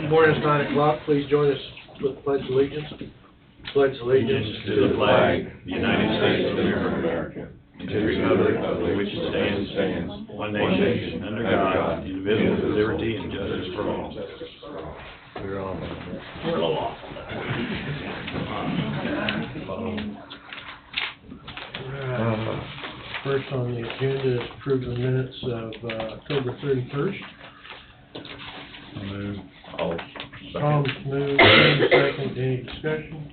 Morning, 9 o'clock. Please join us with the Pledge of Allegiance. Pledge allegiance to the flag, the United States of America, and to the republic for which it stands, one nation, under God, indivisible, with liberty and justice for all. We're on. We're off. First on the agenda is approve the minutes of October 31st. Tom's moved, second. Any discussion?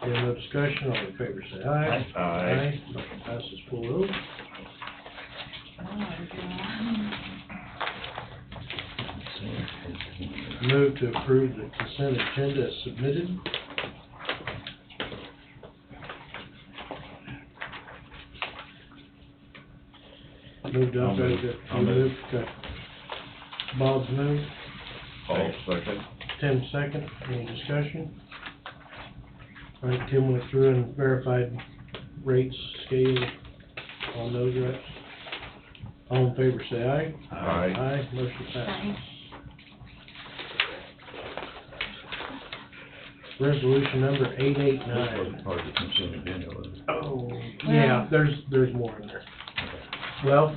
If no discussion, all in favor say aye. Aye. Motion passes 4-0. Move to approve the consent agenda as submitted. Moved up. I'll move. Okay. Bob's moved. All second. Tim second. Any discussion? All right, Tim went through and verified rates, scale on those reps. All in favor say aye. Aye. Aye, motion passes. Resolution number 889. Part of the consent agenda, wasn't it? Oh, yeah, there's more in there. Well,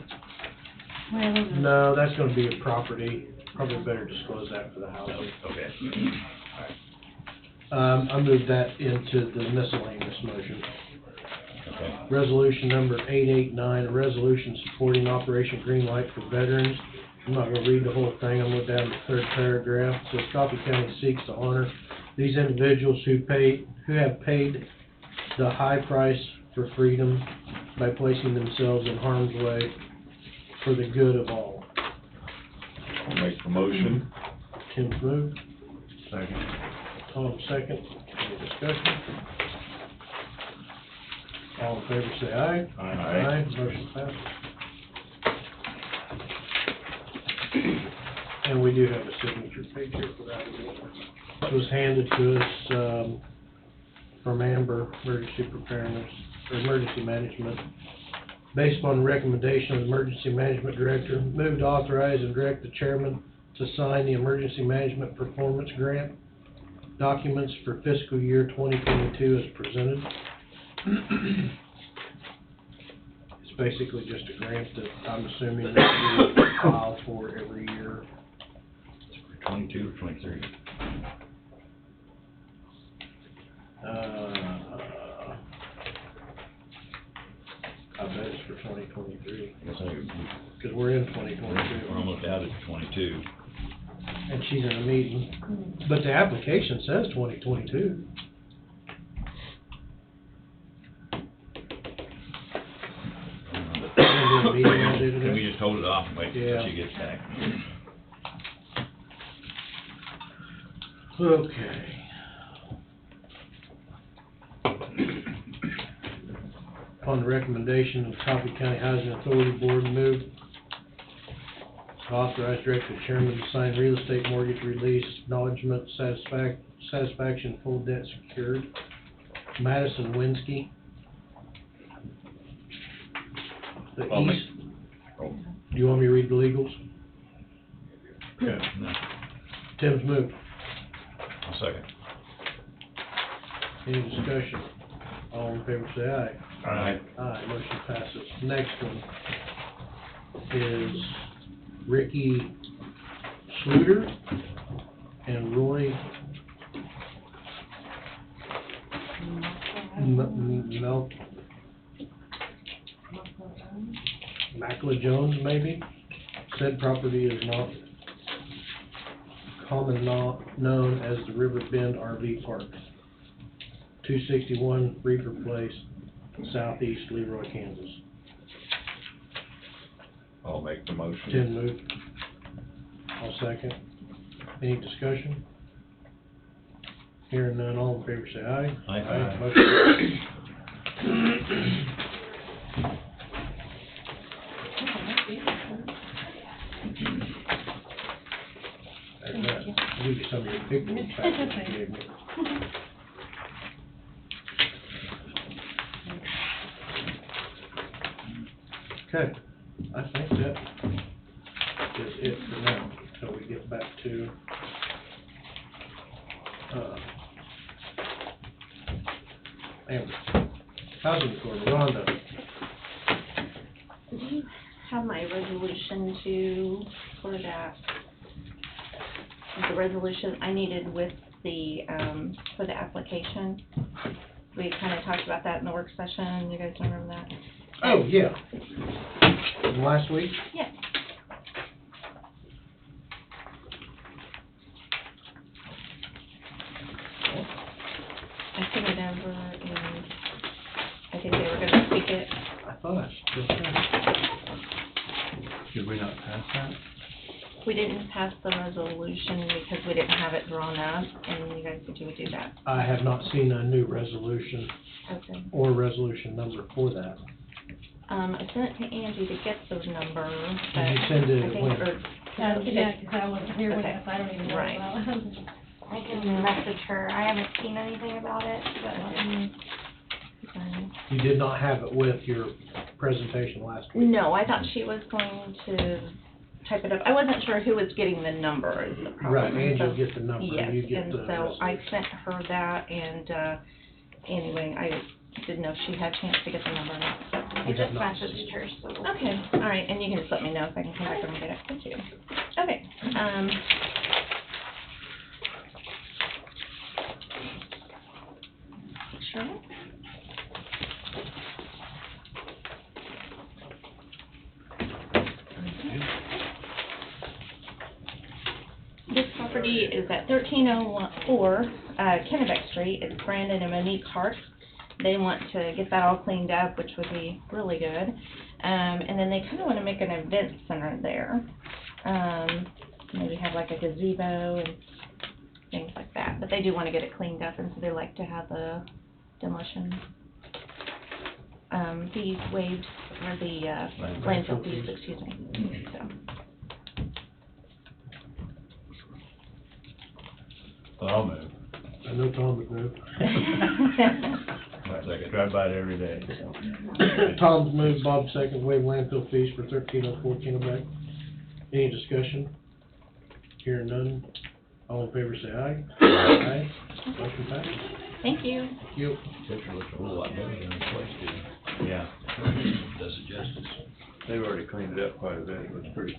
no, that's gonna be a property, probably better disclose that for the house. Okay. I moved that into the miscellaneous motion. Okay. Resolution number 889, a resolution supporting Operation Greenlight for veterans. I'm not gonna read the whole thing, I'm going down to the third paragraph. So Coffee County seeks to honor these individuals who have paid the high price for freedom by placing themselves in harm's way for the good of all. I'll make the motion. Tim's moved. Second. Tom second. Any discussion? All in favor say aye. Aye. Motion passes. And we do have a signature page here for that as well. This was handed to us from Amber, Emergency Preparedness, or Emergency Management. Based upon the recommendation of the Emergency Management Director, move to authorize and direct the chairman to sign the Emergency Management Performance Grant documents for fiscal year 2022 as presented. It's basically just a grant that I'm assuming that we file for every year. 22 or 23? I bet it's for 2023, I guess because we're in 2022. we're almost out of 22. And she's in a meeting, but the application says 2022. Can we just hold it off and wait until she gets back? Okay. Upon the recommendation of the Coffee County Housing Authority Board, move to authorize director chairman to sign real estate mortgage release acknowledgement satisfaction full debt secured. Madison Winsky. The East. Oh. Do you want me to read the legals? Okay. No. Tim's moved. I'll second. Any discussion? All in favor say aye. Aye. Aye, motion passes. Next one is Ricky Schluter and Roy Macla Jones, maybe. Said property is not known as the River Bend RV Park. 261 Reaper Place, Southeast Leroy, Kansas. I'll make the motion. Tim moved. I'll second. Any discussion? Hearing none, all in favor say aye. Aye. Motion there's that. I'll give you some of your big ones back that you gave me. Okay, I think that to, Amber. Housing Authority, Rhonda. Do you have my resolution for that? The resolution I needed with the, for the application? We kind of talked about that in the work session, you guys remember that? Oh, yeah. Last week? Yeah. I sent it over and I think they were gonna tweak it. I thought I still had Did we not pass that? We didn't pass the resolution because we didn't have it drawn up, and you guys said you would do that. I have not seen a new resolution Okay. or resolution number for that. I sent it to Angie to get the number, but Did you send it I think, when? or, Yeah, 'cause I wasn't here when Okay. I don't even know Right. about it. I can message her. I haven't seen anything about it, but You did not have it with your presentation last week? No, I thought she was going to type it up. I wasn't sure who was getting the number is the problem. Right, Angie will So- get the number, Yes, you get and the so I resolution. sent her that, and, anyway, I didn't know if she had a chance to get the number or not, so. I We just have not. messaged her, so. Okay, all right, and you can just let me know if I can come back and get it, thank you. Okay, sure. This property is at 1304 Kennebec Street. It's Brandon and Monique Hart. They want to get that all cleaned up, which would be really good. And then they kind of want to make an event center there. Maybe have like a gazebo and things like that. But they do want to get it cleaned up, and so they like to have the demolition fees waived, or the landfill fees, excuse me. So. I'll move. I know Tom would move. I drive by it every day. Tom's moved, Bob second, waive landfill fees for 1304 Kennebec. Any discussion? Hearing none, all in favor say aye. Aye. Motion passes. Thank you. Thank you. Picture looks a whole lot better than the place did. Yeah. Does it justice. They've already cleaned it up quite a bit. It looks pretty,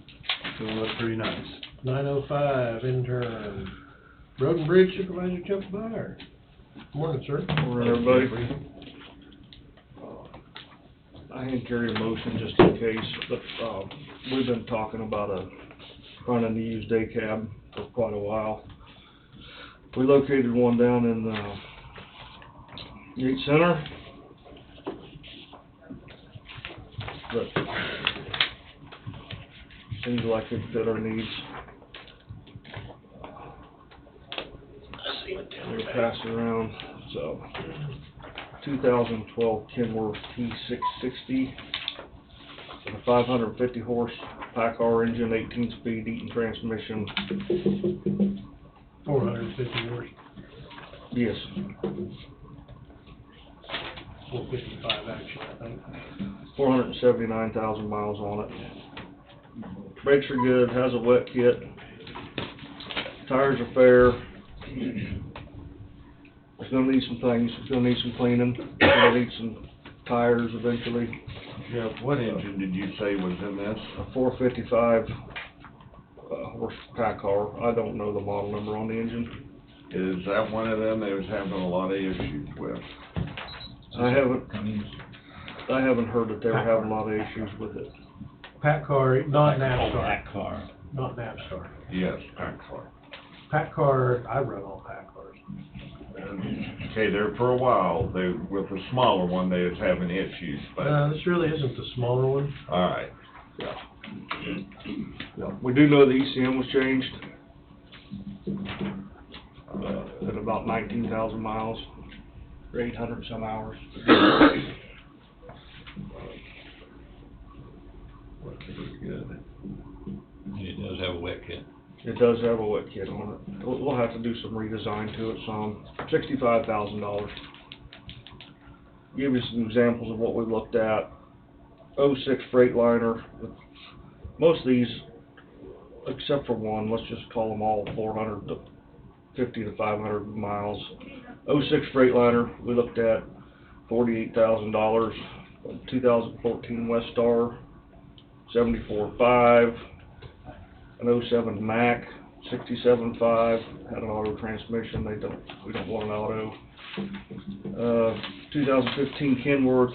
it'll look pretty nice. 9:05, intern, Road and Bridge Supervisor Chuck Byer. Morning, sir. Morning, everybody. I can carry a motion just in case, but, we've been talking about running a used day cab for quite a while. We located one down in, Yates Center. But seems like it fit our needs. We'll pass it around, so. 2012 Kenworth T660 with a 550 horse PACCAR engine, 18-speed Eaton transmission. 450 yours, Yes, 455 actually, I think. 479,000 miles on it. Brakes are good, has a wet kit. Tires are fair. It's gonna need some things, it's gonna need some cleaning, it's gonna need some tires eventually. Yeah, what engine did you say was in this? A 455 horse PACCAR. I don't know the model number on the engine. Is that one of them they was having a lot of issues with? I haven't heard that they were having a lot of issues with it. PACCAR, not NAVSTAR, car. not NAVSTAR. Yes, PACCAR. PACCAR, I run all PACCARs. Okay, there for a while, they, with the smaller one, they was having issues, but, This really isn't the smaller one. alright. Yeah. We do know the ECM was changed at about 19,000 miles, or 800 some hours. Good. It does have a wet kit. It does have a wet kit on it. We'll have to do some redesign to it, some $65,000. Give you some examples of what we looked at. 06 Freightliner. Most of these except for one, let's just call them all 450 to 500 miles. 06 Freightliner, we looked at $48,000. 2014 West Star, 74.5. An 07 Mac, 67.5. Had an auto transmission. We don't want an auto. 2015 Kenworth,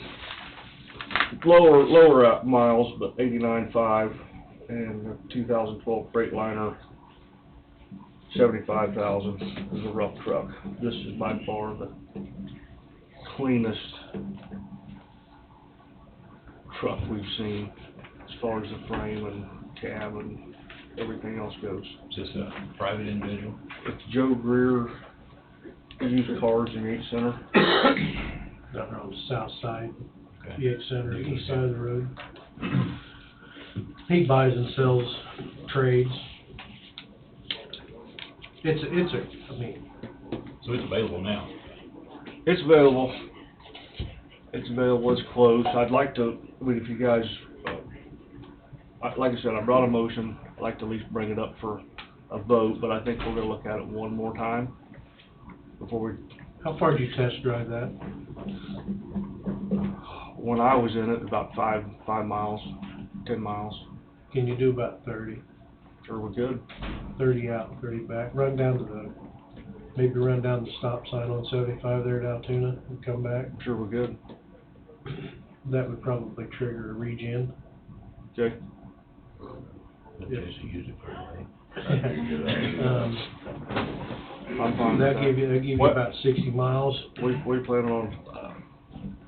lower miles, but 89.5. And the 2012 Freightliner, 75,000. It was a rough truck. This is by far the cleanest truck we've seen as far as the frame and cab and everything else goes. Is this a private individual? It's Joe Greer, used cars in Yates Center. Down on the south side, Okay. Yates Center, east side of the road. He buys and sells trades. I mean, So it's available now? It's available. It's close. I'd like to, if you guys, like I said, I brought a motion. I'd like to at least bring it up for a vote, but I think we're gonna look at it one more time before we, how far did you test drive that? when I was in it, about 5 miles, 10 miles. Can you do about 30? Sure, we're good. 30 out, 30 back. Maybe run down the stop sign on 75 there at Altoona and come back. Sure, we're good. That would probably trigger a regen. Okay. But Jesse used it for I'm fine with That'd give you What? about 60 miles. We planning on,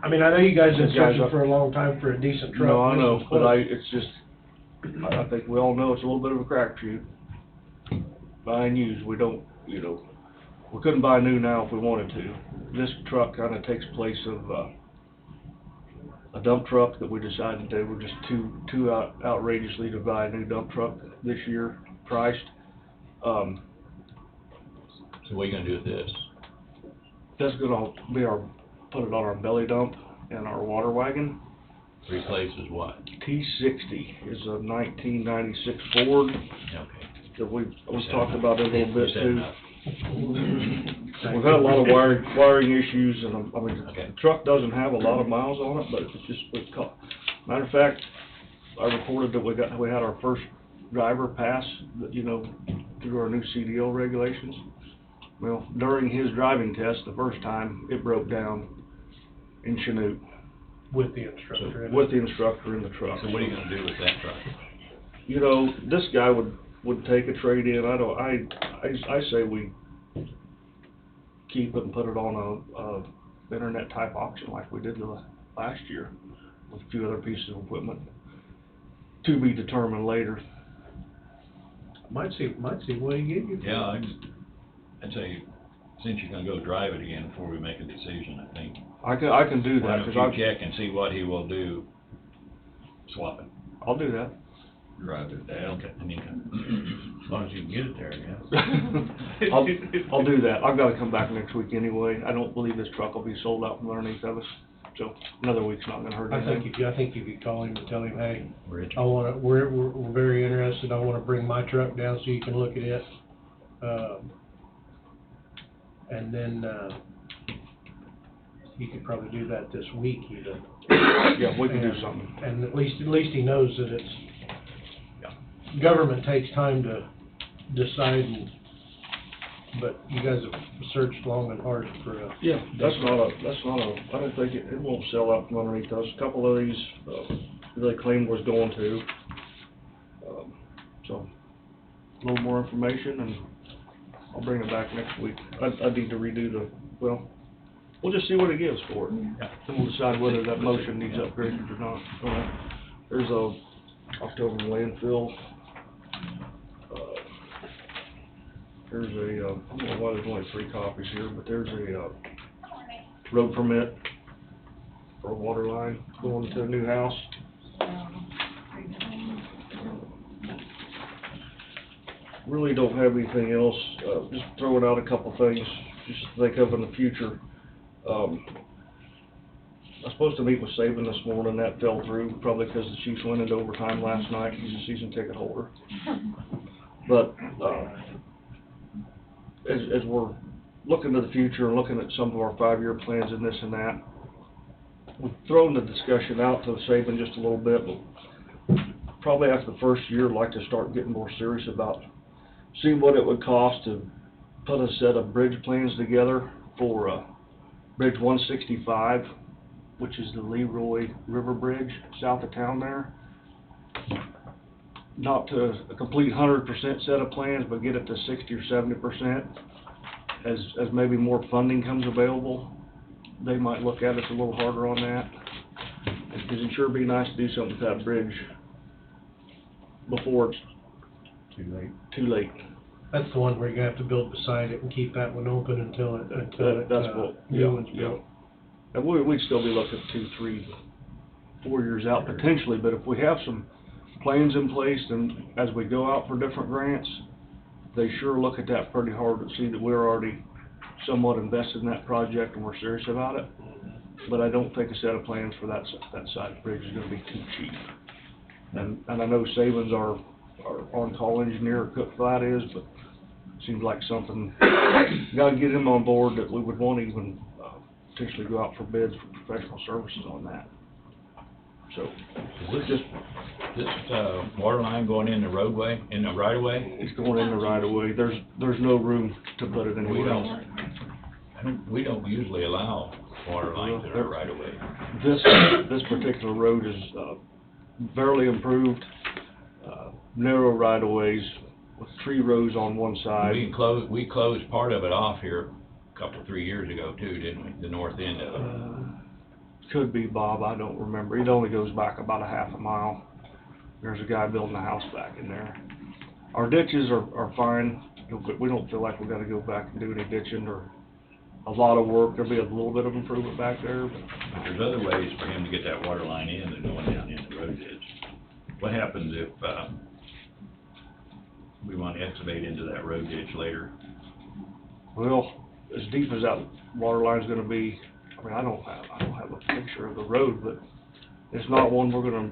I mean, I know you guys have been You guys searching are- for a long time for a decent truck. no, I This know, is but close. it's just, I think we all know it's a little bit of a crapshoot. Buying used, we don't, we couldn't buy new now if we wanted to. This truck kinda takes place of, a dump truck that we decided they were just too outrageously to buy a new dump truck this year, priced. So what are you gonna do with this? That's gonna be put it on our belly dump and our water wagon. Replaces what? T60 is a 1996 Ford Okay. that we talked about it a little bit You said too. enough. We've had a lot of wiring issues, and I mean, Okay. the truck doesn't have a lot of miles on it, but matter of fact, I reported that we had our first driver pass, through our new CDL regulations. Well, during his driving test, the first time, it broke down in Chanute With the instructor. in it. with the instructor in the truck. So what are you gonna do with that truck? This guy would take a trade-in. I say we keep it and put it on a internet type auction like we did last year with a few other pieces of equipment, to be determined later. Might see what he gave you. for Yeah, it. I'd say, since you're gonna go drive it again before we make a decision, I think. I can do Why that, don't because you check and see what he will do, swap it. I'll do that. Drive it down. Okay. I mean, as long as you can get it there, yeah. I'll do that. I've gotta come back next week anyway. I don't believe this truck will be sold out from underneath of us, so another week's not gonna hurt I anything. think you could call him and tell him, hey, We're we're very interested. I wanna bring my truck down so you can look at it. And then, you could probably do that this week even. Yeah, we can do something. And at least he knows that government takes time to decide, but you guys have searched long and hard for a. Yeah, that's not a, I don't think it won't sell out from underneath us. A couple of these, they claimed was going to. So, a little more information, and I'll bring it back next week. I need to redo we'll just see what it gives for it. Yeah. Then we'll decide whether that motion needs upgraded or not. There's a October landfill. There's a, I don't know why there's only 3 copies here, but there's a, road permit for a water line going to a new house. Really don't have anything else, just throwing out a couple things, just to think of in the future. I was supposed to meet with Saban this morning, that fell through, probably because the Chiefs went into overtime last night, he's a season ticket holder. But, as we're looking to the future and looking at some of our 5-year plans and this and that, we've thrown the discussion out to saving just a little bit, but probably after the first year, I'd like to start getting more serious about seeing what it would cost to put a set of bridge plans together for, Bridge 165, which is the Leroy River Bridge south of town there. Not to a complete 100% set of plans, but get it to 60 or 70%. As maybe more funding comes available, they might look at us a little harder on that. Because it'd sure be nice to do something with that bridge before it's too late. That's the one where you're gonna have to build beside it and keep that one open until That's what, new one's yeah. built. And we'd still be looking 2, 3, 4 years out potentially, but if we have some plans in place, then as we go out for different grants, they sure look at that pretty hard to see that we're already somewhat invested in that project and we're serious about it. But I don't think a set of plans for that side bridge is gonna be too cheap. And I know Saban's our on-call engineer, Cook Flat is, but it seems like something, gotta get him on board that we would want to even potentially go out for bids for professional services on that. So, Is this water line going in the roadway, in the right of way? it's going in the right of way. There's no room to put it anywhere else. We don't usually allow water lines that are right of way. This particular road is fairly improved, narrow right of ways with tree rows on one side. We closed part of it off here a couple, 3 years ago too, didn't we? The north end of it. Could be, Bob, I don't remember. It only goes back about a half a mile. There's a guy building a house back in there. Our ditches are fine, but we don't feel like we gotta go back and do any ditching or a lot of work. There'll be a little bit of improvement back there, but But there's other ways for him to get that water line in than going down in the road ditch. What happens if, we want to excavate into that road ditch later? well, as deep as that water line's gonna be, I mean, I don't have a picture of the road, but it's not one we're gonna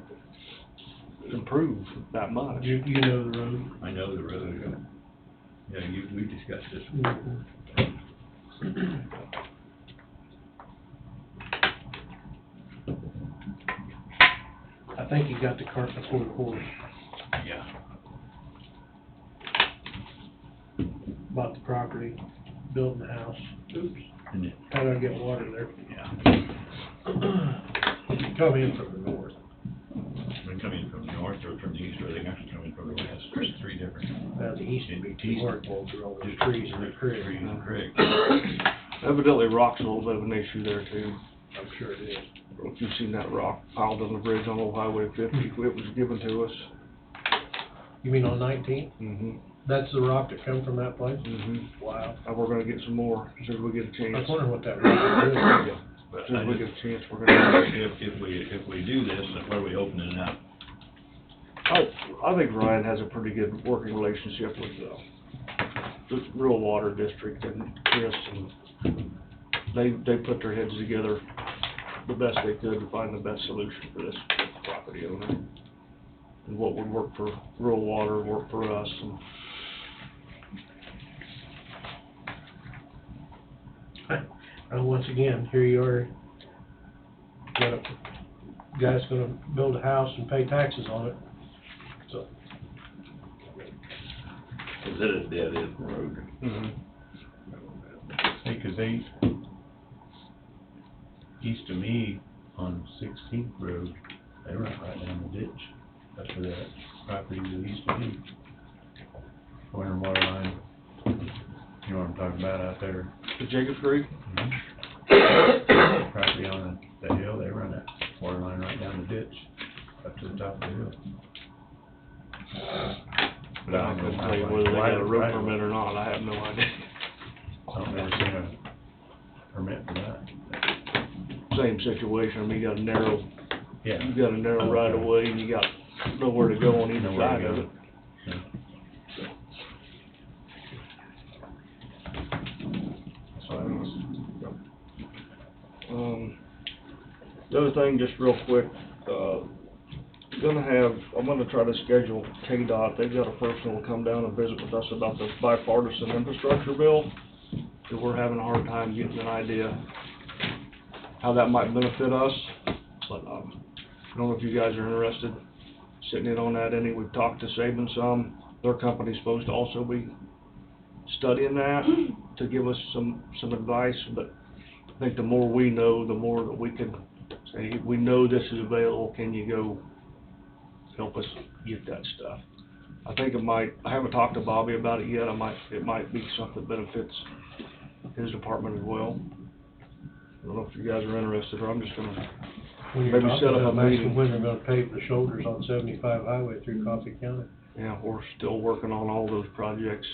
improve that much. You know the road. I know the road. Yeah, we discussed this. I think you got the cart before the horse. Yeah. Bought the property, building the house. Oops, And it, how do I get water there? yeah. Come in from the north. We're coming from the north or from the east, or they actually coming from the west. There's 3 different. The east would be too East. north, through all those trees and the creek. Trees and creek. Evidently, rock's a little bit of an issue there too. I'm sure it is. If you've seen that rock piled on the bridge on Old Highway 50, it was given to us. You mean on 19? Mm-hmm. That's the rock that come from that place? Mm-hmm. Wow. And we're gonna get some more as soon as we get a I was chance. wondering what that rock is. But As soon I as we just, get a chance, we're gonna. if we do this, what are we opening it up? I think Ryan has a pretty good working relationship with the rural water district and Chris, and they put their heads together the best they could to find the best solution for this property owner. And what would work for rural water, work for us, and Once again, here you are, got a guy's gonna build a house and pay taxes on it, so. Is it a dead end road? Hey, 'cause they, east of me on 16th Road, they run right down the ditch. That's where that property is east of me. Winter water line. You know what I'm talking about out there? the Jacob Creek. Property on the hill, they run that water line right down the ditch, up to the top of the hill. But I I don't know couldn't how tell you wide- whether they got a road right- permit or not, I have no idea. I've never seen a permit for that. Same situation, I mean, you got a narrow, Yeah. you got a narrow right of way and you got nowhere to go on either Nowhere to side of go. it. Yeah. So, the other thing, just real quick, I'm gonna try to schedule KDOT, they've got a person who'll come down and visit with us about the bipartisan infrastructure bill, that we're having a hard time getting an idea how that might benefit us, but, I don't know if you guys are interested, sitting in on that any. We've talked to Saban some, their company's supposed to also be studying that to give us some advice, but I think the more we know, the more that we can say, we know this is available, can you go help us get that stuff? I think it might, I haven't talked to Bobby about it yet, it might be something that benefits his department as well. I don't know if you guys are interested, or I'm just gonna When you're maybe talking set up a about Max, meeting. when they're gonna pave the shoulders on 75 highway through Coffee County. Yeah, we're still working on all those projects.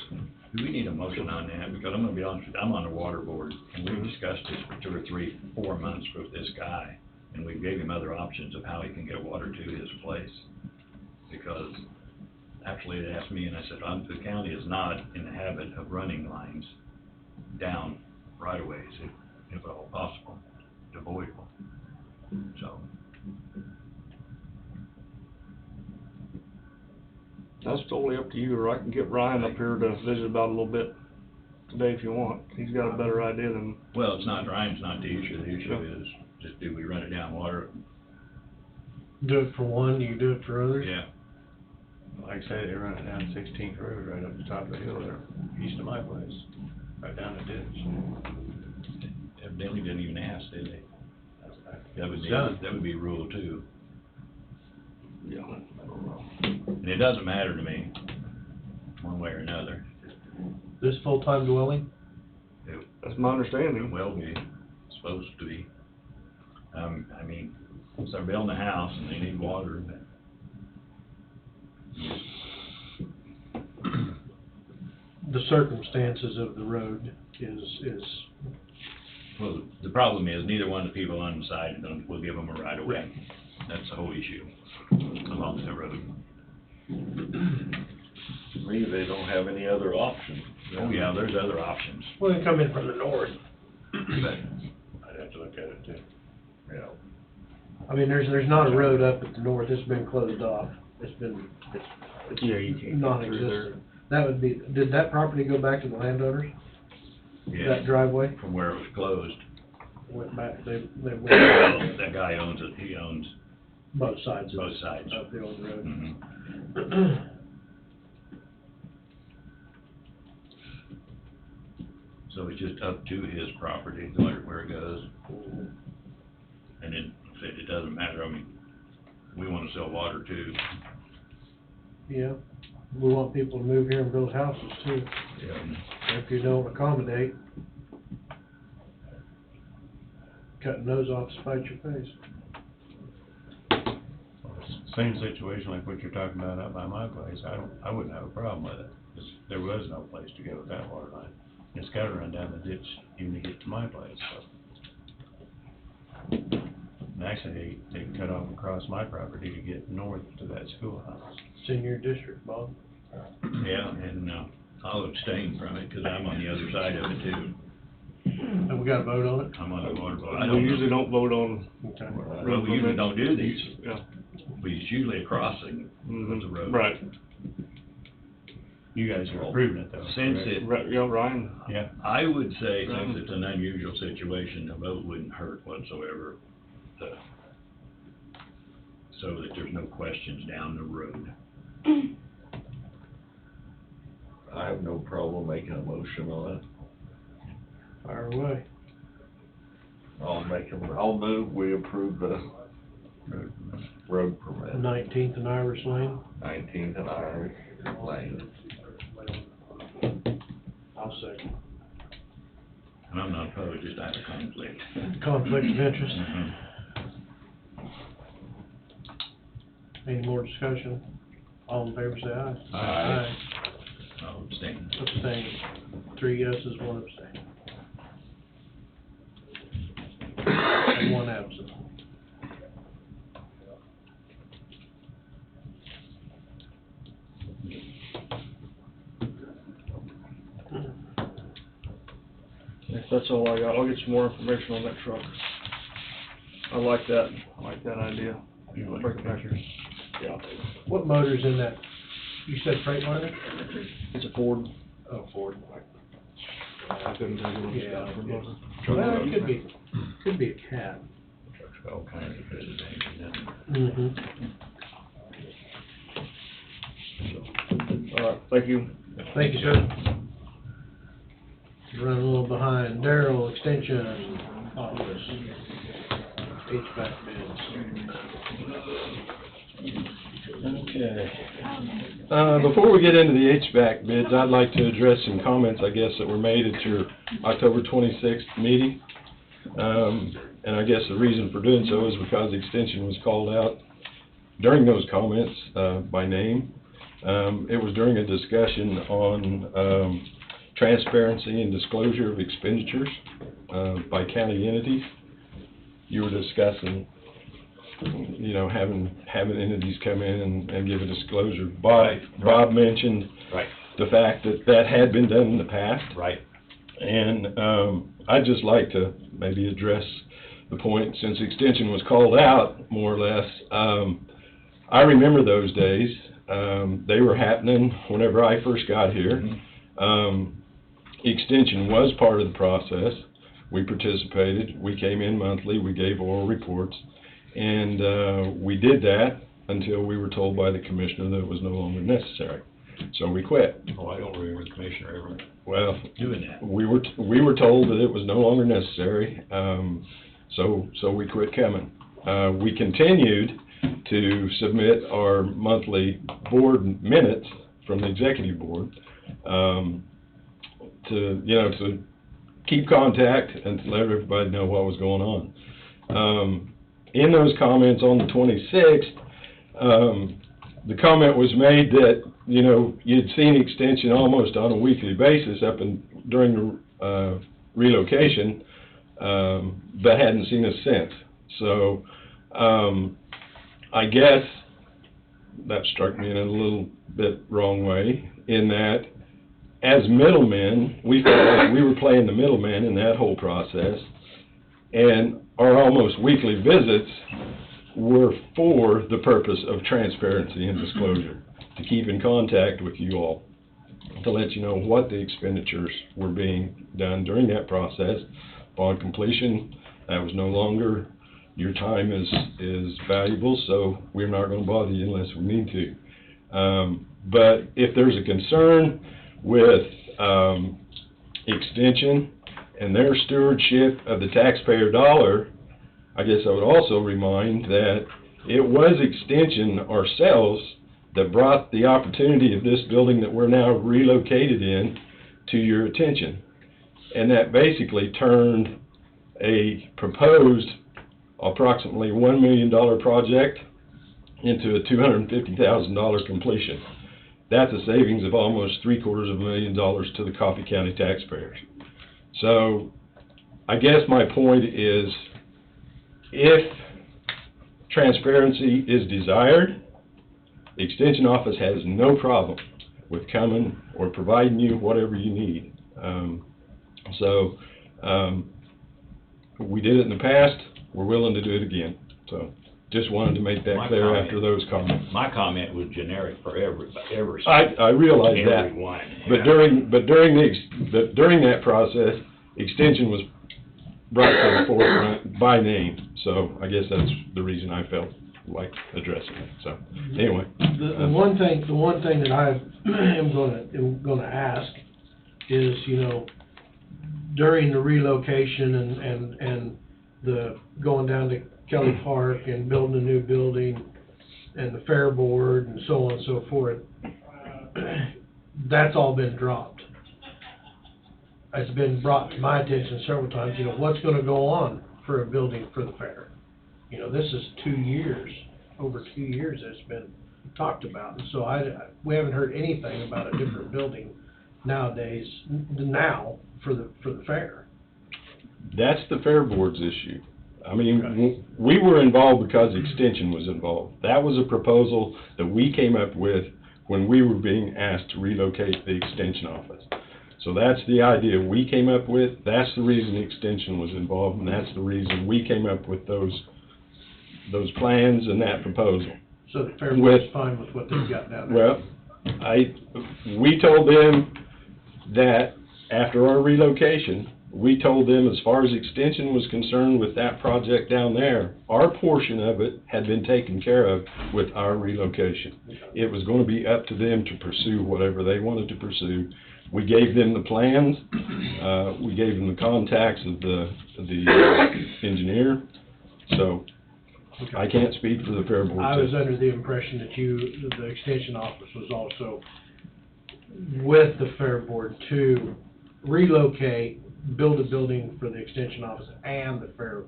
Do we need a motion on that? Because I'm gonna be honest with you, I'm on the water board, and we've discussed this for 2 or 3, 4 months with this guy, and we gave him other options of how he can get water to his place. Because actually, they asked me, and I said, the county is not in the habit of running lines down right-of-ways, if at all possible, to avoid them. So, That's totally up to you, or I can get Ryan up here to visit about it a little bit today if you want. He's got a better idea than, well, it's not, Ryan's not the issue. The issue is, just do we run it down water? Do it for one, you do it for others? Yeah. Like I say, they run it down 16th Road, right up the top of the hill there, east of my place, right down the ditch. Evidently didn't even ask, did they? That would be, Done. that would be rule 2. yeah, I don't know. And it doesn't matter to me, one way or another. This full-time dwelling? That's my It understanding. will be, supposed to be. I mean, if they're building a house and they need water, then The circumstances of the road is, well, the problem is neither one of the people on the side will give them a right of way. That's the whole issue along that road. To me, they don't have any other option. Oh, yeah, there's other options, well, they come in from the north. but I'd have to look at it too. Yeah. I mean, there's not a road up at the north, it's been closed off. It's Yeah, you can't get through non-existent. That would be, did that property go back to the landowners? yeah, That driveway from where it was closed, went back, they went that guy owns it, he owns both sides both sides. of the old road. Mhm. So it's just up to his property, where it goes. And it doesn't matter, I mean, we wanna sell water too. Yeah, we want people to move here and build houses too. If you don't accommodate, cutting nose off to spite your face. Same situation like what you're talking about up by my place, I wouldn't have a problem with it, 'cause there was no place to go with that water line. It's gotta run down the ditch even to get to my place, so. And actually, they cut off across my property to get north to that schoolhouse. It's in your district, Bob. Yeah, and, I'll abstain from it, cause I'm on the other side of it too. Have we got a vote on it? I'm on the water board. I We don't usually know. don't vote on. Okay. Well, we usually don't do these, Yeah. but it's usually a crossing of the road. Right. You guys are approving it though. Since correct? it, Right, yeah, Ryan. Yeah, I would say, since it's an unusual situation, a vote wouldn't hurt whatsoever, so that there's no questions down the road. I have no problem making a motion on it. Fire away. I'll move, we approve the road permit, 19th and Irish Lane. 19th and Irish Lane. I'll second. And I'm not opposed, just I have a conflict. Conflict of interest. Mhm. Any more discussion? All in favor, say aye. Aye. I'll abstain. Abstain. 3 yeses, 1 abstain. And 1 absent. If that's all I got, I'll get some more information on that truck. I like that idea. you like Bring it back. pictures? Yeah, I'll take it. What motor's in that? You said Freightliner? It's a Ford. Oh, Ford. I couldn't tell you what it's got for a motor. Well, it could be a cab. Truck's got all kinds of visitations in it. Mm-hmm. All right, thank you. Thank you, sir. Running a little behind. Darrell, Extension Office. HVAC bids. Okay. Before we get into the HVAC bids, I'd like to address some comments, I guess, that were made at your October 26th meeting. And I guess the reason for doing so is because the extension was called out during those comments by name. It was during a discussion on transparency and disclosure of expenditures by county entities. You were discussing, you know, having entities come in and give a disclosure. Bob mentioned Right. the fact that that had been done in the past. Right. And I'd just like to maybe address the point, since extension was called out, more or less. I remember those days. They were happening whenever I first got here. Extension was part of the process. We participated. We came in monthly. We gave oral reports. And we did that until we were told by the commissioner that it was no longer necessary. So we quit. Oh, I don't remember the commissioner ever Well, doing that. we were told that it was no longer necessary, so we quit coming. We continued to submit our monthly board minutes from the executive board, to keep contact and to let everybody know what was going on. In those comments on the 26th, the comment was made that, you know, you'd seen extension almost on a weekly basis during the relocation, but hadn't seen us since. So I guess that struck me in a little bit wrong way, in that as middlemen, we felt like we were playing the middleman in that whole process, and our almost weekly visits were for the purpose of transparency and disclosure, to keep in contact with you all, to let you know what the expenditures were being done during that process. Upon completion, that was no longer, your time is valuable, so we're not going to bother you unless we need to. But if there's a concern with extension and their stewardship of the taxpayer dollar, I guess I would also remind that it was extension ourselves that brought the opportunity of this building that we're now relocated in to your attention. And that basically turned a proposed approximately $1 million project into a $250,000 completion. That's a savings of almost $750,000 to the Coffee County taxpayers. So I guess my point is, if transparency is desired, the Extension Office has no problem with coming or providing you whatever you need. We did it in the past, we're willing to do it again. So just wanted to make that clear after those comments. My comment was generic for every I realize that. everyone. But during that process, Extension was brought to the forefront by name. So I guess that's the reason I felt like addressing it. So anyway. The one thing that I am gonna ask is, you know, during the relocation and the going down to Kelly Park and building a new building and the fair board and so on and so forth, that's all been dropped. It's been brought to my attention several times, you know, what's gonna go on for a building for the fair? You know, this is 2 years, over 2 years it's been talked about, and so we haven't heard anything about a different building nowadays, now for the fair. That's the fair board's issue. I mean, we were involved because Extension was involved. That was a proposal that we came up with when we were being asked to relocate the Extension Office. So that's the idea we came up with. That's the reason Extension was involved, and that's the reason we came up with those plans and that proposal. So the fair board's fine with what they've got down there? Well, we told them that after our relocation, we told them as far as extension was concerned with that project down there, our portion of it had been taken care of with our relocation. It was gonna be up to them to pursue whatever they wanted to pursue. We gave them the plans, we gave them the contacts of the engineer, so Okay. I can't speak for the fair board. I was under the impression that the extension office was also with the fair board to relocate, build a building for the extension office and the fair,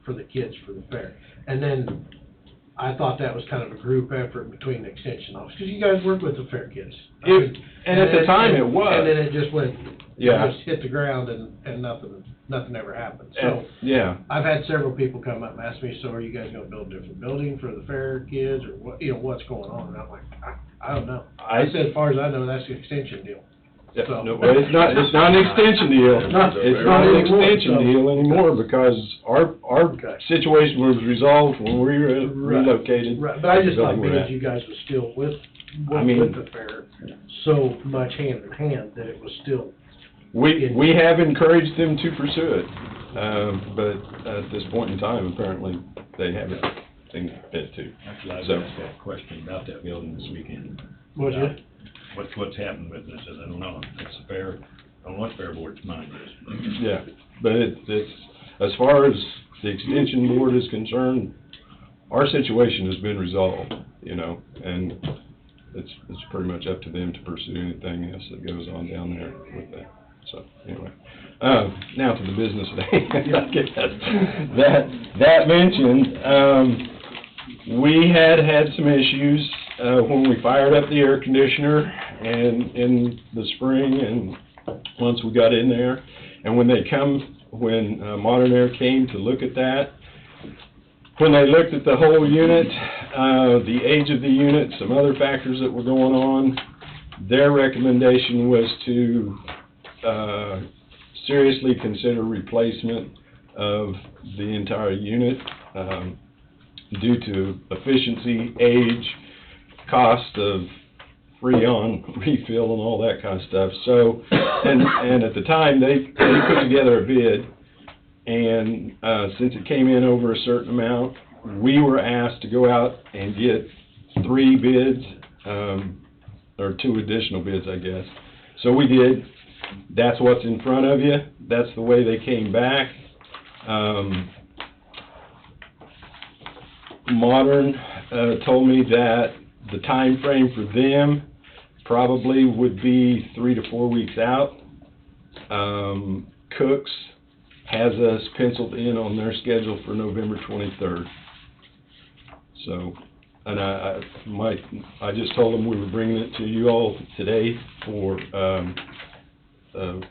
for the kids for the fair. And then I thought that was kind of a group effort between the extension office, because you guys work with the fair kids. And at the time it was. And then it just went, Yeah. just hit the ground and nothing ever happened. So Yeah. I've had several people come up and ask me, so are you guys gonna build a different building for the fair kids, or what, what's going on? And I'm like, I don't know. I said, as far as I know, that's the extension deal. Yeah, So- no, well, it's not an extension deal. It's not an extension anymore, so- deal anymore, because our Okay. situation was resolved when we were Right. relocated. Right, but I just thought Building we're because at. you guys were still with I mean- the fair so much hand in hand, that it was still, We have encouraged them to pursue it, but at this point in time, apparently, they haven't seen fit to. Actually, I was So- asked that question about that building this weekend. was you? What's happened with it? I said, I don't know. It's the fair, I don't know what fair board's mind is. Yeah, but it's, as far as the extension board is concerned, our situation has been resolved, and it's pretty much up to them to pursue anything else that goes on down there with that. So, anyway, now to the business that mentioned, we had some issues, when we fired up the air conditioner and in the spring, and once we got in there, and when Modern Air came to look at that, when they looked at the whole unit, the age of the unit, some other factors that were going on, their recommendation was to seriously consider replacement of the entire unit, due to efficiency, age, cost of Freon refill and all that kind of stuff. So, and at the time, they put together a bid, and since it came in over a certain amount, we were asked to go out and get 3 bids, or 2 additional bids, I guess. So we did. That's what's in front of you. That's the way they came back. Modern told me that the time frame for them probably would be 3 to 4 weeks out. Cook's has us penciled in on their schedule for November 23rd. So, and I just told them we were bringing it to you all today for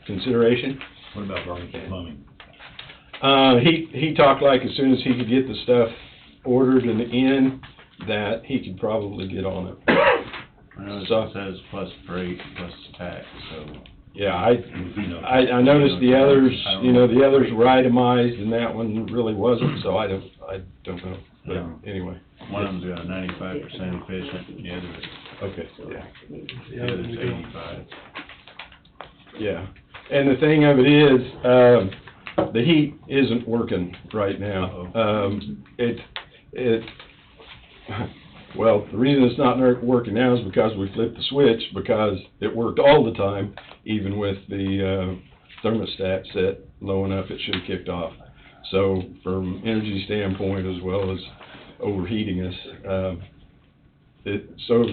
consideration. What about Burlington Plumbing? He talked like as soon as he could get the stuff ordered and in, that he could probably get on it. I know it says plus freight, plus tax, so. Yeah, I noticed the others, the others were itemized and that one really wasn't, so I don't know, but Yeah. anyway. One of them's 95% efficient, the other, Okay, yeah. the other's 85. Yeah, and the thing of it is, the heat isn't working right now. Well, the reason it's not working now is because we flipped the switch, because it worked all the time, even with the thermostat set low enough it should have kicked off. So from energy standpoint, as well as overheating us, so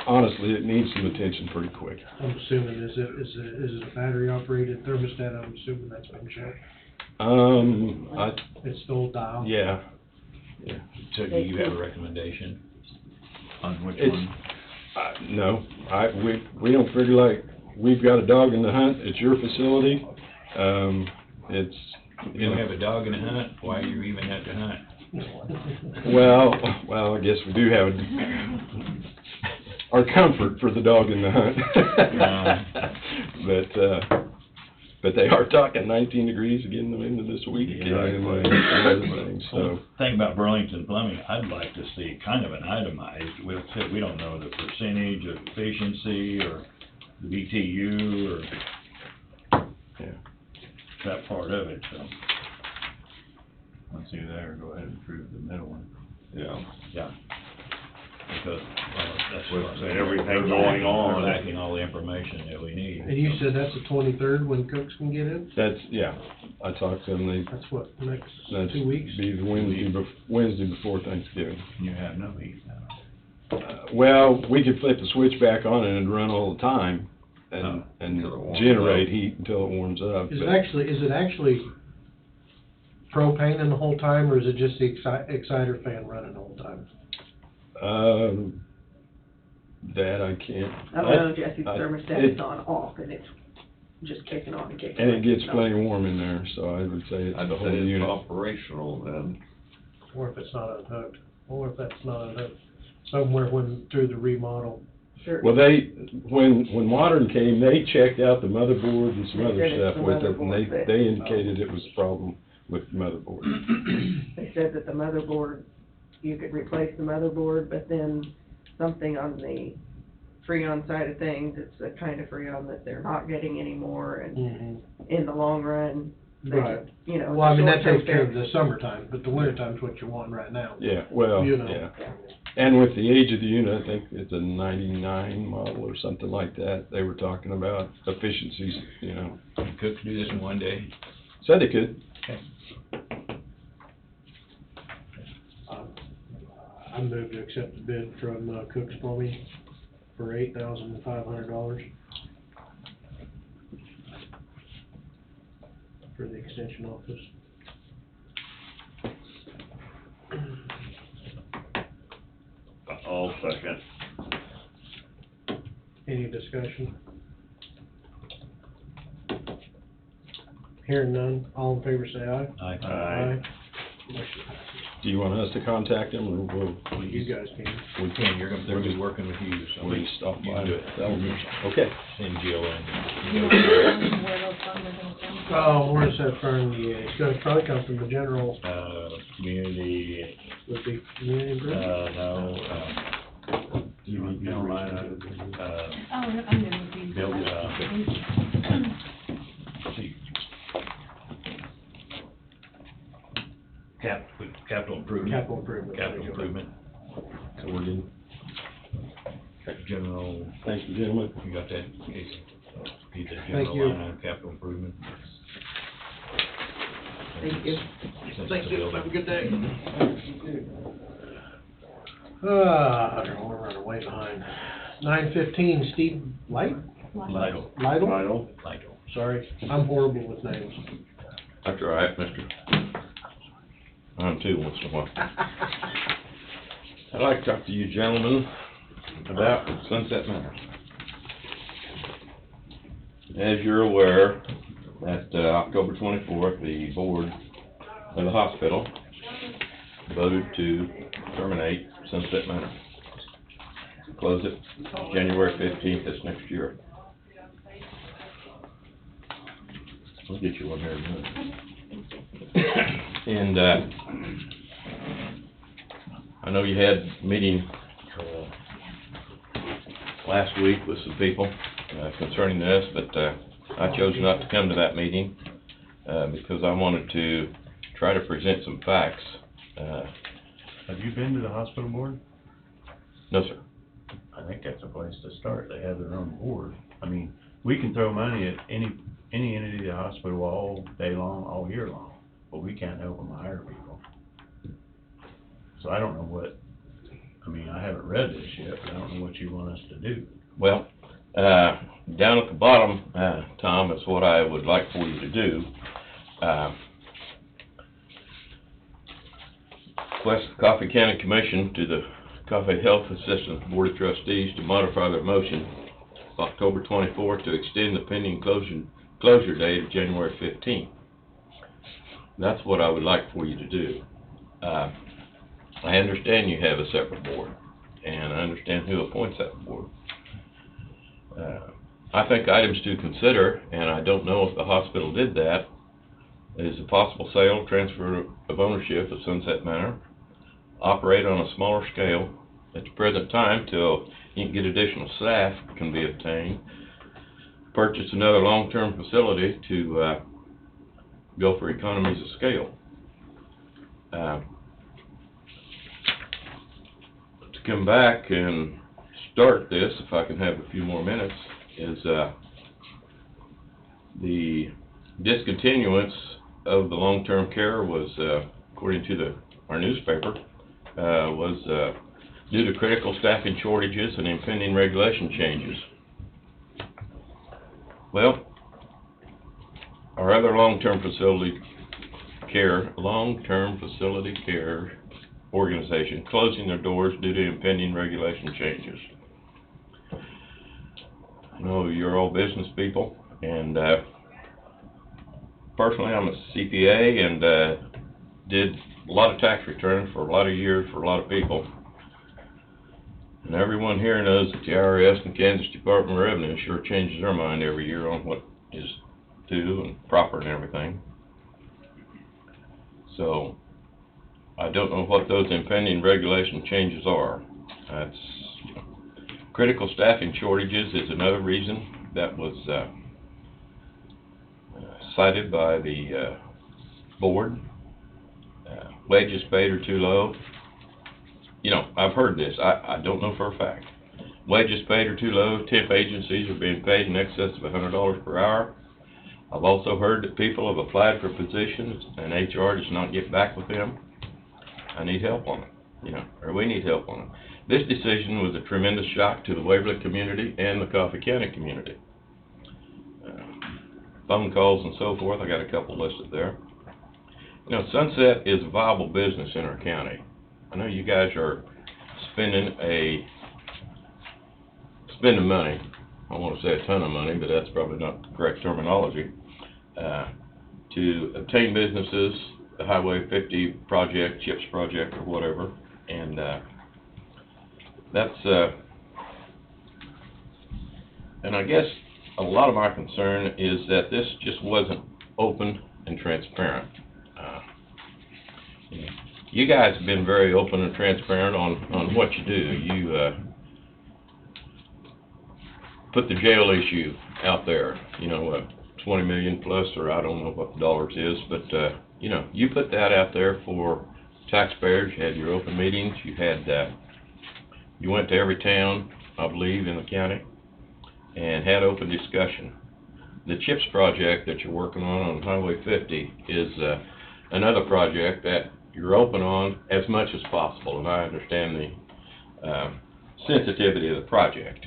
honestly, it needs some attention pretty quick. I'm assuming, is it a battery operated thermostat? I'm assuming that's been checked. It's the old dial? Yeah. So do you have a recommendation? On which It's, one? no, we don't figure like, we've got a dog in the hunt, it's your facility, it's, If you don't have a dog in the hunt, why do you even have to hunt? well, I guess we do have our comfort for the dog in the hunt. But they are talking 19 degrees getting them into this week. Yeah, and right. other things, so. Thing about Burlington Plumbing, I'd like to see kind of an itemized, we don't know the percentage of efficiency or the BTU or Yeah. that part of it, so, Once you're there, go ahead and approve the middle one. Yeah. yeah. Because, that's With what. everything going on. We're lacking all the information that we need. And you said that's the 23rd when Cooks can get in? That's, yeah, I talked to them, That's what, next that's 2 weeks? be the Wednesday before Thanksgiving. You have no heat now. Well, we could flip the switch back on and it'd run all the time Oh, and until it warms generate up. heat until it warms up. Is but- it actually propane in the whole time, or is it just the exciter fan running the whole time? That I can't. I don't know, Jesse's I- thermostat it- is on off, and it's just kicking on and kicking on. And it gets kicking plenty on. warm in there, so I would say it's I'd the whole say it's unit. operational then. Or if it's not unhooked, or if that's not unhooked, somewhere through the remodel. Sure. Well, when Modern came, they checked out the motherboard and some They other said it's stuff the with it, and motherboard that- they indicated it was a problem with the motherboard. They said that the motherboard, you could replace the motherboard, but then something on the Freon side of things, it's a kind of Freon that they're not getting anymore, and Mhm. in the long run, they Right. could, you know. Well, I mean, that short-term takes care of fix. the summertime, but the wintertime's what you want right now. Yeah, well, You know. yeah. And with the age of the unit, I think it's a 99 model or something like that, they were talking about efficiencies, you know. Can Cooks do this in one day? Said they could. I moved to accept the bid from Cook's Plumbing for $8,500 for the extension office. All second. Any discussion? Hearing none, all in favor say aye. Aye. Motion passes. Do you want us to contact them, or we'll, You guys can. We can, they're gonna be working with you, so. we'll just stop You by? can do it. Tell them. Okay. Send Jill in. You don't know where those funds are gonna come from? Oh, where's that from? Yeah, it's gonna probably come from the general, Community, would be community improvement. no, Carolina, Oh, I'm gonna be. Bill, see. Capital improvement. Capital improvement. Capital improvement. So we're in general, Thank you, gentlemen. you got that, Casey? Need the Thank general you. line on capital improvement. Thank you. Thank you, have a good day. We're running way behind. 9:15, Steve Light? Lidle. Lytle? Lidle. Sorry, I'm horrible with names. That's all right, mister. I'm too once in a while. I'd like to talk to you gentlemen about Sunset Manor. As you're aware, at October 24th, the board of the hospital voted to terminate Sunset Manor. Close it January 15th this next year. I'll get you one here in a minute. And, I know you had a meeting, last week with some people, concerning this, but, I chose not to come to that meeting, because I wanted to try to present some facts. Have you been to the hospital board? No, sir. I think that's a place to start. They have their own board. I mean, we can throw money at any entity of the hospital all day long, all year long, but we can't help them hire people. So I don't know what, I mean, I haven't read this yet, but I don't know what you want us to do. Well, down at the bottom, Tom, is what I would like for you to do. Request the Coffee County Commission to the Coffee Health Assistance Board of Trustees to modify their motion of October 24th to extend the pending closure date of January 15th. That's what I would like for you to do. I understand you have a separate board, and I understand who appoints that board. I think items to consider, and I don't know if the hospital did that, is a possible sale, transfer of ownership of Sunset Manor, operate on a smaller scale at the present time till you can get additional staff can be obtained, purchase another long-term facility to go for economies of scale. To come back and start this, if I can have a few more minutes, is the discontinuance of the long-term care was, according to our newspaper, was due to critical staffing shortages and impending regulation changes. Well, our other long-term facility care organization closing their doors due to impending regulation changes. I know you're all business people, and personally I'm a CPA and did a lot of tax returns for a lot of years for a lot of people. And everyone here knows that the IRS and Kansas Department of Revenue sure changes their mind every year on what is due and proper and everything. So I don't know what those impending regulation changes are. That's critical staffing shortages is another reason that was cited by the board. Wages paid are too low. You know, I've heard this. I don't know for a fact. Wages paid are too low. Temp agencies are being paid in excess of $100 per hour. I've also heard that people have applied for positions and HR does not get back with them. I need help on it, or we need help on it. This decision was a tremendous shock to the Waverly community and the Coffee County community. Phone calls and so forth, I got a couple listed there. Sunset is a viable business in our county. I know you guys are spending money. I want to say a ton of money, but that's probably not the correct terminology, to obtain businesses, the Highway 50 project, CHIPS project, or whatever, and that's, and I guess a lot of my concern is that this just wasn't open and transparent. You guys have been very open and transparent on what you do. You put the jail issue out there, 20 million plus, or I don't know what the dollars is, but you put that out there for taxpayers. You had your open meetings. You went to every town, I believe, in the county, and had open discussion. The CHIPS project that you're working on Highway 50 is another project that you're open on as much as possible, and I understand the sensitivity of the project.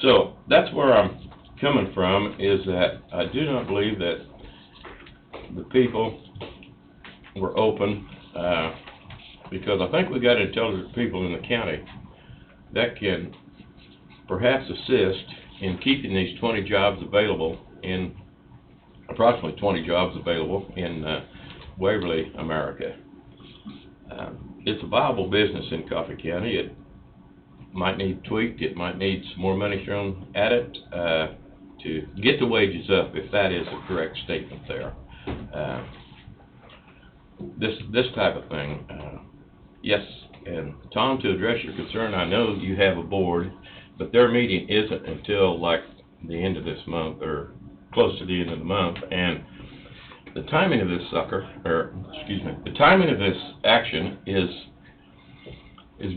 So that's where I'm coming from, is that I do not believe that the people were open, because I think we got intelligent people in the county that can perhaps assist in keeping these 20 jobs available in, approximately 20 jobs available in Waverly, America. It's a viable business in Coffee County. It might need tweaked. It might need some more money thrown at it to get the wages up, if that is a correct statement there. This type of thing. Yes, and Tom, to address your concern, I know you have a board, but their meeting isn't until like the end of this month, or close to the end of the month, and the timing of this the timing of this action is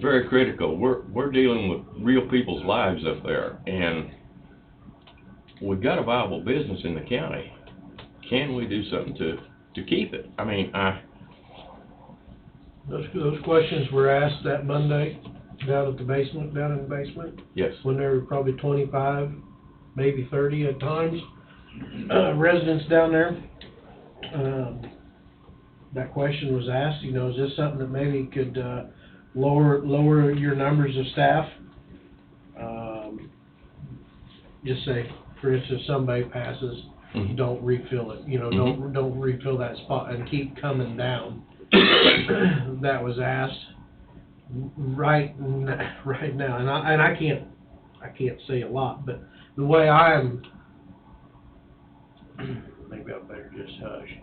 very critical. We're dealing with real people's lives up there, and we've got a viable business in the county. Can we do something to keep it? I mean, Those questions were asked that Monday down in the basement. Yes. When there were probably 25, maybe 30 at times, residents down there. That question was asked, is this something that maybe could lower your numbers of staff? Just say, for instance, somebody passes, don't refill it, don't refill that spot and keep coming down. That was asked right now, and I can't I can't say a lot, but the way I'm, maybe I better just hush.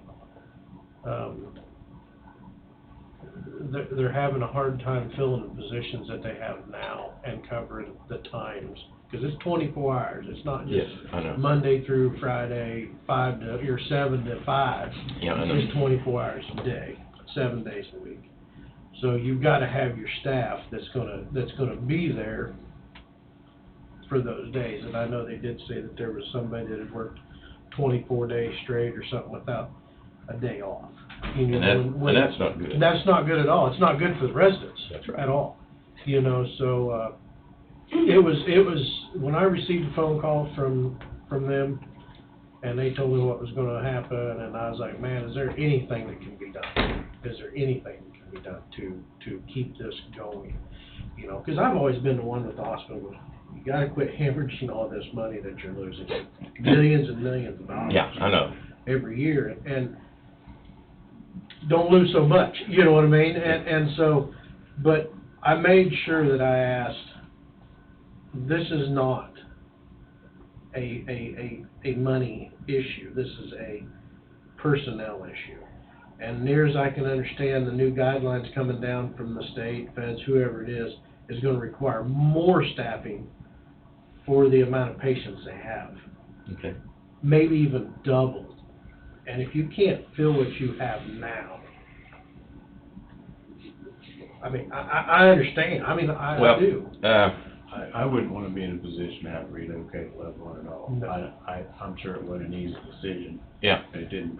They're having a hard time filling the positions that they have now and covering the times, because it's 24 hours, it's not just Yes, I know. Monday through Friday, 7 to 5. Yeah, I know. It's 24 hours a day, 7 days a week. So you've got to have your staff that's gonna be there for those days. And I know they did say that there was somebody that had worked 24 days straight or something without a day off. You know, And that's not good. That's not good at all. It's not good for the residents. That's right. At all. You know, so, it was, when I received a phone call from them, and they told me what was gonna happen, and I was like, man, is there anything that can be done? Is there anything that can be done to keep this going? You know, because I've always been the one with the hospital, you gotta quit hemorrhaging all this money that you're losing. Millions and millions of dollars. Yeah, I know. Every year, and don't lose so much, you know what I mean? And so, but I made sure that I asked, this is not a money issue, this is a personnel issue. And near as I can understand, the new guidelines coming down from the state, feds, whoever it is gonna require more staffing for the amount of patients they have. Okay. Maybe even double. And if you can't fill what you have now, I mean, I understand, I mean, I do. I wouldn't wanna be in a position to have to relocate a loved one at all. No. I'm sure it wasn't an easy decision. Yeah. And it didn't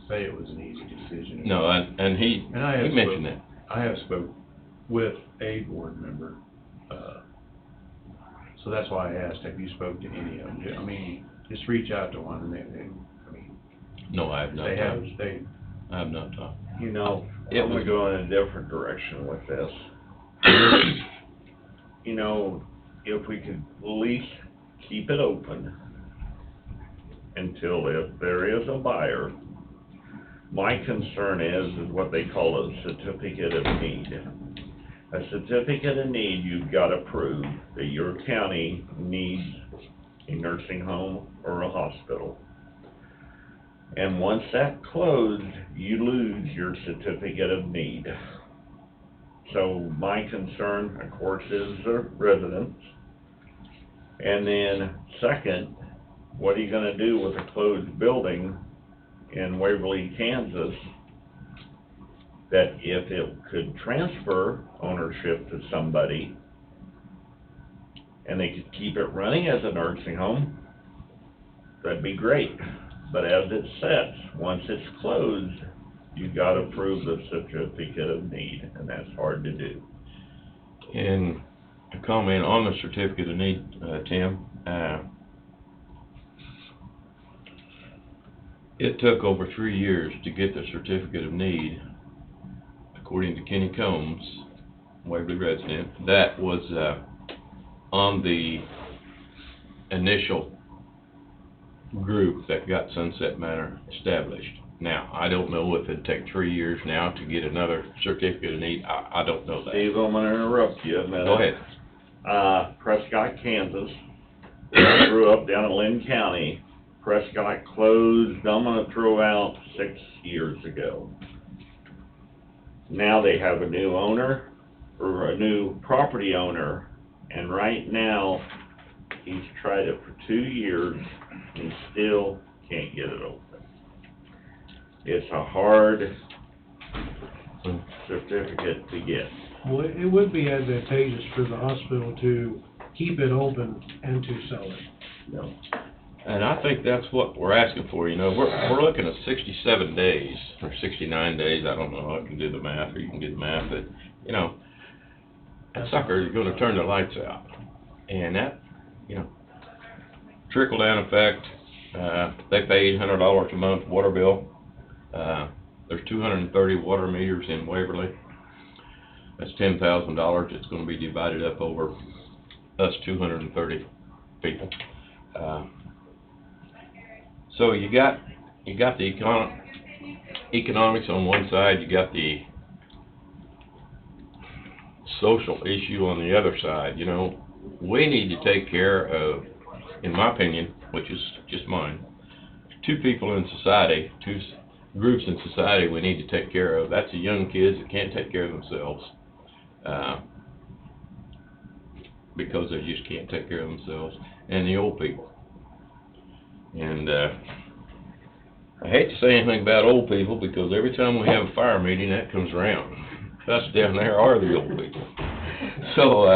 say it was an easy decision. No, and he mentioned that. I have spoke with a board member, so that's why I asked, have you spoke to any of them? I mean, just reach out to one, and I mean, No, I have not. I have not talked. You know, It I'm was- gonna go in a different direction with this. You know, if we could at least keep it open until if there is a buyer. My concern is what they call a certificate of need. A certificate of need, you've got to prove that your county needs a nursing home or a hospital. And once that's closed, you lose your certificate of need. So my concern, of course, is the residents. And then second, what are you gonna do with a closed building in Waverly, Kansas, that if it could transfer ownership to somebody and they could keep it running as a nursing home, that'd be great. But as it sets, once it's closed, you've got to prove the certificate of need, and that's hard to do. And a comment on the certificate of need, Tim, it took over 3 years to get the certificate of need, according to Kenny Combs, Waverly resident. That was on the initial group that got Sunset Manor established. Now, I don't know if it'd take 3 years now to get another certificate of need. I don't know that. Steve, I'm gonna interrupt you a minute. Go ahead. Prescott, Kansas. I grew up down in Lynn County. Prescott closed, I'm gonna throw out 6 years ago. Now they have a new owner, or a new property owner, and right now, he's tried it for 2 years and still can't get it open. It's a hard certificate to get. Well, it would be advantageous for the hospital to keep it open and to sell it. No. And I think that's what we're asking for, you know, we're looking at 67 days, or 69 days, I don't know, I can do the math, or you can do the math, but, you know, that sucker is gonna turn the lights out. And that, you know, trickle-down effect, they pay $800 a month water bill. There's 230 water meters in Waverly. That's $10,000, it's gonna be divided up over us 230 people. So you got the economics on one side, you got the social issue on the other side. You know, we need to take care of, in my opinion, which is just mine, two people in society, groups in society we need to take care of. That's the young kids that can't take care of themselves, because they just can't take care of themselves, and the old people. And I hate to say anything about old people, because every time we have a fire meeting, that comes around. Us down there are the old people. So,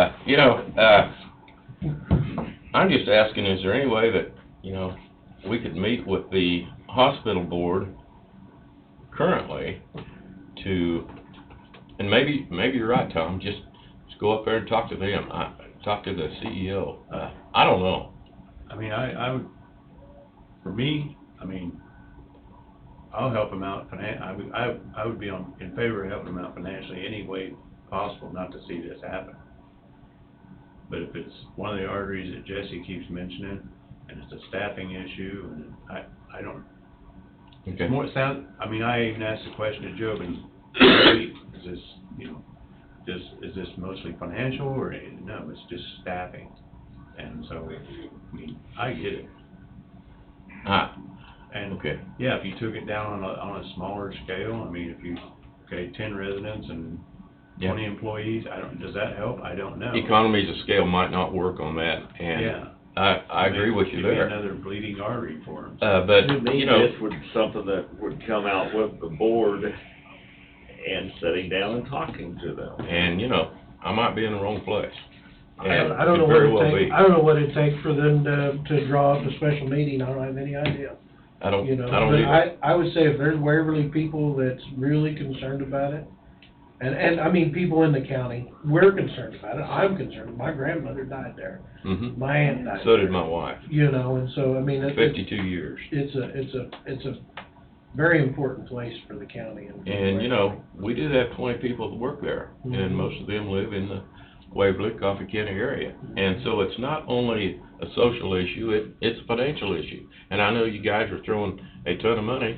I'm just asking, is there any way that, we could meet with the hospital board currently to, and maybe you're right, Tom, just go up there and talk to them, talk to the CEO. I don't know. I mean, I would, for me, I mean, I'll help them out I would be in favor of helping them out financially any way possible not to see this happen. But if it's one of the arteries that Jesse keeps mentioning, and it's a staffing issue, and I don't, Okay. I even asked the question to Joe, and is this, is this mostly financial, or, no, it's just staffing. And so, I mean, I get it. And, okay. yeah, if you took it down on a smaller scale, I mean, if you, 10 residents and 20 employees, does that help? I don't know. Economies of scale might not work on that, and Yeah. I agree with you there. Another bleeding artery for them. But, To me, this would be something that would come out with the board and sitting down and talking to them. And, I might be in the wrong place. I don't know what it'd take for them to draw up a special meeting. I don't have any idea. I don't But either. I would say if there's Waverly people that's really concerned about it, and I mean, people in the county, we're concerned about it. I'm concerned. My grandmother died there. Mhm. My aunt died So there. did my wife. And so, I mean, 52 years. it's a very important place for the county. And, we do have 20 people that work there, Mhm. and most of them live in the Waverly, Coffee County area. And so it's not only a social issue, it's a financial issue. And I know you guys are throwing a ton of money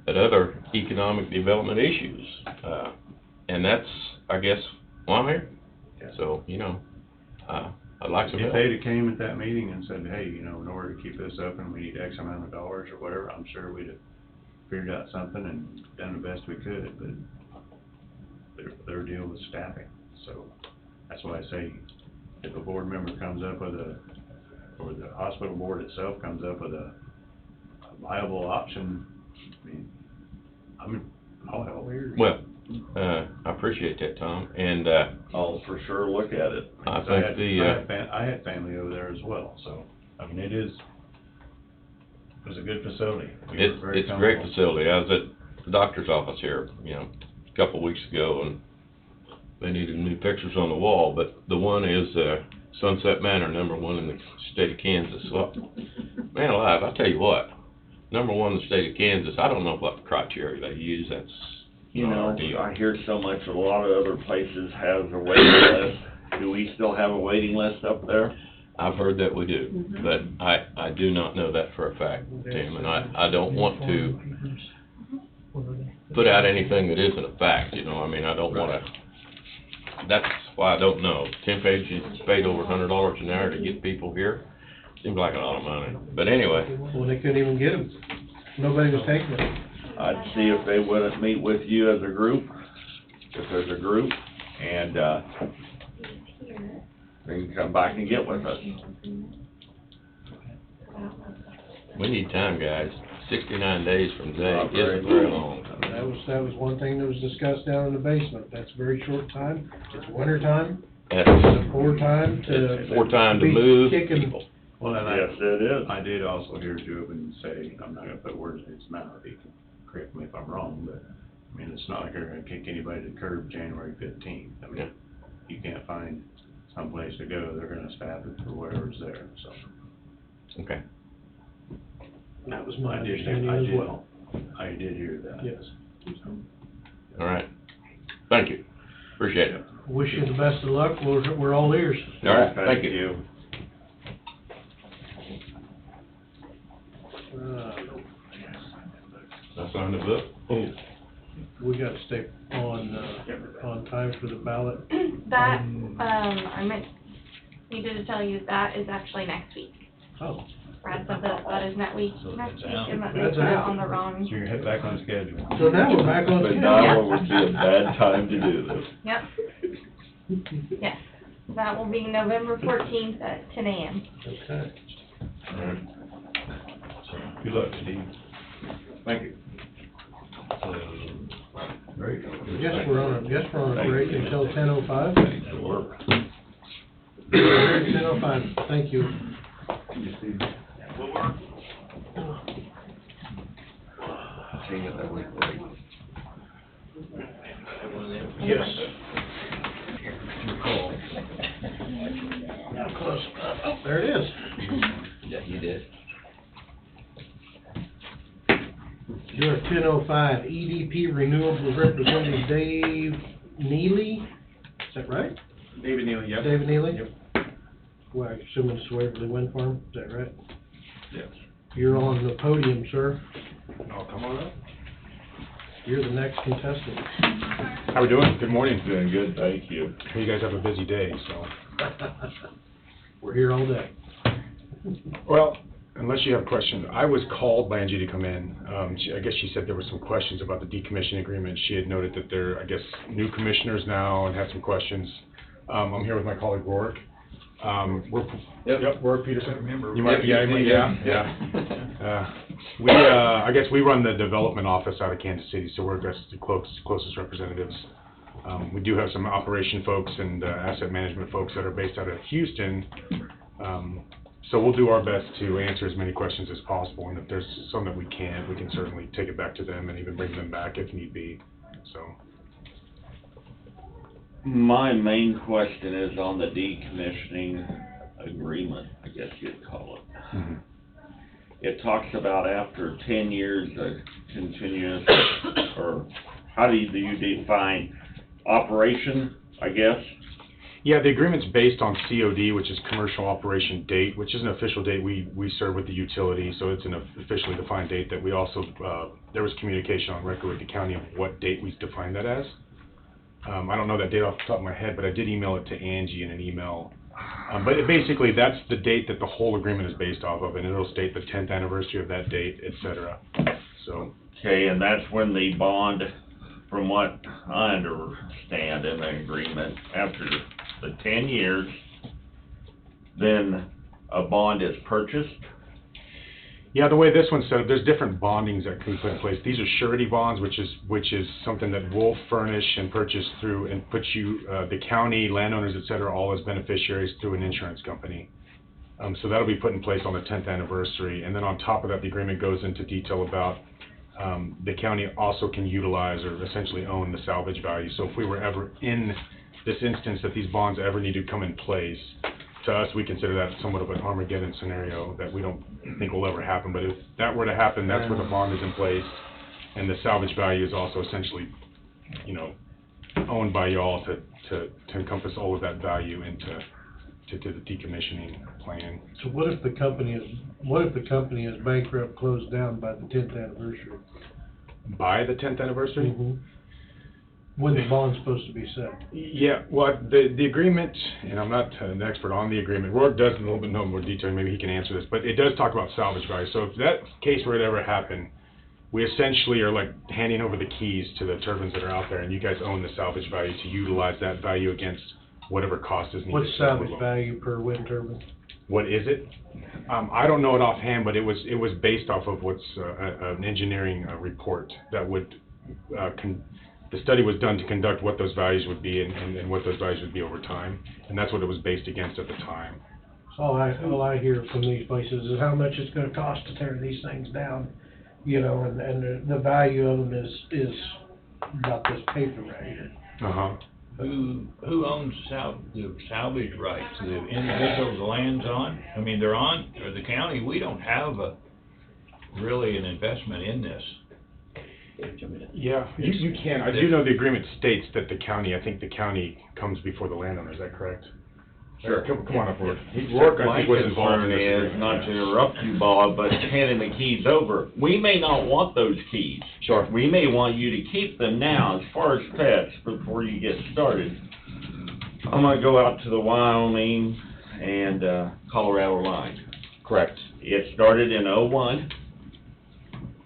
at other economic development issues. And that's, I guess, why I'm here. So, I'd like some If help. they'd have came at that meeting and said, hey, in order to keep this open, we need X amount of dollars or whatever, I'm sure we'd have figured out something and done the best we could, but their deal was staffing. So that's why I say, if a board member comes up with or the hospital board itself comes up with a viable option, I mean, I'll help. Well, I appreciate that, Tom, and, I'll for sure look at it. I think I had family over there as well, so, I mean, it was a good facility. We were very It's a great comfortable. facility. I was at the doctor's office here, a couple of weeks ago, and they needed new pictures on the wall, but the one is, Sunset Manor, #1 in the state of Kansas. Well, man alive, I'll tell you what, #1 in the state of Kansas, I don't know what criteria they use, that's not our deal. I hear so much, a lot of other places has a waiting list. Do we still have a waiting list up there? I've heard that we do, but I do not know that for a fact, Tim, and I don't want to put out anything that isn't a fact, I don't wanna, that's why I don't know. 10 pages paid over $100 an hour to get people here, seems like a lot of money, but anyway. Well, they couldn't even get them. Nobody was taking them. I'd see if they wouldn't meet with you as a group, if there's a group, and, they can come back and get with us. We need time, guys. 69 days from today Not very isn't very long. long. That was one thing that was discussed down in the basement. That's a very short time. It's winter time. That's It's a poor time to. poor time to be move kicking- people. Well, and Yes, it is. I did also hear Joven say, I'm not gonna put words in his mouth, he can correct me if I'm wrong, but, I mean, it's not like they're gonna kick anybody to the curb January 15th. I mean, you can't find someplace to go, they're gonna staff it for whatever's there, so. Okay. That was my I did understanding as hear- well. I did hear that. Yes. All right. Thank you. Appreciate it. Wish you the best of luck. We're all ears. All right, thank you. Uh, I signed the book. Oh. we gotta stay on time for the ballot. That, needed to tell you, that is actually next week. Oh, Brad said that is next week, So next it's week, out. and that they That's put it out. on the wrong, So you're head back on schedule. so now we're back on But schedule. now would be a bad time to do this. yep. Yes, that will be November 14th at 10 a.m. Okay. So, good luck, Steve. Thank you. So, very I guess we're on a break until 10:05. That'll work. 10:05, thank you. Yes. Your call. Now close, oh, there it is. Yeah, you did. You're at 10:05, EDP Renewables Representative Dave Neely, is that right? David Neely, yep. David Neely? Yep. Well, I assume it's Waverly Wind Farm, is that right? Yes. You're on the podium, sir. Oh, come on up. You're the next contestant. How we doing? Good morning. Doing good, thank you. You guys have a busy day, so. We're here all day. Well, unless you have questions, I was called by Angie to come in. I guess she said there were some questions about the decommissioning agreement. She had noted that there, I guess, new commissioners now and had some questions. I'm here with my colleague Rourke. Rourke Peterson. Remember. You might, yeah. I guess we run the development office out of Kansas City, so we're just the closest representatives. We do have some operation folks and asset management folks that are based out of Houston. So we'll do our best to answer as many questions as possible, and if there's some that we can't, we can certainly take it back to them and even bring them back if need be, so. My main question is on the decommissioning agreement, I guess you'd call it. Mhm. It talks about after 10 years of continuous, or how do you define operation, I guess? Yeah, the agreement's based on COD, which is commercial operation date, which is an official date we serve with the utility, so it's an officially defined date that we also, there was communication on record with the county of what date we defined that as. I don't know that date off the top of my head, but I did email it to Angie in an email. But basically, that's the date that the whole agreement is based off of, and it'll state the 10th anniversary of that date, et cetera. So. Okay, and that's when the bond, from what I understand in the agreement, after the 10 years, then a bond is purchased. Yeah, the way this one's set up, there's different bondings that can be put in place. These are surety bonds, which is something that we'll furnish and purchase through and put you, the county, landowners, et cetera, all as beneficiaries through an insurance company. So that'll be put in place on the 10th anniversary. And then on top of that, the agreement goes into detail about the county also can utilize or essentially own the salvage value. So if we were ever in this instance that these bonds ever need to come in place, to us, we consider that somewhat of an Armageddon scenario that we don't think will ever happen. But if that were to happen, that's where the bond is in place, and the salvage value is also essentially, owned by y'all to encompass all of that value into the decommissioning plan. So what if the company is bankrupt, closed down by the 10th anniversary? By the 10th anniversary? Mm-hmm. When the bond's supposed to be set? Yeah, well, the agreement, and I'm not an expert on the agreement, Rourke does a little bit know more detail, maybe he can answer this, but it does talk about salvage value. So if that case were to ever happen, we essentially are like handing over the keys to the turbines that are out there, and you guys own the salvage value to utilize that value against whatever cost is needed. What's salvage value per wind turbine? What is it? I don't know it offhand, but it was based off of what's an engineering report that would the study was done to conduct what those values would be and what those values would be over time, and that's what it was based against at the time. So all I hear from these places is how much it's going to cost to tear these things down, and the value of them is about this paper right here. Uh-huh. Who owns the salvage rights? The individuals the land's on? I mean, they're on, or the county, we don't have really an investment in this. Yeah, you can. I do know the agreement states that I think the county comes before the landowner, is that correct? Sure. Come on up, Rourke. Rourke, I think, was involved in this. My concern is, not to interrupt you, Bob, but handing the keys over. We may not want those keys. Sure. We may want you to keep them now as far as pets before you get started. I'm gonna go out to the Wyoming and Colorado line. Correct. It started in '01.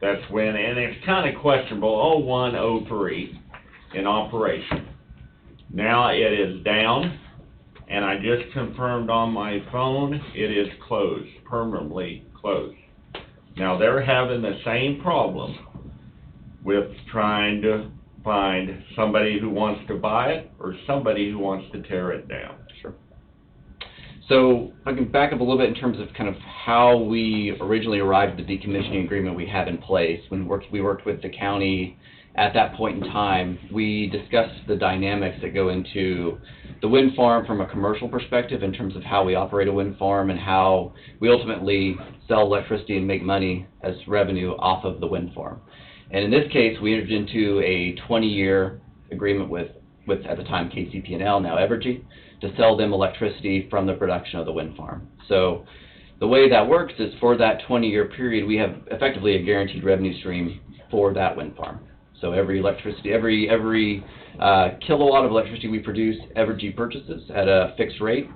That's when, and it's kind of questionable, '01, '03 in operation. Now it is down, and I just confirmed on my phone, it is closed, permanently closed. Now they're having the same problem with trying to find somebody who wants to buy it or somebody who wants to tear it down. Sure. So if I can back up a little bit in terms of kind of how we originally arrived at the decommissioning agreement we have in place. When we worked with the county at that point in time, we discussed the dynamics that go into the wind farm from a commercial perspective in terms of how we operate a wind farm and how we ultimately sell electricity and make money as revenue off of the wind farm. And in this case, we entered into a 20-year agreement with at the time KCP&L, now Evergy, to sell them electricity from the production of the wind farm. So the way that works is for that 20-year period, we have effectively a guaranteed revenue stream for that wind farm. So every kilowatt of electricity we produce, Evergy purchases at a fixed rate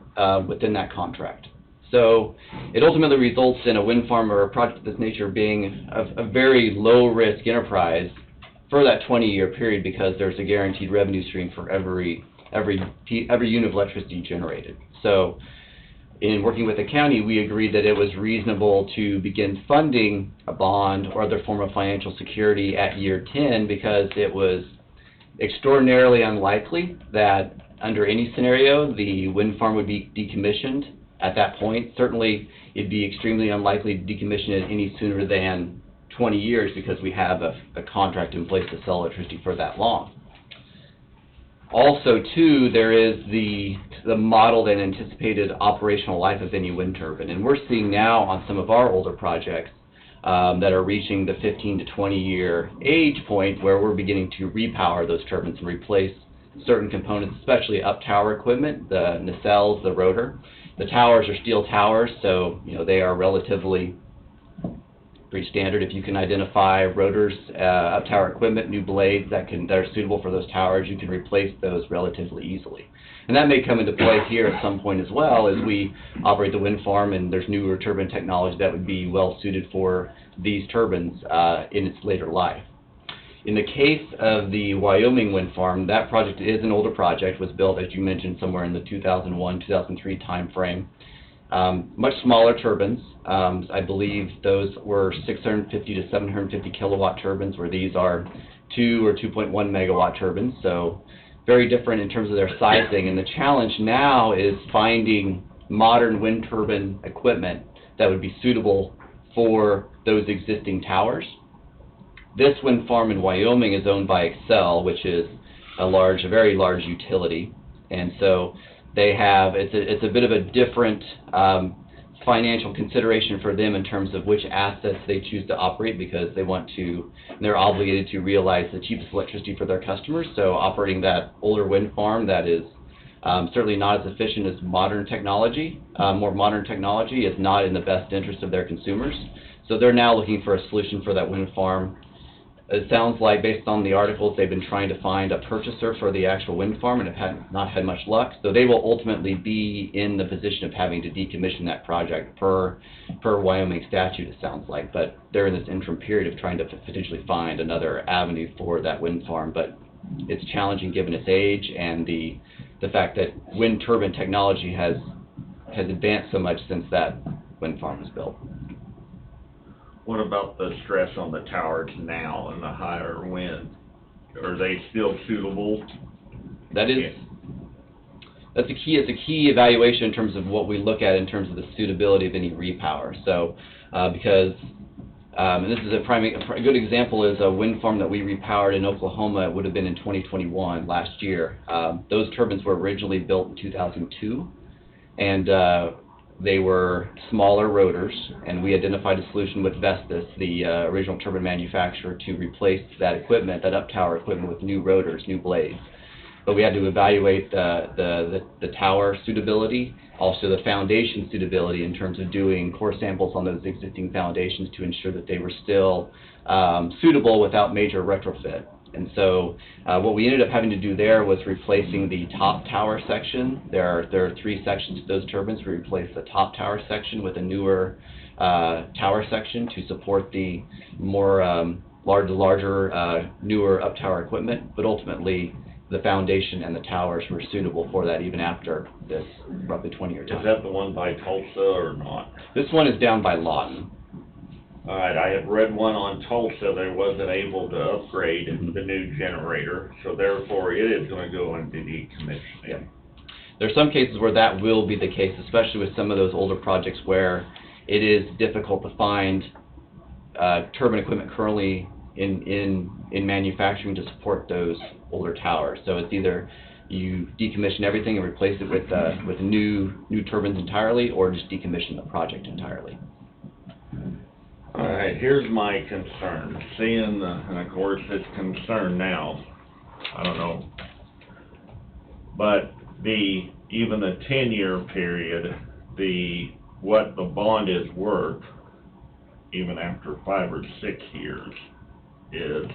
within that contract. So it ultimately results in a wind farm or a project of this nature being a very low-risk enterprise for that 20-year period because there's a guaranteed revenue stream for every unit of electricity generated. So in working with the county, we agreed that it was reasonable to begin funding a bond or other form of financial security at year 10 because it was extraordinarily unlikely that under any scenario the wind farm would be decommissioned at that point. Certainly it'd be extremely unlikely to decommission it any sooner than 20 years because we have a contract in place to sell electricity for that long. Also, too, there is the modeled and anticipated operational life of any wind turbine. And we're seeing now on some of our older projects that are reaching the 15 to 20 year age point where we're beginning to repower those turbines and replace certain components, especially up tower equipment, the nacelles, the rotor. The towers are steel towers, so they are relatively pretty standard. If you can identify rotors, up tower equipment, new blades that are suitable for those towers, you can replace those relatively easily. And that may come into play here at some point as well as we operate the wind farm and there's newer turbine technology that would be well suited for these turbines in its later life. In the case of the Wyoming wind farm, that project is an older project, was built, as you mentioned, somewhere in the 2001-2003 time frame. Much smaller turbines. I believe those were 650 to 750 kilowatt turbines, where these are 2 or 2.1 megawatt turbines, so very different in terms of their sizing. And the challenge now is finding modern wind turbine equipment that would be suitable for those existing towers. This wind farm in Wyoming is owned by Xcel, which is a very large utility, and so they have, it's a bit of a different financial consideration for them in terms of which assets they choose to operate because they're obligated to realize the cheapest electricity for their customers. So operating that older wind farm that is certainly not as efficient as modern technology, more modern technology is not in the best interest of their consumers. So they're now looking for a solution for that wind farm. It sounds like, based on the articles, they've been trying to find a purchaser for the actual wind farm and have not had much luck. So they will ultimately be in the position of having to decommission that project per Wyoming statute, it sounds like. But they're in this interim period of trying to potentially find another avenue for that wind farm. But it's challenging given its age and the fact that wind turbine technology has advanced so much since that wind farm was built. What about the stress on the towers now and the higher wind? Are they still suitable? That's a key evaluation in terms of what we look at in terms of the suitability of any repower. So, and this is a good example is a wind farm that we repowered in Oklahoma. It would have been in 2021, last year. Those turbines were originally built in 2002, and they were smaller rotors, and we identified a solution with Vestas, the original turbine manufacturer, to replace that equipment, that up tower equipment, with new rotors, new blades. but we had to evaluate the tower suitability, also the foundation suitability in terms of doing core samples on those existing foundations to ensure that they were still suitable without major retrofit. And so what we ended up having to do there was replacing the top tower section. There are 3 sections to those turbines. We replaced the top tower section with a newer tower section to support the more larger, newer up tower equipment, but ultimately the foundation and the towers were suitable for that even after this roughly 20-year time. Is that the one by Tulsa or not? This one is down by Lawton. All right, I had read one on Tulsa, they wasn't able to upgrade the new generator, so therefore it is gonna go into decommissioning. Yep. There are some cases where that will be the case, especially with some of those older projects where it is difficult to find turbine equipment currently in manufacturing to support those older towers. So it's either you decommission everything and replace it with new turbines entirely, or just decommission the project entirely. All right, here's my concern, seeing and of course it's concern now, I don't know, but even the 10-year period, what the bond is worth, even after 5 or 6 years, is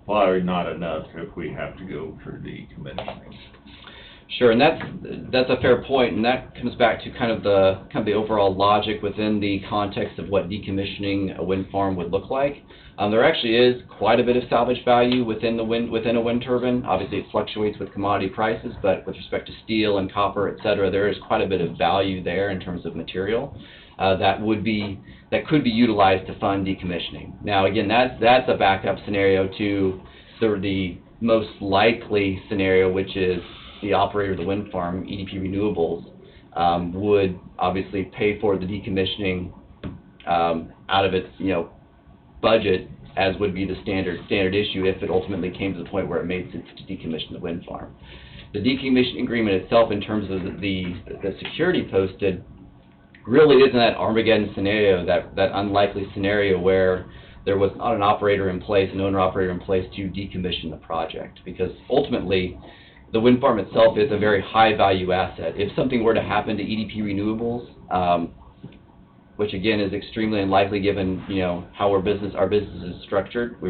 probably not enough if we have to go for decommissioning. Sure, and that's a fair point, and that comes back to kind of the overall logic within the context of what decommissioning a wind farm would look like. There actually is quite a bit of salvage value within a wind turbine. Obviously, it fluctuates with commodity prices, but with respect to steel and copper, et cetera, there is quite a bit of value there in terms of material that could be utilized to fund decommissioning. Now, again, that's a backup scenario to the most likely scenario, which is the operator of the wind farm, EDP Renewables, would obviously pay for the decommissioning out of its budget, as would be the standard issue if it ultimately came to the point where it made sense to decommission the wind farm. The decommissioning agreement itself, in terms of the security posted, really isn't that Armageddon scenario, that unlikely scenario where there was not an operator in place, an owner-operator in place to decommission the project, because ultimately the wind farm itself is a very high-value asset. If something were to happen to EDP Renewables, which again is extremely unlikely given how our business is structured, we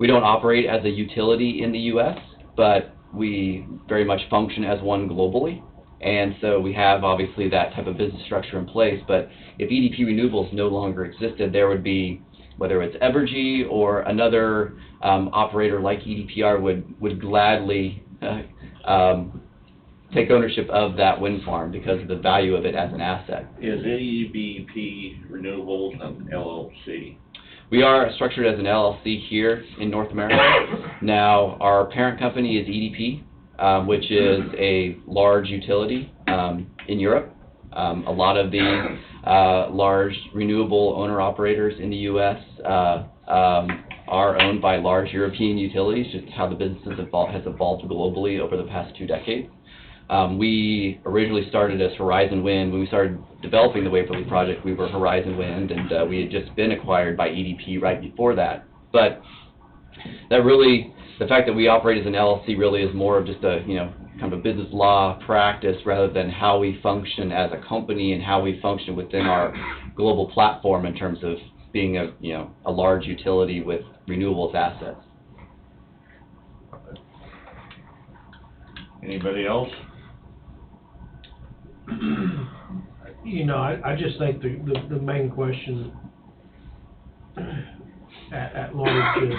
don't operate as a utility in the U.S., but we very much function as one globally, and so we have obviously that type of business structure in place. But if EDP Renewables no longer existed, there would be, whether it's Evergy or another operator like EDPR would gladly take ownership of that wind farm because of the value of it as an asset. Is EDP Renewables an LLC? We are structured as an LLC here in North America. Now, our parent company is EDP, which is a large utility in Europe. A lot of the large renewable owner-operators in the U.S. Are owned by large European utilities, just how the business has evolved globally over the past 2 decades. We originally started as Horizon Wind. When we started developing the Waverly project, we were Horizon Wind, and we had just been acquired by EDP right before that. But that really, the fact that we operate as an LLC really is more of just a, kind of a business law practice rather than how we function as a company and how we function within our global platform in terms of being a large utility with renewables assets. Anybody else? I just think the main question at large is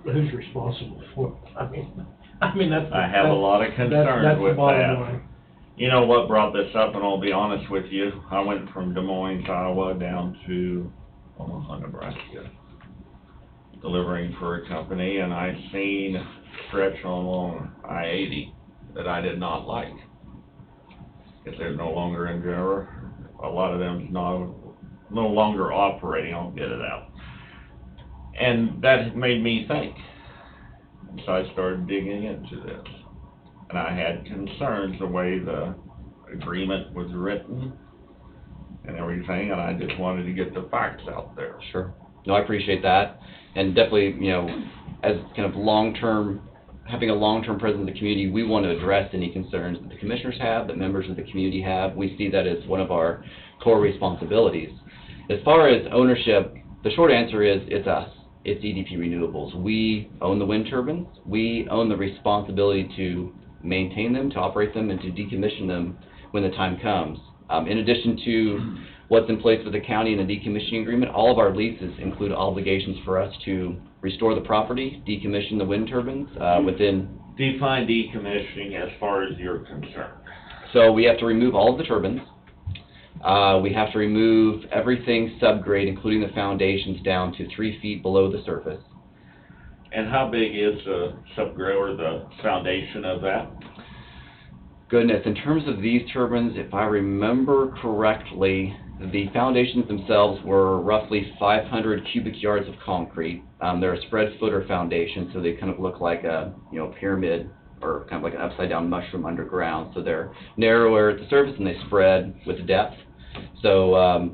who's responsible for it. I mean that's. I have a lot of concerns that's with the bottom that. line. You know what brought this up, and I'll be honest with you, I went from Des Moines, Iowa, down to Omaha, Nebraska, delivering for a company, and I seen a stretch along I-80 that I did not like. If they're no longer in general, a lot of them no longer operating, I'll get it out. And that made me think. So I started digging into this. And I had concerns the way the agreement was written and everything, and I just wanted to get the facts out there. Sure. No, I appreciate that. And definitely, as kind of long-term having a long-term presence in the community, we want to address any concerns that the commissioners have, that members of the community have. We see that as one of our core responsibilities. As far as ownership, the short answer is it's us. It's EDP Renewables. We own the wind turbines. We own the responsibility to maintain them, to operate them, and to decommission them when the time comes. In addition to what's in place with the county in the decommissioning agreement, all of our leases include obligations for us to restore the property, decommission the wind turbines within... Define decommissioning as far as you're concerned. So we have to remove all of the turbines. We have to remove everything subgrade, including the foundations, down to 3 feet below the surface. And how big is the subgrade or the foundation of that? Goodness, in terms of these turbines, if I remember correctly, the foundations themselves were roughly 500 cubic yards of concrete. They're a spread footer foundation, so they kind of look like a pyramid, or kind of like an upside down mushroom underground. So they're narrower at the surface and they spread with depth. So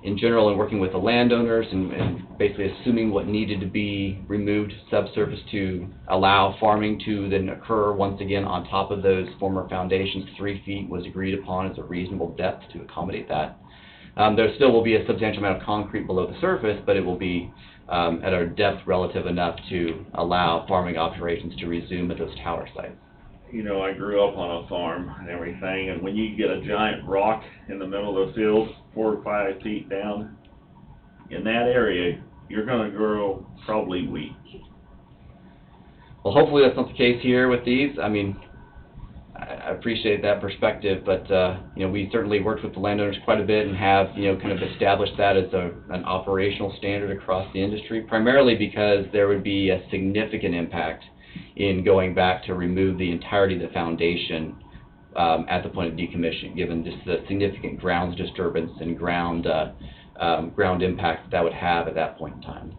in general, in working with the landowners and basically assuming what needed to be removed subsurface to allow farming to then occur once again on top of those former foundations, 3 feet was agreed upon as a reasonable depth to accommodate that. There still will be a substantial amount of concrete below the surface, but it will be at a depth relative enough to allow farming operations to resume at those tower sites. You know, I grew up on a farm and everything, and when you get a giant rock in the middle of the field, 4 or 5 feet down, in that area, you're gonna grow probably wheat. Well, hopefully that's not the case here with these. I mean, I appreciate that perspective, but we certainly worked with the landowners quite a bit and have kind of established that as an operational standard across the industry, primarily because there would be a significant impact in going back to remove the entirety of the foundation at the point of decommission, given just the significant ground disturbance and ground impact that would have at that point in time.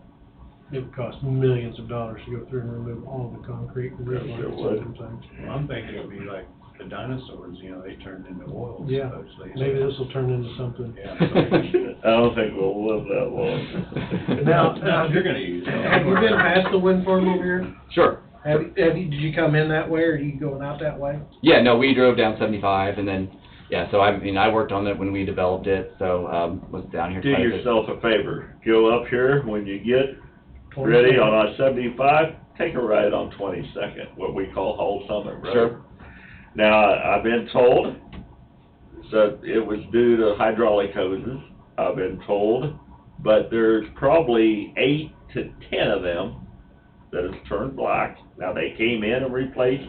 It would cost millions of dollars to go through and remove all the concrete and red lines and things. Well, I'm thinking it'd be like the dinosaurs, they turned into oil Yeah, supposedly. maybe this will turn into something. Yeah. I don't think we'll live that long. Now, You're gonna use it. have you been past the wind farm over here? Sure. Did you come in that way, or are you going out that way? Yeah, no, we drove down 75, and then, so I worked on it when we developed it, so was down here. Do quite a bit. yourself a favor, go up here when you get ready on I-75, take a ride on 22nd, what we call Hull Summit Road. Sure. Now, I've been told that it was due to hydraulic hoses, I've been told, but there's probably 8 to 10 of them that has turned black. Now, they came in and replaced.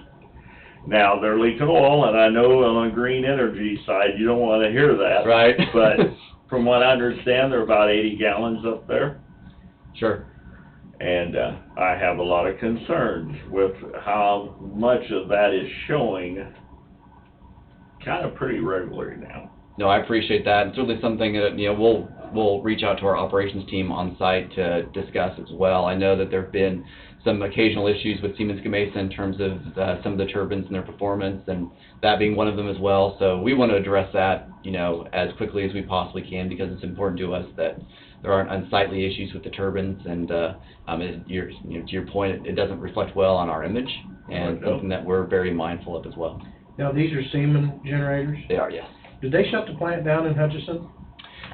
Now, they're leaking oil, and I know on the green energy side, you don't want to hear that. Right. But from what I understand, there are about 80 gallons up there. Sure. And I have a lot of concerns with how much of that is showing kind of pretty regularly now. No, I appreciate that. It's certainly something that, we'll reach out to our operations team on site to discuss as well. I know that there have been some occasional issues with Siemens Gamesa in terms of some of the turbines and their performance, and that being one of them as well. So we want to address that, as quickly as we possibly can, because it's important to us that there aren't unsightly issues with the turbines, and to your point, it doesn't reflect well on our image, and something that we're very mindful of as well. Now, these are Siemens generators? They are, yes. Did they shut the plant down in Hutchinson?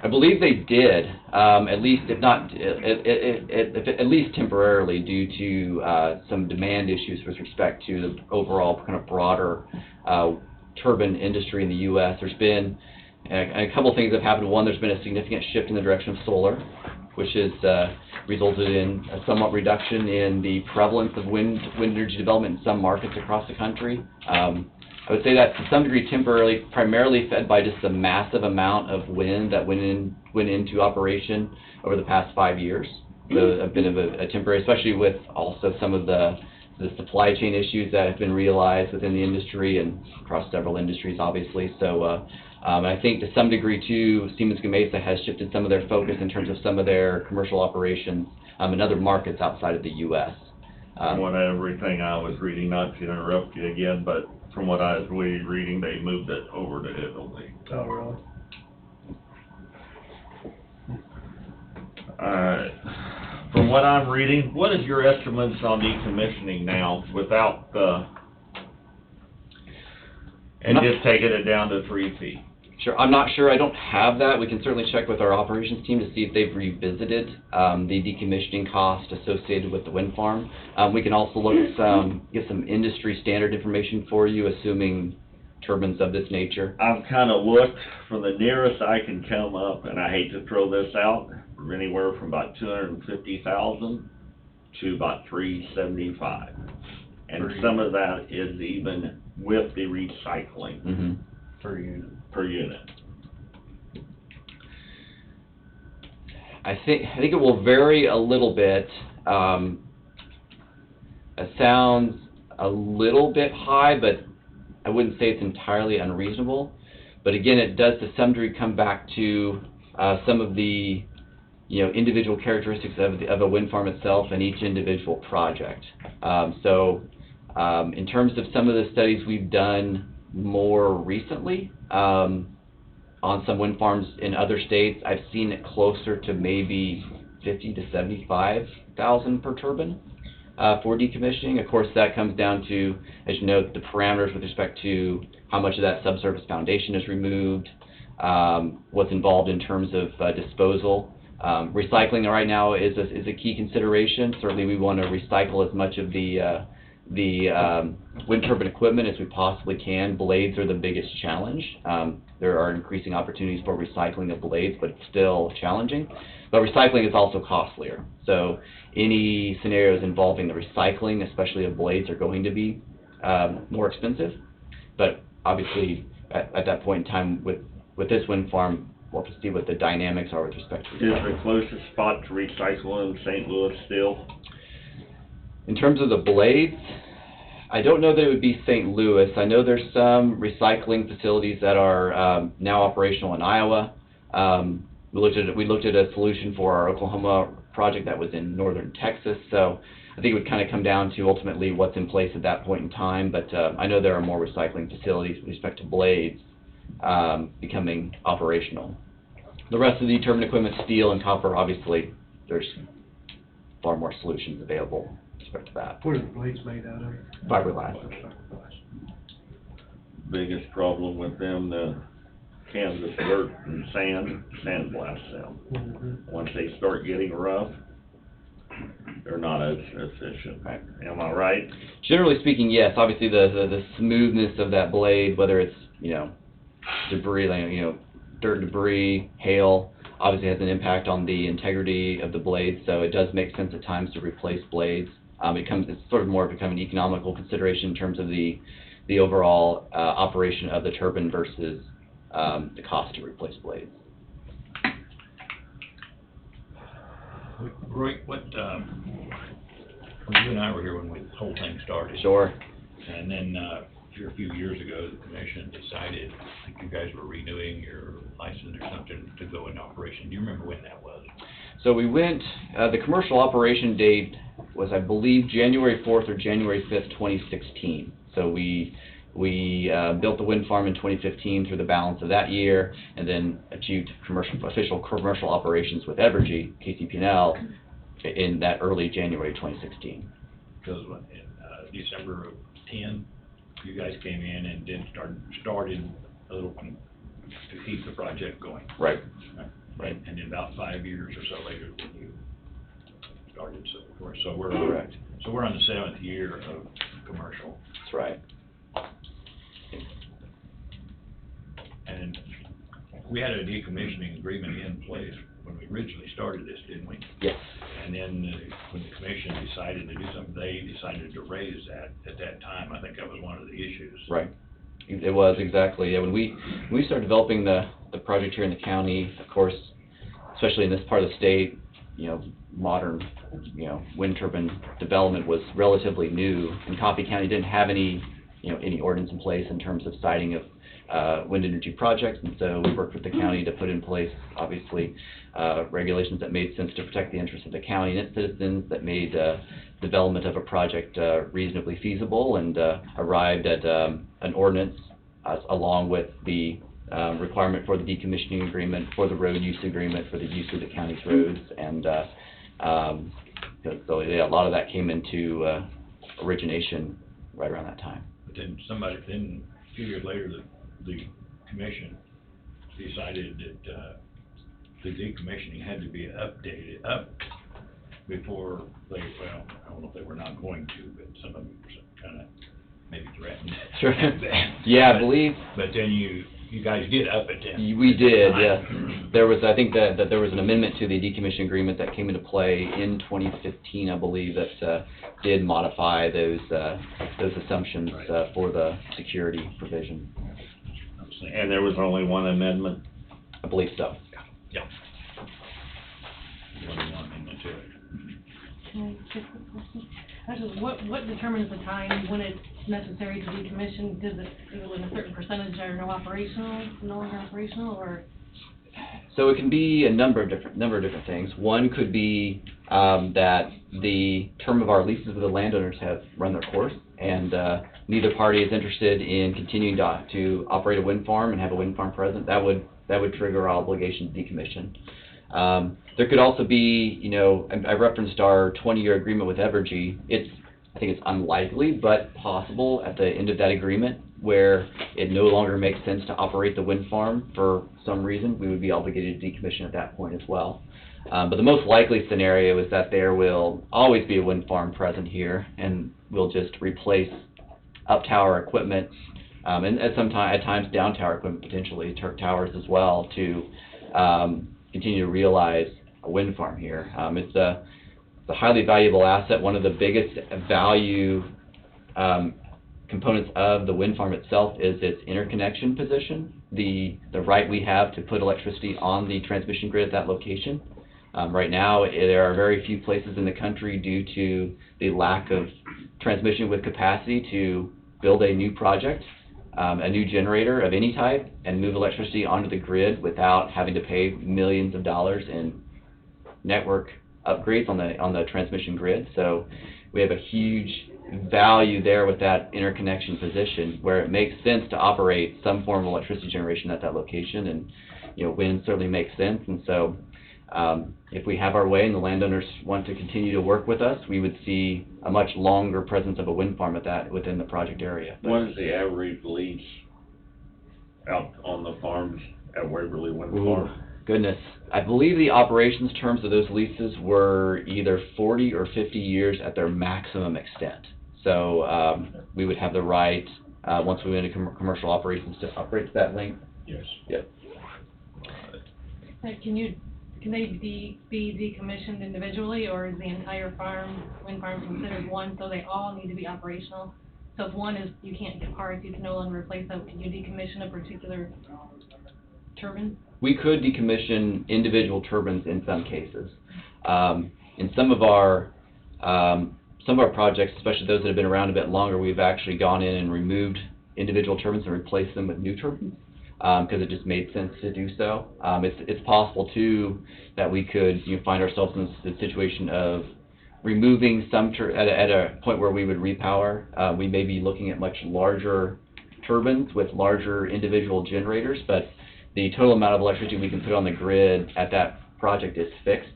I believe they did, at least, if not, at least temporarily, due to some demand issues with respect to the overall kind of broader turbine industry in the U.S. There's been a couple things that have happened. One, there's been a significant shift in the direction of solar, which has resulted in a somewhat reduction in the prevalence of wind energy development in some markets across the country. I would say that to some degree temporarily, primarily fed by just the massive amount of wind that went into operation over the past 5 years. So a bit of a temporary, especially with also some of the supply chain issues that have been realized within the industry and across several industries, obviously. So I think to some degree too, Siemens Gamesa has shifted some of their focus in terms of some of their commercial operations in other markets outside of the U.S. From everything I was reading, not to interrupt you again, but from what I was reading, they moved it over to Italy. Oh, really? Alright. From what I'm reading, what is your estimates on decommissioning now without the, and just taking it down to 3 feet? Sure, I'm not sure, I don't have that. We can certainly check with our operations team to see if they've revisited the decommissioning cost associated with the wind farm. We can also look at get some industry standard information for you, assuming turbines of this nature. I've kind of looked from the nearest I can come up, and I hate to throw this out, from anywhere from about 250,000 to about 375. And some of that is even with the recycling. Mm-hmm. Per unit. Per unit. I think it will vary a little bit. It sounds a little bit high, but I wouldn't say it's entirely unreasonable. But again, it does to some degree come back to some of the individual characteristics of a wind farm itself and each individual project. In terms of some of the studies we've done more recently, on some wind farms in other states, I've seen it closer to maybe 50 to 75,000 per turbine for decommissioning. Of course, that comes down to, as you know, the parameters with respect to how much of that subsurface foundation is removed, what's involved in terms of disposal. Recycling right now is a key consideration. Certainly, we want to recycle as much of the wind turbine equipment as we possibly can. Blades are the biggest challenge. There are increasing opportunities for recycling of blades, but it's still challenging. But recycling is also costlier. So any scenarios involving the recycling, especially of blades, are going to be more expensive. But obviously, at that point in time, with this wind farm, we'll have to see what the dynamics are with respect to recycling. Is the closest spot to recycle in St. Louis still? In terms of the blades, I don't know that it would be St. Louis. I know there's some recycling facilities that are now operational in Iowa. We looked at a solution for our Oklahoma project that was in northern Texas. So I think it would kind of come down to ultimately what's in place at that point in time. But I know there are more recycling facilities with respect to blades becoming operational. The rest of the turbine equipment, steel and copper, obviously, there's far more solutions available with respect to that. What are the blades made out of? Fiberglass. Biggest problem with them, the Kansas dirt and sandblast them. Mm-hmm. Once they start getting rough, they're not as efficient. Right. Am I right? Generally speaking, yes. Obviously, the smoothness of that blade, whether it's debris, dirt and debris, hail, obviously has an impact on the integrity of the blades. So it does make sense at times to replace blades. It's sort of more become an economical consideration in terms of the overall operation of the turbine versus the cost to replace blades. Roy, when you and I were here when the whole thing started. Sure. And then a few years ago, the commission decided, I think you guys were renewing your license or something to go into operation. Do you remember when that was? So we went, the commercial operation date was, I believe, January 4th or January 5th, 2016. So we built the wind farm in 2015 through the balance of that year, and then achieved official commercial operations with Evergy, KCP&L, in that early January 2016. Because in December of 10, you guys came in and then started a little to keep the project going. Right. Right. And then about 5 years or so later, when you started, so we're correct. So we're on the 7th year of commercial. That's right. And we had a decommissioning agreement in place when we originally started this, didn't we? Yes. And then when the commission decided to do something, they decided to raise that at that time. I think that was one of the issues. Right. It was, exactly. Yeah, when we started developing the project here in the county, of course, especially in this part of the state, modern, wind turbine development was relatively new, and Coffee County didn't have any ordinance in place in terms of siting of wind energy projects, and so we worked with the county to put in place, obviously, regulations that made sense to protect the interests of the county and its citizens, that made development of a project reasonably feasible, and arrived at an ordinance along with the requirement for the decommissioning agreement, for the road use agreement, for the use of the county's roads, and Because, so, yeah, a lot of that came into, origination right around that time. But then a few years later, the commission decided that, the decommissioning had to be updated, before they, well, I don't know if they were not going to, but some of them were kind of maybe threatened. Sure. Yeah, I believe. But then you guys did up it then. We did, yeah. There was, I think that there was an amendment to the decommission agreement that came into play in 2015, I believe, that did modify those assumptions for the security provision. And there was only one amendment? I believe so. Yeah. One amendment to it. Can I just a question? Actually, what determines the time when it's necessary to decommission? Is it when a certain percentage are no longer operational, or? So it can be a number of different things. One could be that the term of our leases with the landowners have run their course, and neither party is interested in continuing to operate a wind farm and have a wind farm present. That would trigger our obligation to decommission. There could also be, you know, I referenced our 20-year agreement with Evergy. I think it's unlikely, but possible at the end of that agreement where it no longer makes sense to operate the wind farm for some reason, we would be obligated to decommission at that point as well. But the most likely scenario is that there will always be a wind farm present here, and we'll just replace up tower equipment, and at times down tower equipment, potentially Turk towers as well, to continue to realize a wind farm here. It's a highly valuable asset. One of the biggest value components of the wind farm itself is its interconnection position, the right we have to put electricity on the transmission grid at that location. Right now, there are very few places in the country, due to the lack of transmission with capacity, to build a new project, a new generator of any type, and move electricity onto the grid without having to pay millions of dollars in network upgrades on the transmission grid. So we have a huge value there with that interconnection position, where it makes sense to operate some form of electricity generation at that location, and you know, wind certainly makes sense. And so if we have our way and the landowners want to continue to work with us, we would see a much longer presence of a wind farm within the project area. What is the average lease out on the farms at Waverly Wind Farm? Goodness, I believe the operations terms of those leases were either 40 or 50 years at their maximum extent. So we would have the right, once we went into commercial operations, to operate to that length. Yes. Yep. Can they be decommissioned individually, or is the entire wind farm considered one, so they all need to be operational? So if one is, you can't get parts, you can no longer replace them, can you decommission a particular turbine? We could decommission individual turbines in some cases. In some of our projects, especially those that have been around a bit longer, we've actually gone in and removed individual turbines and replaced them with new turbines, because it just made sense to do so. It's possible too that we could find ourselves in the situation of removing some at a point where we would repower. We may be looking at much larger turbines with larger individual generators, but the total amount of electricity we can put on the grid at that project is fixed.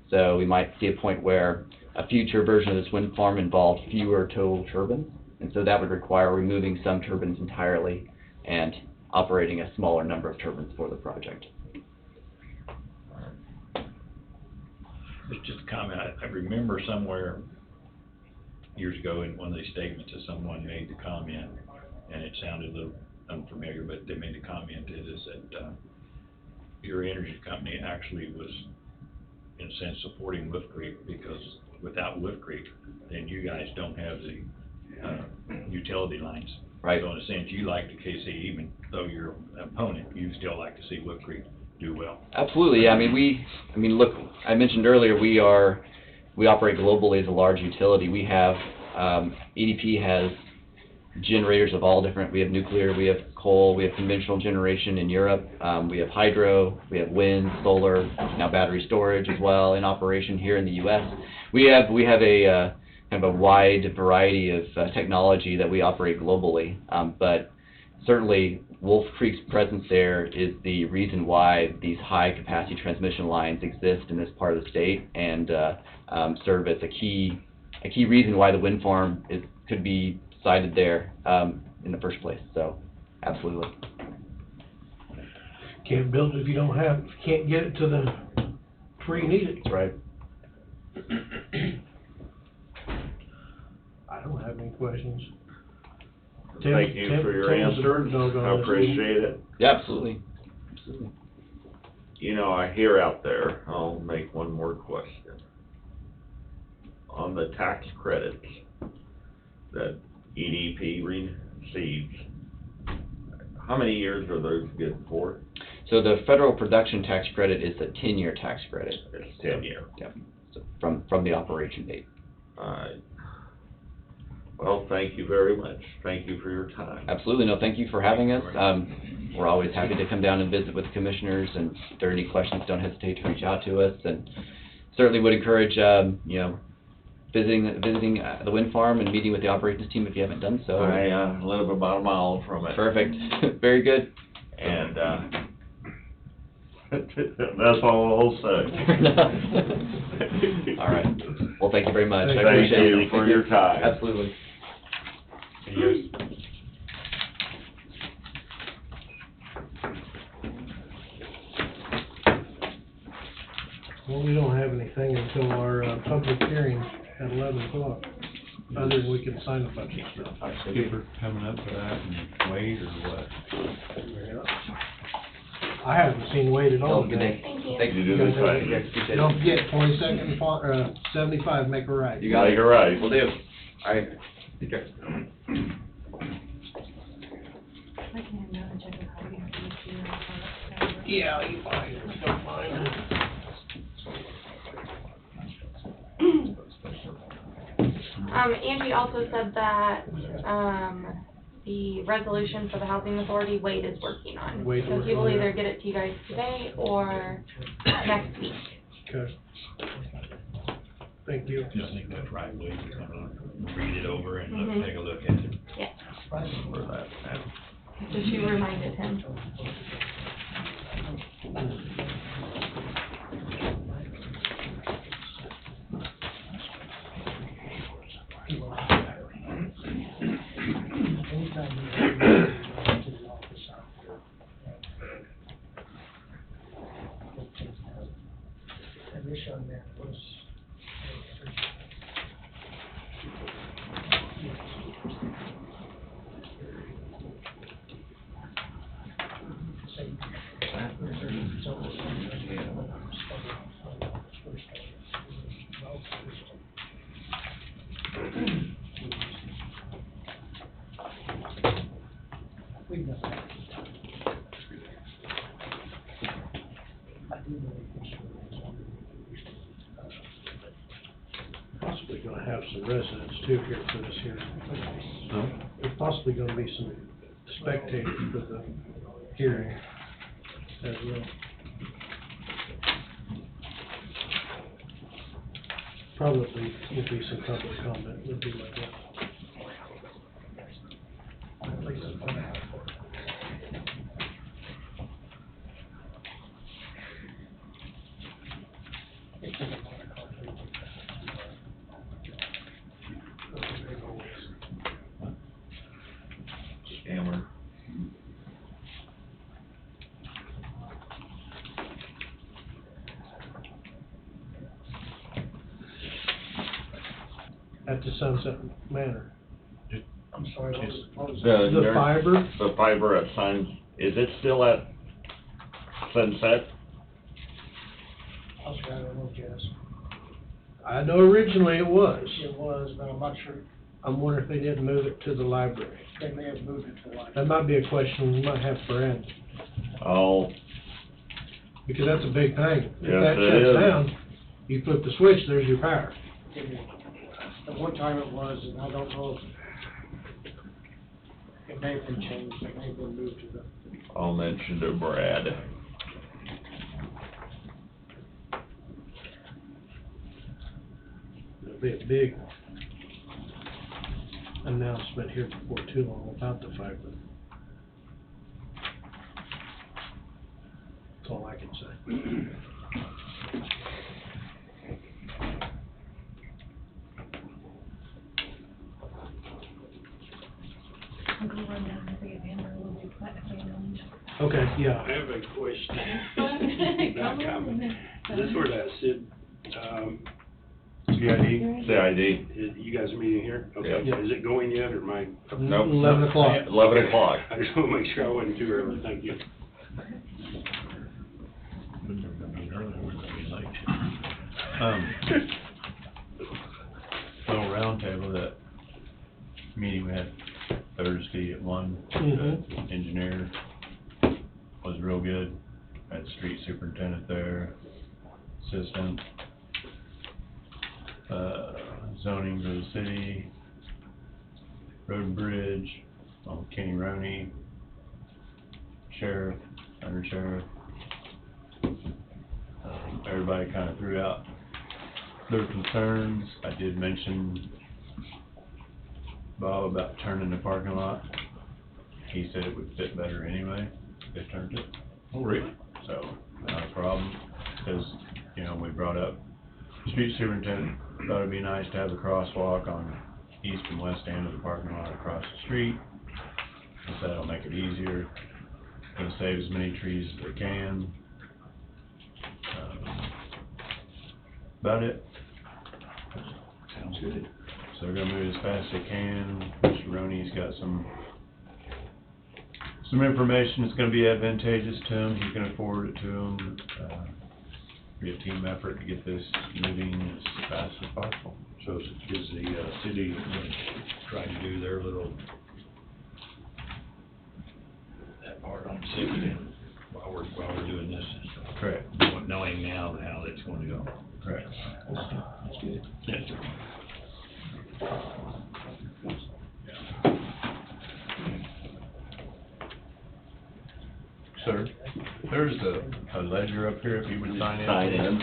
So we might see a point where a future version of this wind farm involved fewer total turbines, and so that would require removing some turbines entirely and operating a smaller number of turbines for the project. Just a comment, I remember somewhere years ago in one of these statements that someone made the comment, and it sounded a little unfamiliar, but they made the comment is that your energy company actually was, in a sense, supporting Wolf Creek, because without Wolf Creek, then you guys don't have the utility lines. Right. So in a sense, you like the KC, even though you're an opponent, you still like to see Wolf Creek do well. Absolutely. I mean, look, I mentioned earlier we operate globally as a large utility. We have EDP has generators of all different. We have nuclear, we have coal, we have conventional generation in Europe, we have hydro, we have wind, solar, now battery storage as well in operation here in the U.S. We have a kind of a wide variety of technology that we operate globally, but certainly Wolf Creek's presence there is the reason why these high-capacity transmission lines exist in this part of the state, and serve as a key reason why the wind farm could be sited there in the first place. So, absolutely. Can't build it if you can't get it to where you need it. That's right. I don't have any questions. Thank you for your answers, I appreciate it. Yeah, absolutely. Absolutely. You know, I hear out there, I'll make one more question. On the tax credits that EDP receives, how many years are those good for? So the federal production tax credit is a 10-year tax credit. It's 10 year. Yep. So from the operation date. Alright. Well, thank you very much. Thank you for your time. Absolutely. No, thank you for having us. We're always happy to come down and visit with the commissioners, and if there are any questions, don't hesitate to reach out to us. And certainly would encourage, visiting the wind farm and meeting with the operations team if you haven't done so. I live about a mile from it. Perfect. Very good. And that's all I'll say. All right. Well, thank you very much. I Thank appreciate you it. for your time. Absolutely. Well, we don't have anything until our public hearing at 11 o'clock, other than we can sign a bunch of stuff. Skipper coming up for that and Wade or what? I haven't seen Wade at all Good today. day. Thank you. Thank You do the same. Yes, appreciate Don't it. forget, 22nd, 75, make a right. You got it. You're right. Will do. All right. Take care. I can go and check with Heidi and see if she has it. Yeah, you find it, don't mind. Angie also said that, the resolution for the housing authority, Wade is working on. Wade's So he working will on it. either get it to you guys today or next week. Okay. Thank you. Just think that's right, Wade, read it over and Mhm. take a look at it. Yes, Where that's at. so she reminded him. Possibly gonna have some residents too here for this hearing. There's possibly gonna be some spectators for the hearing as well. Probably will be some public comment, would be my guess. Scammer. At the Sunset Manor. The The fiber, The fiber at Signs, is it still at Sunset? I don't know, Jess. I know originally it was. It was, but I'm not sure, I'm wondering if they didn't move it to the library. they may have moved it to like. That might be a question we might have for Ed, Oh, because that's a big thing. If Yes, that it shuts is. down, you flip the switch, there's your power. At one time it was, and I don't know if it may have been changed, it may have been moved to the. I'll mention to Brad. There'll be a big announcement here before too long about the fiber. all I can say. I'll go run down and see if Amber will be planning. Okay, yeah. I have a question. Not Come on. comment. Is this where that Sid, CID? CID. you guys are meeting here? Okay. Yeah. Is it going yet, or am I? Nope. 11 o'clock. 11 o'clock. I just wanna make sure I wasn't too early, thank you. We're gonna be early, we're gonna be late. Little roundtable, that meeting we had Thursday at 1, Mhm. engineer was real good. Had street superintendent there, assistant, zoning for the city, road and bridge, Kenny Roney, sheriff, under sheriff. Everybody kind of threw out their concerns. I did mention Bob about turning the parking lot. He said it would fit better anyway, if they turned it. Oh, really? So, not a problem, because, you know, we brought up, street superintendent thought it'd be nice to have a crosswalk on east and west end of the parking lot across the street. He said that'll make it easier, gonna save as many trees as they can. About it. Sounds good. So they're gonna move as fast as they can. Mr. Roney's got some information that's gonna be advantageous to him. He's gonna forward it to him. Be a team effort to get this moving as fast as possible. So is the city trying to do their little, that part on 60 while we're doing this? Correct. Knowing now how that's going to go. Correct. That's good. Yes, sir. Sir, there's a ledger up here if you would sign in. Sign in.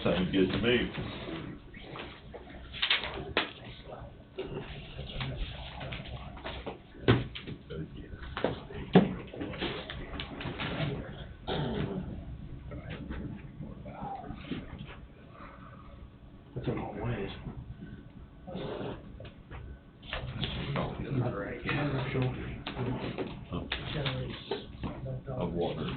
Sounds good to me. That's a long ways. Not right. Of water.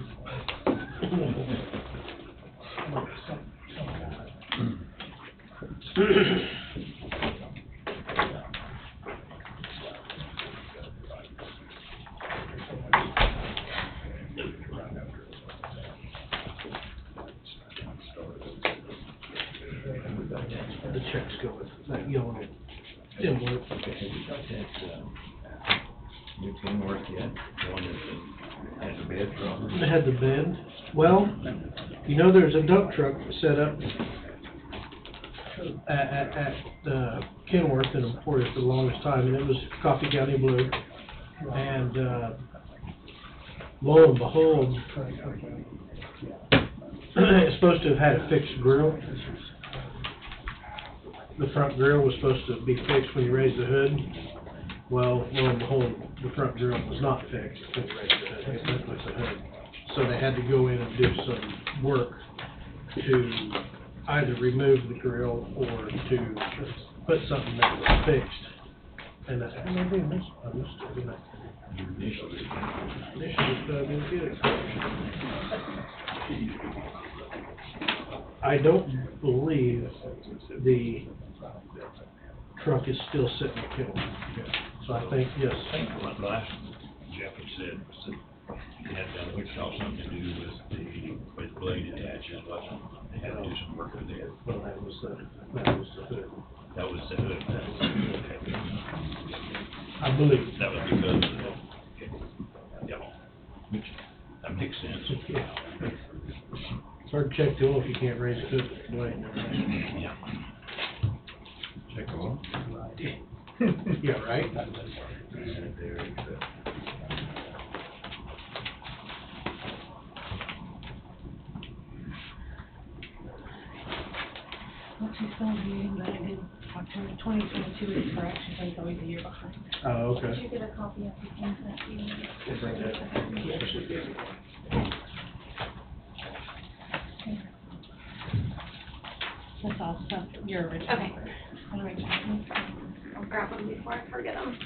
The checks go with that yellow envelope. New team work yet? The one that had the bed from? They had the bed. Well, you know, there's a dump truck set up at Kenworth and Emporia for the longest time, and it was Coffee County Blue. And, lo and behold, it's supposed to have had a fixed grill. The front grill was supposed to be fixed when you raised the hood. Well, lo and behold, the front grill was not fixed when you raised the hood. It went with the hood. So they had to go in and do some work to either remove the grill or to put something that was fixed. And I said, maybe I missed it, didn't I? Initially, but I didn't get it. I don't believe the truck is still sitting at Kenworth. So I think, yes. I think what last Jeff had said was that he had that, which had something to do with the blade attachment, wasn't it? They had to do some work with it. Well, that was the hood. That was the hood. Okay. I believe. That was because of the, okay. Yeah. Which, that makes sense. Yeah. It's hard to check the oil if you can't raise a hood with the blade. Yeah. Check them all. Yeah, right? she's still reading, but I did talk to her, 2022 is correct, she said it's always a year behind. Oh, okay. Did you get a copy of the things that you? That's all stuff, your original. Okay. I'll make sure. I'll grab them before I forget them.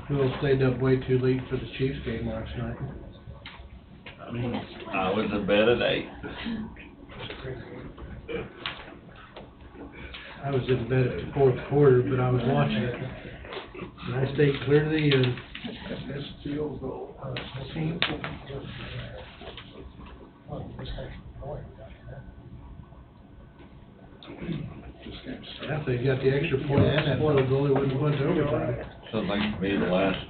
Bill stayed up way too late for the Chiefs game last night. I was in bed at 8. I was in bed at the fourth quarter, but I was watching it. And I stayed clear to the end. Yeah, if they got the extra point and that field goal, they wouldn't have went to overtime. Sounds like to me the last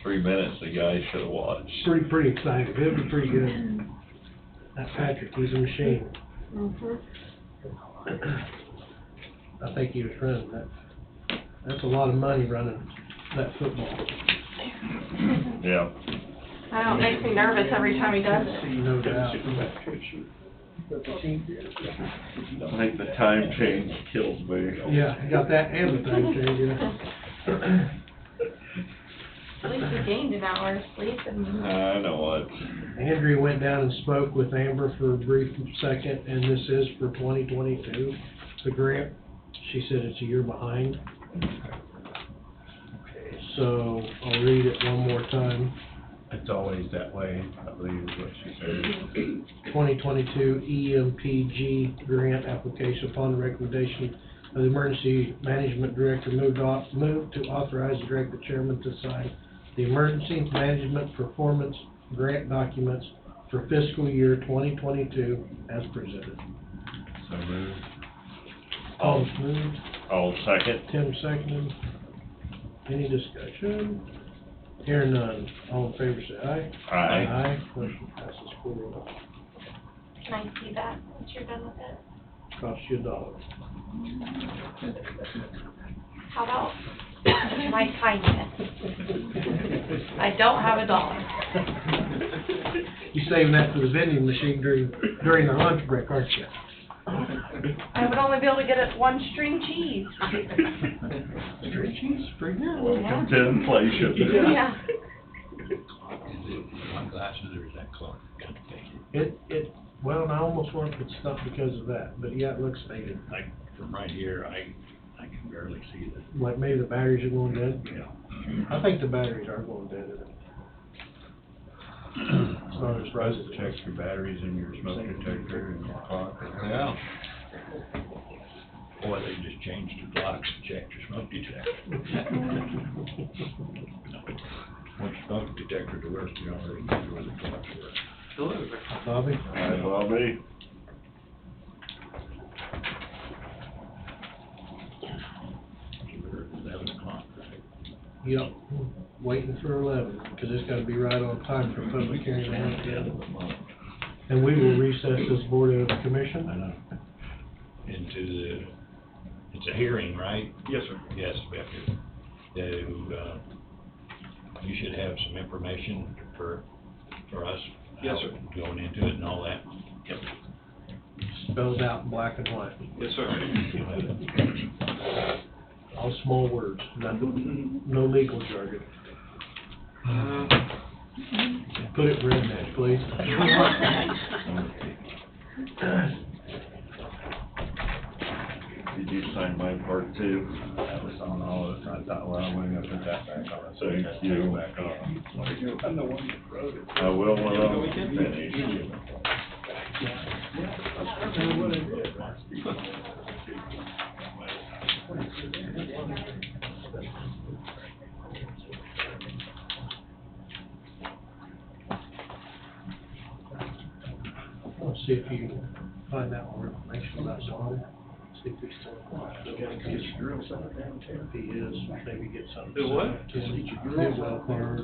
3 minutes the guys should have watched. Pretty excited. It was pretty good. That Patrick, he's a machine. I think he was running that. That's a lot of money running that football. Yeah. I know, it makes me nervous every time he does it. No doubt. I think the time change kills me. Yeah, you got that and the time change, yeah. At least he gained an hour of sleep and. I know what. Andrea went down and spoke with Amber for a brief second, and this is for 2022, the grant. She said it's a year behind. So I'll read it one more time. It's always that way, I believe is what she said. 2022 EMPG grant application upon the recommendation of the Emergency Management Director moved to authorize and direct the chairman to sign the Emergency Management Performance Grant documents for fiscal year 2022 as presented. So moved. Paul's moved, I'll second. Tim seconded. Any discussion? Hearing none. All in favor say aye. Aye. Aye. Motion passes 4-0. Can I see that once you're done with it? Cost you $1. How about my kindness? I don't have $1. You saving that for the vending machine during the lunch break, aren't you? I would only be able to get it one string cheese. String cheese, free now. Welcome to inflation. Yeah. Is it my glasses or is that colored? Well, and I almost want to put stuff because of that, but yeah, it looks faded. Like, from right here, I can barely see the. Like maybe the batteries are going dead? Yeah. I think the batteries are going dead. It's not as bright as it Check your batteries in your smoke detector and your clock. Yeah. Boy, they just changed the clocks to check your smoke detector. Once your smoke detector to work, you already know where the clocks work. Bobby? Might as well be. We're at 11 o'clock, right? Yep, waiting for 11, because it's gotta be right on time for public hearing and end. And we will recess this Board of Commission. I know. It's a hearing, right? Yes, sir. Yes, we have to, you should have some information for us. Yes, sir. Going into it and all that. Yep. Spelled out in black and white. Yes, sir. All small words, nothing, no legal jargon. Put it in redneck, please. Did you sign my part too? That was on all of it. I thought, well, I'm gonna put that back on. So Thank you. back on. I'm the one that wrote it. I will when I'm finished. Let's see if you can find out more information about Swan. See if he's still. If he is, maybe get something. Do what? Get well card or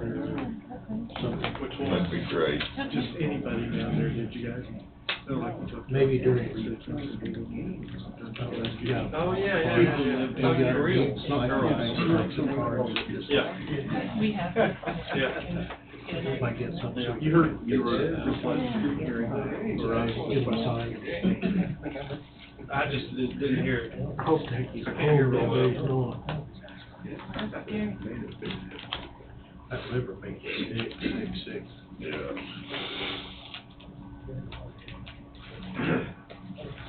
something. Which That'd be great. Just anybody down there, did you guys? maybe during. Yeah. Oh, yeah. Real, not girls. Yeah. We have. Yeah. Might get something. You heard, you were Get my sign. I just didn't hear it. I hope they keep. I can't hear real well. That's scary. That liver makes you sick.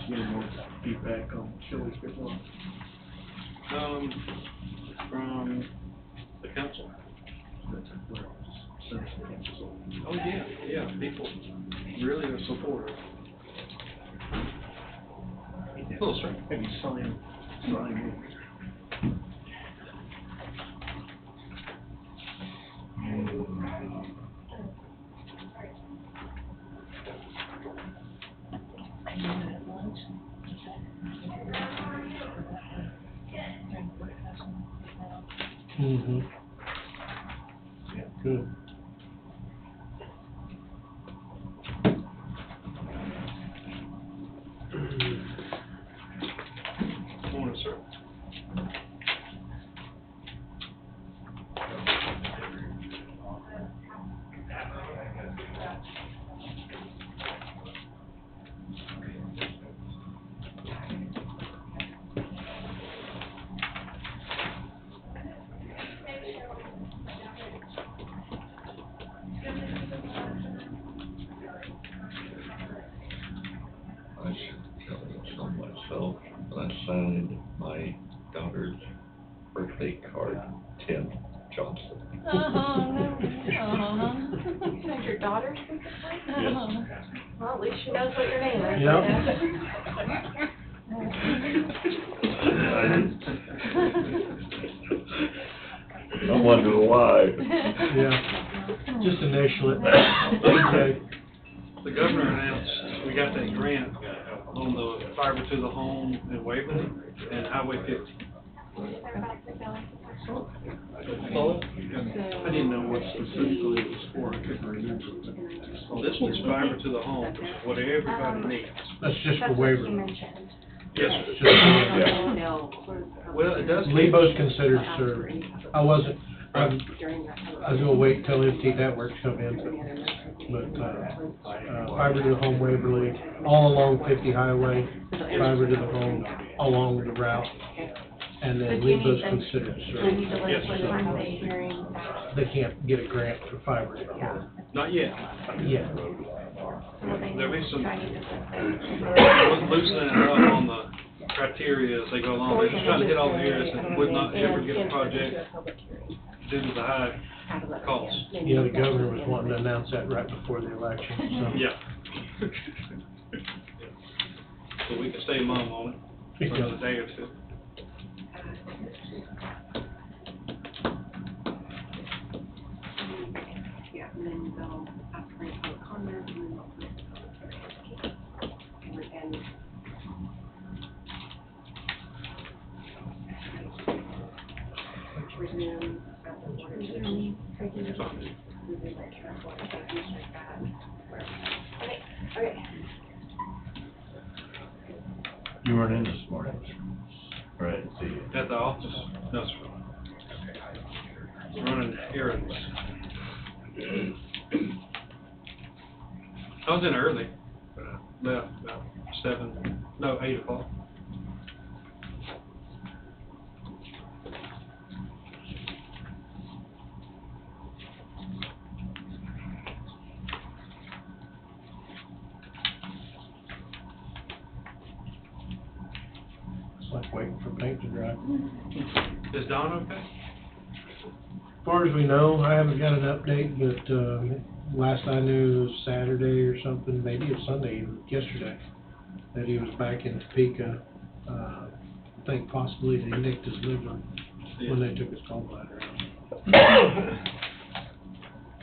Getting more feedback on Shelley's report. From the council. Oh, yeah, people really are supportive. A little strange, maybe sign. Mm-hmm. Good. Morning, sir. I should tell myself, I signed my daughter's birthday card, Tim Johnson. Oh, Is your daughter's birthday? Well, at least she knows what your name is. Yep. I wonder why. Yeah. Just initial it. Okay. The governor announced we got that grant on the fiber to the home in Waverly and Highway 50. Well, I didn't know what specifically it was for, I couldn't remember. Well, this one's fiber to the home, which is what everybody needs. That's just for That's what she Waverly. mentioned. Yes, Just sir. for- Well, it does. Lebo's considered served. I was gonna wait till MT Networks come in, but, fiber to the home Waverly, all along 50 highway, fiber to the home, along the route. And So then do you Lebo's need them- considered Do you served. need to let the hearing? They can't get a grant for fiber to the home. Not yet. Yeah. So what they There'll be need, some- do I need to Loosening it up on the criteria as they go along. They're just trying to hit all the areas and would not ever get a project due to the high cost. Yeah, the governor was wanting to announce that right before the election, so. Yeah. So we can stay mum on it for another day or two. Yeah, and then they'll ask for any public comment, and then they'll put it. And resume at the water system. Resume like capital, things like that. Okay. You weren't in this morning, right, see you. At the office? No, sir. Running errands. I was in early, but I left about 8 o'clock. It's like waiting for paint to dry. Is Don okay? As far as we know, I haven't got an update, but, last I knew it was Saturday or something, maybe it was Sunday, even yesterday, that he was back in Topeka. I think possibly they nicked his liver when they took his gallbladder out.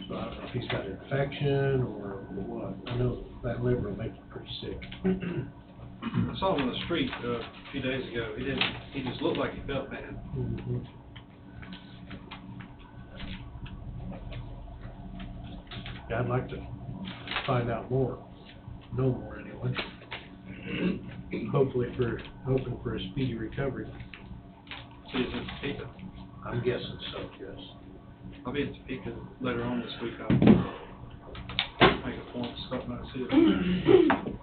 So I don't know if he's got an infection or what. I know that liver will make you pretty sick. I saw him on the street a few days ago. He just looked like he felt bad. Mhm. Yeah, I'd like to find out more, know more anyway. going. Hoping for a speedy recovery. See, is it Topeka? I'm guessing so, yes. I'll be in Topeka later on this week. I'll make a point to stop by and see it.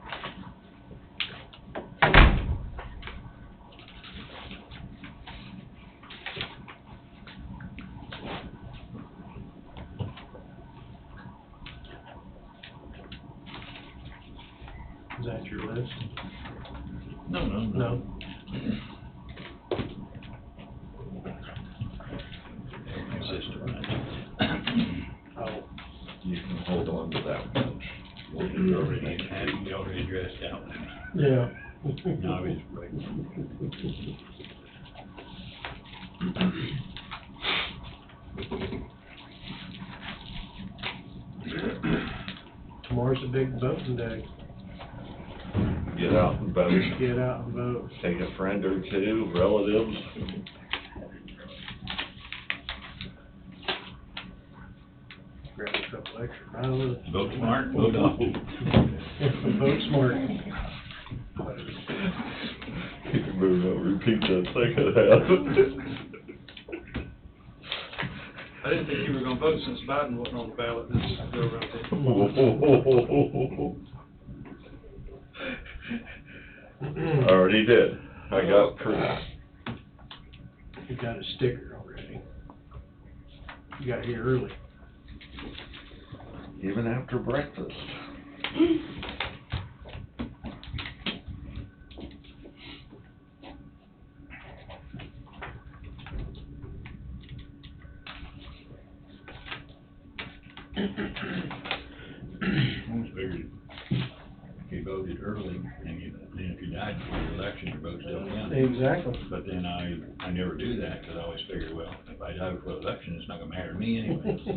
Is that your list? No. No. Consistent, right? Oh, You can hold on to that one. You already addressed that one. yeah. No, I was right. Tomorrow's a big voting day. Get out and vote. Get out and vote. Take a friend or two, relatives. Grab a couple extra dollars. Vote smart, vote often. Vote smart. You can move on, repeat that second half. I didn't think you were gonna vote since Biden wasn't on the ballot this go around there. I already did. I got proof. You got a sticker already. You got here early. Even after breakfast. Almost figured if you voted early and then if you died before the election, your vote still counted. Exactly. But then I never do that because I always figure, well, if I die before the election, it's not gonna matter to me anyway. So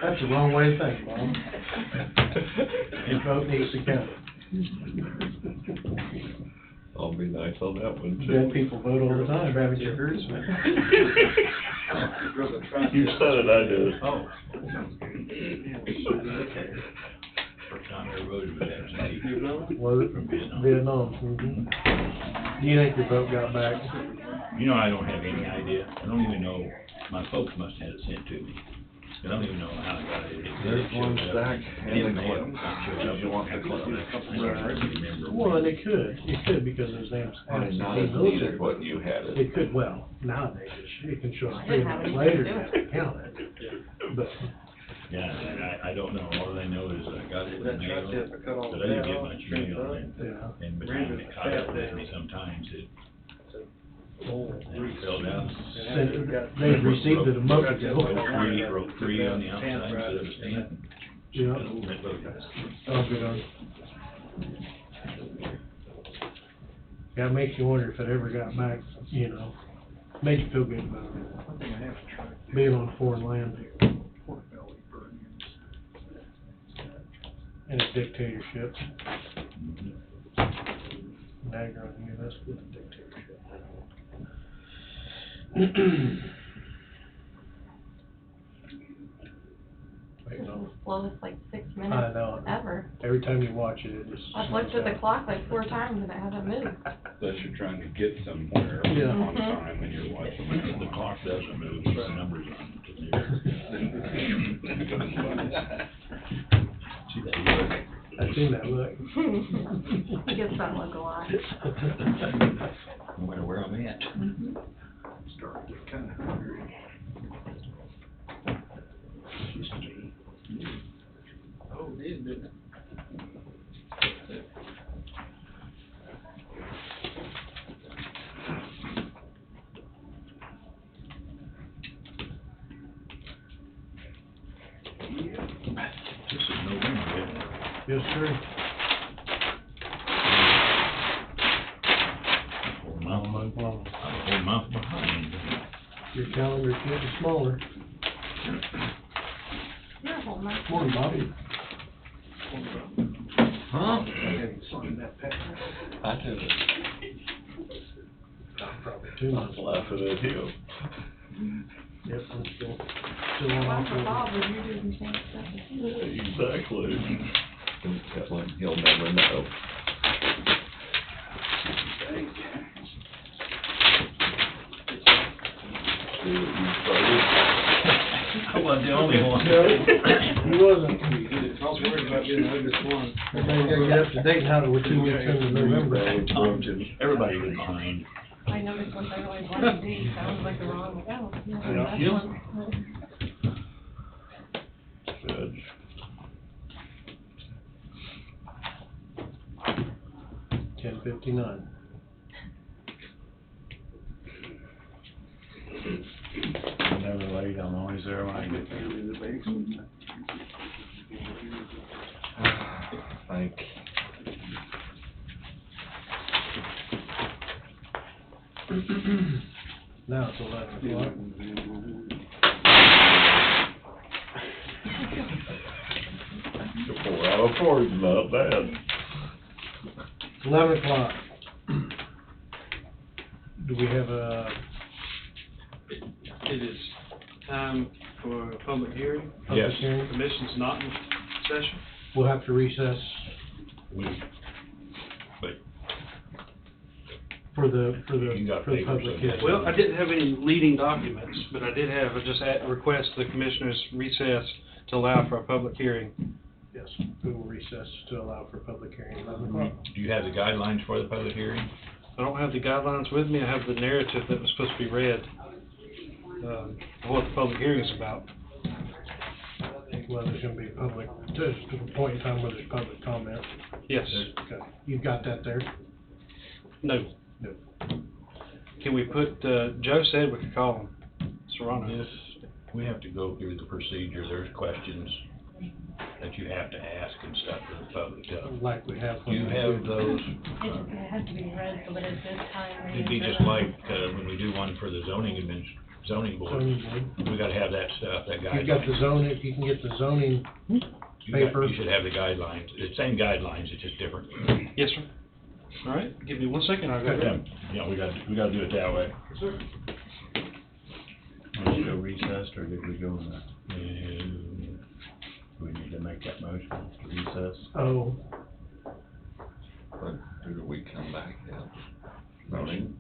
That's the wrong way to think, Bob. Your vote needs to count. I'll be nice on that one too. Dead people vote all the time, haven't you heard? You said it, I did. Oh. First time I ever voted was absentee. Was it? From Vietnam. Vietnam, Do you think your vote got back? You know, I don't have any idea. I don't even know, my folks must have had it sent to me. I don't even know how I got it. There's one stack and In the the mail. clip. Showed You up want the I clip? don't remember. Well, and it could because his name's I did not absentee have military. needed what you had it. It could, well, nowadays, it can show up I 3 didn't have months anything later to do to with have to count it. But, Yeah, and I don't know, all I know is I got it in the That mail, tri-tip, I cut all but the I didn't fat get off, much trimmed mail, up. yeah. and by the Ran time the it caught up fat with down. me sometimes, it Oh, filled out. They received it a month ago. Wrote three on the outside instead of a stamp. Yeah. That voted. Oh, good on. Yeah, it makes you wonder if it ever got back, you know, made you feel good about it, One thing I have to try. being on foreign land Pork belly burgers. in a dictatorship. Dagger on you, that's with a dictatorship. Wait, no. Slowest like 6 I minutes know. ever. Every time you watch it, it just. I've looked at the clock like 4 times and it hasn't moved. Unless you're trying to get somewhere Yeah. on time when you're watching. The clock doesn't move, it's the numbers on it. See that look? I've seen that look. I guess that look a lot. No matter where I'm at. Started to kind of hungry. Oh, it is, didn't it? This is November, isn't it? Yes, sir. I'm a whole month behind. Your calendar's getting smaller. You're a whole month. Morning, Bobby. Huh? I hadn't signed that paper. I did it. Probably I 2 was months. laughing at him. Yep, I'm still on Well, for October. Bob, would you do the same stuff? Exactly. And tell him he'll never know. See what you started? I wasn't the only one. He wasn't. I was worried about getting the ugliest one. Everybody's gotta get up to date now that we're 2 weeks into November. Everybody was behind. I noticed once I realized one D sounds like the wrong, like, oh, no, that's Yeah. one. Judge. $10.59. I'm never late, I'm always there when I get there. Thank. Now it's 11 o'clock. The 4 out of 4 is not bad. 11 o'clock. Do we have a It is time for a public hearing. public hearing? Commission's not in session. We'll have to recess for the You got public papers, I hearing. guess. Well, I didn't have any leading documents, but I did have, request the commissioners recess to allow for a public hearing. Yes, we will recess to allow for public hearing at 11 o'clock. Do you have the guidelines for the public hearing? I don't have the guidelines with me, I have the narrative that was supposed to be read, of what the public hearing is about. Well, there's gonna be public, to the point in time where there's public comment. Yes. Okay, you've got that there? No. No. Can we put, Joe said we could call him, Serrano. This, we have to go through the procedure, there's questions that you have to ask and stuff for the public. Like we have. Do you have those? It has to be read so that it's this time. It'd be just like, when we do one for the zoning board, Zoning board. we gotta have that stuff, that guidelines. You've got the zoning, if you can get the zoning paper. You should have the guidelines, the same guidelines, it's just different. Yes, sir. All right, give me 1 second, I'll go Yeah, there. yeah, we gotta do it that way. Yes, sir. Are we still recessed, or did we go in the, do we need to make that motion to recess? Oh, But do we come back yet? Voting?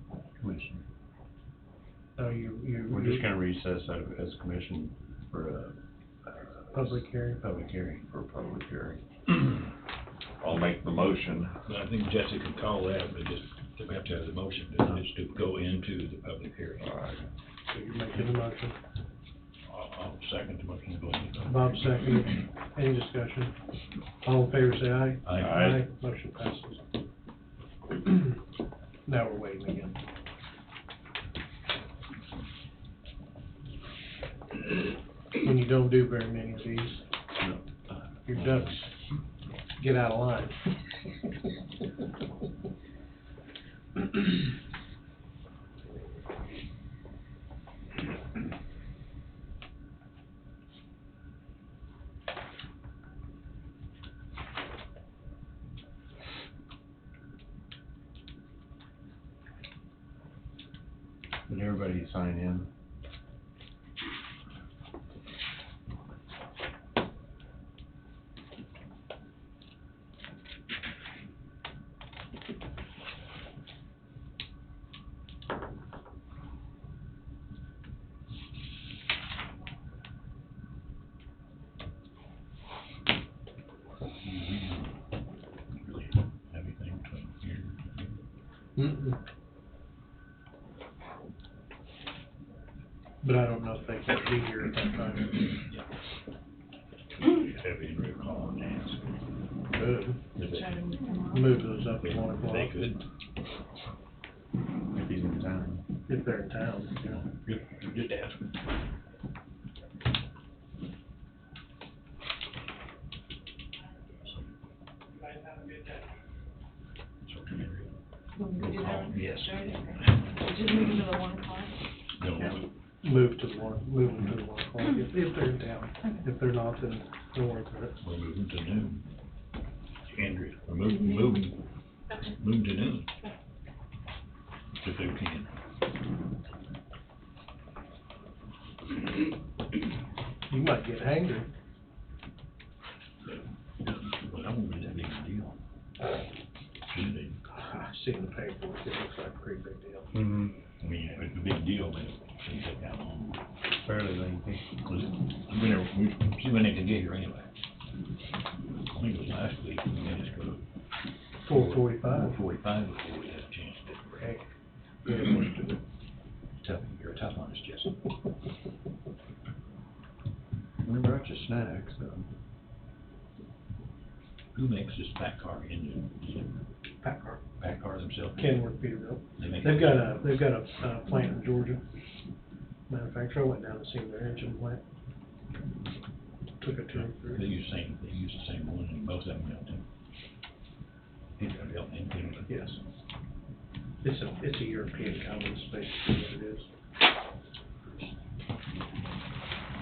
no, you. We're just gonna recess as a commission for a Public hearing. public hearing. For public hearing. I'll make the motion. But I think Jesse could call that, but just, we have to have the motion, just to go into the public hearing. All right. So you're making the motion. I'll second the motion, go ahead. Bob second. Any discussion? All in favor, say aye. Aye. Motion passes. Now we're waiting again. When you don't do very many of these, your ducks get out of line. Did everybody sign in? Really everything between here and here. Mm-mm. But I don't know if they can be here at that time. Heavy and Rick Hall and Nancy. Good. If they- Move those up at 1 o'clock. They could, If he's in town. If they're in town, yeah. just ask them. Yes. Just move it to the 1 o'clock. No, Move to the 1 o'clock, if they're in town. If they're not, then don't worry about it. we're moving to noon. Andrea, we're moving to noon. If they can. You might get hangry. Well, I'm gonna see in the paperwork, it looks like a pretty big deal. Mm-hmm. I mean, it's a big deal, but it shouldn't take that long. Fairly lengthy. She went in to get here anyway. I think it was last week, we had to go to 4:45. 4:45 before we had a chance to. Heck, yeah, it was to Tough, you're tough on us, Jesse. We brought you snacks, Who makes this pack car engine? Is it Packard. pack car themselves? Kenworth, Peterbilt. They make They've it? got a plant in Georgia. Manufacturer, I went down to see their engine plant. Took a tour through. They use the same one, and both of them built in. Peterbilt and Kenworth. Yes. It's a European company, is basically what it is.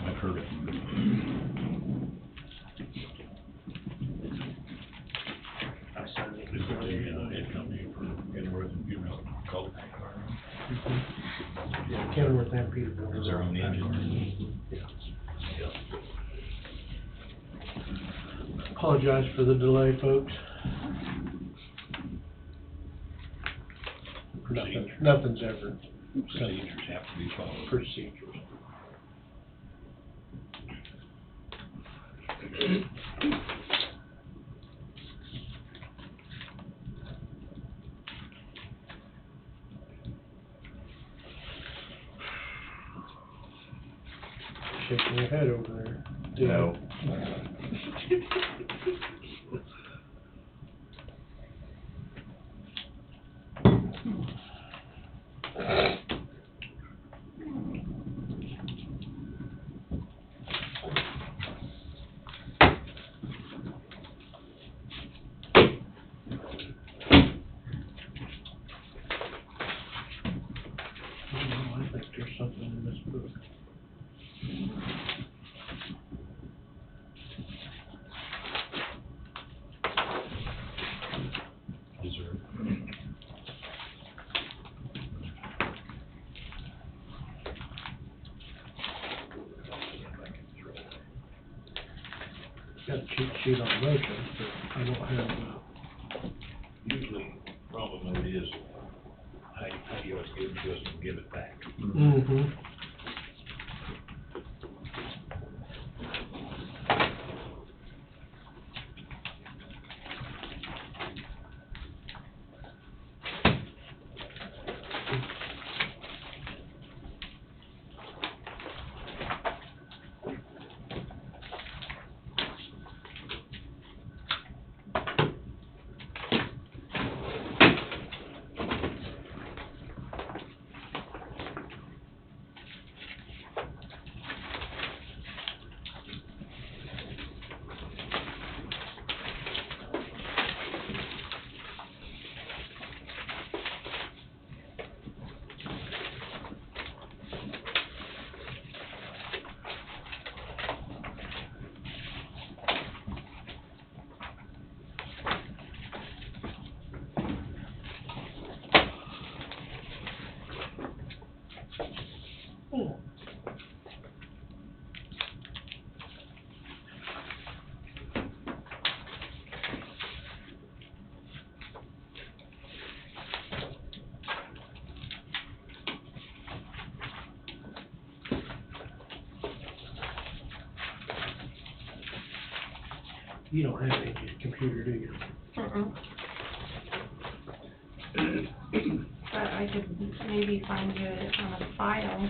I've heard of them. I signed it. This is a head company for Kenworth and Peterbilt, called pack car. Yeah, Kenworth and Peterbilt. Is their own engine? Yeah. Apologize for the delay, folks. Nothing's ever Procedures have to be followed. procedures. Shaking your head over there. No. I think there's something in this book. Is there? Got a cheat sheet on motions, but I don't have, Usually, the problem with it is, how you always give it to us and give it back. mm-hmm. You don't have any computer, do you? But I could maybe find you it on a file.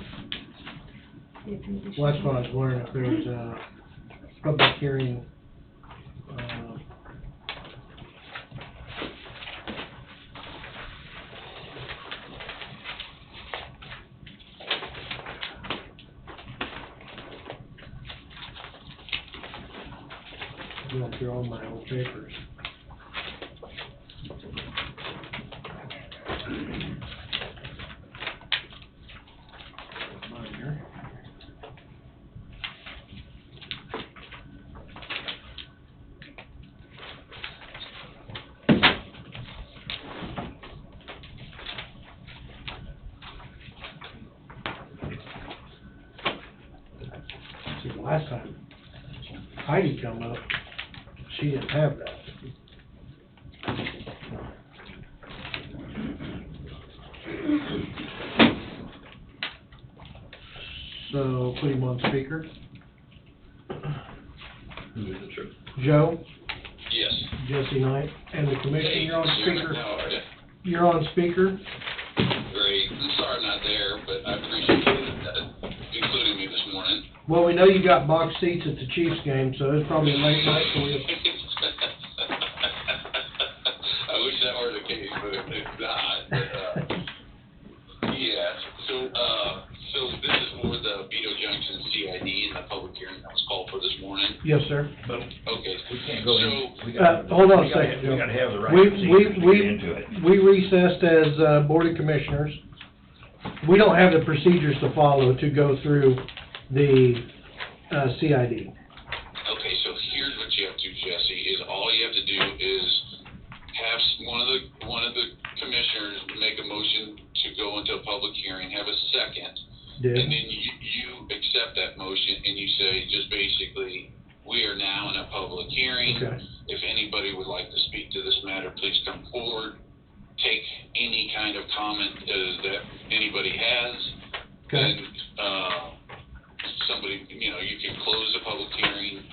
See if you Well, that's what I was wondering, if there's a public hearing, going through all my old papers. Minor. See, the last time Heidi come up, she didn't have that. so put him on speaker. Who is it, sir? Joe, Yes. Jesse Knight, and the commission, you're on speaker. How are you? You're on speaker. Great. I'm sorry I'm not there, but I appreciate you including me this morning. Well, we know you got box seats at the Chiefs game, so it's probably a late night for you. I wish that were the case, but it's not. But, yeah, so this is for the Vito Junction CID and the public hearing that was called for this morning. Yes, sir. But Okay. we can't go in. So, We gotta- Hold on we a gotta- second, Joe. We gotta have the right We- procedures to we- get into it. We recessed as, Board of Commissioners. We don't have the procedures to follow to go through the, CID. okay, so here's what you have to do, Jesse, is all you have to do is have one of the commissioners make a motion to go into a public hearing, have a second, Did. and then you accept that motion and you say just basically, we are now in a public hearing. Okay. If anybody would like to speak to this matter, please come forward. Take any kind of comment that anybody has. Okay. And somebody, you can close the public hearing,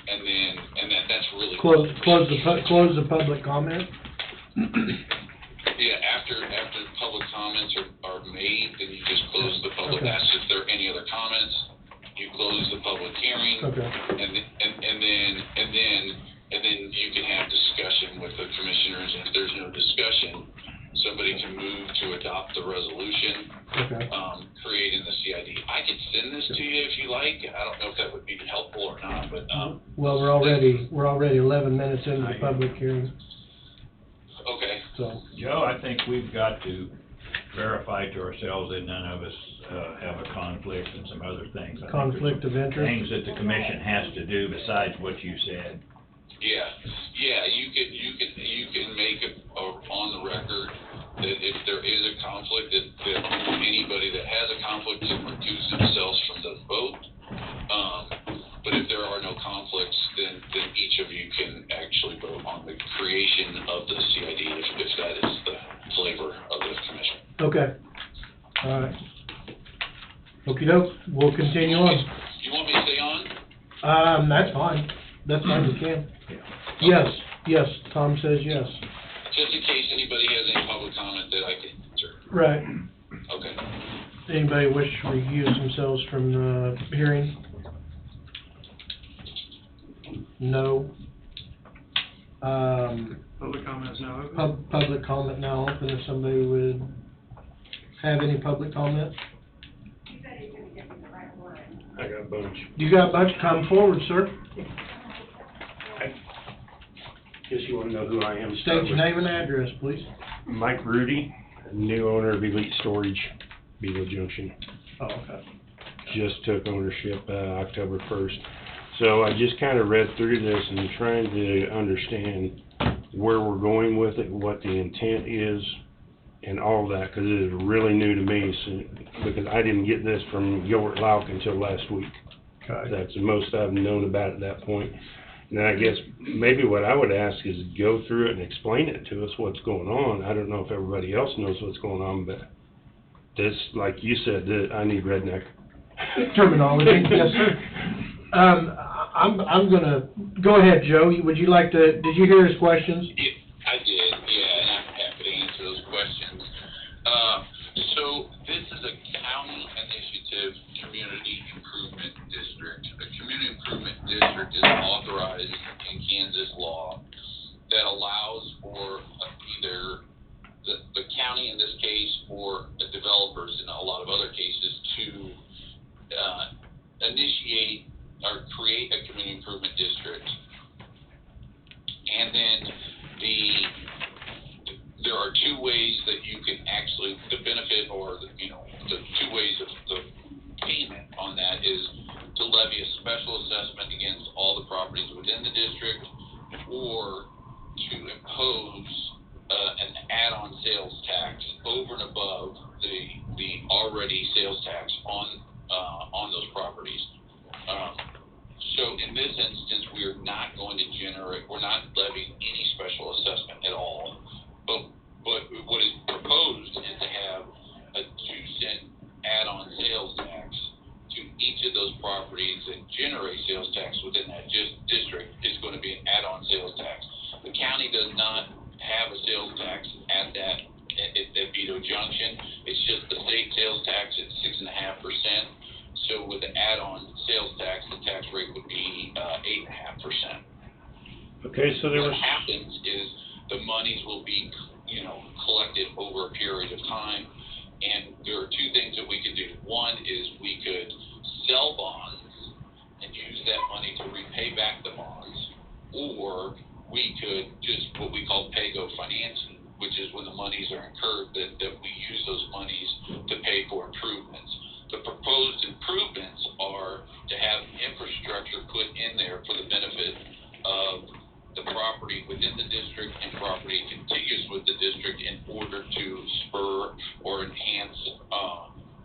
and that's really Close the public comment. Yeah, after public comments are made, then you just close the public. Okay. Ask if there are any other comments. You close the public hearing. Okay. And then you can have discussion with the commissioners. And if there's no discussion, somebody can move to adopt the resolution, Okay. creating the CID. I could send this to you if you like. I don't know if that would be helpful or not, but, Well, we're already 11 minutes into the public hearing, okay. so. Joe, I think we've got to verify to ourselves that none of us have a conflict and some other things. I think there's Conflict of interest? Things that the commission has to do besides what you said. Yeah, you can make it on the record that if there is a conflict, that anybody that has a conflict can recuse themselves from the vote. But if there are no conflicts, then each of you can actually vote on the creation of the CID if that is the flavor of the commission. Okay. All right. Okey-doke, we'll continue on. You want me to stay on? That's fine. That's fine, we can. Yes, Tom says yes. Just in case anybody has any public comment that I can answer. Right. Okay. Anybody wish to recuse themselves from the hearing? No. Public comments now open. Public comment now open, if somebody would have any public comment. I got a bunch. You got a bunch, come forward, sir. Guess you wanna know who I am to State start your with. name and address, please. Mike Rudy, new owner of Elite Storage, Beagle Junction. Oh, okay. Just took ownership, October 1st. So I just kinda read through this and trying to understand where we're going with it, what the intent is, and all that, cause it is really new to me, so, because I didn't get this from Gilbert Lauk until last week. Okay. That's the most I've known about it at that point. And I guess maybe what I would ask is go through it and explain it to us, what's going on. I don't know if everybody else knows what's going on, but this, like you said, I need redneck Terminology, yes, sir. I'm gonna, go ahead, Joe, would you like to, did you hear his questions? Yeah, I did, and I'm happy to answer those questions. So this is a county initiative community improvement district. A community improvement district is authorized in Kansas law that allows for either the county in this case or the developers in a lot of other cases to initiate or create a community improvement district. And then there are two ways that you can actually, the benefit or the two ways of the payment on that is to levy a special assessment against all the properties within the district, or to impose an add-on sales tax over and above the already sales tax on those properties. So in this instance, we are not going to we're not levying any special assessment at all. But what is proposed is to have a 2-cent add-on sales tax to So there what was- happens is the monies will be, you know, collected over a period of time. And there are two things that we could do. One is we could sell bonds and use that money to repay back the bonds, or we could just what we call pay-go financing, which is when the monies are incurred, that we use those monies to pay for improvements. The proposed improvements are to have infrastructure put in there for the benefit of the property within the district and property contiguous with the district in order to spur or enhance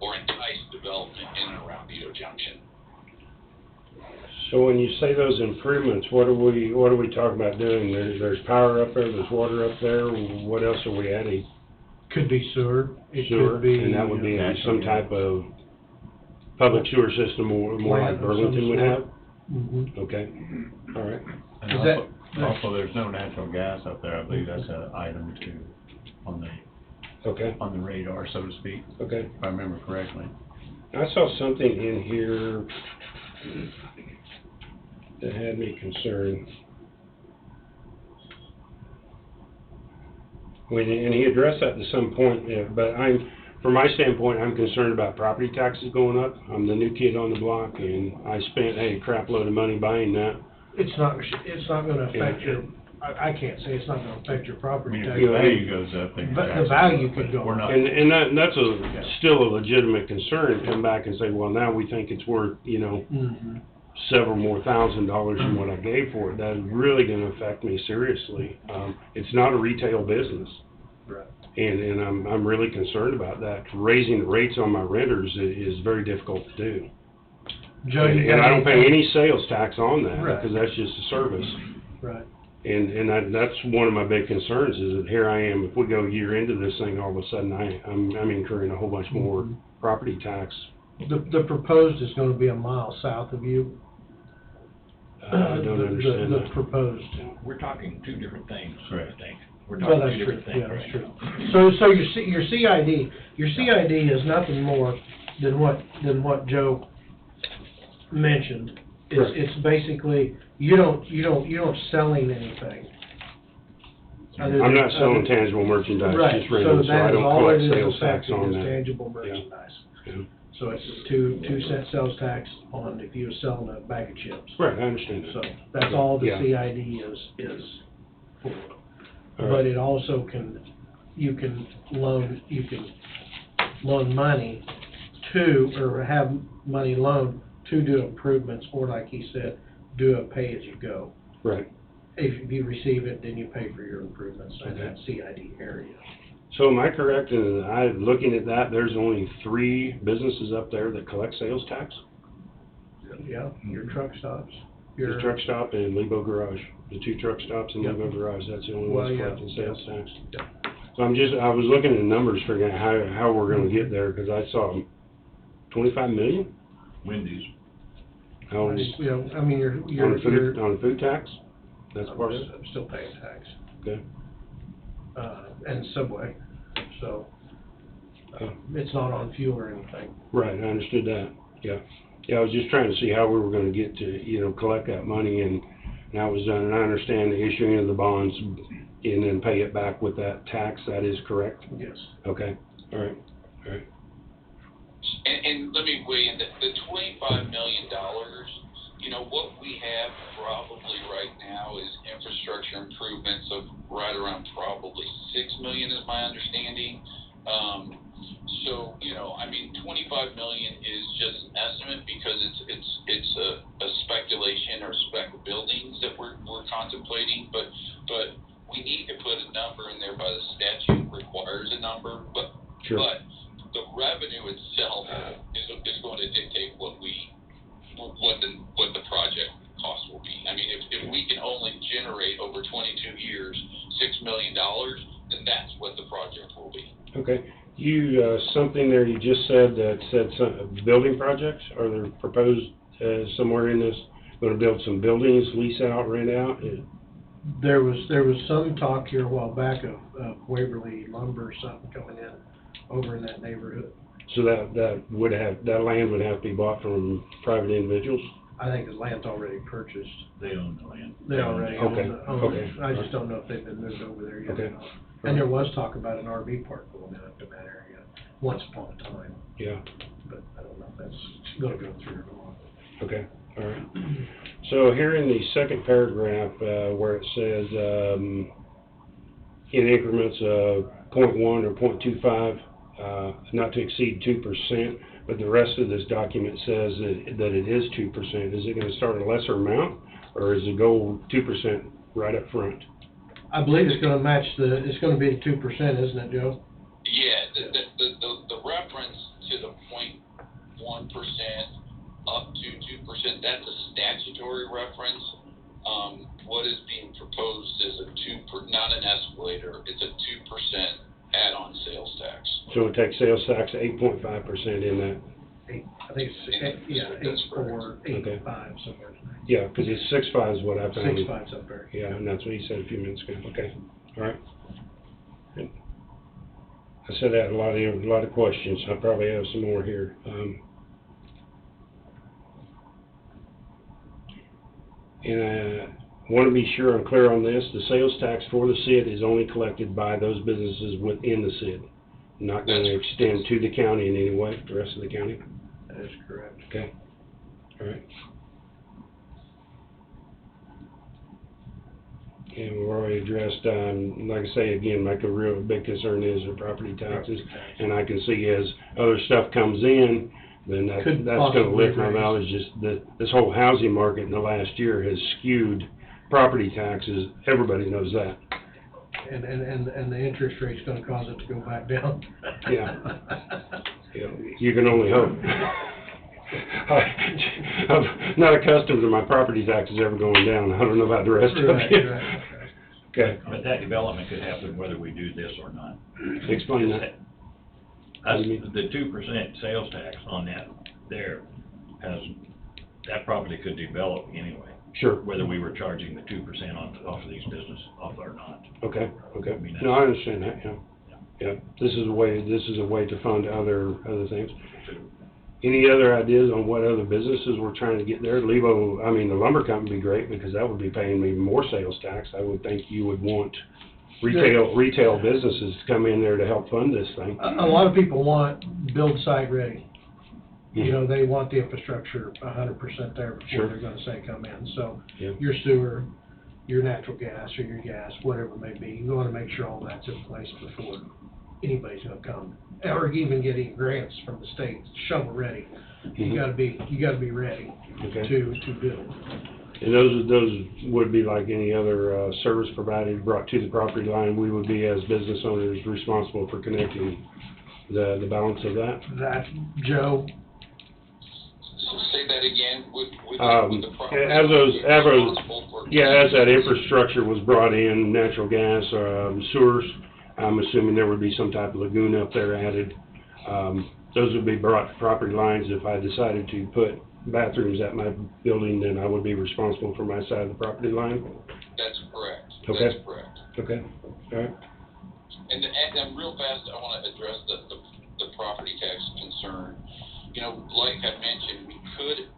or entice development in and around Vito Junction. So when you say those improvements, what are we talking about doing? There's power up there, there's water up there, what else are we adding? Could be sewer, it Sewer, could be. and that would be natural some gas. type of public sewer system, more like Plant of some Burlington would sort. have? Mhm. Okay, all right. And Is also, there's no natural gas up there, I believe that's an item too, on the radar, so to speak, Okay. if I remember correctly. I saw something in here that had me concerned. And he addressed that to some point, but from my standpoint, I'm concerned about property taxes going up. I'm the new kid on the block, and I spent a crap load of money buying that. It's not gonna affect your, I can't say it's not gonna affect your I property mean, if tax. the value goes up, then your But the taxes value go up, could but go we're up. not. And that's still a legitimate concern, come back and say, well, now we think it's worth, Mhm. several more $1,000s than what I gave for it. That's really gonna affect me seriously. It's not a retail business. Right. And I'm really concerned about that. Raising the rates on my renters is very difficult to do. Joe, you And got I don't pay anything? any sales tax on that, Right. because that's just a service. Right. And that's one of my big concerns, is that here I am, if we go a year into this thing, all of a sudden I'm incurring a whole bunch more Mhm. property tax. The proposed is gonna be a mile south of you. I don't understand The that. proposed. We're talking two different things, I think. We're Well, talking that's two true, different things yeah, that's right true. now. So your CID is nothing more than what Joe mentioned. Correct. It's basically, you don't selling anything. I'm not selling tangible merchandise, Right, just renting, so that I is don't all collect it is sales tax affecting on is that. tangible Yeah. merchandise. Yeah. So it's a 2 cent sales tax on if you're selling a bag of chips. Right, I understand that. So that's all the Yeah. CID is for. All But right. it also you can loan money to, or have money loaned to do improvements, or like he said, do a pay-as-you-go. Right. If you receive it, then you pay for your improvements in Okay. that CID area. So am I correct in, looking at that, there's only 3 businesses up there that collect sales tax? Yeah, your truck stops. The truck stop and Lebo Garage, the 2 truck stops and Yeah. Lebo Garage, that's the only Well, ones yeah, collecting sales yeah. tax. Yeah. So I was looking at the numbers, figuring out how we're gonna get there, because I saw 25 million? Wendy's. How, You know, I mean, on a food tax? That's part of it? I'm still paying tax. Okay. And Subway, so, it's not on fuel or anything. Right, I understood that, yeah. Yeah, I was just trying to see how we were gonna get to, collect that money, and now it was done, and I understand the issuing of the bonds, and then pay it back with that tax, that is correct? Yes. Okay, all right. And let me weigh in, the $25 million, what we have probably right now is infrastructure improvements of right around probably $6 million is my understanding. So, $25 million is just an estimate because it's a speculation or spec buildings that we're contemplating, but we need to put a number in there by the statute requires a number, but Sure. But the revenue itself is going to dictate what the project cost will be. I mean, if we can only generate over 22 years $6 million, then that's what the project will be. Okay, something there you just said some building projects, are there proposed, somewhere in this, gonna build some buildings, lease out, rent out? There was some talk here a while back of Waverly lumber or something coming in over in that neighborhood. So that land would have to be bought from private individuals? I think the land's already purchased. They own the land. They already own Okay, own it. okay. I just don't know if they've been moved over there yet. or Okay. not. And there was talk about an RV park going in up in that area once upon a time, Yeah, but I don't know if that's gonna go through or not. okay, all right. So here in the second paragraph, where it says, in increments of 0.1 or 0.25, not to exceed 2%, but the rest of this document says that it is 2%. Is it gonna start at a lesser amount, or is it go 2% right up front? I believe it's gonna match it's gonna be the 2%, isn't it, Joe? Yeah, the reference to the 0.1% up to 2%, that's a statutory reference. What is being proposed is not an escalator, it's a 2% add-on sales tax. So it takes sales tax 8.5% in that? I think it's, 8.4, 8.5, somewhere. Yeah, because it's 6.5 is what I found. 6.5's up there. Yeah, and that's what he said a few minutes ago. Okay, all right. Good. I said that a lot of questions. I probably have some more here. And I want to be sure I'm clear on this. The sales tax for the SID is only collected by those businesses within the SID. Not going to extend to the county in any way, the rest of the county? That is correct. Okay, all right. And we've already addressed, like I say, again, like a real big concern is the property taxes. And I can see as other stuff comes in, then that's gonna lift my mileage. Just this whole housing market in the last year has skewed property taxes. Everybody knows that. And the interest rate's gonna cause it to go back down. Yeah. Yeah, you can only hope. I'm not accustomed to my property taxes ever going down. I don't know about the rest of you. Right. Okay. But that development could happen whether we do this or not. Explain that. The 2% sales tax on that that property could develop anyway. Sure. Whether we were charging the 2% off of these business or not. Okay, okay. I mean, No, I understand that, yeah. Yeah, this is a way to fund other things. Any other ideas on what other businesses we're trying to get there? the lumber company would be great because that would be paying me more sales tax. I would think you would want retail businesses to come in there to help fund this thing. A lot of people want build site ready. You know, they want the infrastructure 100% there before they're gonna say come in. So your sewer, your natural gas or your gas, whatever it may be, you wanna make sure all that's in place before anybody's gonna come. Or even getting grants from the state, shovel ready. You gotta be ready to build. And those would be like any other service provided brought to the property line. We would be, as business owners, responsible for connecting the balance of that. Joe? So say that again, with the property. As that infrastructure was brought in, natural gas, sewers, I'm assuming there would be some type of lagoon up there added. Those would be brought to property lines. If I decided to put bathrooms at my building, then I would be responsible for my side of the property line? That's correct. Okay. That's correct. Okay, all right. And real fast, I want to address the property tax concern. You know, like I mentioned, we could,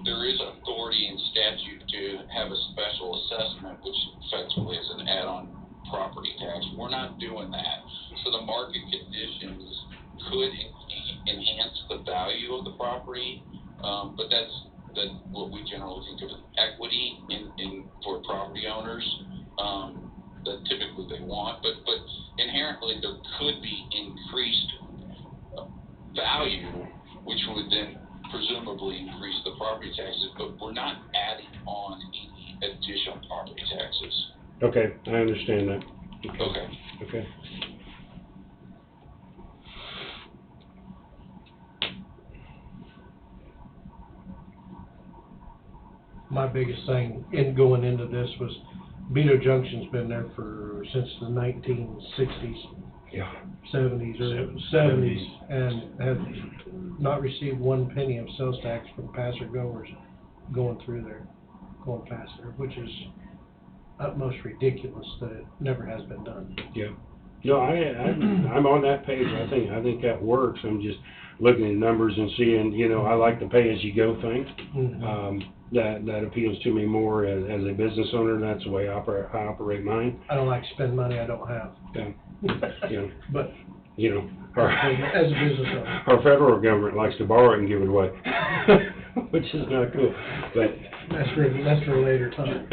there is authority in statute to have a special assessment, which effectively is an add-on property tax. We're not doing that. So the market conditions could enhance the value of the property, but that's what we generally think of as equity for property owners that typically they want. But inherently there could be increased value, which would then presumably increase the property taxes, but we're not adding on any additional property taxes. Okay, I understand that. Okay. My biggest thing in going into this was Beto Junction's been there since the 1960s. Yeah. 70s, and have not received one penny of sales tax from passer goers going through there, going past there, which is utmost ridiculous that it never has been done. Yeah. No, I'm on that page. I think that works. looking at numbers and seeing, you know, I like the pay-as-you-go thing. Mhm. That appeals to me more as a business owner. That's the way I operate mine. I don't like to spend money I don't have. Yeah. You know, But you know, as a business owner. our federal government likes to borrow it and give it away, which is not cool, but. That's for a later time.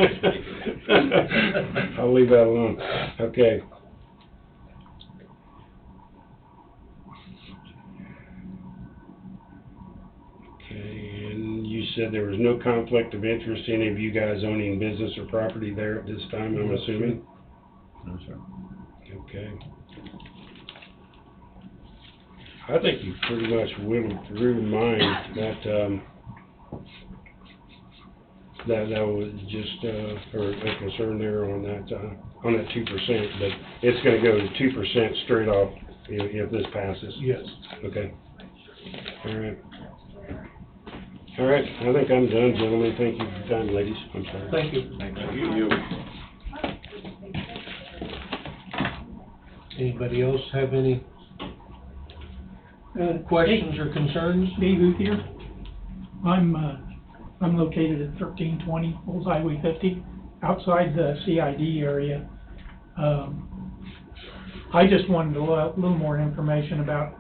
I'll leave that alone. Okay. Okay, and you said there was no conflict of interest, any of you guys owning business or property there at this time, I'm assuming? No, sir. Okay. I think you pretty much whittled through mine, that was just, or a concern there on that 2%, but it's gonna go to 2% straight off if this passes? Yes. Okay. All right. All right, I think I'm done, gentlemen. Thank you for your time, ladies. I'm sorry. Thank you. Thank you. Anybody else have any questions or concerns? Dave Booth here. I'm located at 1320 Old Highway 50, outside the CID area. I just wanted a little more information about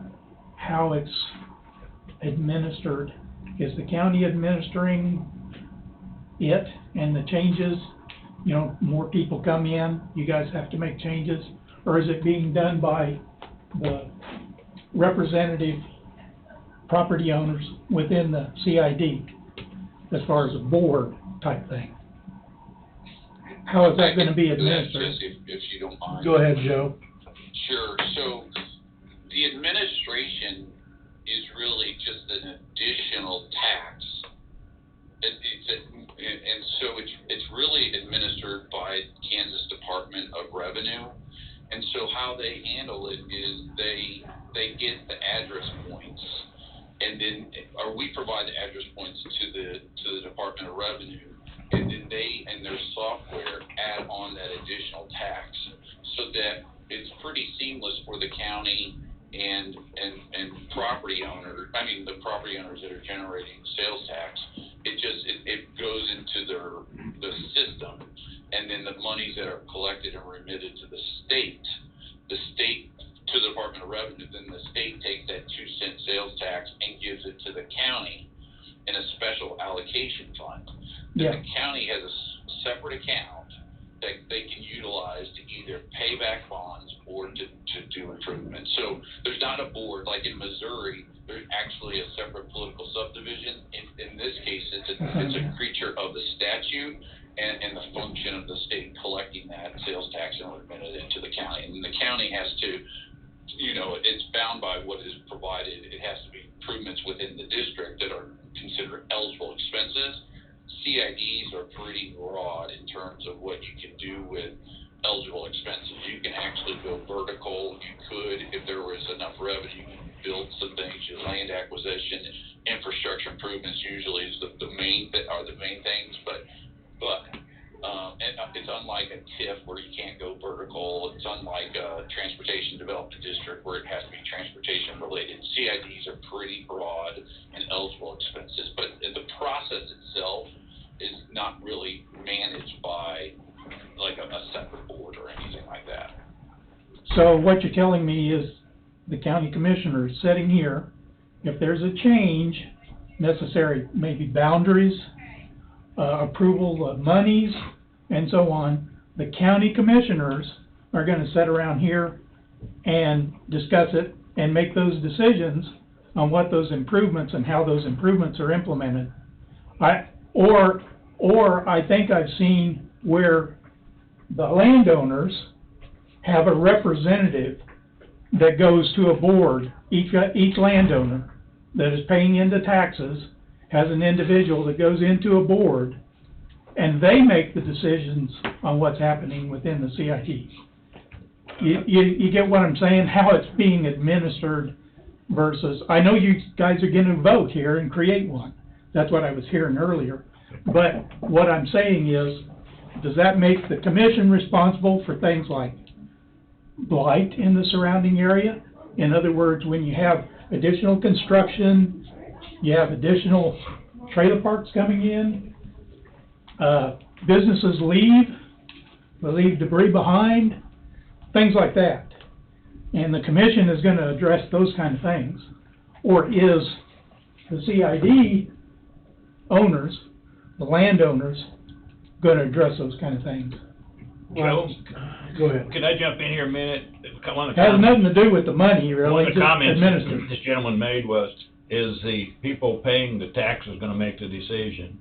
how it's administered. Is the county administering it and the changes? You know, more people come in, you guys have to make changes, or is it being done by the representative property owners within the CID, as far as a board type thing? How is that gonna be administered? If you don't mind. Go ahead, Joe. Sure, so the administration is really just an additional tax. And so it's really administered by Kansas Department of Revenue. And so how they handle it is they get the address points, and then, or we provide the address points to the Department of Revenue, and then they and their software add on that additional tax, so that it's pretty seamless for the county and property owners. I mean, the property owners that are generating sales tax. It goes into the system, and then the monies that are collected and remitted to the state to the Department of Revenue, then the state takes that 2-cent sales tax and gives it to the county in a special allocation fund. Then the county has a separate account that they can utilize to either pay back bonds or to do improvements. So there's not a board like in Missouri. There's actually a separate political subdivision. In this case, it's a creature of the statute and the function of the state collecting that sales tax and remitting it to the county. And the county has to, you know, it's bound by what is provided. It has to be improvements within the district that are considered eligible expenses. CIDs are pretty broad in terms of what you can do with eligible expenses. You can actually go vertical. You could, if there was enough revenue, build some things. Your land acquisition, infrastructure improvements usually is the main things. But and it's unlike a TIF where you can't go vertical. It's unlike a transportation development district where it has to be transportation related. CIDs are pretty broad and eligible expenses, but the process itself is not really managed by like a separate board or anything like that. So what you're telling me is the county commissioner is sitting here, if there's a change necessary, maybe boundaries, approval of monies, and so on, the county commissioners are gonna sit around here and discuss it and make those decisions on what those improvements and how those improvements are implemented. Or I think I've seen where the landowners have a representative that goes to a board. Each landowner that is paying into taxes has an individual that goes into a board, and they make the decisions on what's happening within the CIT. You get what I'm saying? How it's being administered versus, I know you guys are gonna vote here and create one. That's what I was hearing earlier. But what I'm saying is, does that make the commission responsible for things like blight in the surrounding area? In other words, when you have additional construction, you have additional trailer parks coming in, businesses leave, they leave debris behind, things like that. And the commission is gonna address those kind of things. Or is the CID owners, the landowners, gonna address those kind of things? Joe, Go ahead. can I jump in here a minute? One of the Has comments- nothing to do with the money, really, One of just the comments administrative. this gentleman made was, is the people paying the taxes gonna make the decision?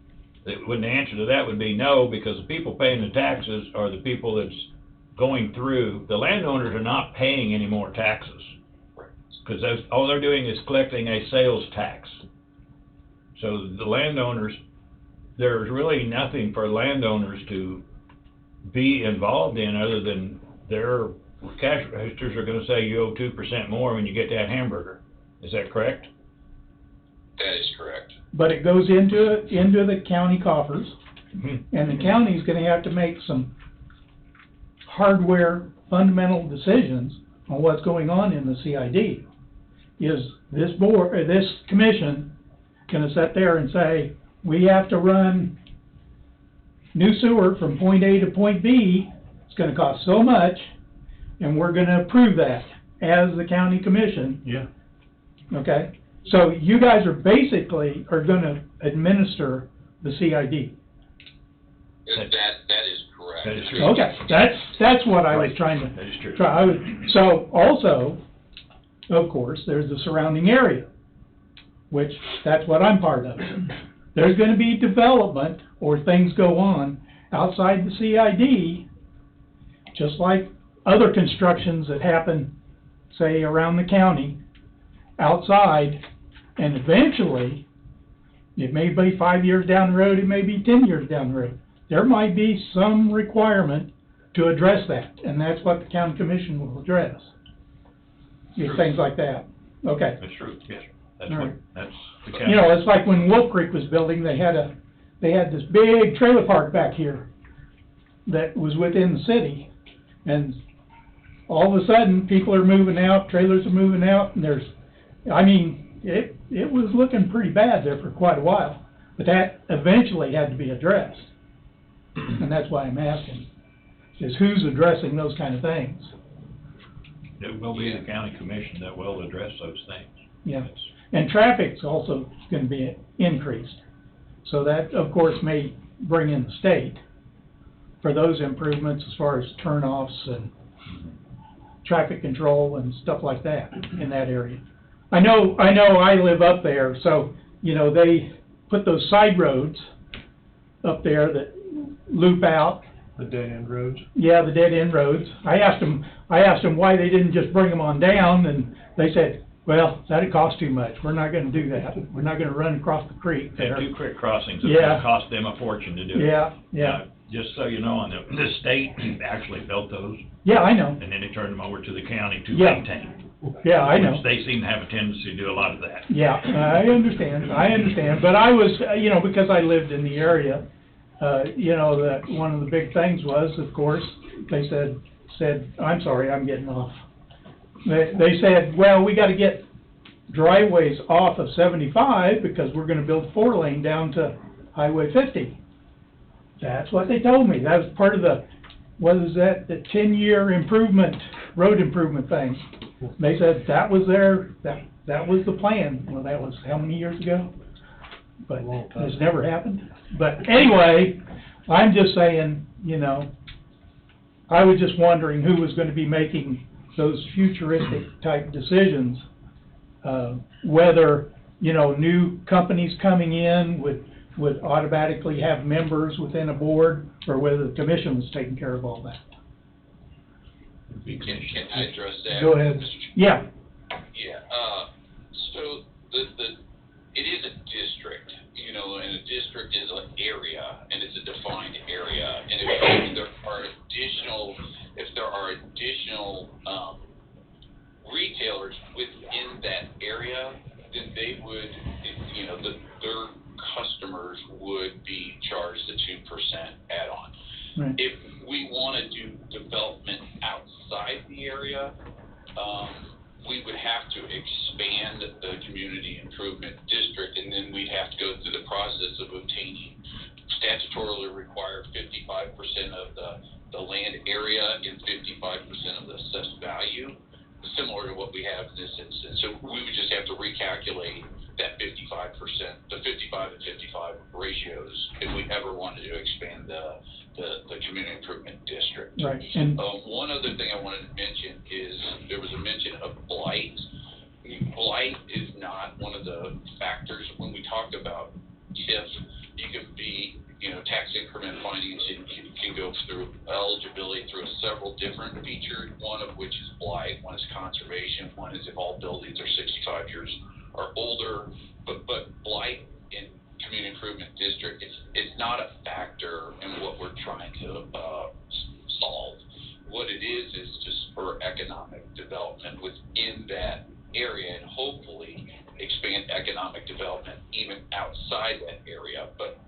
When the answer to that would be no, because the people paying the taxes are the people that's going through, the landowners are not paying any more taxes. Because all they're doing is collecting a sales tax. So the landowners, there's really nothing for landowners to be involved in other than their cash registers are gonna say you owe 2% more when you get that hamburger. Is that correct? That is correct. But it goes into the county coffers, Mm-hmm. and the county's gonna have to make some hardware fundamental decisions on what's going on in the CID. Is this board, or this commission, gonna sit there and say, we have to run new sewer from point A to point B, it's gonna cost so much, and we're gonna approve that as the county commission? Yeah. Okay? So you guys are basically gonna administer the CID. That is correct. That is true. Okay, that's what I was trying to. That is true. So also, of course, there's the surrounding area, which, that's what I'm part of. There's gonna be development or things go on outside the CID, just like other constructions that happen, say, around the county, outside, and eventually, it may be 5 years down the road, it may be 10 years down the road. There might be some requirement to address that, and that's what the county commission will address. True. Things like that. Okay. That's true, yes. That's All what, right. that's the You know, it's like when Wolf Creek was building, they had this big trailer park back here that was within the city, and all of a sudden, people are moving out, trailers are moving out, and it was looking pretty bad there for quite a while, but that eventually had to be addressed. And that's why I'm asking, is who's addressing those kind of things? It will be the county commission that will address those things. Yeah, and traffic's also gonna be increased. So that, of course, may bring in the state for those improvements as far as turnoffs and traffic control and stuff like that in that area. I know I live up there, so, you know, they put those side roads up there that loop out. The dead-end roads? Yeah, the dead-end roads. I asked them why they didn't just bring them on down, and they said, well, that'd cost too much. We're not gonna do that. We're not gonna run across the creek there. And 2 creek crossings, it's Yeah. gonna cost them a fortune to do it. Yeah. Just so you know, on the state actually built those, Yeah, I know. and then they turned them over to the county to Yeah. maintain. Yeah, I know. Which they seem to have a tendency to do a lot of that. Yeah, I understand, but I was, you know, because I lived in the area, you know, that one of the big things was, of course, they said, I'm sorry, I'm getting off. They said, well, we gotta get driveways off of 75 because we're gonna build 4-lane down to Highway 50. That's what they told me. That was part of the 10-year improvement, road improvement thing. They said that was that was the plan. Well, that was how many years ago? But it's never happened. But anyway, I'm just saying, you know, I was just wondering who was gonna be making those futuristic type decisions. Whether, you know, new companies coming in would automatically have members within a board, or whether the commission was taking care of all that. Can I address that? Go ahead. Mr. Chairman? Yeah. Yeah, so it is a district, you know, and a district is an area, and it's a defined area, and if there are additional retailers within that area, then they would, you know, their customers would be charged the 2% add-on. Right. If we want to do development outside the area, we would have to expand the community improvement district, and then we'd have to go through the process of obtaining statutorily required 55% of the land area and 55% of the assessed value, similar to what we have in this instance. So we would just have to recalculate that 55%, the 55 and 55 ratios, if we ever wanted to expand the community improvement district. Right, and One other thing I wanted to mention is there was a mention of blight. Blight is not one of the factors when we talk about TIF. You can be, tax increment findings can go through eligibility through several different features, one of which is blight, one is conservation, one is if all buildings are 65 years or older, but blight in community improvement district, it's not a factor in what we're trying to solve. What it is to spur economic development within that area and hopefully expand economic development even outside that area. But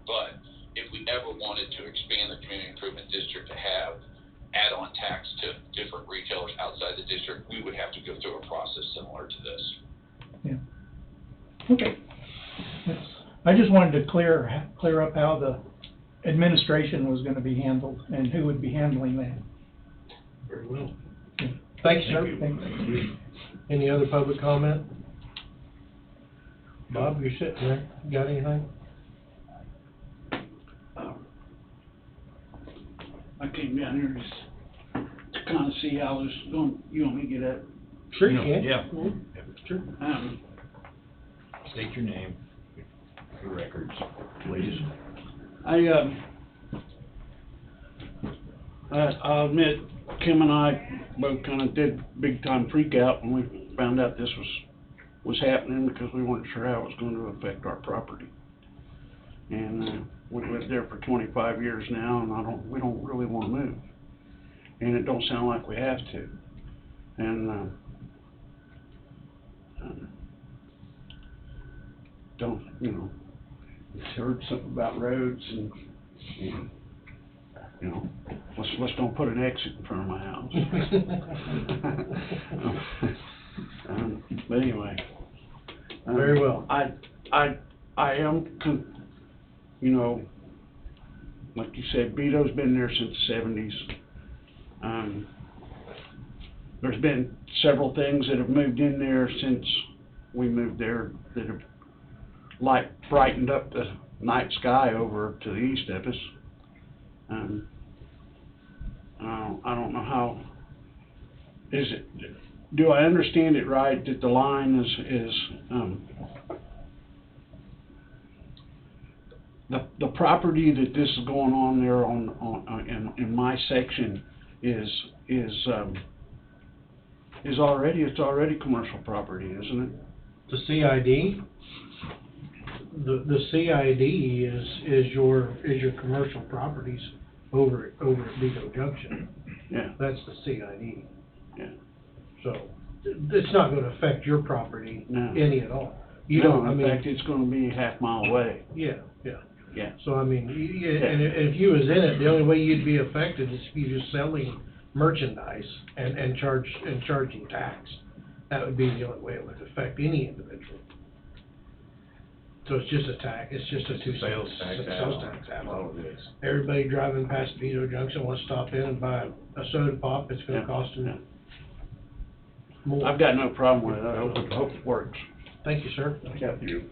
if we ever wanted to expand the community improvement district to have add-on tax to different retailers outside the district, we would have to go through a process similar to this. yeah. Okay. I just wanted to clear up how the administration was gonna be handled and who would be handling that. Very well. Thank you, sir. Thank you. Any other public comment? Bob, you're sitting there. Got anything? I came down here just to kind of see how this is going. You want me to get up? Sure you can. Yeah. Sure. State your name, your records, please. I'll admit, Kim and I both kind of did big time freak out when we found out this was happening because we weren't sure how it was going to affect our property. And we've lived there for 25 years now, and we don't really want to move. And it don't sound like we have to. And it's heard something about roads and let's don't put an exit in front of my house. But anyway. Very well. I am, like you said, Beto's been there since the 70s. There's been several things that have moved in there since we moved there that have brightened up the night sky over to the east of us. I don't know how. Do I understand it right that the line is the property that this is going on there in my section is already commercial property, isn't it? The CID? The CID is your commercial properties over at Beto Junction. Yeah. That's the CID. Yeah. So it's not going to affect your property any at all. In fact, it's going to be a half mile away. Yeah. Yeah. So and if you was in it, the only way you'd be affected is if you're just selling merchandise and charging tax. That would be the only way it would affect any individual. So it's just a tax. It's just a sales tax. All it is. Everybody driving past Beto Junction wants to stop in and buy a soda pop. It's going to cost them more. I've got no problem with it. I hope it works. Thank you, sir. Thank you.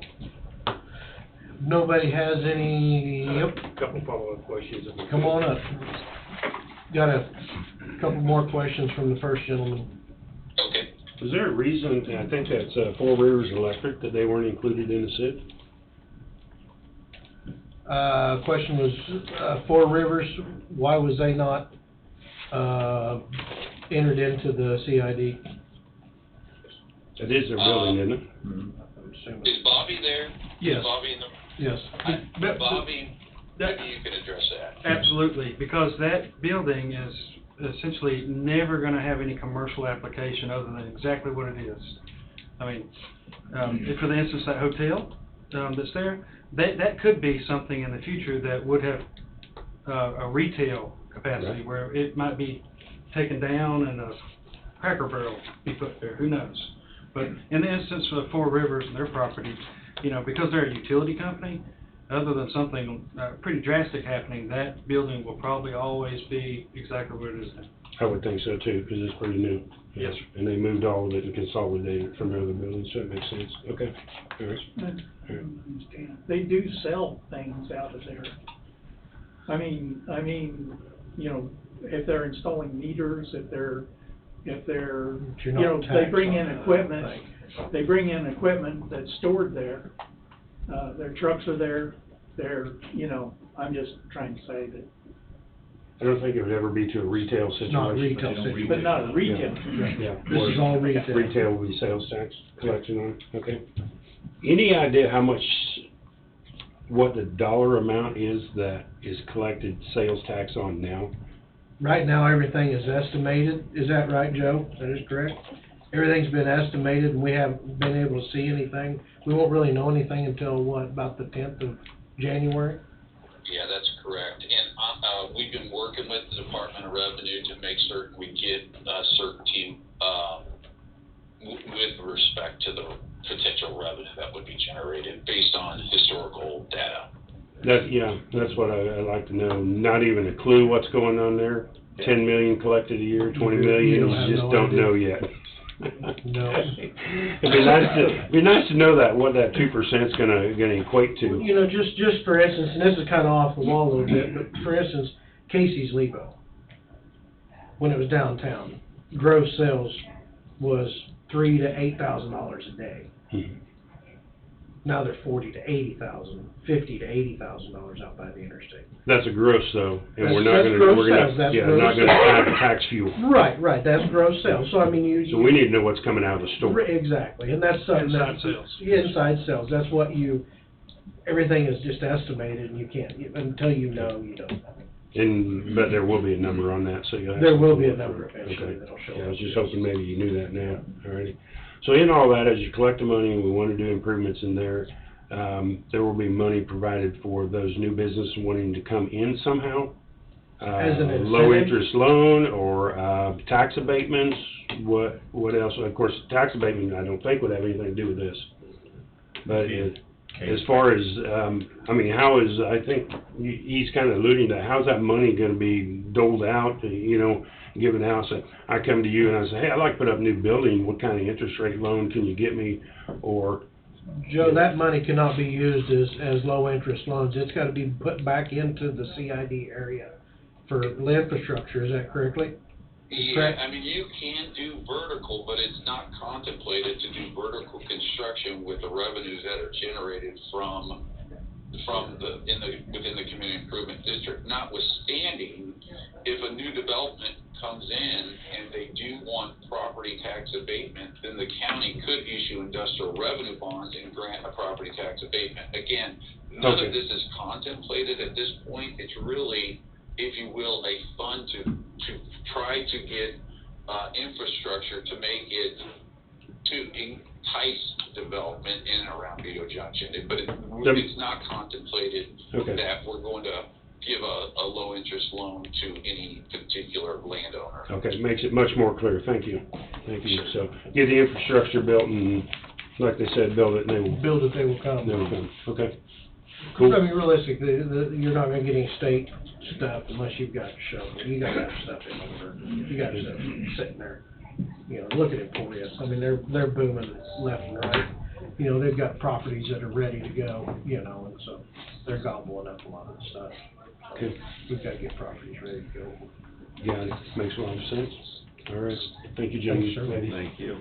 Nobody has any. Yep. Couple follow-up questions. Come on up. Got a couple more questions from the first gentleman. Okay. Is there a reason, and I think that's Four Rivers Electric, that they weren't included in the SID? Question was, Four Rivers, why was they not, entered into the CID? It is their building, isn't it? Mm-hmm. Is Bobby there? Yes. Is Bobby in the? Yes. Bobby, maybe you can address that. Absolutely, because that building is essentially never gonna have any commercial application other than exactly what it is. I mean, if for instance, that hotel, that's there, that could be something in the future that would have, a retail capacity where it might be taken down and Cracker Barrel be put there, who knows? But in the instance of Four Rivers and their property, you know, because they're a utility company, other than something pretty drastic happening, that building will probably always be exactly what it is now. I would think so too, because it's pretty new. Yes, sir. And they moved all of it and consolidated it from the other buildings, so it makes sense. Okay. All right. They do sell things out of there. I mean, you know, if they're installing meters, if they're, you know, they bring in equipment, that's stored there. Their trucks are there, you know, I'm just trying to say that. I don't think it would ever be to a retail situation. Not a retail situation. But not a retail. Yeah. This is all retail. Retail will be sales tax collection on, okay. Any idea how much, what the dollar amount is that is collected sales tax on now? Right now, everything is estimated. Is that right, Joe? That is correct? Everything's been estimated, and we haven't been able to see anything. We won't really know anything until, what, about the 10th of January? Yeah, that's correct. And we've been working with the Department of Revenue to make certain we get certainty with respect to the potential revenue that would be generated based on historical data. That's what I like to know. Not even a clue what's going on there. 10 million collected a year, 20 million, you just don't know yet. No. It'd be nice to know that, what that 2% is gonna equate to. You know, just for instance, and this is kind of off the wall a little bit, but for instance, Casey's Levo, when it was downtown, gross sales was $3,000 to $8,000 a day. Mm-hmm. Now they're $40,000 to $80,000, $50,000 to $80,000 out by the interstate. That's a gross though, and That's we're not gonna tax fuel. Right, that's gross sales. So I mean, So we need to know what's coming out of the store. Exactly, and that's something Inside sales. Inside sales. That's what everything is just estimated, and you can't until you know, you don't. But there will be a number on that, so you'll have. There will to be a look number for it. eventually Okay. that'll show Yeah, I up. was just hoping maybe you knew that now. Alrighty. So in all that, as you collect the money and we want to do improvements in there, there will be money provided for those new businesses wanting to come in somehow. As an Low incentive? interest loan or tax abatements. What else? Of course, tax abatement I don't think would have anything to do with this. But as far as I mean, how is, I think he's kind of alluding to how's that money going to be doled out? You know, given out, say, I come to you and I say, hey, I'd like to put up a new building. What kind of interest rate loan can you get me? Or Joe, that money cannot be used as low interest loans. It's got to be put back into the CID area for infrastructure. Is that correctly? Yeah, I mean, you can do vertical, but it's not contemplated to do vertical construction with the revenues that are generated within the community improvement district. Notwithstanding, if a new development comes in and they do want property tax abatement, then the county could issue industrial revenue bonds and grant a property tax abatement. Again, none of this is contemplated at this point. It's really, if you will, a fund to try to get infrastructure to make it, to entice development in and around Vito Junction. But it's not contemplated that we're going to give a low interest loan to any particular landowner. okay, makes it much more clear. Thank you. So get the infrastructure built and, like they said, build it and they will. Build it, they will come. They will come. Okay. Cool. I mean, realistically, you're not going to get any state stuff unless you've got to show. You got to have stuff in order. You got to stuff sitting there, you know, looking at for you. I mean, they're booming left and right. You know, they've got properties that are ready to go. You know, and so they're gobbling up a lot of the stuff. So Okay. we've got to get properties ready to go. Yeah, it makes a lot of sense. All right. Thank you, gentlemen. Thank you.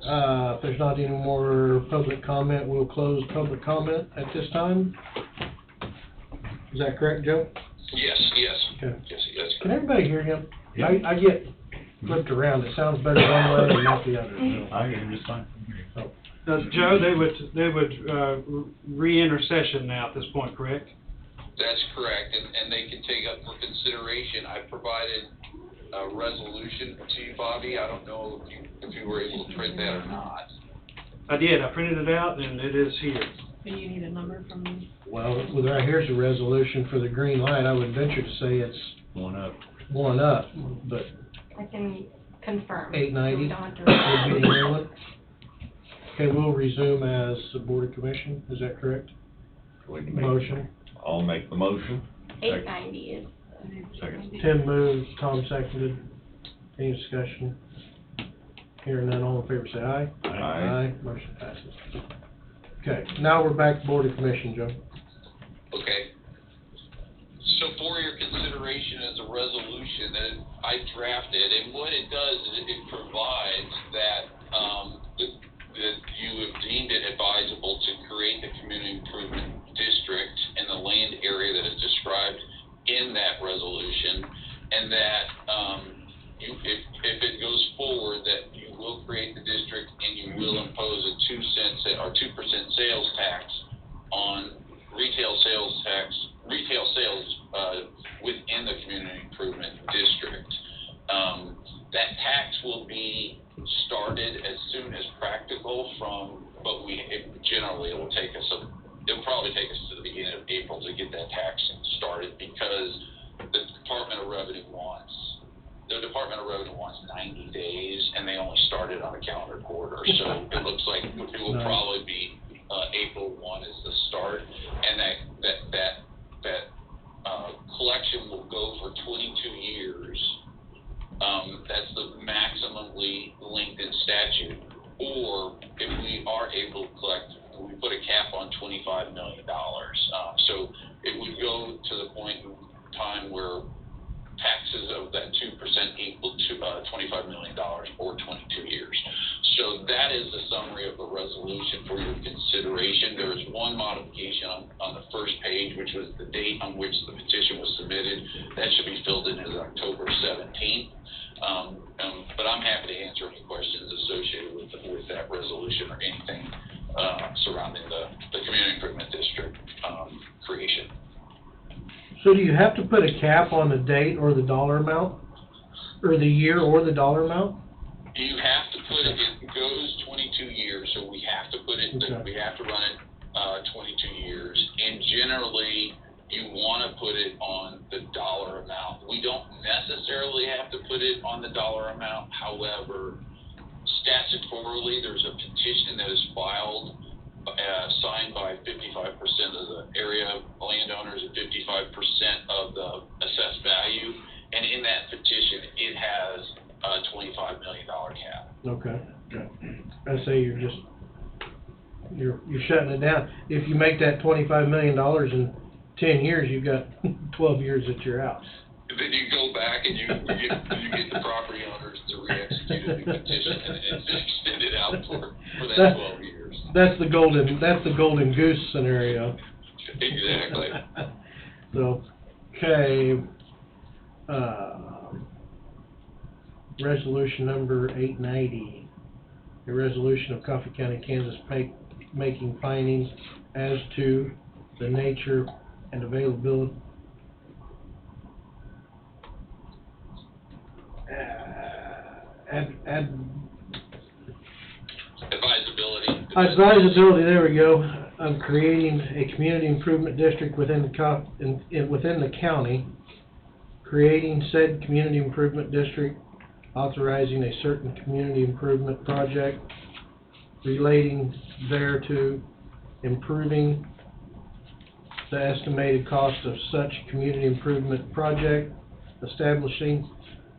If there's not any more public comment, we'll close public comment at this time. Is that correct, Joe? Yes. Okay. Yes. Can everybody hear him? Yeah. I get flipped around. It sounds better one way and not the other. So. I hear you just fine. Joe, they would re-enter session now at this point, correct? That's correct, and they can take up for consideration. I provided a resolution to you, Bobby. I don't know if you were able to print that or not. I did. I printed it out, and it is here. Do you need a number from me? Well, right here's a resolution for the green light. I would venture to say it's One up. one up, but I can confirm. 890 So we don't have to- would be the new one. Okay, we'll resume as the Board of Commission, is that correct? Motion. I'll make the motion. 890 is. Second. Tim moves, Tom seconded. Any discussion? Hearing none, all in favor say aye. Aye. Motion passes. Okay, now we're back to Board of Commission, Joe. Okay. So for your consideration as a resolution that I drafted, and what it does is it provides that, that you have deemed it advisable to create the community improvement district in the land area that is described in that resolution, and that, if it goes forward, that you will create the district and you will impose a 2% sales tax on retail sales within the community improvement district. That tax will be started as soon as practical generally it'll probably take us to the beginning of April to get that tax started, because the Department of Revenue wants 90 days, and they only started on a calendar quarter. So it looks like it will probably be April 1 is the start, and that collection will go for 22 years. That's the maximally lengthened statute. Or if we are able to collect, we put a cap on $25 million. So it would go to the point in time where taxes of that 2% equal to $25 million or 22 years. So that is the summary of the resolution for your consideration. There is one modification on the first page, which was the date on which the petition was submitted. That should be filled in as October 17th. But I'm happy to answer any questions associated with that resolution or anything surrounding the community improvement district creation. So do you have to put a cap on the date or the dollar amount, or the year or the dollar amount? You have to put it goes 22 years, so we have to put it, Okay. we have to run it 22 years. And generally, you want to put it on the dollar amount. We don't necessarily have to put it on the dollar amount. However, statutorily, there's a petition that is filed, signed by 55% of the area landowners and 55% of the assessed value. And in that petition, it has a $25 million cap. Okay. I say you're shutting it down. If you make that $25 million in 10 years, you've got 12 years that you're out. Then you go back and you get the property owners to re-execute a new petition and extend it out for that 12 years. That's the golden goose scenario. Exactly. So, okay, resolution number 890, a resolution of Coffee County, Kansas, making findings as to the nature and availability advisability, there we go, of creating a community improvement district within the county, creating said community improvement district, authorizing a certain community improvement project relating thereto, improving the estimated cost of such community improvement project, establishing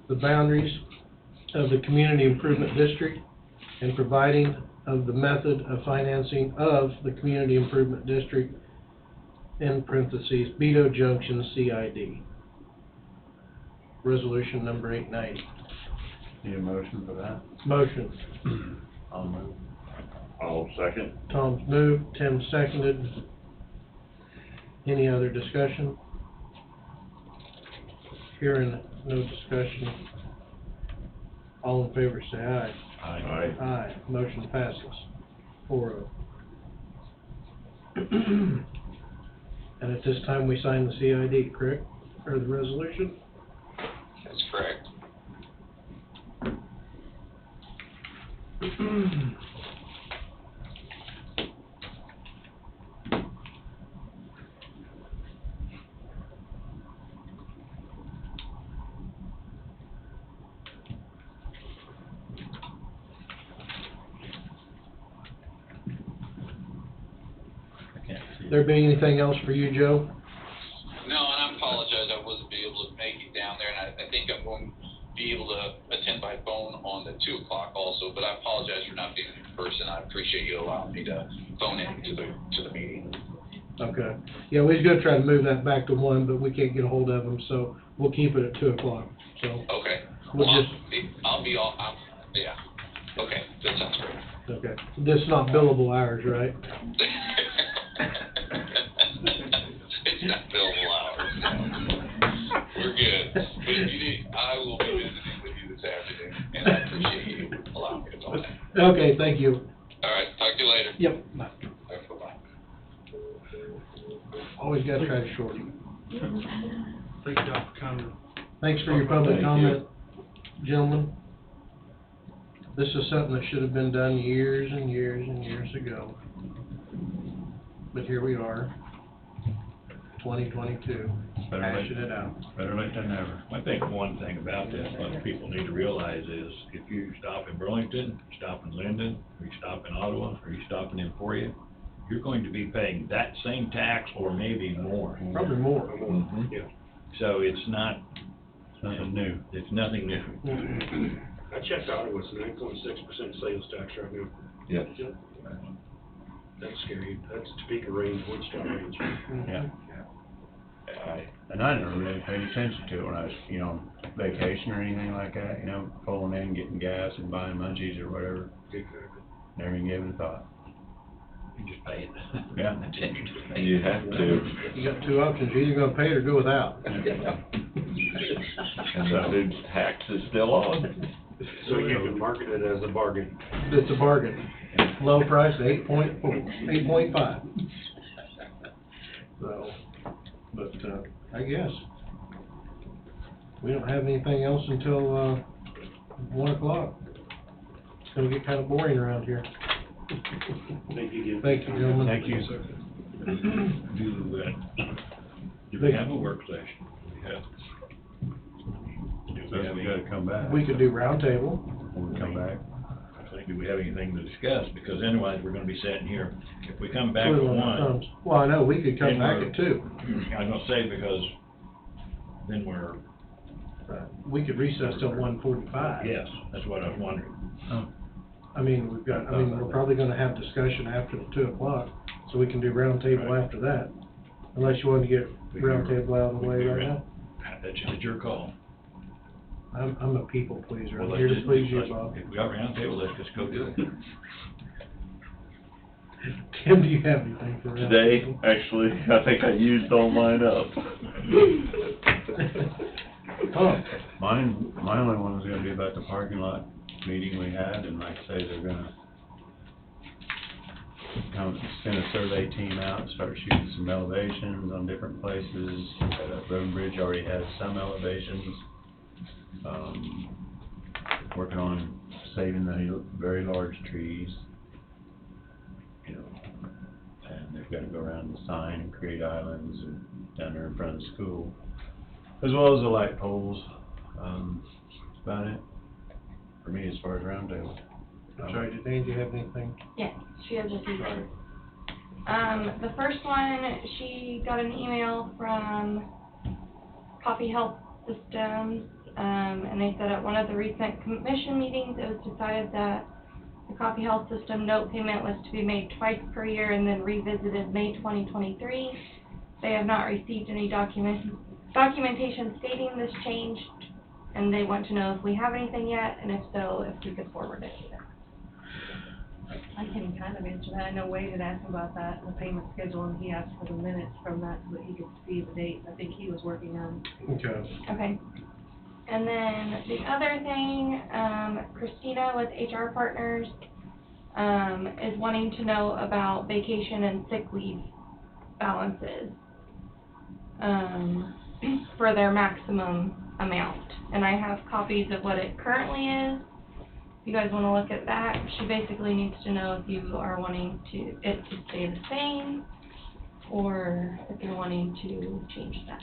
the boundaries of the community improvement district, and providing of the method of financing of the community improvement district, in parentheses, Beto Junction CID. Resolution number 890. Need a motion for that? Motion. I'll move. I'll second. Tom's moved, Tim seconded. Any other discussion? Hearing no discussion. All in favor say aye. Aye. Aye. Motion passes. 4-0. And at this time, we sign the CID, correct? Or the resolution? That's correct. There be anything else for you, Joe? No, and I apologize, I wasn't be able to make it down there, and I think I'm going to be able to attend by phone on the 2 o'clock also, but I apologize for not being in person. I appreciate you allowing me to phone in to the meeting. Okay. Yeah, we was gonna try to move that back to 1, but we can't get a hold of them, so we'll keep it at 2 o'clock, so. Okay. We'll Well, just, I'll be all, yeah. Okay, that sounds great. okay. This is not billable hours, right? It's not billable hours, no. We're good. But if you need, I will be visiting with you this afternoon, and I appreciate you allowing me to call in. Okay, thank you. All right, talk to you later. Yep. Bye. All right, bye-bye. Always gotta try to shorten. Thank you, Dr. Conlon. Thanks for your public Thank comment, gentlemen. This is something that should have been done years and years and years ago. But here we are, 2022, hashing it out. Better late than never. I think one thing about this, what people need to realize is, if you stop in Burlington, stop in Linden, or you stop in Ottawa, or you stop in Emporia, you're going to be paying that same tax or maybe more. Probably more. Mhm. Yeah. So it's not, Nothing new. it's nothing new. I checked out, it was 9.6% sales tax right now. Yeah. That's scary. That's Topeka range, Wichita range. Yeah. And I never really paid attention to it when I was, on vacation or anything like that, pulling in, getting gas and buying munchies or whatever. Exactly. Never even gave it a thought. You just pay it. Yeah. You just pay it. You have to. You got two options, you're either gonna pay it or go without. And the new tax is still on. So you can market it as a bargain. It's a bargain. Low price, 8.5. So, but, I guess. We don't have anything else until, 1 o'clock. It's gonna get kinda boring around here. Thank you again. Thank you, gentlemen. Thank you, sir. Do we have a work session? So we gotta come back. We could do roundtable. When we come back. I think, do we have anything to discuss? Because otherwise, we're gonna be sitting here, if we come back with Twiddling our one. thumbs. Well, I know, we could come then back we're- at 2. I was gonna say, because then we're, We could recess till 1:45. yes, that's what I was wondering. I mean, we're probably gonna have discussion after the 2 o'clock, so we can do roundtable Right. after that. Unless you want to get roundtable out of the way right now. That's your call. I'm a people pleaser, Well, I'm let's here to just- please you, let's- Bob. If we got roundtable, let's just go do it. Tim, do you have anything for Today, roundtable? actually, I think I used all mine up. Oh, My only one was gonna be about the parking lot meeting we had, and like I say, they're gonna send a survey team out, and start shooting some elevations on different places. Road and Bridge already has some elevations. Working on saving the very large trees. And they've gotta go around the sign and create islands and down there in front of the school, as well as the light poles. That's about it for me as far as roundtable. sorry, did Angie have anything? Yes, she has a few things. The first one, she got an email from Coffee Health Systems, and they said at one of the recent commission meetings, it was decided that the Coffee Health System note payment was to be made twice per year and then revisited May 2023. They have not received any documentation stating this change, and they want to know if we have anything yet, and if so, if we could forward it to them. I can kind of answer that. I know Wade had asked about that, the payment schedule, and he asked for the minutes from that so that he could see the dates. I think he was working on. Okay. Okay. And then the other thing, Christina with HR Partners, is wanting to know about vacation and sick leave balances, for their maximum amount. And I have copies of what it currently is. If you guys wanna look at that, she basically needs to know if you are wanting it to stay the same, or if you're wanting to change that.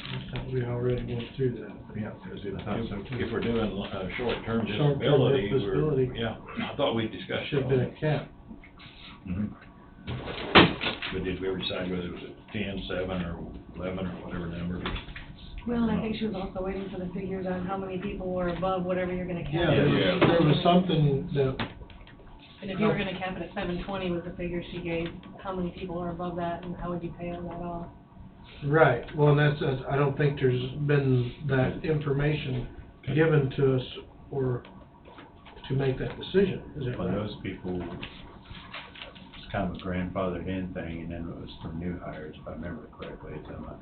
We already went through that. Yeah, because if we're doing short-term Short-term disability, disability. yeah, I thought we discussed it. Should've been a cap. Mhm. But did we ever decide whether it was a 10, 7, or 11, or whatever number? Well, and I think she was also waiting for the figures on how many people were above whatever you're gonna cap. Yeah, it. there was something that, And if you were gonna cap it at 720 was the figure she gave, how many people are above that and how would you pay on that off? right, well, and that's, I don't think there's been that information given to us or to make that decision, is that Well, right? those people, it's kind of a grandfathered in thing, and then it was for new hires, if I remember correctly, it's on my,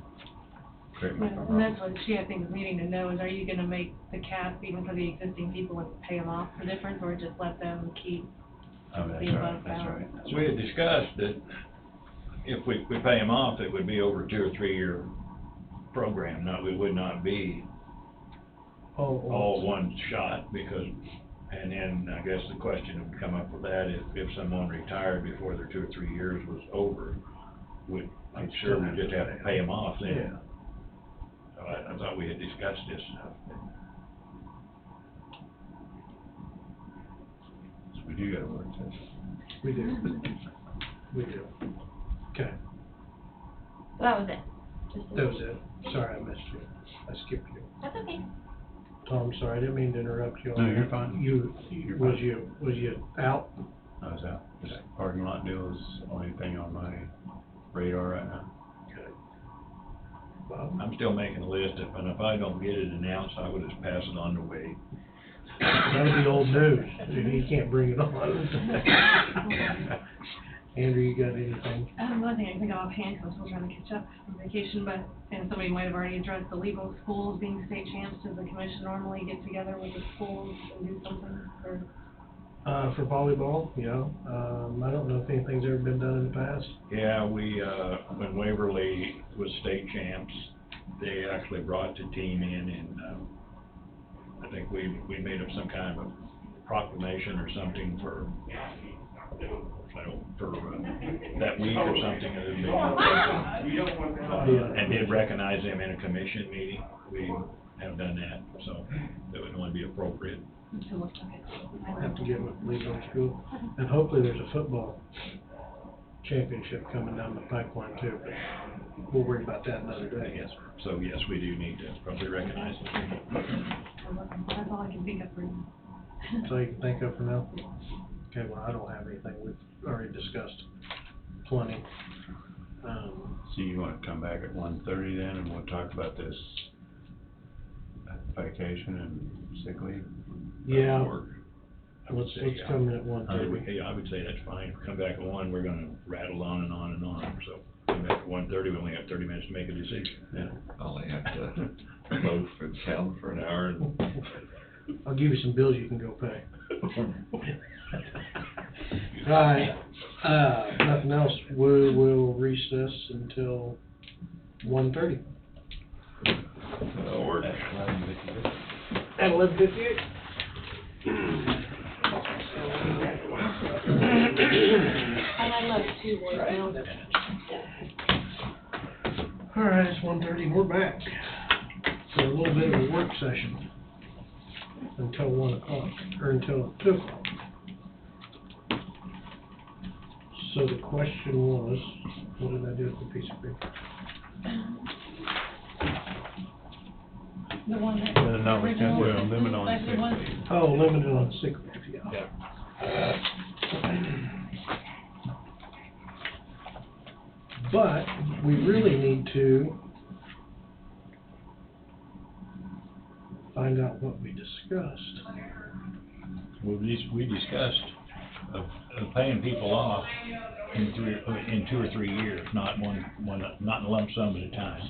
correct me if I'm And wrong. that's what she, I think, is needing to know is, are you gonna make the cap even for the existing people and pay them off for difference, or just let them keep Oh, that's being right, above that's bound? right. We had discussed that if we pay them off, it would be over a 2 or 3 year program, it would not be all one shot, because, and then I guess the question would come up with that, if someone retired before their 2 or 3 years was over, I'm sure we just have to pay them off then. Yeah. So I thought we had discussed this. So we do got a work session. We do. We do. Okay, So that was it. that was it. Sorry I missed you. I skipped you. That's okay. Tom, sorry, I didn't mean to interrupt you. No, you're fine. You're Was fine. you out? I was out. This parking lot deal is the only thing on my radar right now. Okay. Bob? I'm still making a list, and if I don't get it announced, I would just pass it on to Wade. That'll be old news. He can't bring it on. Andrew, you got anything? One thing I can think of offhand, 'cause I'm still trying to catch up from vacation, but, and somebody might have already addressed the legal schools being state champs. Does the commission normally get together with the schools and do something, or? For volleyball, yeah. I don't know if anything's ever been done in the past. Yeah, when Waverly was state champs, they actually brought the team in, and I think we made up some kind of a proclamation or something for that week or something, and did recognize them in a commission meeting. We have done that, so that would only be appropriate. I'll have to get with legal school. And hopefully there's a football championship coming down the pipeline too, but we'll worry about that another day. Yes, so yes, we do need to probably recognize them. That's all I can think of for now. That's all you can think of for now? Okay, well, I don't have anything. We've already discussed plenty. So you wanna come back at 1:30 then, and we'll talk about this vacation and sick leave? Yeah. Or, Let's come in at 1:30. Yeah, I would say that's fine. Come back at 1, we're gonna rattle on and on and on, so come back at 1:30, we only have 30 minutes to make a decision. Yeah. Only have to vote for the town for an hour and. I'll give you some bills you can go pay. All right, nothing else. We will recess until 1:30. That'll work. At 11:58. And I love two voicemails. All right, it's 1:30, we're back. For a little bit of a work session until 1 o'clock, or until 2 o'clock. So the question was, what did I do with the piece of paper? The one that. Whether or not we can put a original- limit on like the sick one- leave. Oh, limited on sick leave, yeah. But we really need to find out what we discussed. We discussed of paying people off in 2 or 3 years, not not in lump sum at a time.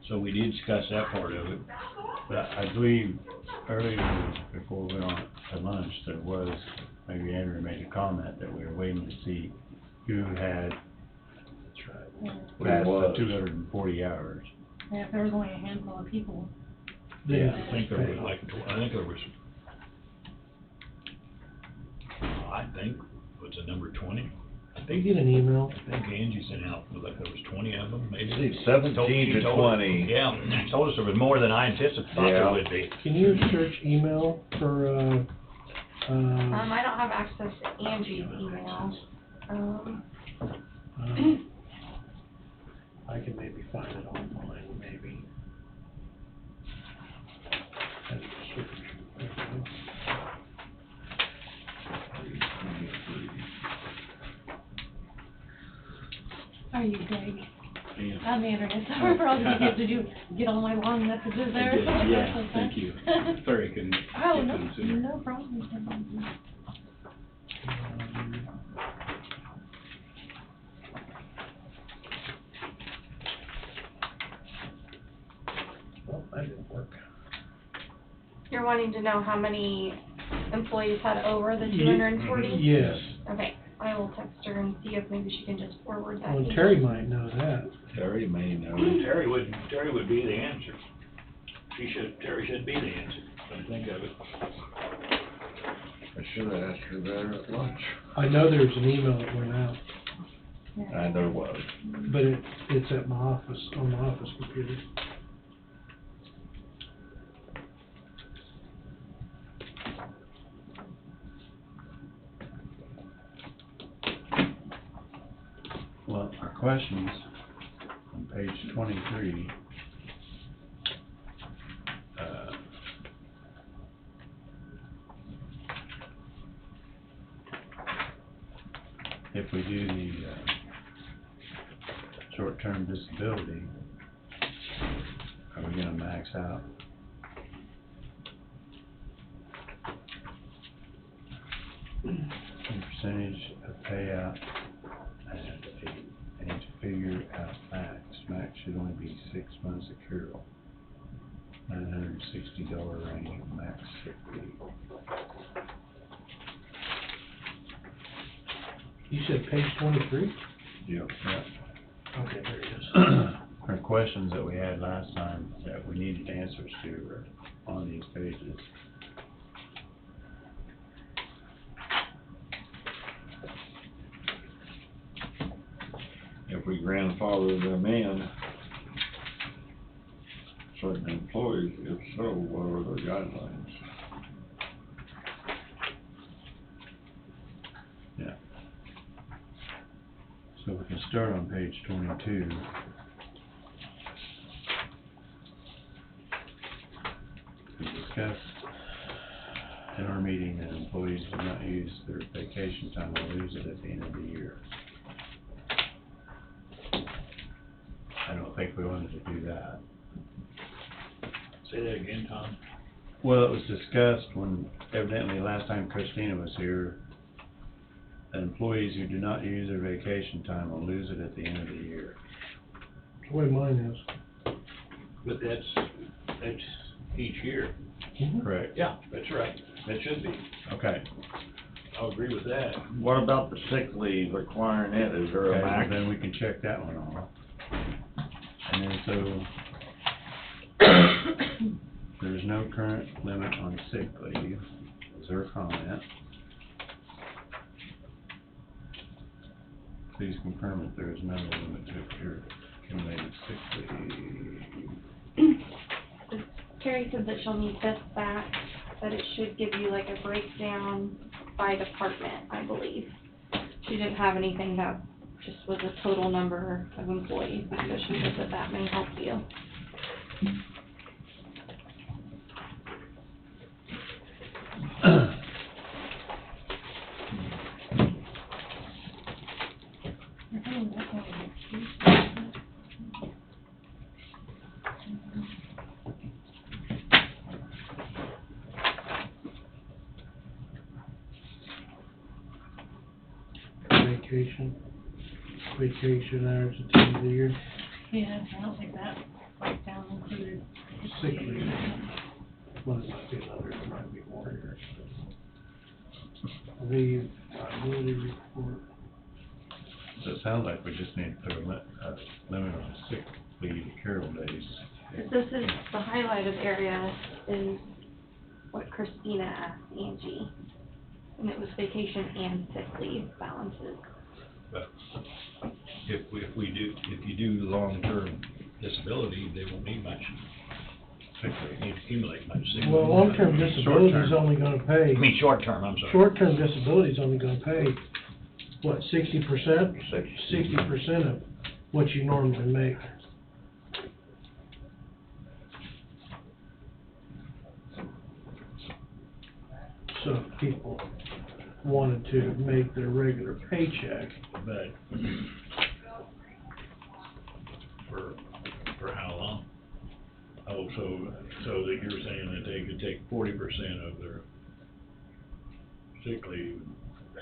So we did discuss that part of it. But I believe earlier, before we went on to lunch, there was, maybe Andrew made a comment that we were waiting to see who had passed the 240 hours. Yeah, if there was only a handful of people. Yeah, I think there was was a number 20. They get an email. I think Angie sent out, like there was 20 of them, maybe. I think 17 to 20. Yeah, she told us there was more than I anticipated there would be. Can you search email for, I don't have access to Angie's email. I can maybe find it online, maybe. And search. How are you, Greg? Yeah. I'm Manor. Sorry for all the details. Did you get all my long messages there? I did, yeah, thank you. Sorry I couldn't Oh, get no, them sooner. no problem. Well, that didn't work. You're wanting to know how many employees had over the 240? Yes. Okay, I will text her and see if maybe she can just forward that. Well, Terry might know that. Terry may know. Terry would be the answer. Terry should be the answer, come to think of it. I should have asked her there at lunch. I know there's an email that went out, There was. but it's at my office, on my office computer. Well, our questions on page 23. If we do the short-term disability, are we gonna max out? Percentage of payout and to figure out max. Max should only be 6 months accrual. $960 range of max sick leave. You said page 23? Yep. Okay, there it is. Our questions that we had last time that we needed answers to are on these pages. If we grandfather them in, certain employees, if so, what are their guidelines? Yeah. So we can start on page 22. We discussed in our meeting that employees do not use their vacation time will lose it at the end of the year. I don't think we wanted to do that. Say that again, Tom. Well, it was discussed when, evidently last time Christina was here, that employees who do not use their vacation time will lose it at the end of the year. That's the way mine is. But that's each year. Correct. Yeah, that's right. That should be. Okay. I'll agree with that. What about the sick leave requiring it? Is there a Okay, max? then we can check that one off. And then so, there is no current limit on sick leave. Is there a comment? Please confirm that there is no limit to accumulated sick leave. Terry said that she'll need this back, but it should give you like a breakdown by department, I believe. She didn't have anything that just was a total number of employees, so she said that may help you. Vacation hours at the end of the year. Yeah, I don't think that breakdown included. Sick leave. Well, it might be another, it might be more here. Leave, liability report. So it sounds like we just need to put a limit on sick leave accrual days. This is, the highlighted area is what Christina asked Angie, and it was vacation and sick leave balances. But if you do long-term disability, they won't need much. They need to accumulate much. sick Well, leave. long-term disability is only gonna pay. I mean, short-term, I'm sorry. Short-term disability is only gonna pay, what, 60%? 60% of what you normally make. So if people wanted to make their regular paycheck, But for how long? Oh, so that you're saying that they could take 40% of their sick leave?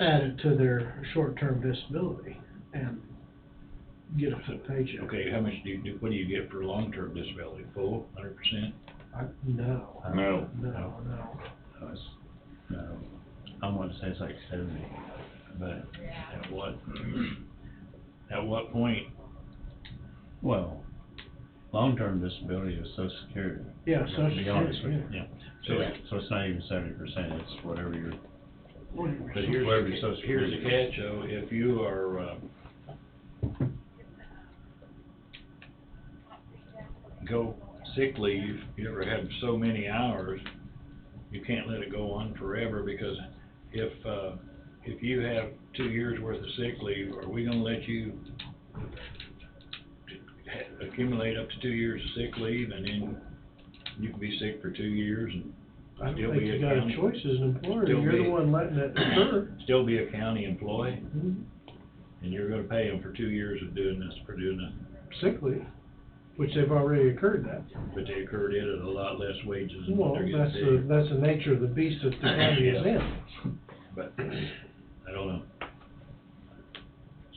add it to their short-term disability and get a full paycheck. Okay, how much what do you get for long-term disability? Full, 100%? No. No. No. No, I want to say it's like 70, but At what point? well, long-term disability is Social Security. Yeah, To Social be honest with Security, you. yeah. So it's not even 70%, it's whatever your, But whatever your Social here's Security the catch, though, if you are, go sick leave, you ever have so many hours, you can't let it go on forever, because if you have 2 years worth of sick leave, are we gonna let you accumulate up to 2 years of sick leave, and then you can be sick for 2 years and I don't still think be you a got a county? choice as an employer, Still you're be- the one letting it occur. Still be a county employee, Mhm. and you're gonna pay them for 2 years of doing this, for doing that, Sick leave, which they've already incurred that. but they incurred it at a lot less wages than Well, what they're that's getting paid. that's the nature of the beast that the county is in. But, I don't know.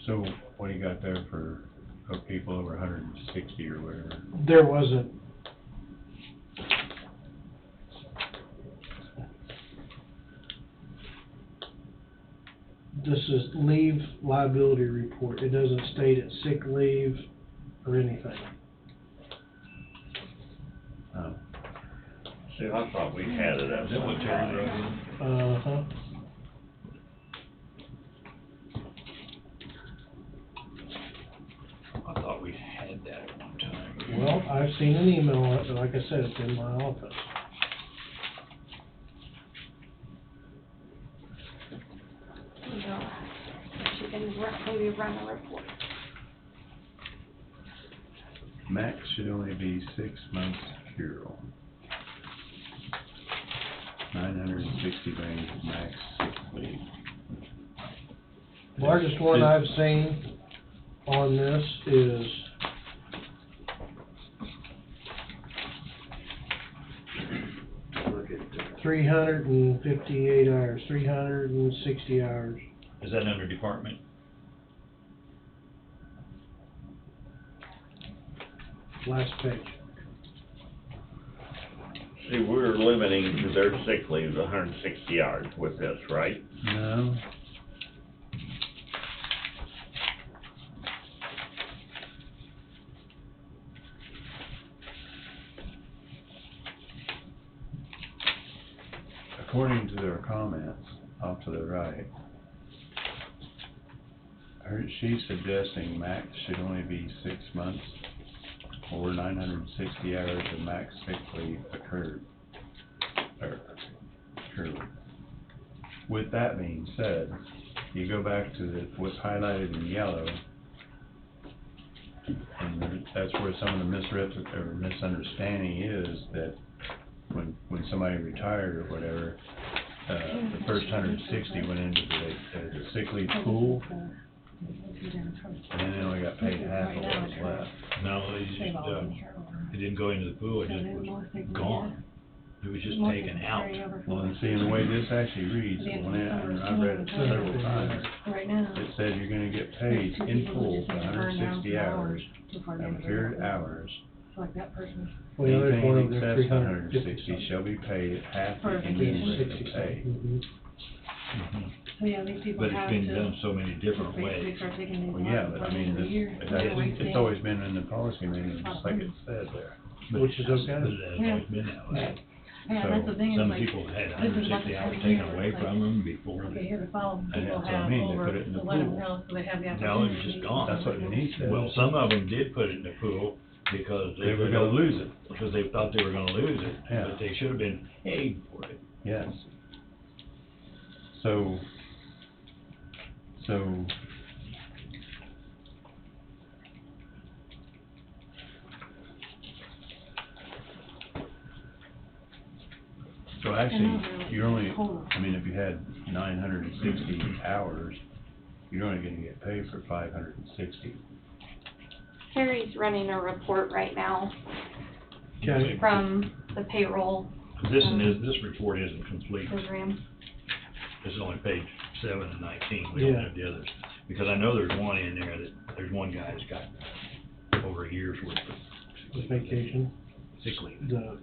so what do you got there for people over 160 or whatever? There wasn't. This is leave liability report. It doesn't state it's sick leave or anything. Oh. See, I thought we had it at Is that what one Terry time. wrote in? Uh-huh. I thought we had that at one time. Well, I've seen an email on it, but like I said, it's in my office. She can maybe run a report. Max should only be 6 months cure. 960 days max sick leave. Largest one I've seen on this is Look at, 358 hours, 360 hours. is that under department? Last page. See, we're limiting to their sick leave 160 hours with this, right? No. According to their comments, off to the right, she's suggesting max should only be 6 months or 960 hours of max sick leave accrued. With that being said, you go back to what's highlighted in yellow, and that's where some of the misunderstanding is, that when somebody retired or whatever, the first 160 went into the sick leave pool, and then they only got paid half of what was left. No, it just, it didn't go into the pool, it just was gone. It was just taken out. Well, and see, the way this actually reads, when I've read it several times, Right now. it says you're gonna get paid in full for 160 hours, and cleared hours. So like that person. Well, there's one Anything over there, excess of 350 160 shall be paid at half the For accumulated pay. Mhm. So yeah, these people But it's have been to done so many different basically ways. start taking these Well, yeah, off but by I the end mean, of the year. it's always been in the policy manual, just like it said there. But Which is okay. But it has always been that way. Yeah, that's the thing, is Some like, people had this is like 160 a hours time taken here, away it's from like, them before. okay, here the following And people that's what I have mean, they over, put it in the so let them pool. know, so they have the No, opportunity. it's just gone. That's what Denise said. Well, some of them did put it in the pool because They were gonna lose it. Because they thought they were gonna lose it, Yeah. but they should have been paid for it. Yes. So, actually, you're only, I mean, if you had 960 hours, you're only gonna get paid for 560. Harry's running a report right now Okay. from the payroll This report isn't complete. program. This is only page 7 and 19, we don't Yeah. have the others. Because I know there's one in there there's one guy that's got over a year's worth of With vacation, sick leave. the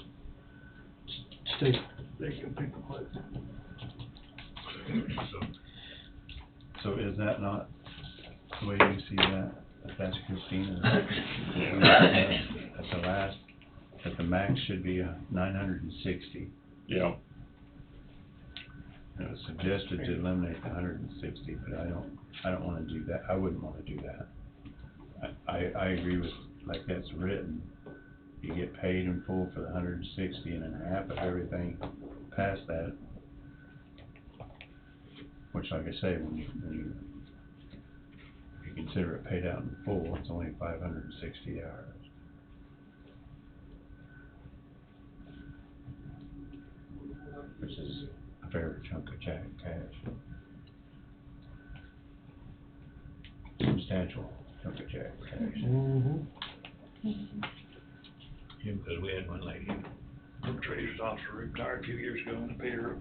state, they can pick a place. So is that not the way you see that? If that's Christina? At the last, that the max should be 960. Yeah. It was suggested to eliminate the 160, but I don't wanna do that, I wouldn't wanna do that. I agree with, like that's written, you get paid in full for the 160 and then half of everything past that. Which, like I say, when you consider it paid out in full, it's only 560 hours. Which is a fair chunk of cash. Substantial chunk of cash. Mm-hmm. Yeah, because we had one lady, the treasurer's officer retired a few years ago and they paid her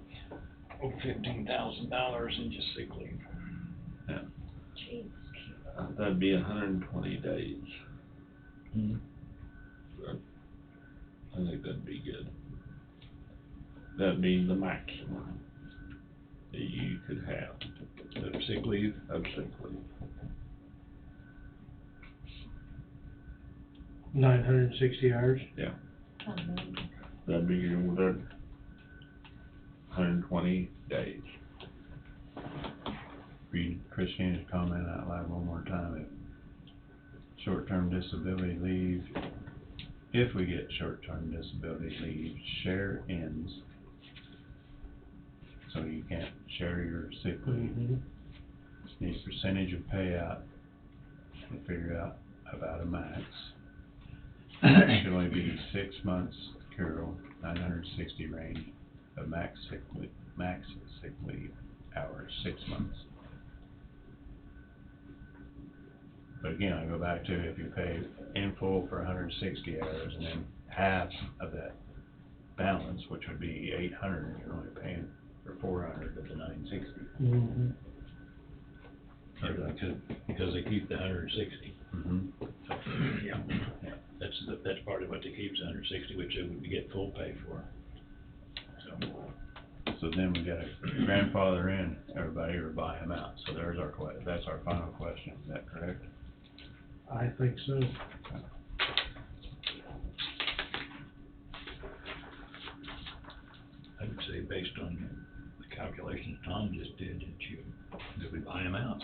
over $15,000 in just sick leave. Yeah. That'd be 120 days. Mm-hmm. I think that'd be good. That'd be the maximum that you could have. Of sick leave? Of sick leave. 960 hours. Yeah. That'd be your, 120 days. Read Christina's comment out loud one more time. If short-term disability leave, if we get short-term disability leave, share ends. So you can't share your sick leave. Mm-hmm. Just need a percentage of payout to figure out about a max. It should only be 6 months accrual, 960 range of max sick leave hours, 6 months. But again, I go back to if you pay in full for 160 hours and then half of that balance, which would be 800, you're only paying for 400 of the 960. Mm-hmm. Because they keep the 160. Mm-hmm. So, yeah. That's part of what they keep, the 160, which they would get full pay for. So then we gotta grandfather in everybody or buy them out. So there's that's our final question. Is that correct? I think so. I would say based on the calculations Tom just did, that we buy them out.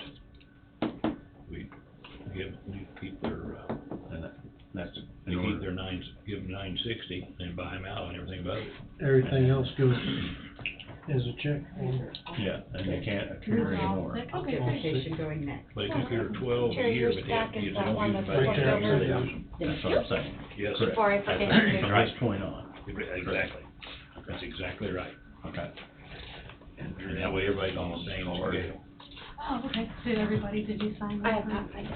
We keep their, they keep their give them 960, then buy them out and everything above it. Everything else goes as a check. Yeah, and they can't accrue anymore. Okay. Vacation going next. They can accrue 12 a Terry, year, your but stack if is they that don't one use that's it, flipped over? Yeah, that's what I'm saying. Yes. Correct. Before I forget. From Right. this point on. Exactly. That's exactly right. Okay. And that way everybody's on the same scale. Oh, okay. Did you sign that? I have not signed it.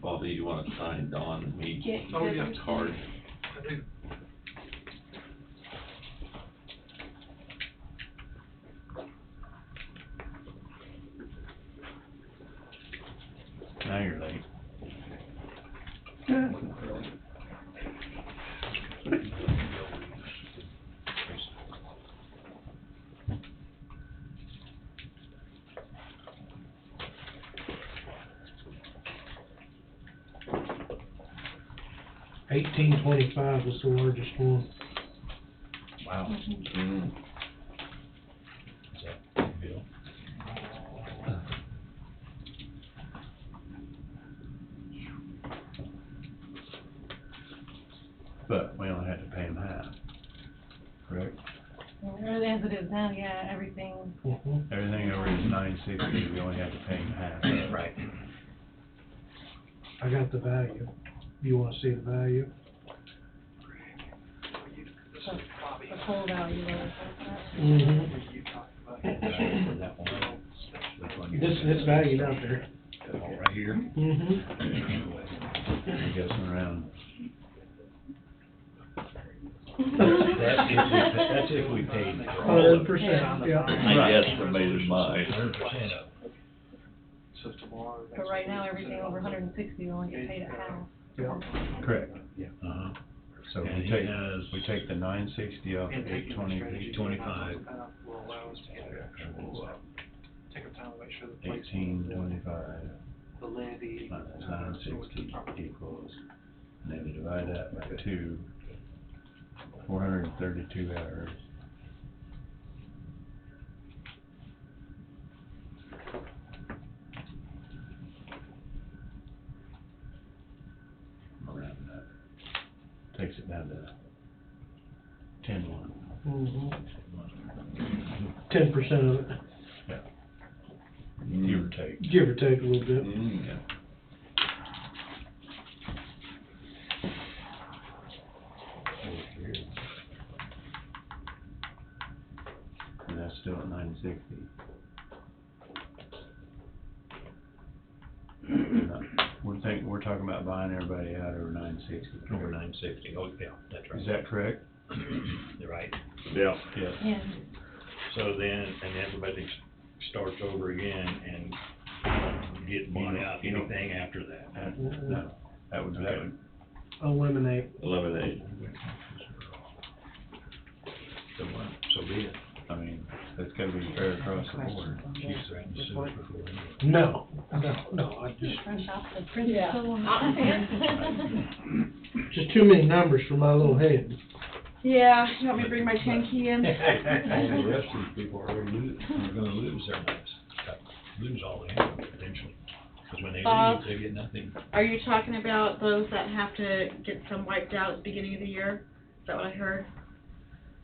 Bobby, you wanna sign Don and me? Oh, yeah. Card? I do. Now you're late. $18.25 was the largest one. Wow. Mm. Is that Bill? But we only had to pay them half. Correct? As it is now, yeah, everything. Mm-hmm. Everything over is 960, we only had to pay them half. Right. I got the value. you wanna see the value. The full value of it. Mm-hmm. That one. It's valued out there. Right here. Mm-hmm. I'm guessing around. That's if we paid for all of it. 100%, yeah. I estimated mine. 100% of it. But right now, everything over 160, we only get paid at half. Correct. Yeah. Uh-huh. So And we he take, has- we take the 960 off of 820. 825. 1825 minus 960 equals, and then you divide that by 2, 432 hours. Around that. Takes it down to 10-1. Mm-hmm. 10% of it, Yeah. Give or take. give or take a little bit. Yeah. And that's still at 960. We're talking about buying everybody out over 960. Over 960, oh, yeah, that's right. Is that correct? You're right. Yeah. Yes. Yeah. So then, and everybody starts over again and get bought out, anything after that. No, that would. Eliminate. Eliminate. So what, so be it. I mean, that's gotta be fair across the board. She's threatened to sue us before anyway. No, I just, Fresh off the press. just too many numbers for my little head. Yeah, you want me to bring my 10 key in? All the rest of these people are gonna lose their lives, lose all they have eventually. Because when they Bob, leave, they get nothing. Are you talking about those that have to get some wiped out at the beginning of the year? Is that what I heard?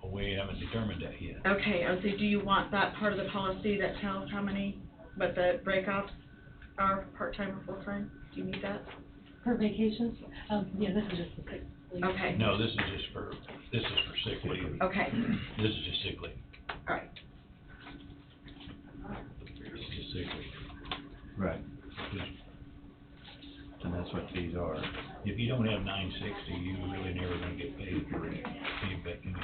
Well, we haven't determined that yet. Okay, I would say, do you want that part of the policy that tells how many, what the breakoffs are, part-time or full-time? Do you need that? For vacations? Yeah, this is just the sick leave. Okay. No, this is for sick leave. Okay. This is just sick leave. All right. This is just sick leave. Right. And that's what these are. If you don't have 960, you really never gonna get paid for any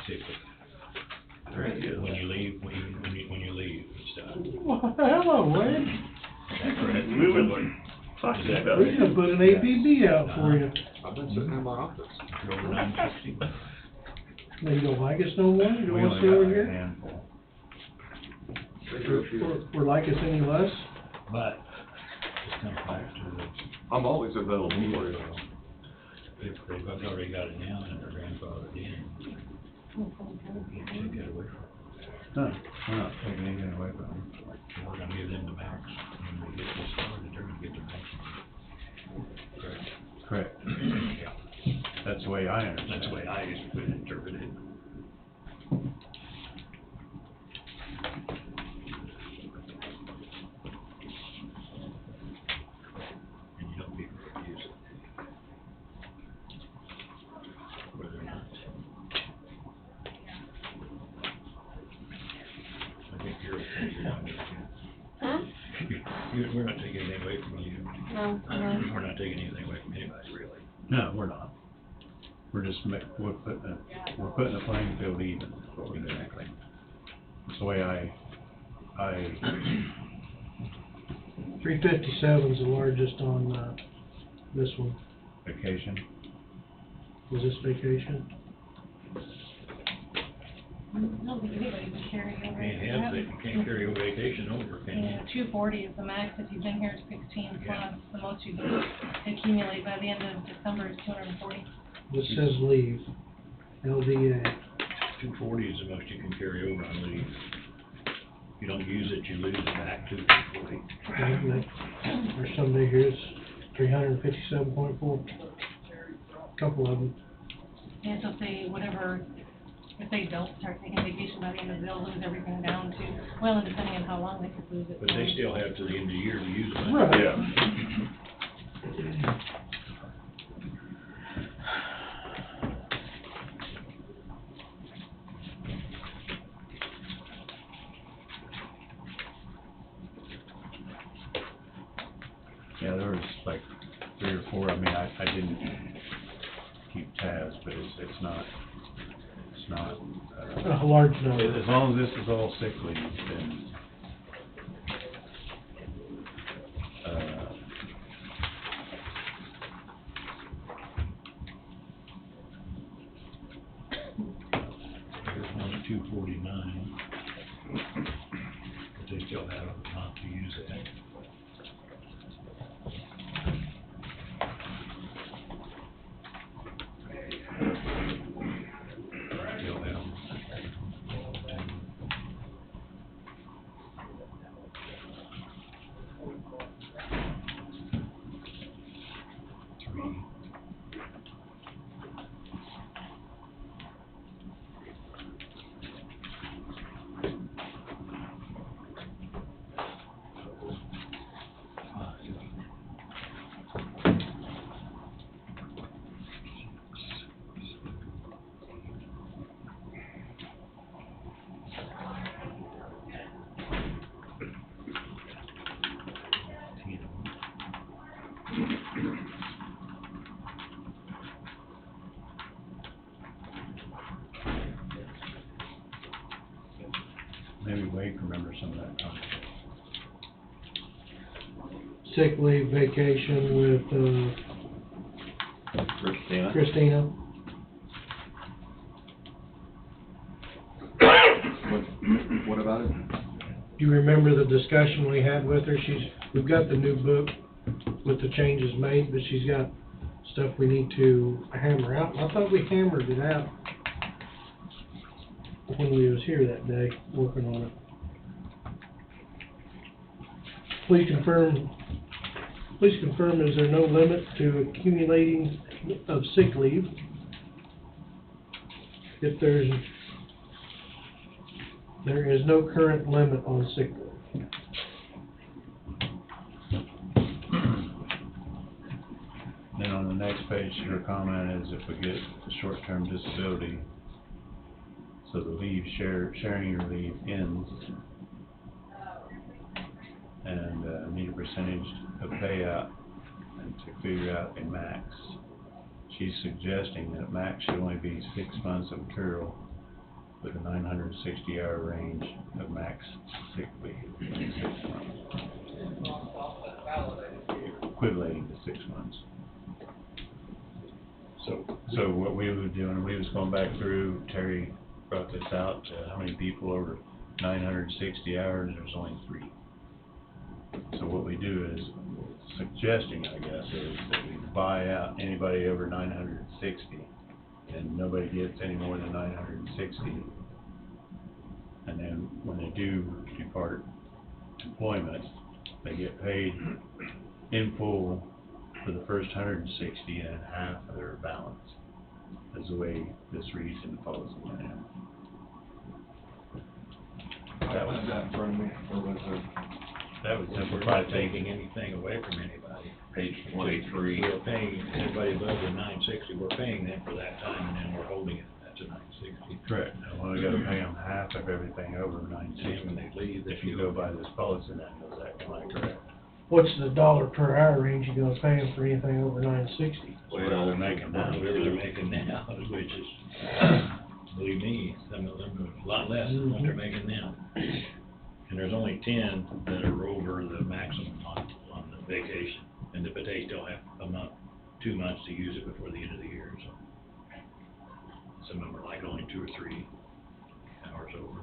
sick leave. Very good. When you leave, when you leave, it's done. Well, hello, Wade. Is that correct? We were talking about We're gonna put an APB out for you. I've been sitting in my office. You're over 960. Now, you don't like us no more? You We don't want to only stay over got a here? handful. Or like us any less? But, it comes back to the, I'm always available for you. if they've already got it now and their grandfathered in, you can't take that away from them. No, we're not taking anything away from them. We're gonna give them the max, when we get this started, they're gonna get the max. Correct? Correct. Yeah. That's the way I understand. That's the way I would interpret it. And you don't people abuse it. Whether or not. I think you're okay, you're not gonna. Huh? We're not taking anything away from you. No, no. We're not taking anything away from anybody, really. No, we're not. We're just we're putting the playing field even. That's what we're doing. Exactly. That's the way I 357 is the largest on, this one. vacation. Was this vacation? I don't think anybody can carry over. Can't have it, you can't carry a vacation over, can you? Yeah, 240 is the max. If you've been here 16 plus, the most you can accumulate by the end of December is 240. This says leave, LDA. 240 is the most you can carry over on leave. If you don't use it, you lose it back to 240. There's somebody here that's 357.4. Couple of them. And so say whatever, if they don't start taking vacation by the end of the, they'll lose everything down to, well, and depending on how long they could lose it. But they still have to the end of the year to use it. Right. Yeah. Yeah, there was like 3 or 4, I mean, I didn't keep tabs, but it's not, A large number. as long as this is all sick leave, then, Here's one 249. But they still have a month to use it. Still have. Three. maybe Wade can remember some of that time. Sick leave, vacation with, Christina. What about it? Do you remember the discussion we had with her? We've got the new book with the changes made, but she's got stuff we need to hammer out. I thought we hammered it out when we was here that day, working on it. Please confirm, is there no limit to accumulating of sick leave? If there is no current limit on sick leave. Then on the next page, her comment is if we get a short-term disability, so the leave, sharing your leave ends, and need a percentage of payout, and to figure out a max. She's suggesting that max should only be 6 months of material with a 960-hour range of max sick leave in 6 months. Equivalating to 6 months. So what we were doing, we was going back through, Terry brought this out, how many people over 960 hours, there's only 3. So what we do is, suggesting, I guess, is that we buy out anybody over 960, and nobody gets any more than 960. And then when they do depart employment, they get paid in full for the first 160 and half of their balance, is the way this reads in the policy now. That was that in front of me, or was it? That would simplify taking anything away from anybody. Page 23. We're paying anybody above the 960, we're paying them for that time, and then we're holding it at the 960. Correct. Well, we gotta pay them half of everything over 960. When they leave, If you go by this policy manual, is that correct? What's the dollar per hour range you're gonna pay them for anything over 960? Well, they're making now, whatever they're making now, which is, believe me, some of them are a lot less than what they're making now. And there's only 10 that are over the maximum on the vacation, but they still have a month, 2 months to use it before the end of the year, so. Some of them are like only 2 or 3 hours over.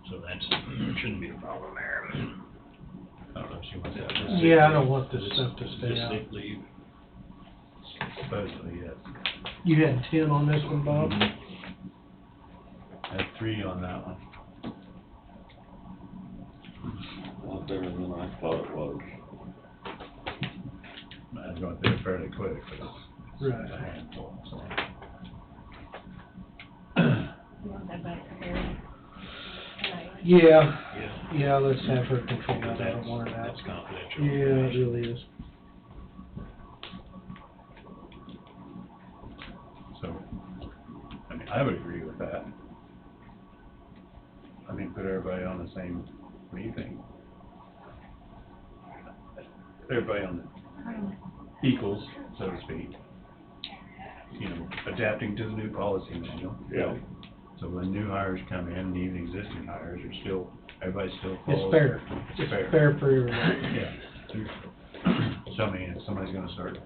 So shouldn't be a problem there. I don't know if she wants that. Yeah, I don't want this stuff to stay out. Sick leave. Supposedly, yes. You had 10 on this one, Bob? I had 3 on that one. A lot better than I thought it was. I was going through it fairly quick, but it's Right. a handful, so. You want that back there? Yeah, let's have her control that, I don't want it out. That's confidential. Yeah, it really is. So, I mean, I would agree with that. I mean, put everybody on the same, what do you think? everybody on the equals, so to speak. You know, adapting to the new policy manual. Yeah. So when new hires come in, and even existing hires are still, everybody still It's follows. fair. It's It's fair. fair for everybody. Yeah. So I mean, if somebody's gonna start,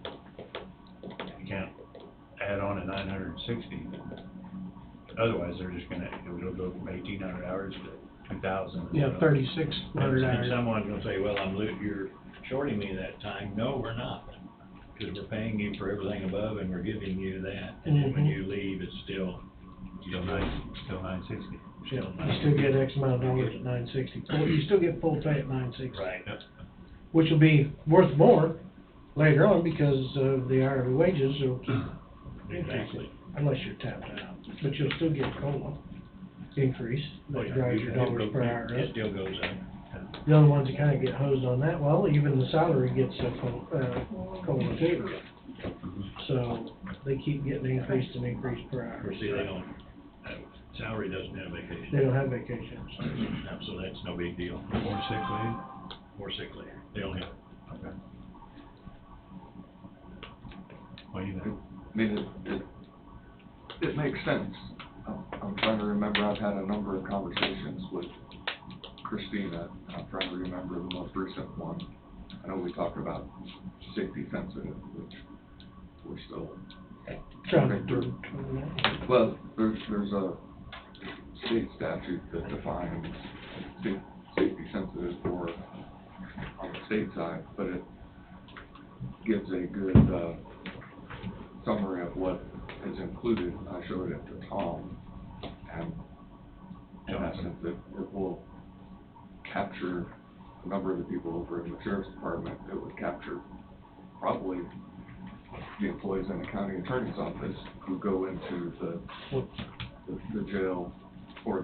you can't add on at 960. Otherwise, they're just gonna, it'll go from 1,800 hours to 2,000. Yeah, 3,600 hours. And someone's gonna say, well, you're shorting me that time. No, we're not. Because we're paying you for everything above and we're giving you that. And then when Mhm. you leave, it's still, Still 960. Yeah, you still get X amount of dollars at 960. You still get full pay at 960. right. Which will be worth more later on because of the hourly wages will keep Exactly. unless you're tapped out. But you'll still get COLA increase, Well, that yeah, drives your dollars per hour It up. still goes up. The only ones that kinda get hosed on that, well, even the salary gets a COLA too. So they keep getting increased and increased per hour. Or see, they don't, salary doesn't have vacation. They don't have vacations. So that's no big deal. More sick leave? More sick leave. They don't have. Okay. What do you think? I mean, it makes sense. I'm trying to remember, I've had a number of conversations with Christina. I'm trying to remember the most recent one. I know we talked about safety sensitive, which we're still Trying working to through. do. Well, there's a state statute that defines safety sensitive for, on the state side, but it gives a good, summary of what is included. I showed it to Tom, and in essence, it will capture a number of the people over in the sheriff's department. It would capture probably the employees in the county attorney's office who go into the jail or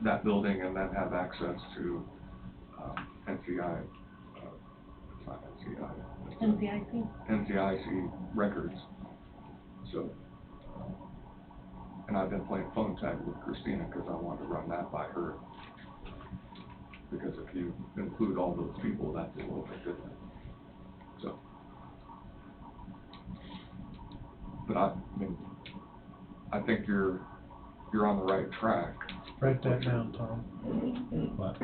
that building and then have access to, NCI, it's not NCI. NCIC records. So, and I've been playing phone tag with Christina because I wanted to run that by her. Because if you include all those people, that's a little bit different. So, but I mean, I think you're on the right track. Write that down, Tom. What?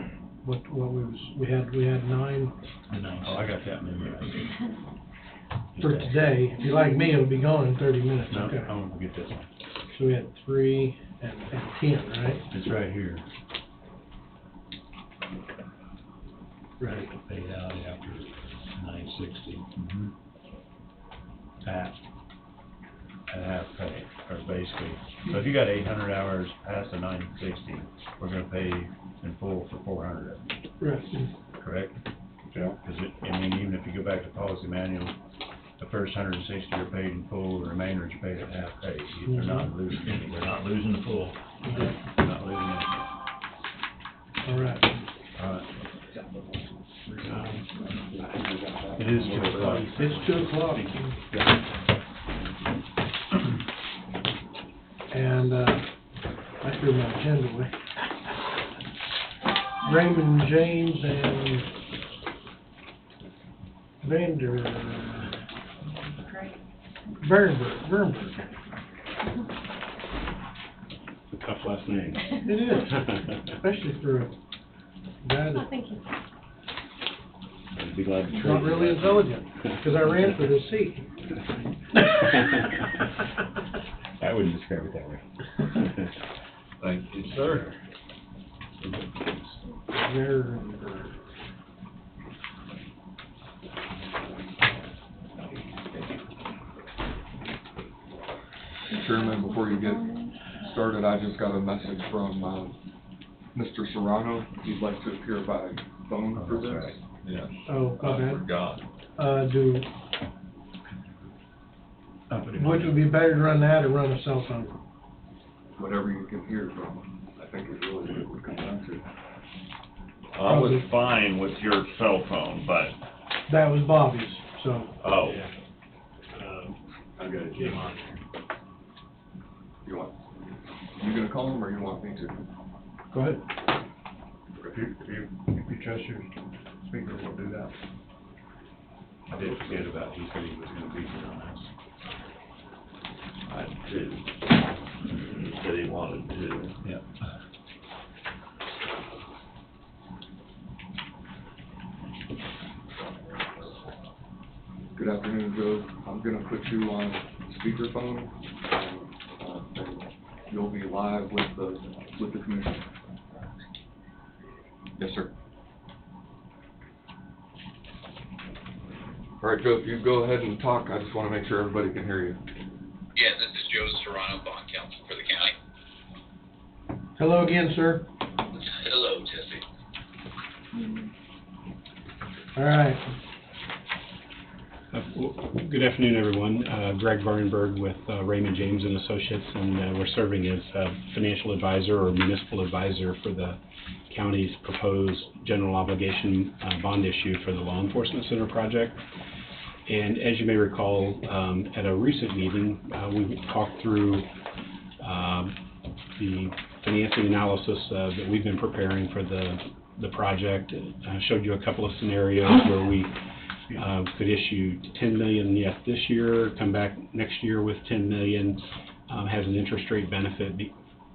What we had 9 Oh, I got that memorized. for today. If you're like me, it'll be gone in 30 minutes. No, Okay. I'm gonna get this one. So we had 3 and 10, right? It's right here. Right. Paid out after 960. Mm-hmm. At half pay, or basically. So if you got 800 hours past the 960, we're gonna pay in full for 400 of them. Right. Correct? Yeah. Because I mean, even if you go back to policy manual, the first 160 are paid in full, the remainder is paid at half pay. They're not losing any, they're not losing the full. They're not losing anything. All right. All right. It is 2 o'clock. It's 2 o'clock. And, I threw my agenda away. Raymond James and Bernberg. It's a tough last name. It is, especially for a guy that's Thank you. I'd be glad to trade. not really intelligent, because I ran for this seat. I wouldn't describe it that way. Thank you, sir. Bernberg. Chairman, before you get started, I just got a message from, Mr. Serrano. He'd like to appear by phone for this. Yeah. Oh, my I bad. forgot. Which would be better to run that or run a cell phone? Whatever you can hear from, I think is really what it would come down to. I was fine with your cell phone, but, That was Bobby's, so. oh, I've got a Jim on there. You gonna call him or you want me to? Go ahead. If you trust your speaker, we'll do that. I did forget about, he said he was gonna be here on us. I too. He said he wanted to. Yep. Good afternoon, Joe. I'm gonna put you on speakerphone, and you'll be live with the commission. Yes, sir. All right, Joe, if you go ahead and talk, I just wanna make sure everybody can hear you. Yeah, this is Joe Serrano, bond counsel for the county. Hello again, sir. Hello, Jesse. All right. Good afternoon, everyone. Greg Varnberg with Raymond James and Associates, and we're serving as financial advisor or municipal advisor for the county's proposed general obligation bond issue for the law enforcement center project. And as you may recall, at a recent meeting, we talked through the financing analysis that we've been preparing for the project. I showed you a couple of scenarios where we could issue $10 million yet this year, come back next year with $10 million, has an interest rate benefit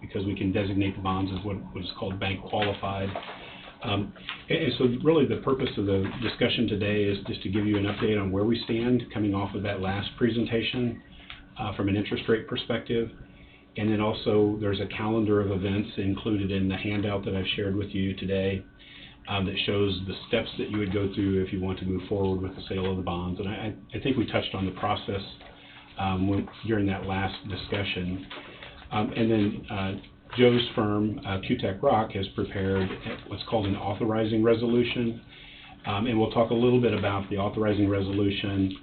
because we can designate the bonds as what is called bank qualified. And so really the purpose of the discussion today is just to give you an update on where we stand coming off of that last presentation from an interest rate perspective. And then also there's a calendar of events included in the handout that I've shared with you today that shows the steps that you would go through if you want to move forward with the sale of the bonds. And I think we touched on the process during that last discussion. And then Joe's firm, QTech Rock, has prepared what's called an authorizing resolution. And we'll talk a little bit about the authorizing resolution.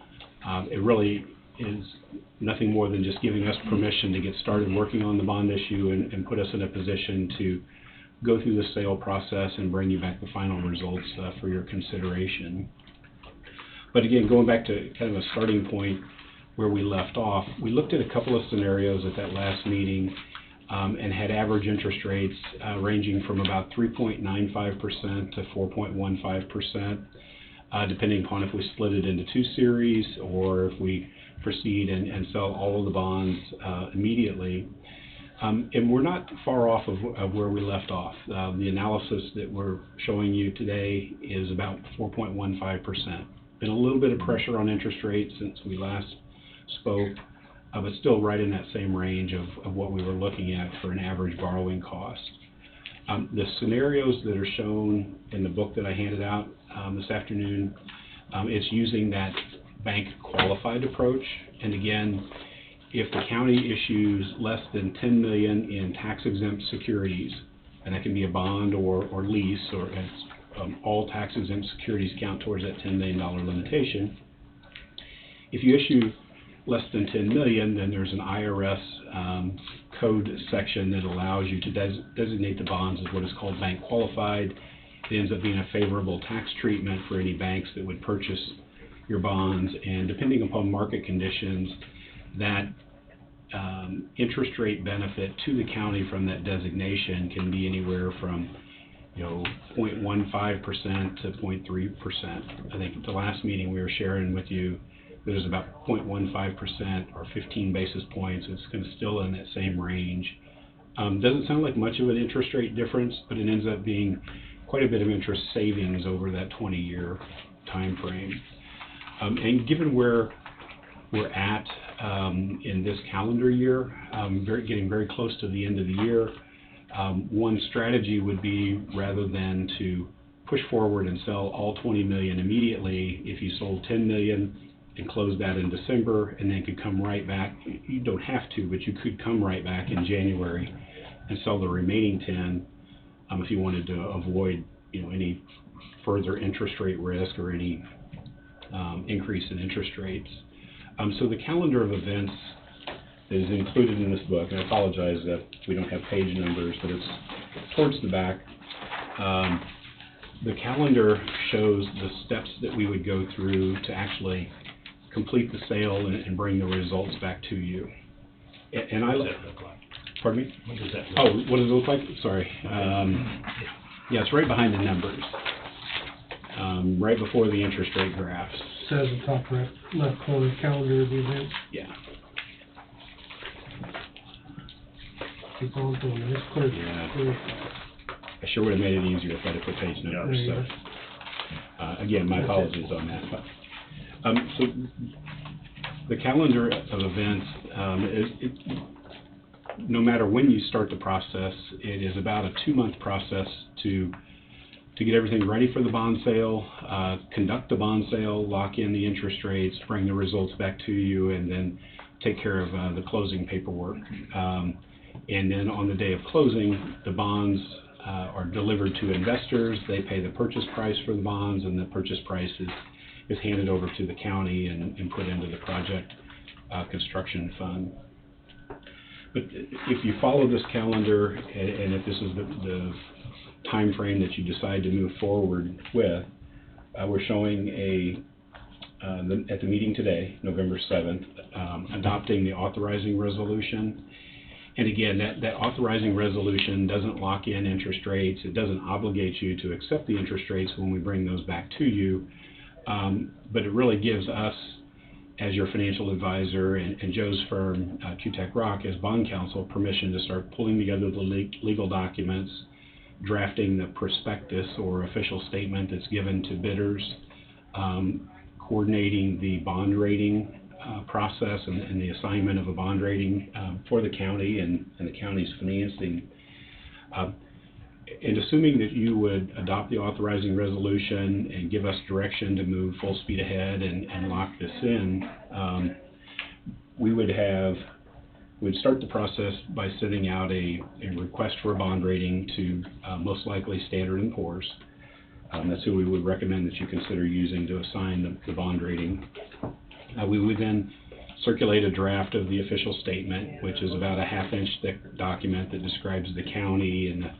It really is nothing more than just giving us permission to get started working on the bond issue and put us in a position to go through the sale process and bring you back the final results for your consideration. But again, going back to kind of a starting point where we left off, we looked at a couple of scenarios at that last meeting and had average interest rates ranging from about 3.95% to 4.15%, depending upon if we split it into two series or if we proceed and sell all of the bonds immediately. And we're not far off of where we left off. The analysis that we're showing you today is about 4.15%. Been a little bit of pressure on interest rates since we last spoke, but still right in that same range of what we were looking at for an average borrowing cost. The scenarios that are shown in the book that I handed out this afternoon, it's using that bank qualified approach. And again, if the county issues less than $10 million in tax-exempt securities, and that can be a bond or lease, or all tax-exempt securities count towards that $10 million limitation. If you issue less than $10 million, then there's an IRS code section that allows you to designate the bonds as what is called bank qualified. It ends up being a favorable tax treatment for any banks that would purchase your bonds, and depending upon market conditions, that interest rate benefit to the county from that designation can be anywhere from 0.15% to 0.3%. I think at the last meeting we were sharing with you there's about 0.15% or 15 basis points. It's kind of still in that same range. Doesn't sound like much of an interest rate difference, but it ends up being quite a bit of interest savings over that 20-year time frame. And given where we're at in this calendar year, getting very close to the end of the year, one strategy would be, rather than to push forward and sell all 20 million immediately, if you sold 10 million and closed that in December and then could come right back, you don't have to, but you could come right back in January and sell the remaining 10 if you wanted to avoid any further interest rate risk or any increase in interest rates. So the calendar of events is included in this book, and I apologize that we don't have page numbers, but it's towards the back. The calendar shows the steps that we would go through to actually complete the sale and bring the results back to you. And What does that look like? Pardon me? What does that look like? What does it look like? Sorry. Yeah, it's right behind the numbers. right before the interest rate graphs. Says the top left corner, calendar of the event. Yeah. Keep on going, it's clear. Yeah. I sure would have made it easier if I'd have put page numbers, Yeah. so, again, my apologies on that. But, so, the calendar of events, no matter when you start the process, it is about a 2-month process to get everything ready for the bond sale, conduct the bond sale, lock in the interest rates, bring the results back to you, and then take care of the closing paperwork. And then on the day of closing, the bonds are delivered to investors. They pay the purchase price for the bonds, and the purchase price is handed over to the county and put into the project construction fund. But if you follow this calendar, and if this is the time frame that you decide to move forward with, we're showing at the meeting today, November 7th, adopting the authorizing resolution. And again, that authorizing resolution doesn't lock in interest rates. It doesn't obligate you to accept the interest rates when we bring those back to you. But it really gives us, as your financial advisor, and Joe's firm, Q-Tech Rock, as bond counsel, permission to start pulling together the legal documents, drafting the prospectus or official statement that's given to bidders, coordinating the bond rating process and the assignment of a bond rating for the county and the county's financing. And assuming that you would adopt the authorizing resolution and give us direction to move full speed ahead and lock this in, we'd start the process by sending out a request for a bond rating to most likely Standard & Poor's. That's who we would recommend that you consider using to assign the bond rating. We would then circulate a draft of the official statement, which is about a 1/2-inch thick document that describes the county and the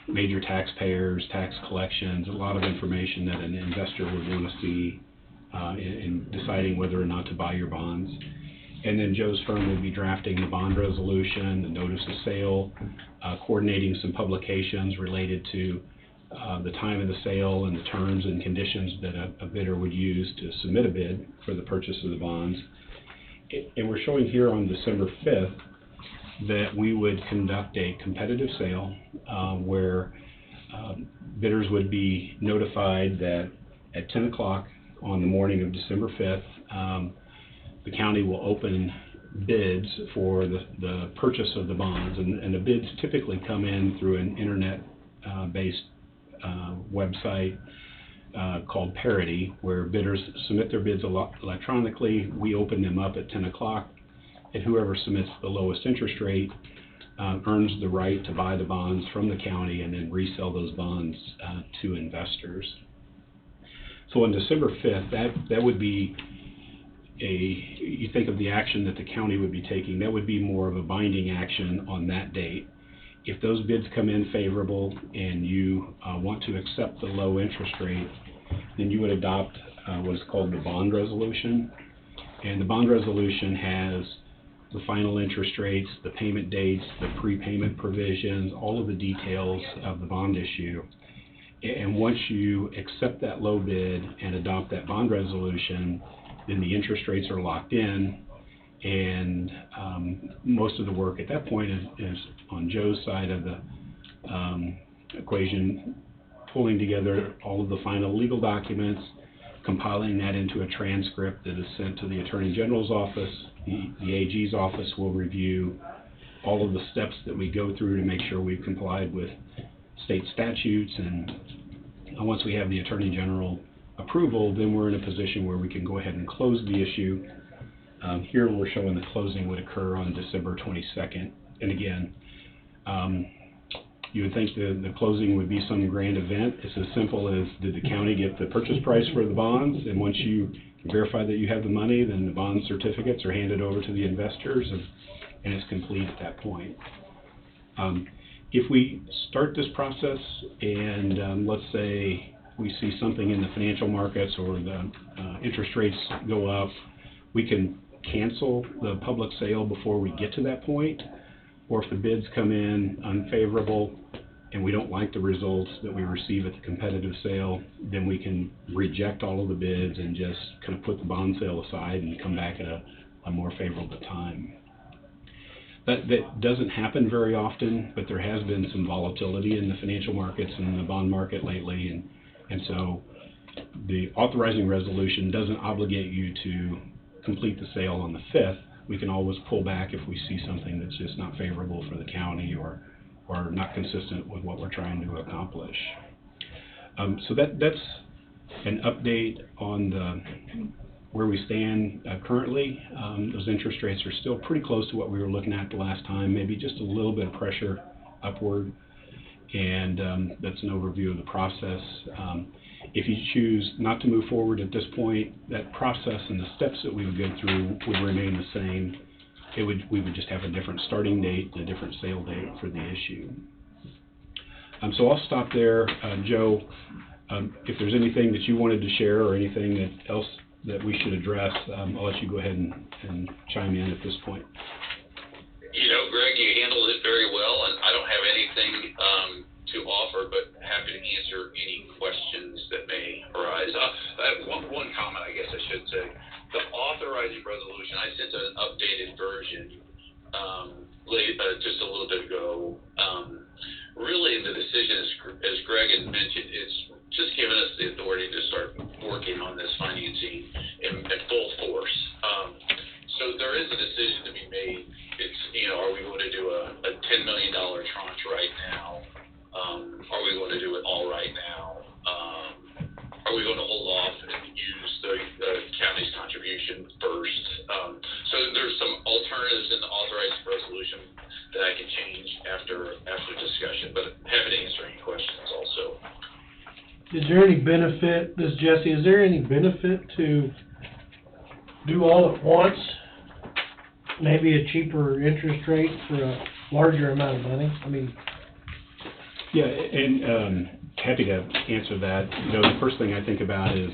major taxpayers, tax collections, a lot of information that an investor would want to see in deciding whether or not to buy your bonds. And then Joe's firm would be drafting the bond resolution, the notice of sale, coordinating some publications related to the time of the sale and the terms and conditions that a bidder would use to submit a bid for the purchase of the bonds. And we're showing here on December 5th that we would conduct a competitive sale where bidders would be notified that at 10 o'clock on the morning of December 5th, the county will open bids for the purchase of the bonds. And the bids typically come in through an internet-based website called Parity, where bidders submit their bids electronically. We open them up at 10 o'clock, and whoever submits the lowest interest rate earns the right to buy the bonds from the county and then resell those bonds to investors. So on December 5th, that would be you think of the action that the county would be taking, that would be more of a binding action on that date. If those bids come in favorable and you want to accept the low interest rate, then you would adopt what is called the bond resolution. And the bond resolution has the final interest rates, the payment dates, the prepayment provisions, all of the details of the bond issue. And once you accept that low bid and adopt that bond resolution, then the interest rates are locked in. And most of the work at that point is on Joe's side of the equation, pulling together all of the final legal documents, compiling that into a transcript that is sent to the Attorney General's office. The AG's office will review all of the steps that we go through to make sure we've complied with state statutes. And once we have the Attorney General approval, then we're in a position where we can go ahead and close the issue. Here we're showing the closing would occur on December 22nd. And again, you would think the closing would be some grand event. It's as simple as, did the county get the purchase price for the bonds? And once you verify that you have the money, then the bond certificates are handed over to the investors, and it's complete at that point. If we start this process and let's say we see something in the financial markets or the interest rates go up, we can cancel the public sale before we get to that point. Or if the bids come in unfavorable, and we don't like the results that we receive at the competitive sale, then we can reject all of the bids and just kind of put the bond sale aside and come back at a more favorable time. That doesn't happen very often, but there has been some volatility in the financial markets and the bond market lately, and so the authorizing resolution doesn't obligate you to complete the sale on the 5th. We can always pull back if we see something that's just not favorable for the county or not consistent with what we're trying to accomplish. So that's an update on where we stand currently. Those interest rates are still pretty close to what we were looking at the last time, maybe just a little bit of pressure upward, and that's an overview of the process. If you choose not to move forward at this point, that process and the steps that we would go through would remain the same. We would just have a different starting date and a different sale date for the issue. So I'll stop there. Joe, if there's anything that you wanted to share or anything else that we should address, I'll let you go ahead and chime in at this point. You know, Greg, you handled it very well, and I don't have anything to offer, but happy to answer any questions that may arise. One comment, I guess I should say. The authorizing resolution, I sent an updated version just a little bit ago. Really, the decision, as Greg had mentioned, it's just given us the authority to start working on this financing in full force. So there is a decision to be made. It's, are we going to do a $10 million tranche right now? Are we going to do it all right now? Are we going to hold off and use the county's contribution first? So there's some alternatives in the authorized resolution that I can change after discussion, but happy to answer any questions also. Is there any benefit, this is Jesse, is there any benefit to do all at once? Maybe a cheaper interest rate for a larger amount of money? I mean... Yeah, and happy to answer that. The first thing I think about is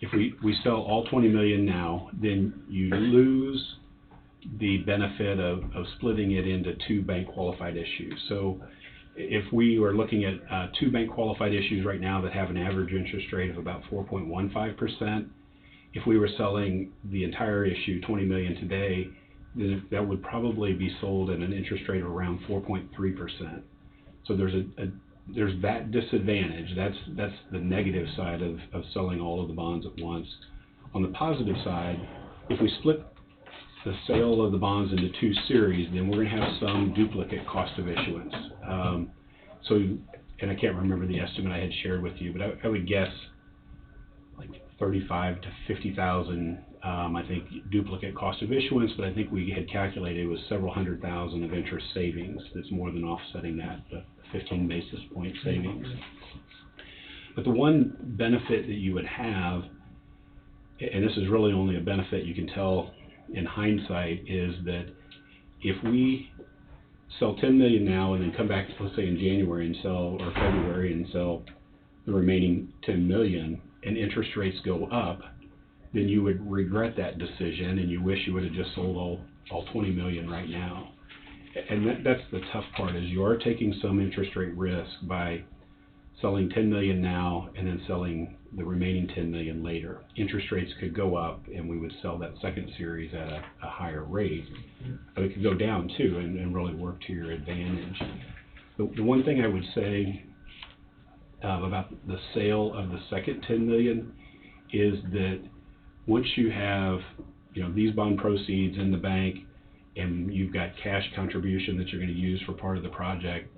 if we sell all 20 million now, then you lose the benefit of splitting it into 2 bank qualified issues. So if we were looking at 2 bank qualified issues right now that have an average interest rate of about 4.15%, if we were selling the entire issue, 20 million today, then that would probably be sold at an interest rate of around 4.3%. So there's that disadvantage. That's the negative side of selling all of the bonds at once. On the positive side, if we split the sale of the bonds into 2 series, then we're going to have some duplicate cost of issuance. And I can't remember the estimate I had shared with you, but I would guess like 35 to 50,000. I think duplicate cost of issuance, but I think we had calculated it was several hundred thousand of interest savings. That's more than offsetting that, the 15 basis point savings. But the one benefit that you would have, and this is really only a benefit you can tell in hindsight, is that if we sell 10 million now and then come back, let's say in January and sell, or February, and sell the remaining 10 million, and interest rates go up, then you would regret that decision and you wish you would have just sold all 20 million right now. And that's the tough part, is you are taking some interest rate risk by selling 10 million now and then selling the remaining 10 million later. Interest rates could go up and we would sell that second series at a higher rate, but it could go down too and really work to your advantage. The one thing I would say about the sale of the second 10 million is that once you have, these bond proceeds in the bank and you've got cash contribution that you're going to use for part of the project,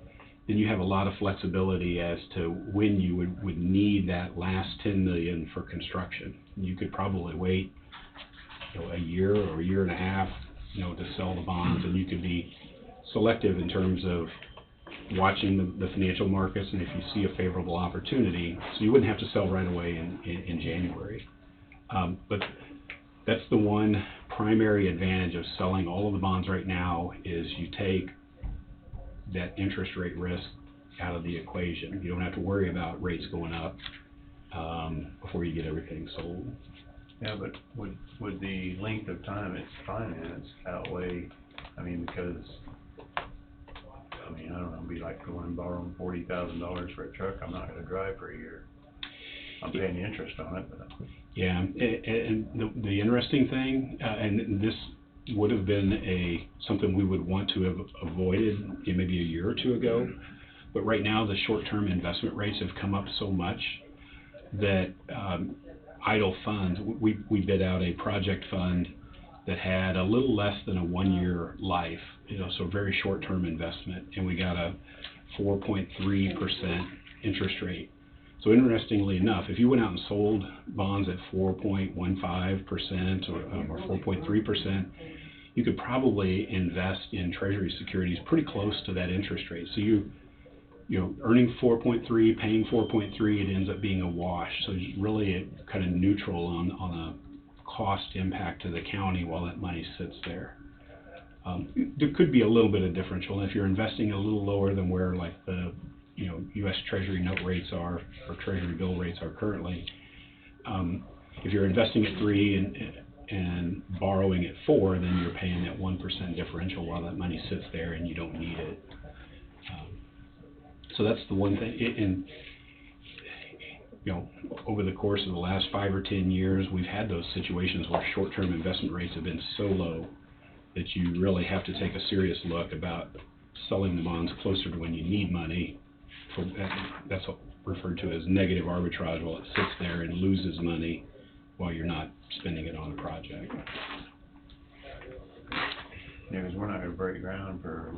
then you have a lot of flexibility as to when you would need that last 10 million for construction. You could probably wait a year or a year and a half, to sell the bonds, and you could be selective in terms of watching the financial markets, and if you see a favorable opportunity, so you wouldn't have to sell right away in January. But that's the one primary advantage of selling all of the bonds right now, is you take that interest rate risk out of the equation. You don't have to worry about rates going up before you get everything sold. Yeah, but would the length of time it's financed outweigh, because I mean, I don't know, it'd be like going and borrowing $40,000 for a truck I'm not gonna drive for a year. I'm paying the interest on it, but. Yeah, and the interesting thing, and this would have been something we would want to have avoided maybe a year or two ago, but right now the short-term investment rates have come up so much that idle funds, we bid out a project fund that had a little less than a 1-year life, so very short-term investment, and we got a 4.3% interest rate. So interestingly enough, if you went out and sold bonds at 4.15% or 4.3%, you could probably invest in Treasury securities pretty close to that interest rate. So you earning 4.3, paying 4.3, it ends up being a wash. So it's really kind of neutral on a cost impact to the county while that money sits there. There could be a little bit of differential, and if you're investing a little lower than where like the U.S. Treasury note rates are, or Treasury bill rates are currently. If you're investing at 3 and borrowing at 4, then you're paying that 1% differential while that money sits there and you don't need it. So that's the one thing. Over the course of the last 5 or 10 years, we've had those situations where short-term investment rates have been so low that you really have to take a serious look about selling the bonds closer to when you need money. That's referred to as negative arbitrage, while it sits there and loses money while you're not spending it on a project. Yeah, because we're not gonna break ground for,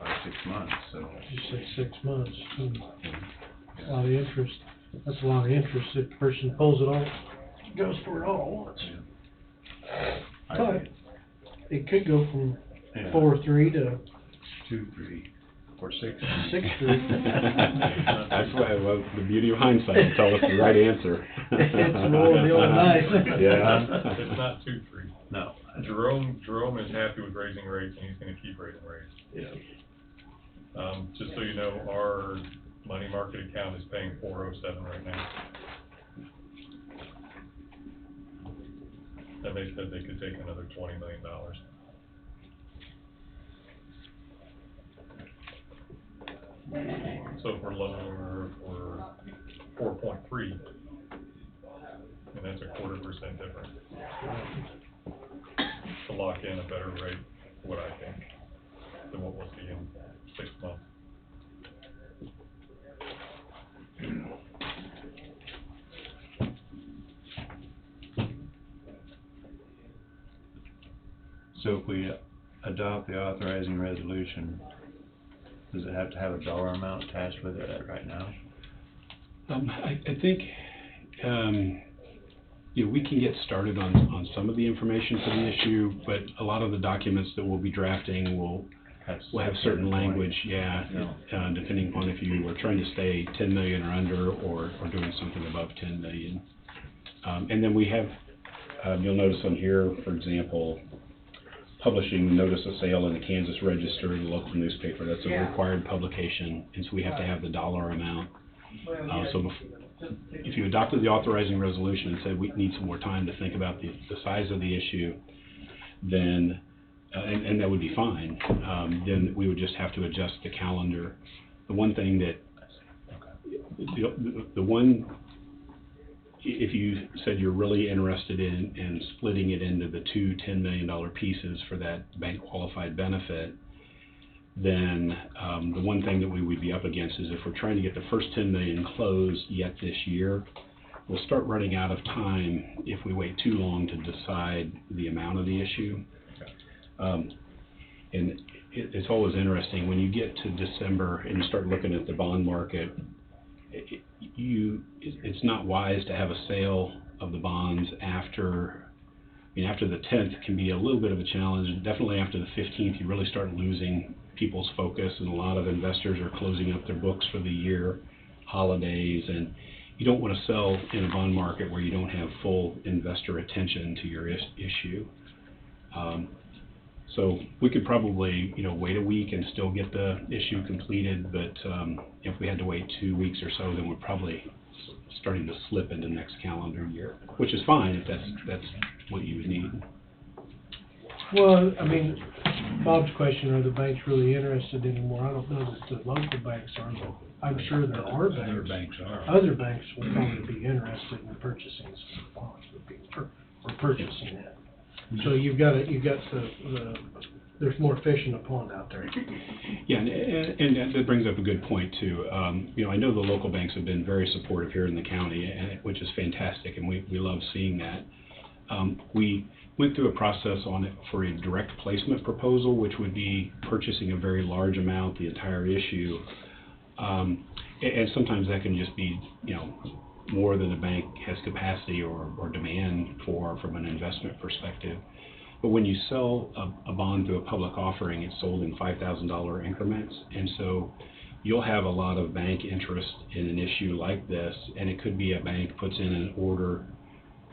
5-6 months, so. You said 6 months, a lot of interest, that's a lot of interest, if the person pulls it all, goes for it all at once. But, it could go from 4-3 to 2-3. Or 6. 6-3. That's why I love the beauty of hindsight to tell us the right answer. It's a roll of the old dice. Yeah. It's not 2-3. No. Jerome is happy with raising rates, and he's gonna keep raising rates. Yeah. Just so you know, our money market account is paying 407 right now. And they said they could take another $20 million. So if we're lower, we're 4.3, and that's a 0.25% difference. To lock in a better rate, what I think, than what we'll see in 6 months. So if we adopt the authorizing resolution, does it have to have a dollar amount attached with it right now? I think we can get started on some of the information for the issue, but a lot of the documents that we'll be drafting will have certain language, depending upon if you were trying to stay 10 million or under, or doing something above 10 million. And then we have, you'll notice on here, for example, publishing notice of sale in the Kansas Register, the local newspaper. That's a required publication, and so we have to have the dollar amount. If you adopted the authorizing resolution and said we need some more time to think about the size of the issue, then, and that would be fine, then we would just have to adjust the calendar. The one thing that, if you said you're really interested in splitting it into the 2 $10 million pieces for that bank qualified benefit, then the one thing that we would be up against is if we're trying to get the first 10 million closed yet this year, we'll start running out of time if we wait too long to decide the amount of the issue. And it's always interesting when you get to December and you start looking at the bond market. It's not wise to have a sale of the bonds after the 10th can be a little bit of a challenge. Definitely after the 15th, you really start losing people's focus, and a lot of investors are closing up their books for the year, holidays, and you don't want to sell in a bond market where you don't have full investor attention to your issue. So we could probably, wait a week and still get the issue completed, but if we had to wait 2 weeks or so, then we're probably starting to slip into next calendar year, which is fine if that's what you would need. Well, Bob's question, are the banks really interested anymore? I don't know that the local banks are, but I'm sure there are banks. Other banks are. Other banks will probably be interested in purchasing some bonds, or purchasing it. So you've got there's more fish in the pond out there. Yeah, and that brings up a good point too. You know, I know the local banks have been very supportive here in the county, which is fantastic, and we love seeing that. We went through a process on it for a direct placement proposal, which would be purchasing a very large amount, the entire issue. And sometimes that can just be, you know, more than the bank has capacity or demand for from an investment perspective. But when you sell a bond through a public offering, it's sold in $5,000 increments, and so you'll have a lot of bank interest in an issue like this, and it could be a bank puts in an order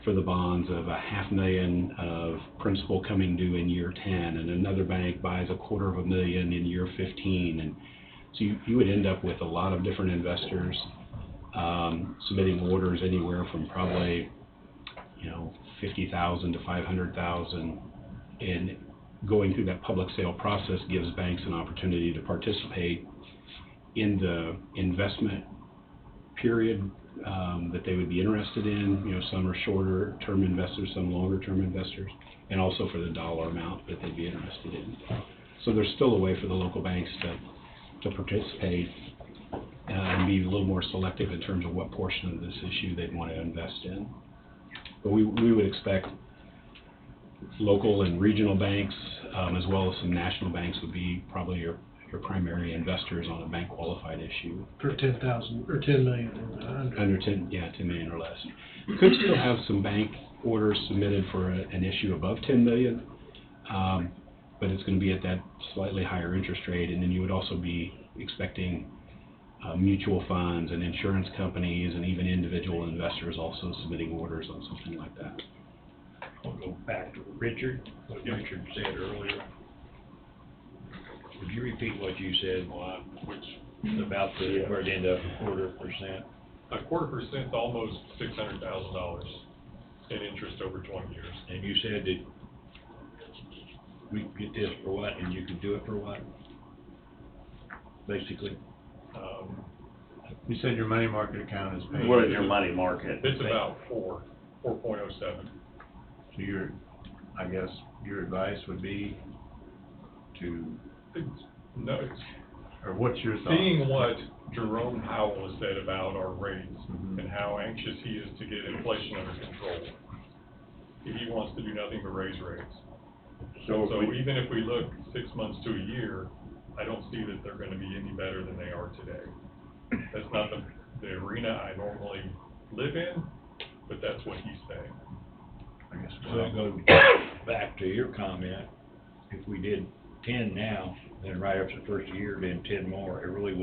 for the bonds of $500,000 of principal coming due in year 10, and another bank buys $250,000 in year 15, and so you would end up with a lot of different investors submitting orders anywhere from probably, you know, $50,000 to $500,000, and going through that public sale process gives banks an opportunity to participate in the investment period that they would be interested in. You know, some are shorter term investors, some longer term investors, and also for the dollar amount that they'd be interested in. So there's still a way for the local banks to participate and be a little more selective in terms of what portion of this issue they'd want to invest in. But we would expect local and regional banks, as well as some national banks, would be probably your primary investors on a bank qualified issue. For 10,000 or 10 million or under 10 million or less. Could still have some bank orders submitted for an issue above 10 million, but it's going to be at that slightly higher interest rate, and then you would also be expecting mutual funds and insurance companies and even individual investors also submitting orders on something like that. I'll go back to Richard, what Richard said earlier. Would you repeat what you said, which about where it ended up 0.25%? 0.25% is almost $600,000 in interest over 20 years. And you said that we could get this for what, and you could do it for what? Basically. You said your money market account is paying. What is your money market? It's about 4.07. So I guess your advice would be to, or what's your thought? Seeing what Jerome Howell has said about our rates and how anxious he is to get inflation under control, he wants to do nothing but raise rates. So even if we look 6 months to a year, I don't see that they're going to be any better than they are today. That's not the arena I normally live in, but that's what he's saying. I guess so that goes back to your comment. If we did 10 now, then right after the first year, then 10 more, it really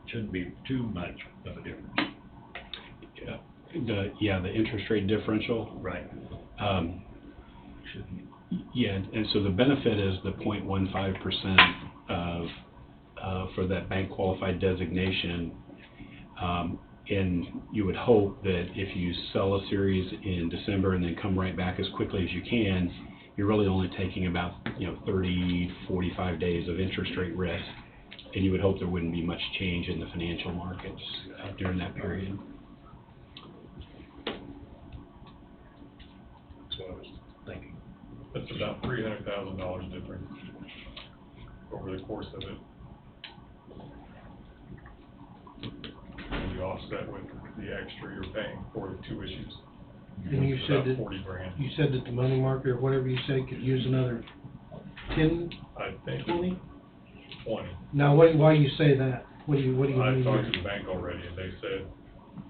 shouldn't be too much of a difference. The interest rate differential. Right. Yeah, and so the benefit is the 0.15% for that bank qualified designation. And you would hope that if you sell a series in December and then come right back as quickly as you can, you're really only taking about 30, 45 days of interest rate risk, and you would hope there wouldn't be much change in the financial markets during that period. That's what I was thinking. That's about $300,000 difference over the course of it. And you offset with the extra you're paying for the two issues. And you said that 40 grand. You said that the money market or whatever you said could use another 10, I think 20. 20. Now, why you say that? What do you mean? I talked to the bank already, and they said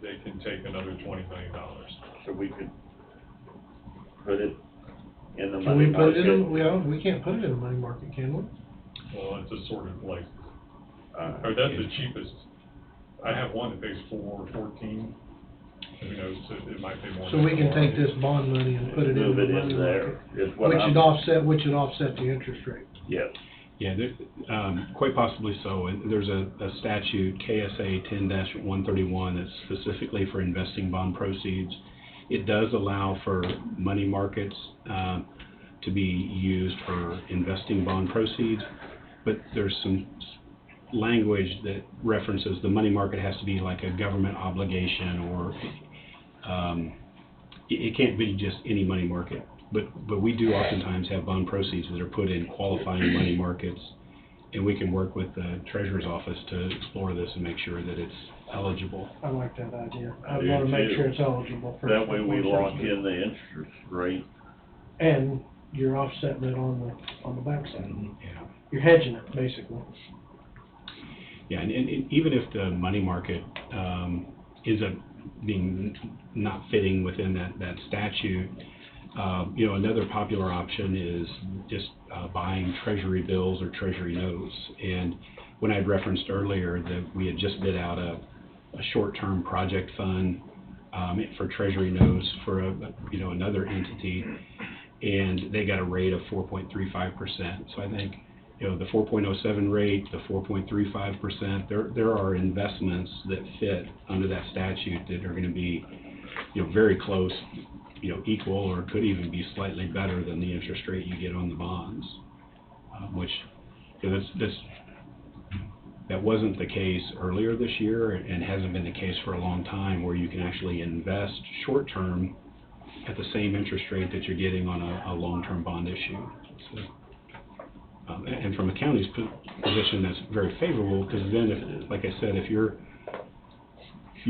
they can take another $20 million. So we could put it in the Can money we put it market? in? Well, we can't put it in the money market, can we? Well, it's a sorted place. Or that's the cheapest. I have one that pays 4.14. Who knows? It might pay more. So we can take this bond money and put it in the money market, which would offset the interest rate. Yes. Yeah, quite possibly so. And there's a statute, KSA 10-131, that's specifically for investing bond proceeds. It does allow for money markets, to be used for investing bond proceeds, but there's some language that references the money market has to be like a government obligation, or it can't be just any money market. But we do oftentimes have bond proceeds that are put in qualifying money markets, and we can work with the Treasurer's Office to explore this and make sure that it's eligible. I like that idea. I I do wanna make too. sure it's eligible for. That way we lock in the interest rate. And you're offsetting it on the backside. Yeah. You're hedging it, basically. Yeah, and even if the money market is being not fitting within that statute, another popular option is just buying treasury bills or treasury notes. And when I referenced earlier that we had just bid out a short-term project fund for treasury notes for another entity, and they got a rate of 4.35%. So I think the 4.07 rate, the 4.35%, there are investments that fit under that statute that are going to be very close, equal, or could even be slightly better than the interest rate you get on the bonds, which that wasn't the case earlier this year, and hasn't been the case for a long time, where you can actually invest short term at the same interest rate that you're getting on a long-term bond issue. So, and from a county's position, that's very favorable, because then, like I said, if you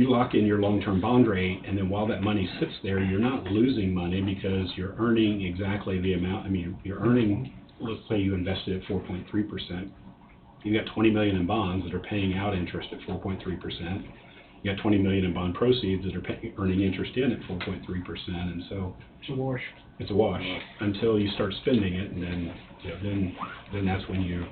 lock in your long-term bond rate, and then while that money sits there, you're not losing money because you're earning exactly the amount. I mean, you're earning, let's say you invested at 4.3%. You got 20 million in bonds that are paying out interest at 4.3%. You got 20 million in bond proceeds that are earning interest in at 4.3%, and so it's a wash. It's a wash until you start spending it, and then that's when you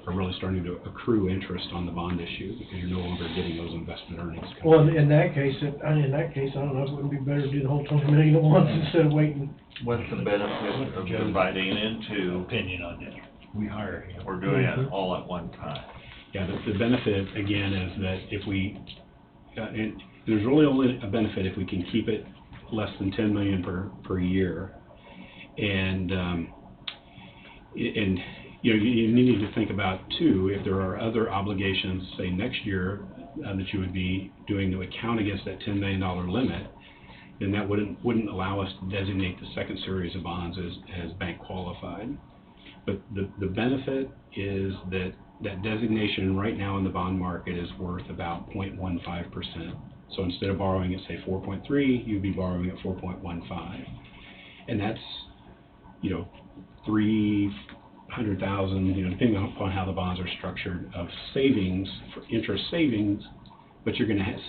are really starting to accrue interest on the bond issue, because you're no longer getting those investment earnings. Well, in that case, I don't know, it wouldn't be better to do the whole 20 million at once instead of waiting. What's the benefit of dividing into? Opinion on this. We hire him. We're doing it all at one time. Yeah, the benefit, again, is that if we, and there's really only a benefit if we can keep it less than 10 million per year. And you need to think about, too, if there are other obligations, say next year, that you would be doing to account against that $10 million limit, then that wouldn't allow us to designate the second series of bonds as bank qualified. But the benefit is that designation right now in the bond market is worth about 0.15%. So instead of borrowing at, say, 4.3, you'd be borrowing at 4.15. And that's, 300,000, depending upon how the bonds are structured, of savings, for interest savings, but you're going to have,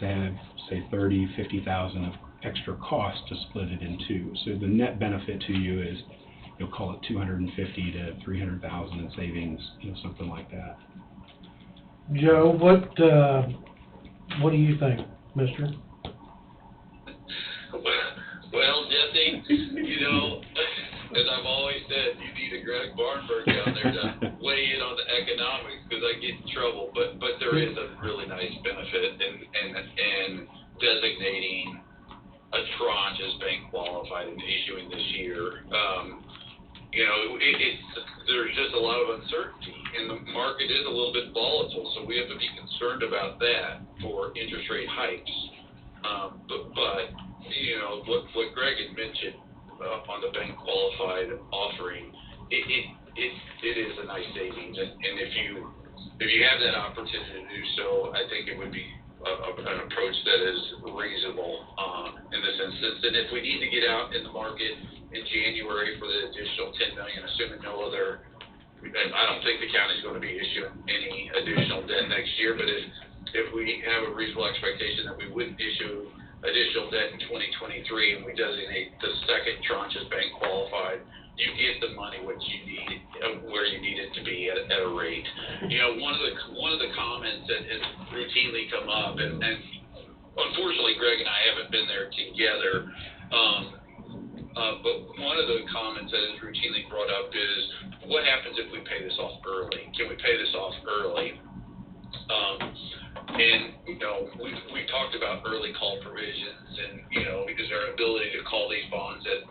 say, 30, 50,000 of extra cost to split it in two. So the net benefit to you is, call it 250 to 300,000 in savings, something like that. Joe, what do you think, mister? Well, Jesse, as I've always said, you need a Greg Barnberg down there to weigh in on the economics, because I get in trouble. But there is a really nice benefit in designating a tranche as bank qualified and issuing this year. There's just a lot of uncertainty, and the market is a little bit volatile, so we have to be concerned about that for interest rate hikes. But what Greg had mentioned on the bank qualified offering, it is a nice savings, and if you have that opportunity to do so, I think it would be an approach that is reasonable in this instance. And if we need to get out in the market in January for the additional 10 million, assuming no other, and I don't think the county's going to be issuing any additional debt next year, but if we have a reasonable expectation that we wouldn't issue additional debt in 2023, and we designate the second tranche as bank qualified, you get the money what you need, where you need it to be at a rate. One of the comments that has routinely come up, and unfortunately Greg and I haven't been there together, but one of the comments that is routinely brought up is, what happens if we pay this off early? Can we pay this off early? And we've talked about early call provisions, and is there an ability to call these bonds at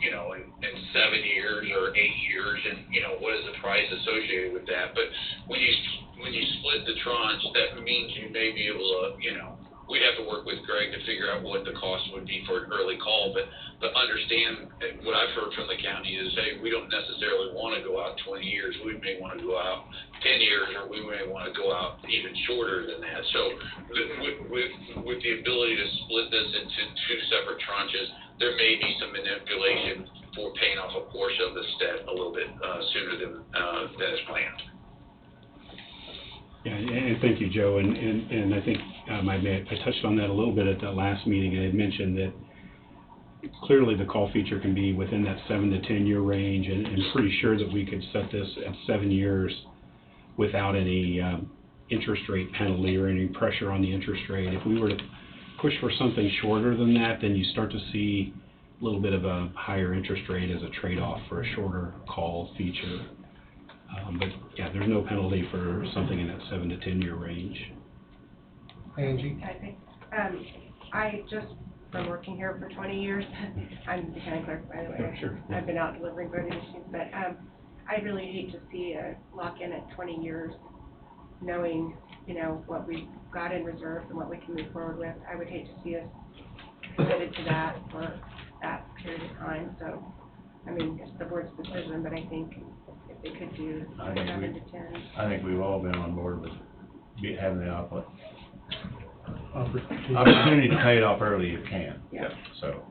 you know, in 7 years or 8 years, and, you know, what is the price associated with that? But when you split the tranche, that means you may be able to, you know, we'd have to work with Greg to figure out what the cost would be for an early call, but understand what I've heard from the county is, hey, we don't necessarily want to go out 20 years. We may want to go out 10 years, or we may want to go out even shorter than that. So with the ability to split this into 2 separate tranches, there may be some manipulation for paying off a portion of this debt a little bit sooner than is planned. Yeah, and thank you, Joe, and I think I touched on that a little bit at the last meeting. I had mentioned that clearly the call feature can be within that 7 to 10 year range, and pretty sure that we could set this at 7 years without any interest rate penalty or any pressure on the interest rate. If we were to push for something shorter than that, then you start to see a little bit of a higher interest rate as a trade-off for a shorter call feature. But yeah, there's no penalty for something in that 7 to 10 year range. Angie? I think, I just, from working here for 20 years, I'm the county clerk, by the way. Yeah, sure. I've been out delivering voting machines, but I really hate to see a lock-in at 20 years, knowing, you know, what we've got in reserve and what we can move forward with. I would hate to see us committed to that for that period of time. So, I mean, it's the board's decision, but I think if they could do 7 to 10. I think we've all been on board with having the Opportunity. opportunity to pay it off early if you can. Yeah. So,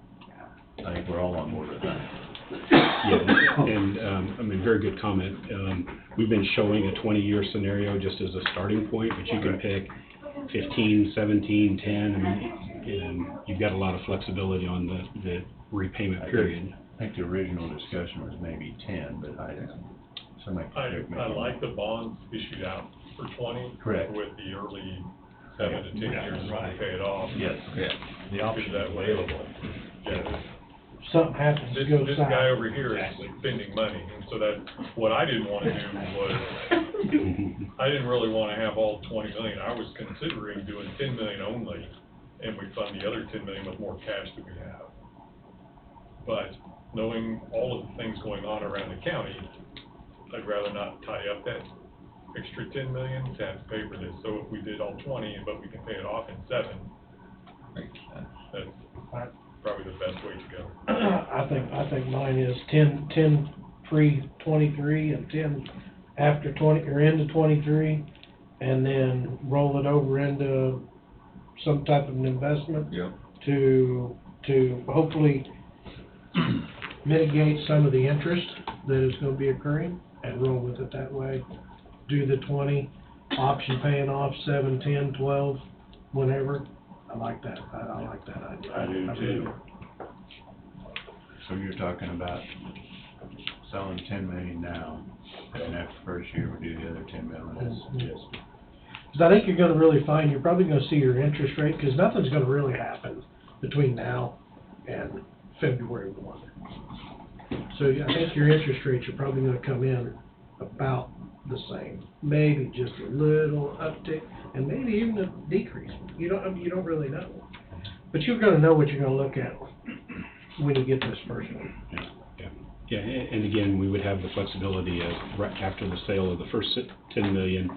I think we're all on board with that. Yeah, and I mean, very good comment. We've been showing a 20-year scenario just as a starting point, but you can pick 15, 17, 10. I mean, you've got a lot of flexibility on the repayment period. I think the original discussion was maybe 10, but somebody could correct me. I like the bonds issued out for 20. Correct. With the early 7 to 10 years right. to pay it off. Yes. Yeah, the option That way. available. Yeah. Something happens to This go south. guy over here is spending money, and so that, what I didn't want to do was, I didn't really want to have all 20 million. I was considering doing 10 million only, and we fund the other 10 million with more cash that we have. But knowing all of the things going on around the county, I'd rather not tie up that extra 10 million to have to pay for this. So if we did all 20, but we can pay it off in 7, that's probably the best way to go. I think mine is 10 pre-23 and 10 after 20, or into 23, and then roll it over into some type of an investment. Yep. To hopefully mitigate some of the interest that is gonna be occurring, and roll with it that way. Do the 20, option paying off 7, 10, 12, whenever. I like that. I like that idea. I do really too. So you're talking about selling 10 million now, and after the first year, we do the other 10 million. Yes. Because I think you're gonna really find, you're probably gonna see your interest rate, because nothing's gonna really happen between now and February 1. So I think your interest rates are probably gonna come in about the same, maybe just a little uptick, and maybe even a decrease. You don't really know, but you're gonna know what you're gonna look at when you get this first one. Yeah, and again, we would have the flexibility of, right after the sale of the first 10 million,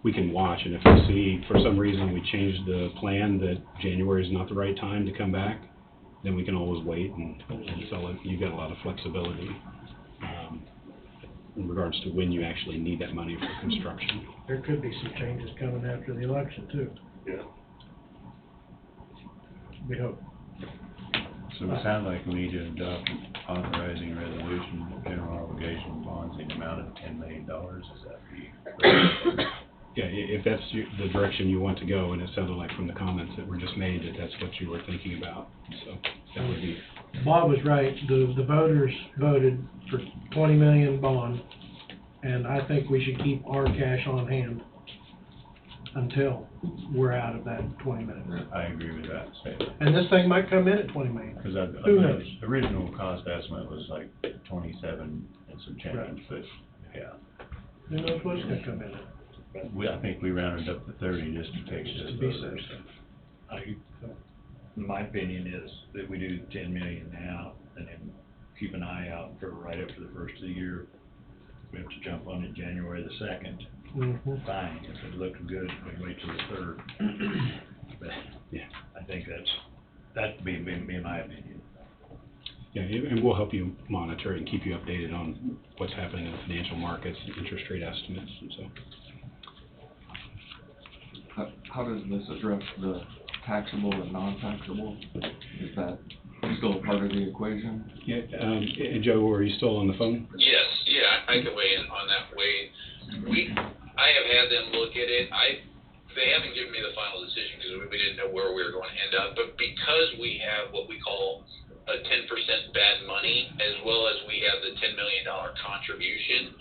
we can watch, and if we see, for some reason, we change the plan that January is not the right time to come back, then we can always wait and sell it. You've got a lot of flexibility in regards to when you actually need that money for construction. There could be some changes coming after the election too. Yeah. We hope. So it sounds like we need to adopt an authorizing resolution, general obligation bonds in the amount of $10 million. Is that the? Yeah, if that's the direction you want to go, and it sounded like from the comments that were just made that that's what you were thinking about, so that would be. Bob was right, the voters voted for 20 million bond, and I think we should keep our cash on hand until we're out of that 20 million. I agree with that statement. And this thing might come in at 20 million. Because Who knows? the original cost estimate was like 27 and some change, Right. but yeah. Who knows what's gonna come in? I think we rounded up to 30 just to take Just this. to be safe. My opinion is that we do 10 million now, and then keep an eye out for right after the first of the year. We have to jump on it January the 2nd. Mhm. Fine, if it looks good, we wait till the 3rd. But, yeah, I think that'd be my opinion. Yeah, and we'll help you monitor and keep you updated on what's happening in the financial markets, interest rate estimates, and so. How does this address the taxable and non-taxable? Is that still a part of the equation? Yeah, Joe, are you still on the phone? Yes, yeah, I can weigh in on that, Wade. I have had them look at it. They haven't given me the final decision because we didn't know where we were going to end up. But because we have what we call a 10% bad money, as well as we have the $10 million contribution,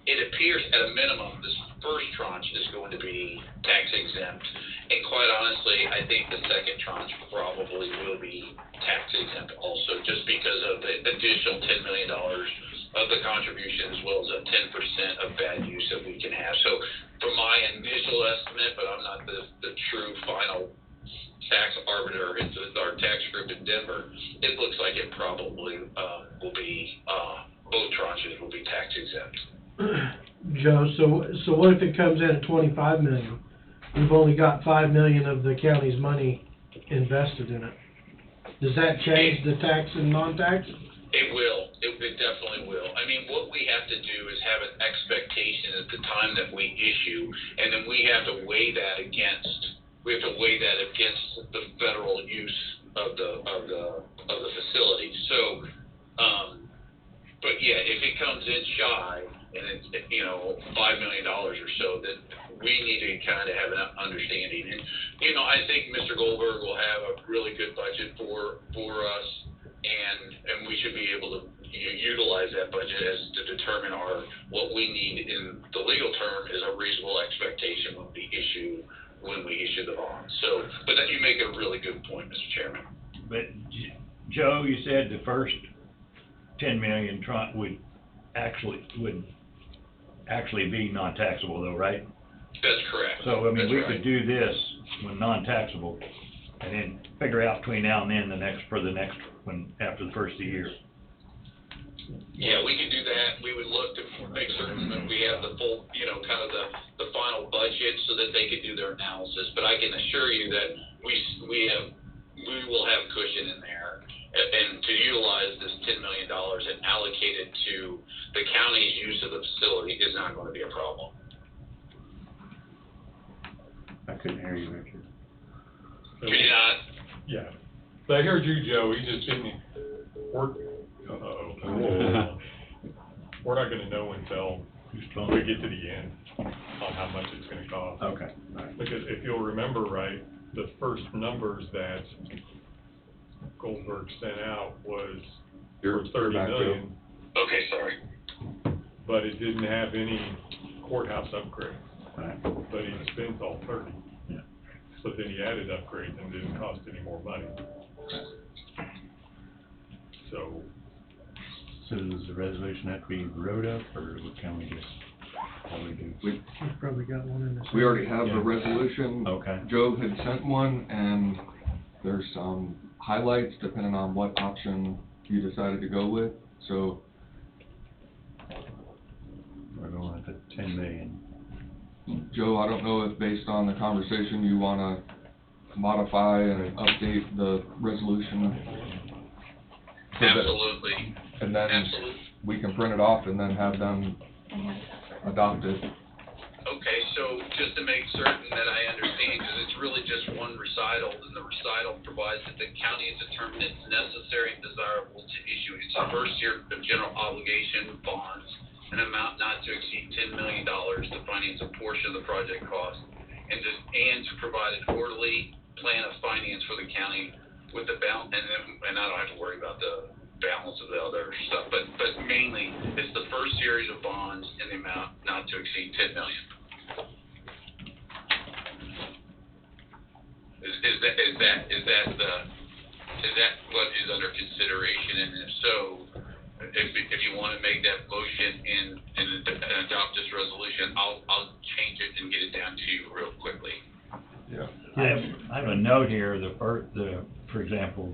it appears at a minimum this first tranche is going to be tax exempt. And quite honestly, I think the second tranche probably will be tax exempt also, just because of the additional $10 million of the contribution, as well as a 10% of bad use that we can have. So from my initial estimate, but I'm not the true final tax arbiter into our tax group in Denver, it looks like it probably will be, both tranches will be tax exempt. Joe, so what if it comes in at 25 million? We've only got 5 million of the county's money invested in it. Does that change the tax and non-tax? It will. It definitely will. I mean, what we have to do is have an expectation at the time that we issue, and then we have to weigh that against the federal use of the facility. So, but yeah, if it comes in shy and it's $5 million or so, then we need to kind of have an understanding. And I think Mr. Goldberg will have a really good budget for us, and we should be able to utilize that budget as to determine what we need in the legal term is a reasonable expectation when we issue the bond. So, but then you make a really good point, Mr. Chairman. But Joe, you said the first 10 million would actually be non-taxable though, right? That's correct. So, I mean, That's we right. could do this with non-taxable and then figure out between now and then for the next one after the first of the year. Yeah, we can do that. We would look to make certain that we have the full, kind of the final budget so that they can do their analysis. But I can assure you that we will have cushion in there, and to utilize this $10 million and allocate it to the county's use of the facility is not going to be a problem. I couldn't hear you, Richard. Could you not? Yeah. So I heard you, Joe. He just didn't work. We're not gonna know until we get to the end on how much it's gonna cost. Okay. All right. Because if you'll remember right, the first numbers that Goldberg sent out was for 30 million. Okay, sorry. But it didn't have any courthouse upgrades. Right. But he spent all 30. Yeah. So then he added upgrades and didn't cost any more money. So does the resolution have to be wrote up, or can we just, what do we do? We've probably got one in the. We already have Yeah. the resolution. Okay. Joe had sent one, and there's some highlights depending on what option you decided to go with, so. We're going with the 10 million. Joe, I don't know if based on the conversation you wanna modify and update the resolution. So that- Absolutely. And then Absolutely. we can print it off and then have them adopt it. Okay, so just to make certain that I understand, because it's really just one recital, and the recital provides that the county has determined it's necessary and desirable to issue its first year of general obligation bonds, an amount not to exceed $10 million to finance a portion of the project cost, and to provide an orderly plan of finance for the county with the balance, and I don't have to worry about the balance of the other stuff, but mainly it's the first series of bonds in the amount not to exceed $10 million. Is that what is under consideration? And if so, if you want to make that motion and adopt this resolution, I'll change it and get it down to you real quickly. Yeah. I have a note here, for example,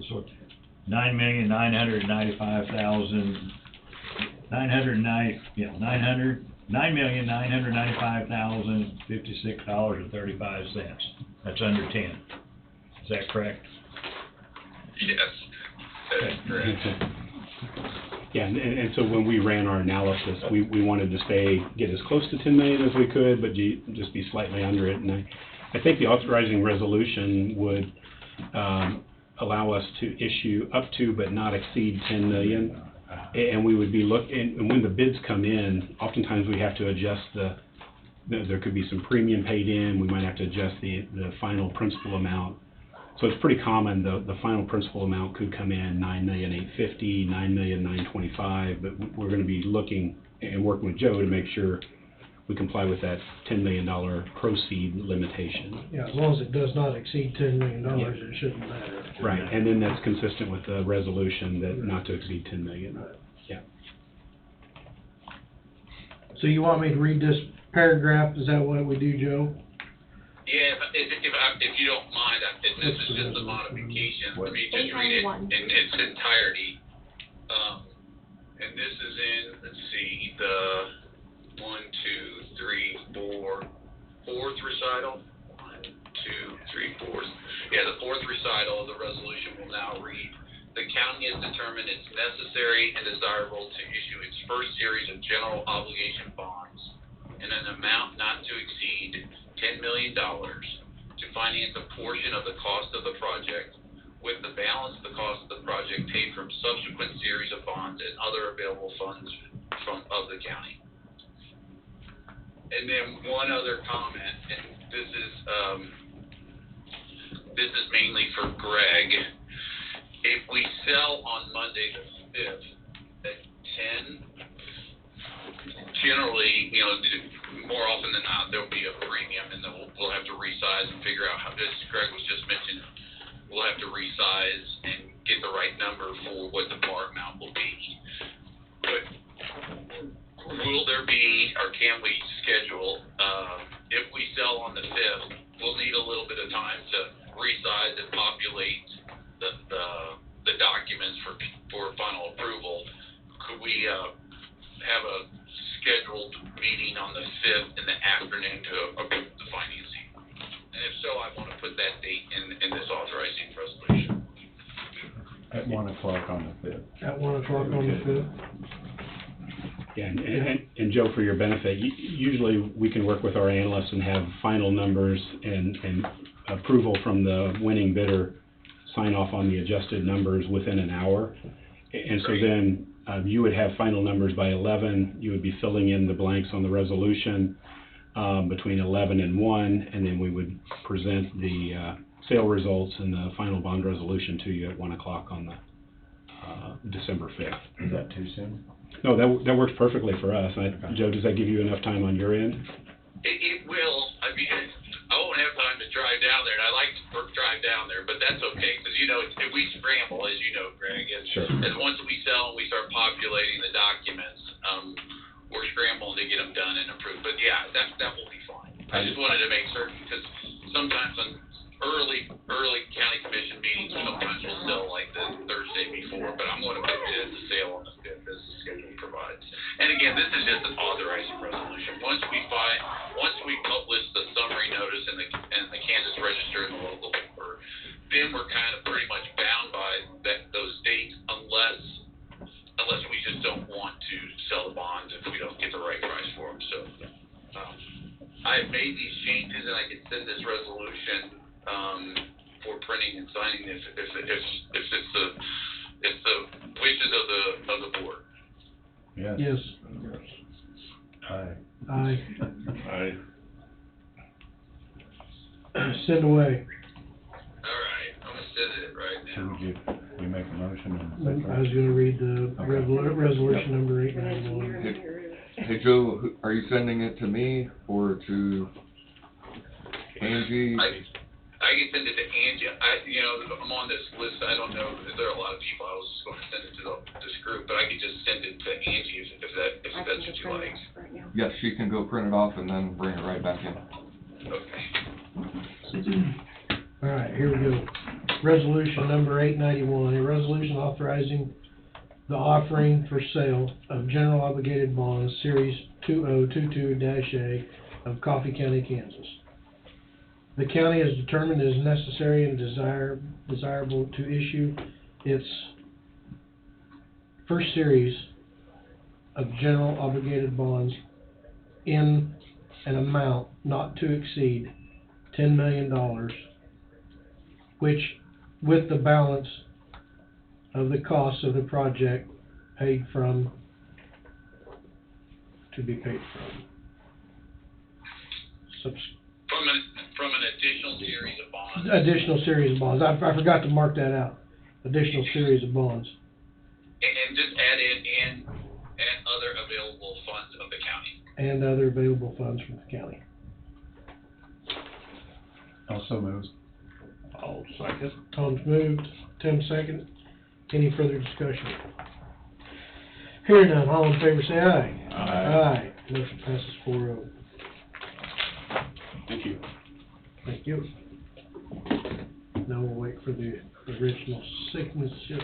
$9,995,056.35. That's under 10. Is that correct? Yes, that is correct. Yeah, and so when we ran our analysis, we wanted to get as close to 10 million as we could, but just be slightly under it. And I think the authorizing resolution would allow us to issue up to but not exceed 10 million. And we would be and when the bids come in, oftentimes we have to adjust there could be some premium paid in, we might have to adjust the final principal amount. So it's pretty common, the final principal amount could come in $9,850,000, $9,925,000, but we're gonna be looking and working with Joe to make sure we comply with that $10 million proceed limitation. Yeah, as long as it does not exceed $10 million, it shouldn't matter. Right, and then that's consistent with the resolution that not to exceed 10 million. Yeah. So you want me to read this paragraph, is that what we do, Joe? Yeah, if you don't mind, this is just a modification, let me just read it in its entirety. And this is in, let's see, the 4th recital. 1, 2, 3, 4. Yeah, the 4th recital of the resolution will now read, the county has determined it's necessary and desirable to issue its first series of general obligation bonds in an amount not to exceed $10 million to finance a portion of the cost of the project, with the balance of the cost of the project paid from subsequent series of bonds and other available funds of the county. And then one other comment, and this is mainly for Greg. If we sell on Monday the 5th at 10, generally, more often than not, there'll be a premium, and then we'll have to resize and figure out how, as Greg was just mentioning, we'll have to resize and get the right number for what the bar amount will be. But will there be, or can we schedule, if we sell on the 5th, we'll need a little bit of time to resize and populate the documents for final approval. Could we have a scheduled meeting on the 5th in the afternoon to approve the financing? And if so, I want to put that date in this authorizing resolution. At 1 o'clock on the 5th. At 1 o'clock on the 5th? Yeah, and Joe, for your benefit, usually we can work with our analysts and have final numbers and approval from the winning bidder, sign off on the adjusted numbers within an hour. And so then you would have final numbers by 11, you would be filling in the blanks on the resolution between 11 and 1, and then we would present the sale results and the final bond resolution to you at 1 o'clock on the December 5th. Is that too soon? No, that works perfectly for us. Joe, does that give you enough time on your end? It will. I mean, I won't have time to drive down there, and I like to drive down there, but that's okay, because, if we scramble, as you know, Greg, and once we sell and we start populating the documents, we're scrambling to get them done and approved. But yeah, that will be fine. I just wanted to make certain, because sometimes on early county commission meetings, sometimes we'll sell like the Thursday before, but I'm going to put it as a sale on the 5th as the schedule provides. And again, this is just an authorizing resolution. Once we publish the summary notice in the Kansas Register and the local paper, then we're kind of pretty much bound by those dates unless we just don't want to sell the bonds if we don't get the right price for them. So I have made these changes, and I can send this resolution for printing and signing if it's the wishes of the board. Yes. Yes. Aye. Aye. Aye. Send away. All right, I'm gonna send it right So now. we make a motion and I was gonna read the resolution number 891. Hey Joe, are you sending it to me or to Angie? I can send it to Angie. I'm on this list. I don't know if there are a lot of people. I was just going to send it to this group, but I could just send it to Angie if that's what you like. Yes, she can go print it off and then bring it right back in. Okay. All right, here we go. Resolution number 891, a resolution authorizing the offering for sale of general obligated bonds, Series 2022-A of Coffee County, Kansas. The county has determined it is necessary and desirable to issue its first series of general obligated bonds in an amount not to exceed $10 million, which, with the balance of the costs of the project paid from, to be paid from. From an additional series of bonds. Additional series of bonds. I forgot to mark that out. Additional series of bonds. And just add in and other available funds of the county. And other available funds from the county. Also moves. I'll second. Tom's moved, Tim second. Any further discussion? Hearing none, all in favor say aye. Aye. Motion passes 4-0. Thank you. Thank you. Now we'll wait for the original signature.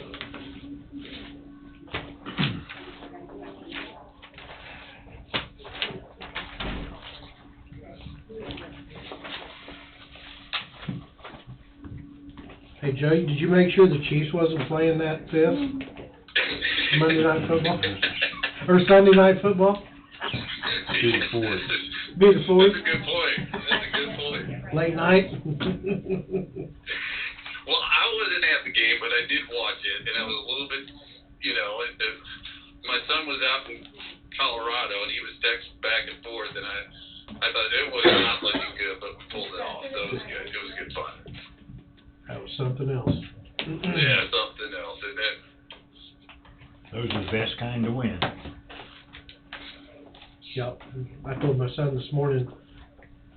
Hey Joe, did you make sure the Chiefs wasn't playing that fifth Monday Night Football? Or Sunday Night Football? Be the fourth. Be the fourth? That's a good point. That's a good point. Late night? Well, I wasn't at the game, but I did watch it, and I was a little bit, my son was out in Colorado, and he was texting back and forth, and I thought it was not looking good, but we pulled it off, so it was good. It was good fun. That was something else. Yeah, something else, isn't it? Those are the best kind to win. Yep. I told my son this morning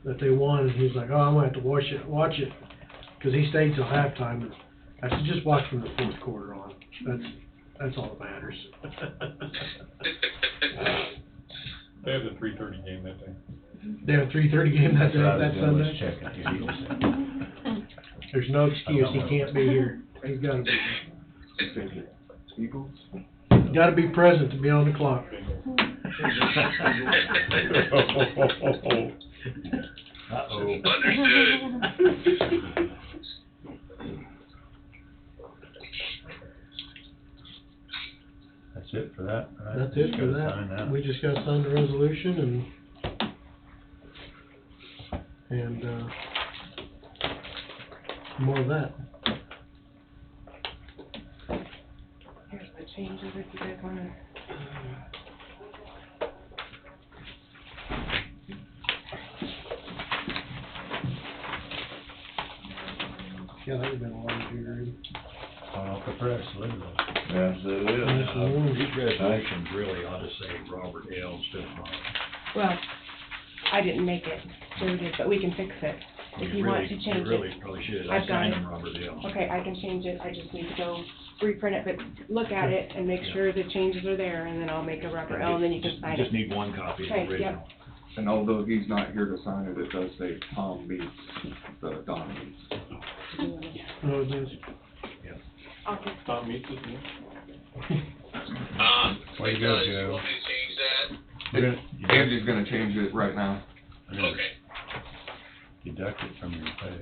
that they won, and he's like, "Oh, I'm gonna have to watch it," because he stayed till halftime. And I said, "Just watch from the fourth quarter on. That's all that matters." They have the 3:30 game that day. They have a 3:30 game that Sunday. Checking. There's no excuse. He can't be here. He's got to be here. Eagles? Got to be present to be on the clock. Uh-oh. Understood. That's it for that, right? That's it for Gotta sign that. We just got to sign the resolution and more of that. Here's the changes if you guys wanna. Yeah, that would have been a long period. Hot off the press, literally. Yes, it is. These resolutions really ought to say Robert L. instead of Robert. Well, I didn't make it, Joe did, but we can fix it. If you want to change it. You really probably should. I've I got signed it. them Robert L. Okay, I can change it, I just need to go reprint it, but look at it and make sure the changes are there, and then I'll make a rubber L, and then you can sign it. Just need one copy of the Okay, yep. original. And although he's not here to sign it, it does say Tom meets the Don meets. Oh, it is. Okay. Tom meets his name. Way to go, You Joe. want me to change that? Andy's gonna change it right now. Okay. Deduct it from your pay.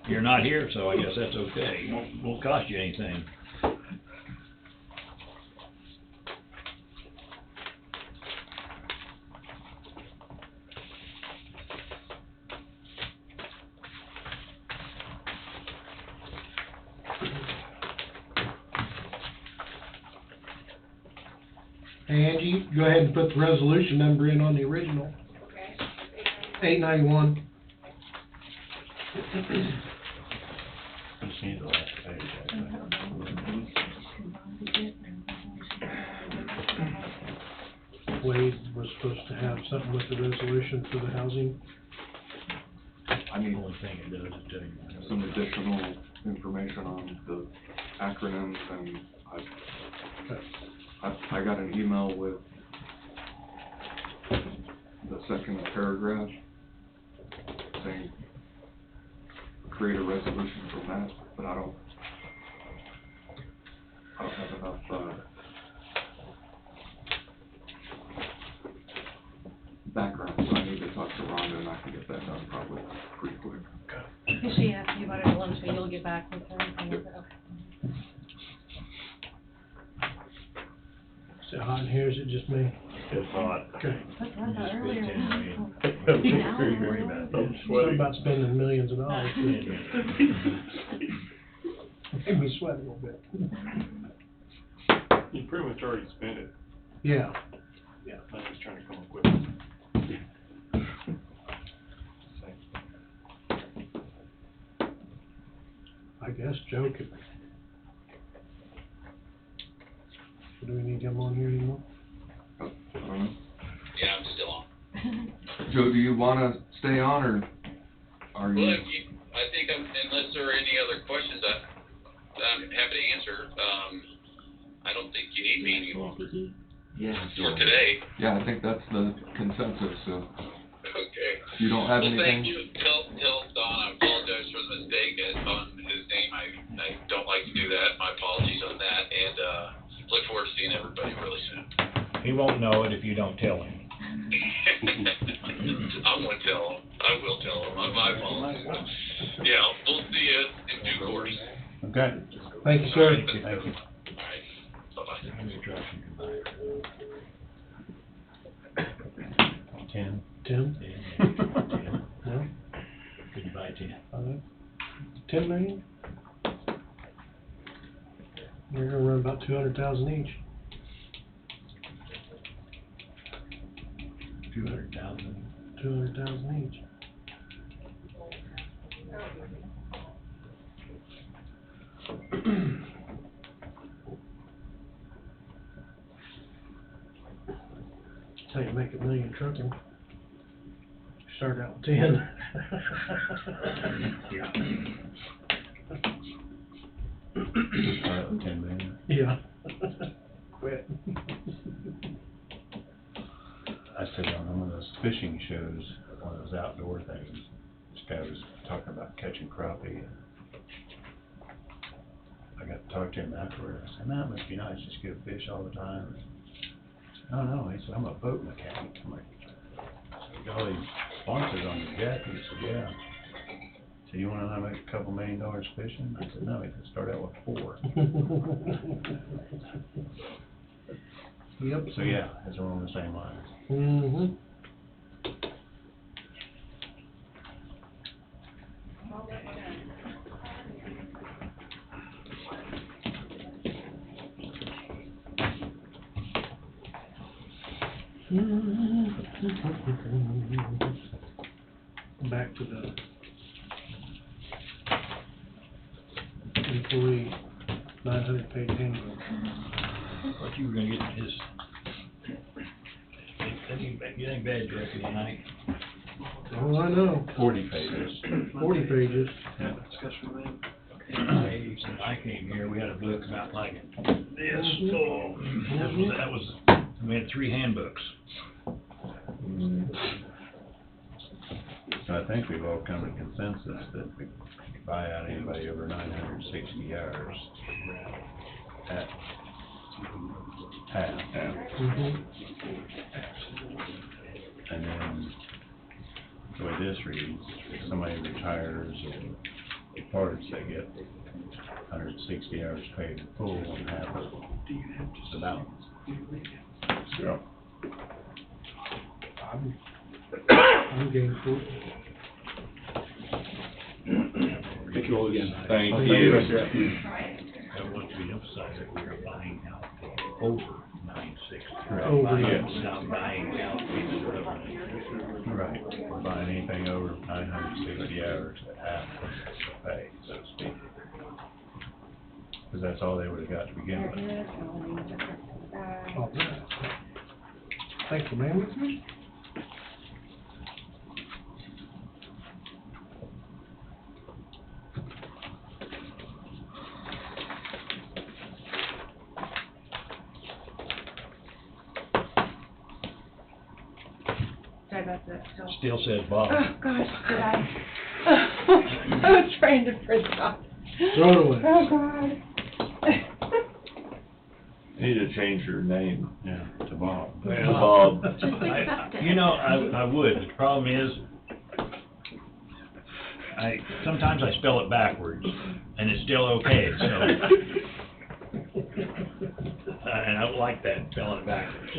You're not here, so I guess that's okay. Won't cost you anything. Hey Angie, go ahead and put the resolution number in on the original. Okay. 891. You see the last page, I think. Wade was supposed to have something with the resolution for the housing. I need Only thing it does is tell you. some additional information on the acronyms, and I got an email with the second paragraph saying create a resolution from that, but I don't have enough, background, so I need to talk to Rhonda, and I can get that done probably pretty quick. If she asked you about it at lunch, but you'll get back with her. Okay. Is it hot in here, is it just me? It's hot. Okay. That's what I thought earlier. Something about spending millions of dollars. Made me sweat a little bit. You pretty much already spent it. Yeah. Yeah. I'm just trying to come up with. I guess Joe could. Do we need him on here anymore? Yeah, Yeah, I'm still on. Joe, do you wanna stay on, or are Well, you? I think unless there are any other questions, I'm happy to answer. I don't think you need me any longer. Yeah. For today. Yeah, I think that's the consensus, so. Okay. If you don't have Well, anything. thank you. Tell Don I apologize for the mistake on his name. I don't like to do that. My apologies on that, and look forward to seeing everybody really soon. He won't know it if you don't tell him. I'm gonna tell him. I will tell him. My apologies. Yeah, we'll see you in due course. Okay. Thank you, sir. Thank you. All right. Bye-bye. How many trucks you can buy? 10. 10? 10. No? Could you buy 10? 10 million? You're gonna run about 200,000 each. 200,000. 200,000 each. That's how you make $1 million trucking. Start out with 10. Yeah. Start with 10 million. Yeah. Quit. I said on one of those fishing shows, one of those outdoor things, this guy was talking about catching crappie. I got to talk to him afterward. I said, "Man, that must be nice, just get a fish all the time." He said, "Oh no," he said, "I'm a boat mechanic." I'm like, "You got all these sponsors on your jacket?" He said, "Yeah." So you want to know how to make a couple $1 million fishing? I said, "No," he said, "Start out with 4. Yep. So yeah, it's along the same lines. Mm-hmm. Back to the employee 900-page handbook. Thought you were gonna get his. You ain't bad directing tonight. Oh, I know. 40 pages. 40 pages. Yeah. I came here, we had a book about like this. Oh, that was, we had 3 handbooks. So I think we've all come to consensus that we buy out anybody over 960 hours at half. And then, the way this reads, if somebody retires or departs, they get 160 hours paid in full and half of the balance. Yeah. I'm game for it. Thank you all again. Thank you. I want to emphasize that we are buying out over 960. Not buying out pieces of revenue. Right, we're buying anything over 960 hours at half the pay, so to speak. Because that's all they would have got to begin with. Oh, yeah. Thank you, ma'am. Sorry about that, still. Still says Bob. Oh, gosh, did I? I was trying to print off. Throw it away. Oh, God. You need to change your name. Yeah, to Bob. To Bob. Just accept it. You know, I would, but the problem is, sometimes I spell it backwards, and it's still okay, so. And I don't like that, spelling it backwards.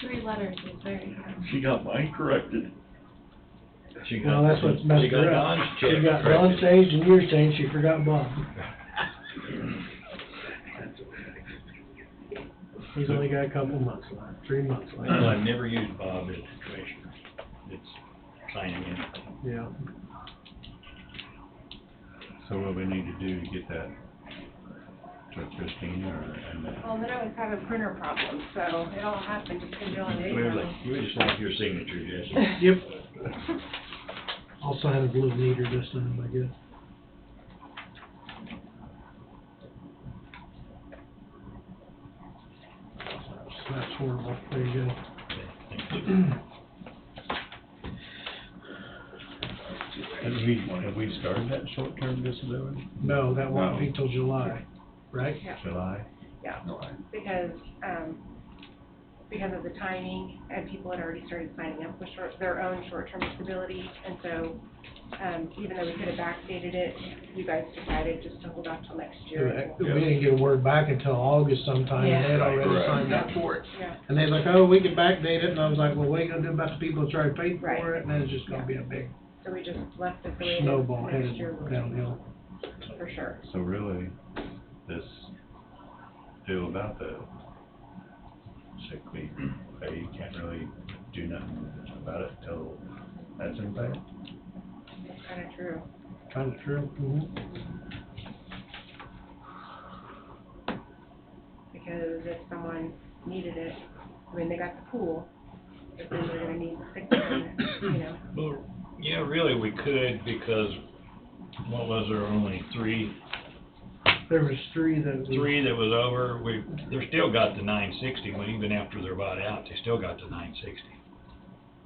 3 letters is very common. She got mine corrected. Well, that's what's messed her up. She got Don's age and your age, she forgot Bob. He's only got a couple months left, 3 months left. Well, I've never used Bob as commissioner. It's signing in. Yeah. So what we need to do to get that to Christina and Well, then I was having printer problems, so it all happened just because you're on the Clearly, you would just like your signature, Jesse. Yep. I'll sign it a little neater this time, I guess. That's horrible. There you go. Have we started that short-term disability? No, that won't be till July, right? Yeah. July? Yeah, because of the timing, and people had already started signing up with their own short-term disability, and so, even though we could have backdated it, you guys decided just to hold off till next year. We didn't get a word back until August sometime, and they'd already Right. signed up for it. Yeah. And they're like, oh, we can backdate it, and I was like, well, what are you gonna do about the people that's already paid Right. for it? And then it's just gonna be a big So we just left it the way it is. snowball Next headed year we'll- downhill. For sure. So really, this deal about the sick leave pay, you can't really do nothing about it until that's in place? That's kinda true. Kinda true. Mhm. Because if someone needed it, I mean, they got the pool, but then they're gonna need the sick time, you know. Well, yeah, really, we could, because, what was there, only three There was three that was. that was over, they're still got the 960, when even after they're bought out, they still got the 960.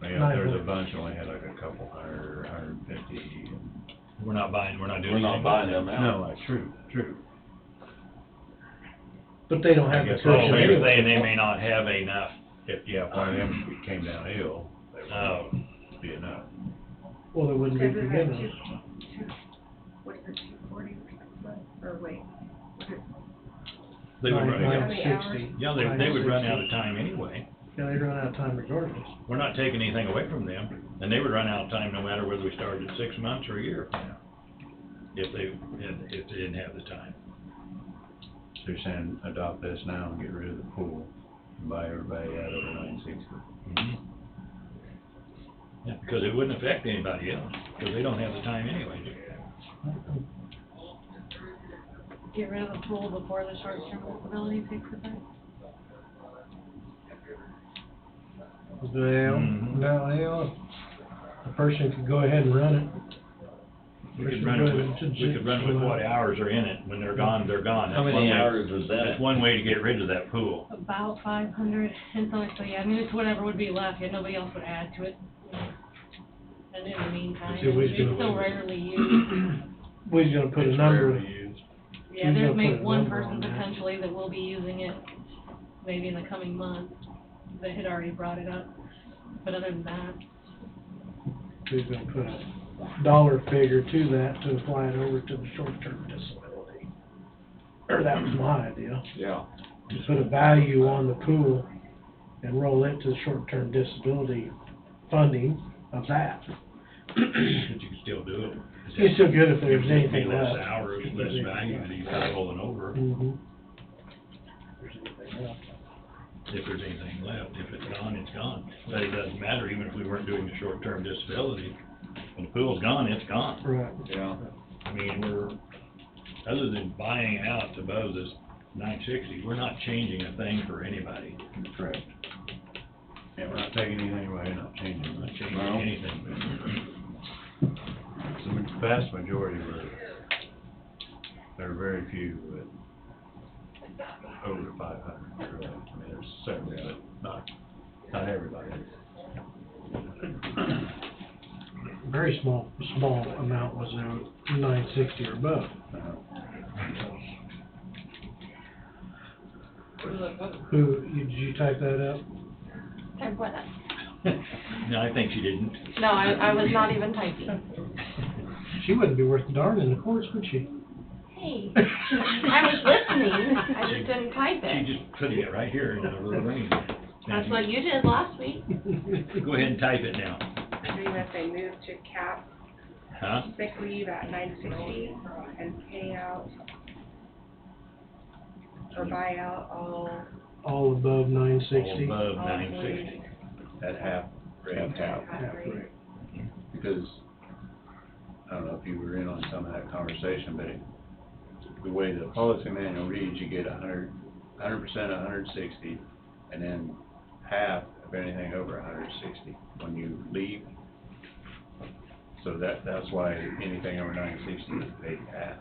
Yeah, there's a bunch, only had like a couple hundred, 150. We're not doing anything. We're not buying them out. No, true. But they don't have the cushion anyway. They may not have enough, If one of them came down ill, they wouldn't be enough. Well, they wouldn't be Because it's forgiven. what is it, 240 or something, or wait, what is they would run out. 960. Yeah, they would run out of time anyway. Yeah, they'd run out of time regardless. We're not taking anything away from them, and they would run out of time no matter whether we started 6 months or a year from now, if they didn't have the time. So you're saying adopt this now and get rid of the pool, and buy everybody out of the 960? Mhm. Yeah, because it wouldn't affect anybody else, because they don't have the time anyway. Get rid of the pool before the short-term disability takes effect. Well, no, the person could go ahead and run it. We could run with what hours are in it. When they're gone, they're gone. How That's many one way- hours is that? That's one way to get rid of that pool. About 500, and so yeah, I mean, it's whatever would be left, yeah, nobody else would add to it. And in the meantime, See, we're it's gonna- still rarely used. We're gonna put a It's number. rarely used. Yeah, She's there's gonna maybe put a one number person on that. potentially that will be using it, maybe in the coming months, that had already brought it up, but other than that, We're gonna put a dollar figure to that to apply it over to the short-term disability. Or that was my idea. Yeah. Just put a value on the pool and roll it to the short-term disability funding of that. But you can still do it. It's still good if there's It'd be anything less left. hours, less value that you got rolling over, Mhm. If there's anything left. if there's anything left. If it's gone, it's gone. But it doesn't matter, even if we weren't doing the short-term disability. When the pool's gone, it's gone. Right. Yeah. I mean, other than buying out above this 960, we're not changing a thing for anybody. Correct. Yeah, we're not taking anything away, not changing. We're not changing No. anything. The vast majority there are very few with over 500, really. I mean, there's several, but not everybody. very small amount was owed, 960 or above. Did you type that up? Type what up? No, I think she didn't. No, I was not even typing. She wouldn't be worth the darn in the courts, would she? Hey, I was listening, I just didn't type it. She just putting it right here in a little ring. That's what you did last week. Go ahead and type it now. Agreement, they move to cap Huh? sick leave at 960 and pay out or buy out All above 960? All above 960. At half rate. Half. rate. Because, I don't know if you were in on some of that conversation, but the way the policy manual reads, you get 100% 160, and then half of anything over 160 when you leave. So that's why anything over 960 is paid half.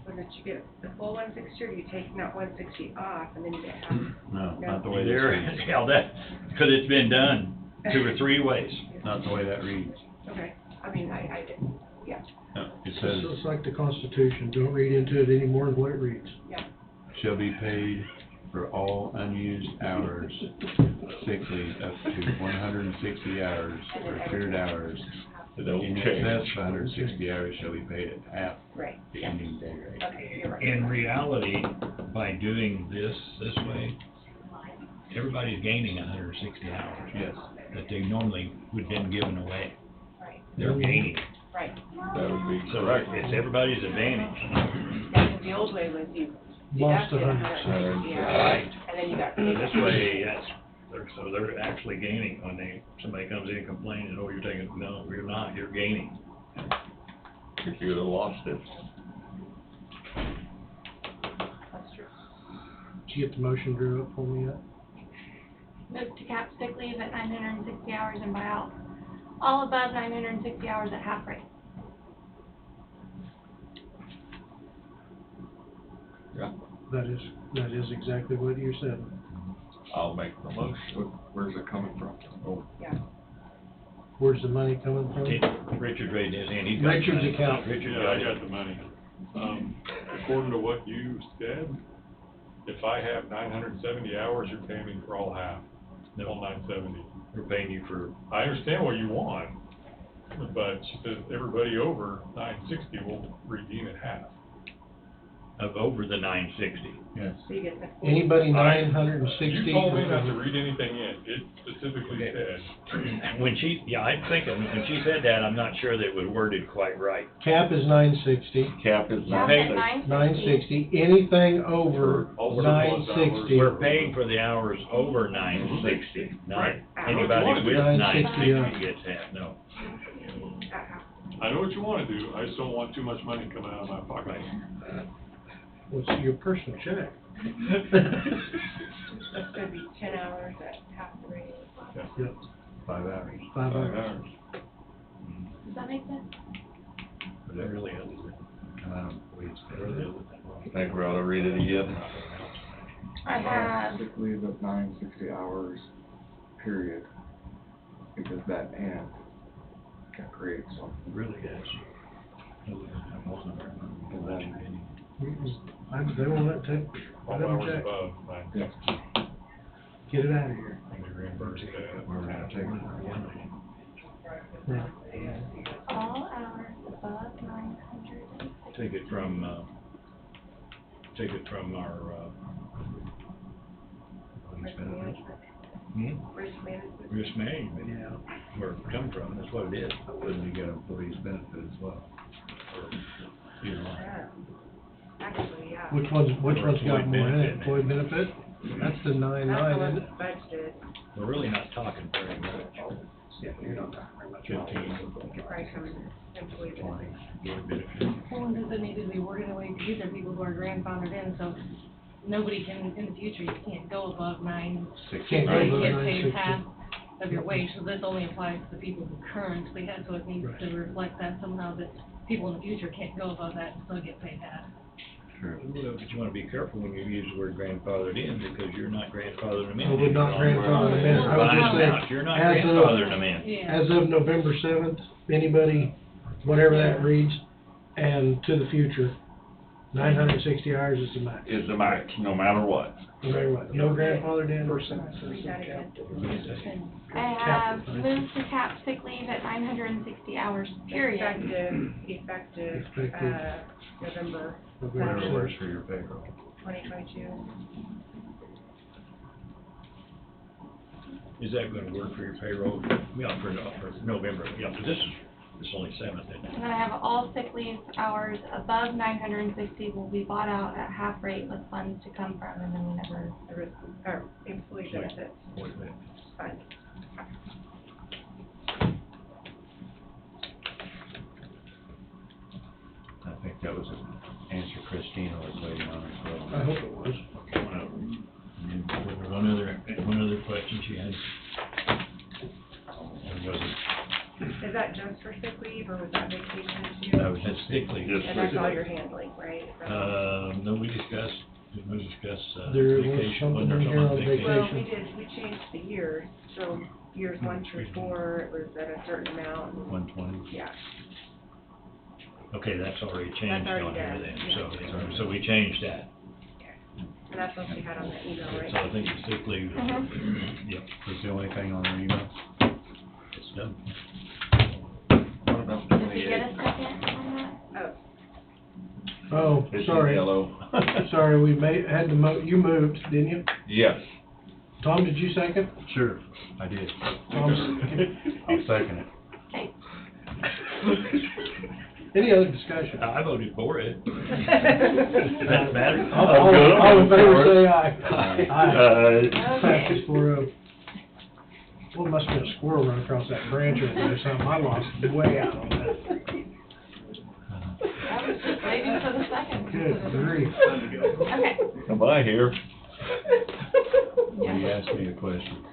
So that you get the full 160, or do you take not 160 off and then you get half? No, not the way There, this reads. yeah, because it's been done 2 or 3 ways. Not the way that reads. Okay, I mean, I did, yeah, No, it says, It's like the Constitution, don't read into it any more than what it reads. yeah. shall be paid for all unused hours, sick leave up to 160 hours or accrued hours. It don't In change. excess of 160 hours shall be paid at half Right, the yeah. ending day rate. Okay, you're right. In reality, by doing this way, everybody's gaining 160 hours. Yes. That they normally would have been given away. Right, They're gaining. right. That would be So correct. it's everybody's advantage. Yeah, because the old way was you Lost deducted 100. 160 Right. hours, and then you got paid. This way, they're actually gaining when somebody comes in and complains, oh, you're taking, no, you're not, you're gaining. If you would have lost it. That's true. Did you get the motion drew up for me yet? Move to cap sick leave at 960 hours and buy out all above 960 hours at half rate. Yeah, That is exactly what you said. I'll make the motion. Where's it coming from? Oh, Yeah. Where's the money coming from? Richard's raising his hand, he's got. Richard's money. account. Richard's Yeah, got I it. got the money. According to what you said, if I have 970 hours, you're paying me for all half, all 970. We're paying you for, I understand what you want, but she says everybody over 960 will redeem it half. of over the 960. Yes. So you get the full. Anybody 960? You told me not to read anything in, it specifically said. When I'm thinking, when she said that, I'm not sure that it was worded quite right. Cap is 960. cap is Cap Hey, at 960, anything over Over 960. We're paying for the hours over 960, not Right. anybody with 960, 960 gets half, no. I know what you wanna do, I just don't want too much money coming out of my pocket. What's your personal check? That's gonna be 10 hours at half the rate. Yep, 5 hours. 5 5 hours. hours. Does that make sense? But that really is, come out of wage pay. I think we ought to read it again. I have, Sick leave of 960 hours, period, because that and can create something. It really is. And then, They won't let take, All let them hours check. above 960, Get it out of here. and we reimburse that. We're gonna take Yeah. all hours above 960. Take it from our, Risk management. Risk management. risk management, where it come from, that's what it is. Then you got employees benefit as well. You know. Actually, yeah. Which one's got more in it? Employee Employee benefit? That's the 9.9, That's the isn't one it? budgeted, We're really not talking very much. Yeah, you're not talking very much. 15. could probably come in employee benefits. Employee benefit. Well, does it need to be worded away, because these are people who are grandfathered in, so nobody can, in the future, you can't go above 960. Can't go Or above you get paid 960. half of your wage, so this only applies to people who currently have, so it needs to reflect that somehow, that people in the future can't go above that and still get paid half. True. Well, but you wanna be careful when you use the word grandfathered in, because you're not grandfathered them in. I would not grandfather them in. I would just Find say, out, you're not as of- grandfathering them in. Yeah. As of November 7th, anybody, whatever that reads, and to the future, 960 hours is the max. Is the max, no matter what. No matter what. No grandfathered in. I have moved to cap sick leave at 960 hours, period. Effective, November Whatever works for your payroll. 2022. Is that gonna work for your payroll? Yeah, for November, yeah, but this is only 7th, isn't it? And then I have all sick leave hours above 960 will be bought out at half rate with funds to come from, and then we never. Or employee benefits fund. I think that was an answer Christina was waiting on as well. I hope it was. One other question she had. It wasn't, Is that just for sick leave, or was that vacation too? that was just sick leave. And that's all you're handling, right? No, we discussed There was vacation, something wasn't in there here something on vacation? Well, we changed the years, so years 1 through 4, it was at a certain amount. 120. Yeah. Okay, that's already changed That's already on here done, then, yeah. so we changed that. And that's what we had on the email, right? So I think the sick leave, yep, Was the only thing on the email? it's done. What about Did you get a second on that? Oh. Oh, It's in sorry. yellow. Sorry, we had you moved, didn't you? Yes. Tom, did you second? Sure, I did. Tom, I'll second it. Okay. any other discussion? I voted for it. Does that matter? All in favor, say aye. Aye. Passes 4-0. Well, it must have been a squirrel run across that branch over there or something. I lost way out on that. I was just waiting for the second. Good grief. Okay. Come by here. You asked me a question.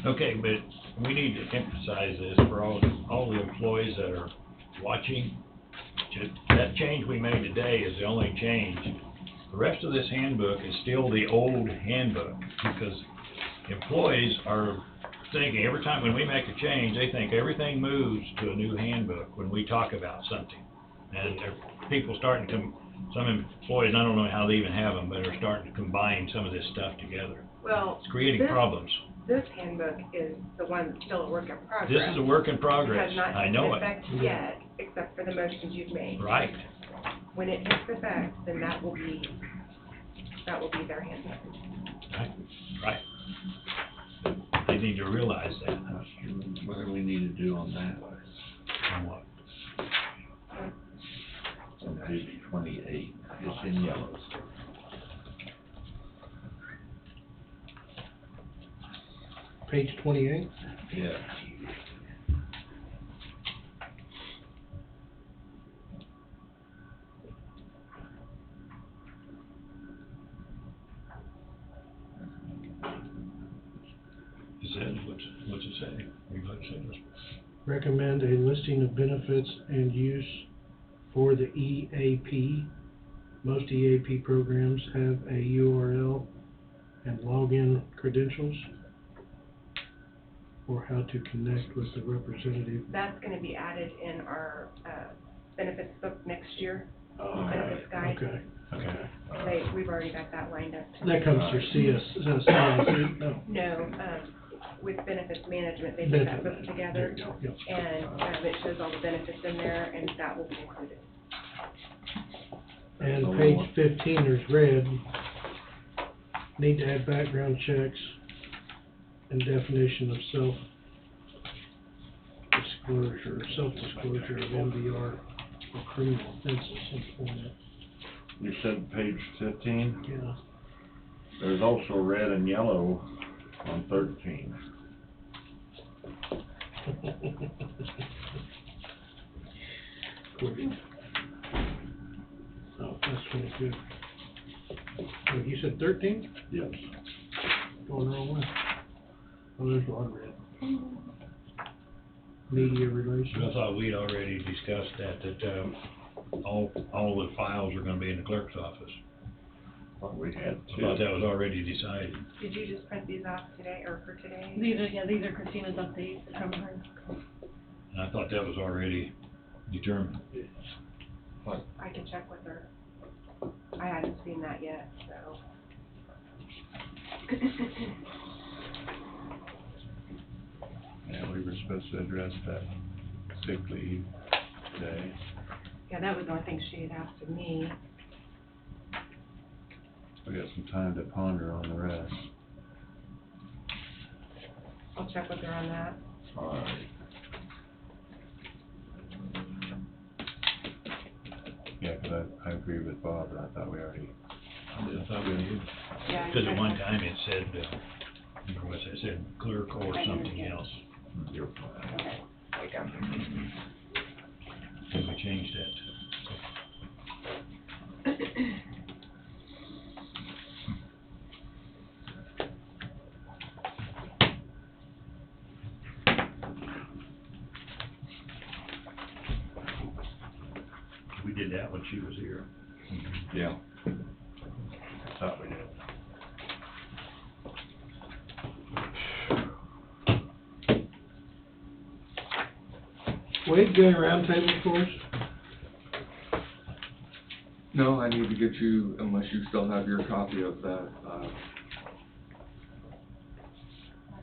Okay, but we need to emphasize this for all the employees that are watching. That change we made today is the only change. The rest of this handbook is still the old handbook, because employees are thinking, every time when we make a change, they think everything moves to a new handbook when we talk about something. And there are people starting to some employees, I don't know how they even have them, but are starting to combine some of this stuff together. Well, It's creating problems. This handbook is the one that's still a work in progress. This is a work in progress. It has not I taken know it. effect yet, except for the motions you've made. Right. When it takes effect, then that will be their handbook. Right. They need to realize that. What do we need to do on that? On what? On page 28, it's in yellow. Page 28. Yeah. It says, what's it say? You got it said. Recommend a listing of benefits and use for the EAP. Most EAP programs have a URL and login credentials, or how to connect with the representative. That's gonna be added in our, benefits book next year, Okay, benefits guide. okay. We've already got that lined up. That comes through CSC, no. No, with benefits management, they put that book together, There you go, yep. and, it shows all the benefits in there, and that will be included. And page 15 is red. Need to add background checks and definition of self-disclosure of MVR or criminal offenses employment. You said page 15? Yeah. There's also red and yellow on 13. Oh, that's 22. Oh, you said 13? Yes. Going the wrong way. Oh, there's one red. media But I relations. thought we'd already discussed that, all the files are gonna be in the clerk's office. Thought we had I thought that was already decided. Did you just print these off today, or for today? These are Christina's updates from her. And I thought that was already determined. I can check with her. I hadn't seen that yet, so. Yeah, we were supposed to address that sick leave today. Yeah, that was the only thing she had asked of me. We got some time to ponder on the rest. I'll check with her on that. All right. Yeah, 'cause I agree with Bob, and I thought we already. I thought we did. Yeah, Because at one time it said, what it said, clerk or something else. You're Okay, there you go. And we changed that. We did that when she was here. Yeah. Thought we did. Wade, doing a roundtable for us? No, I need to get you, unless you still have your copy of that,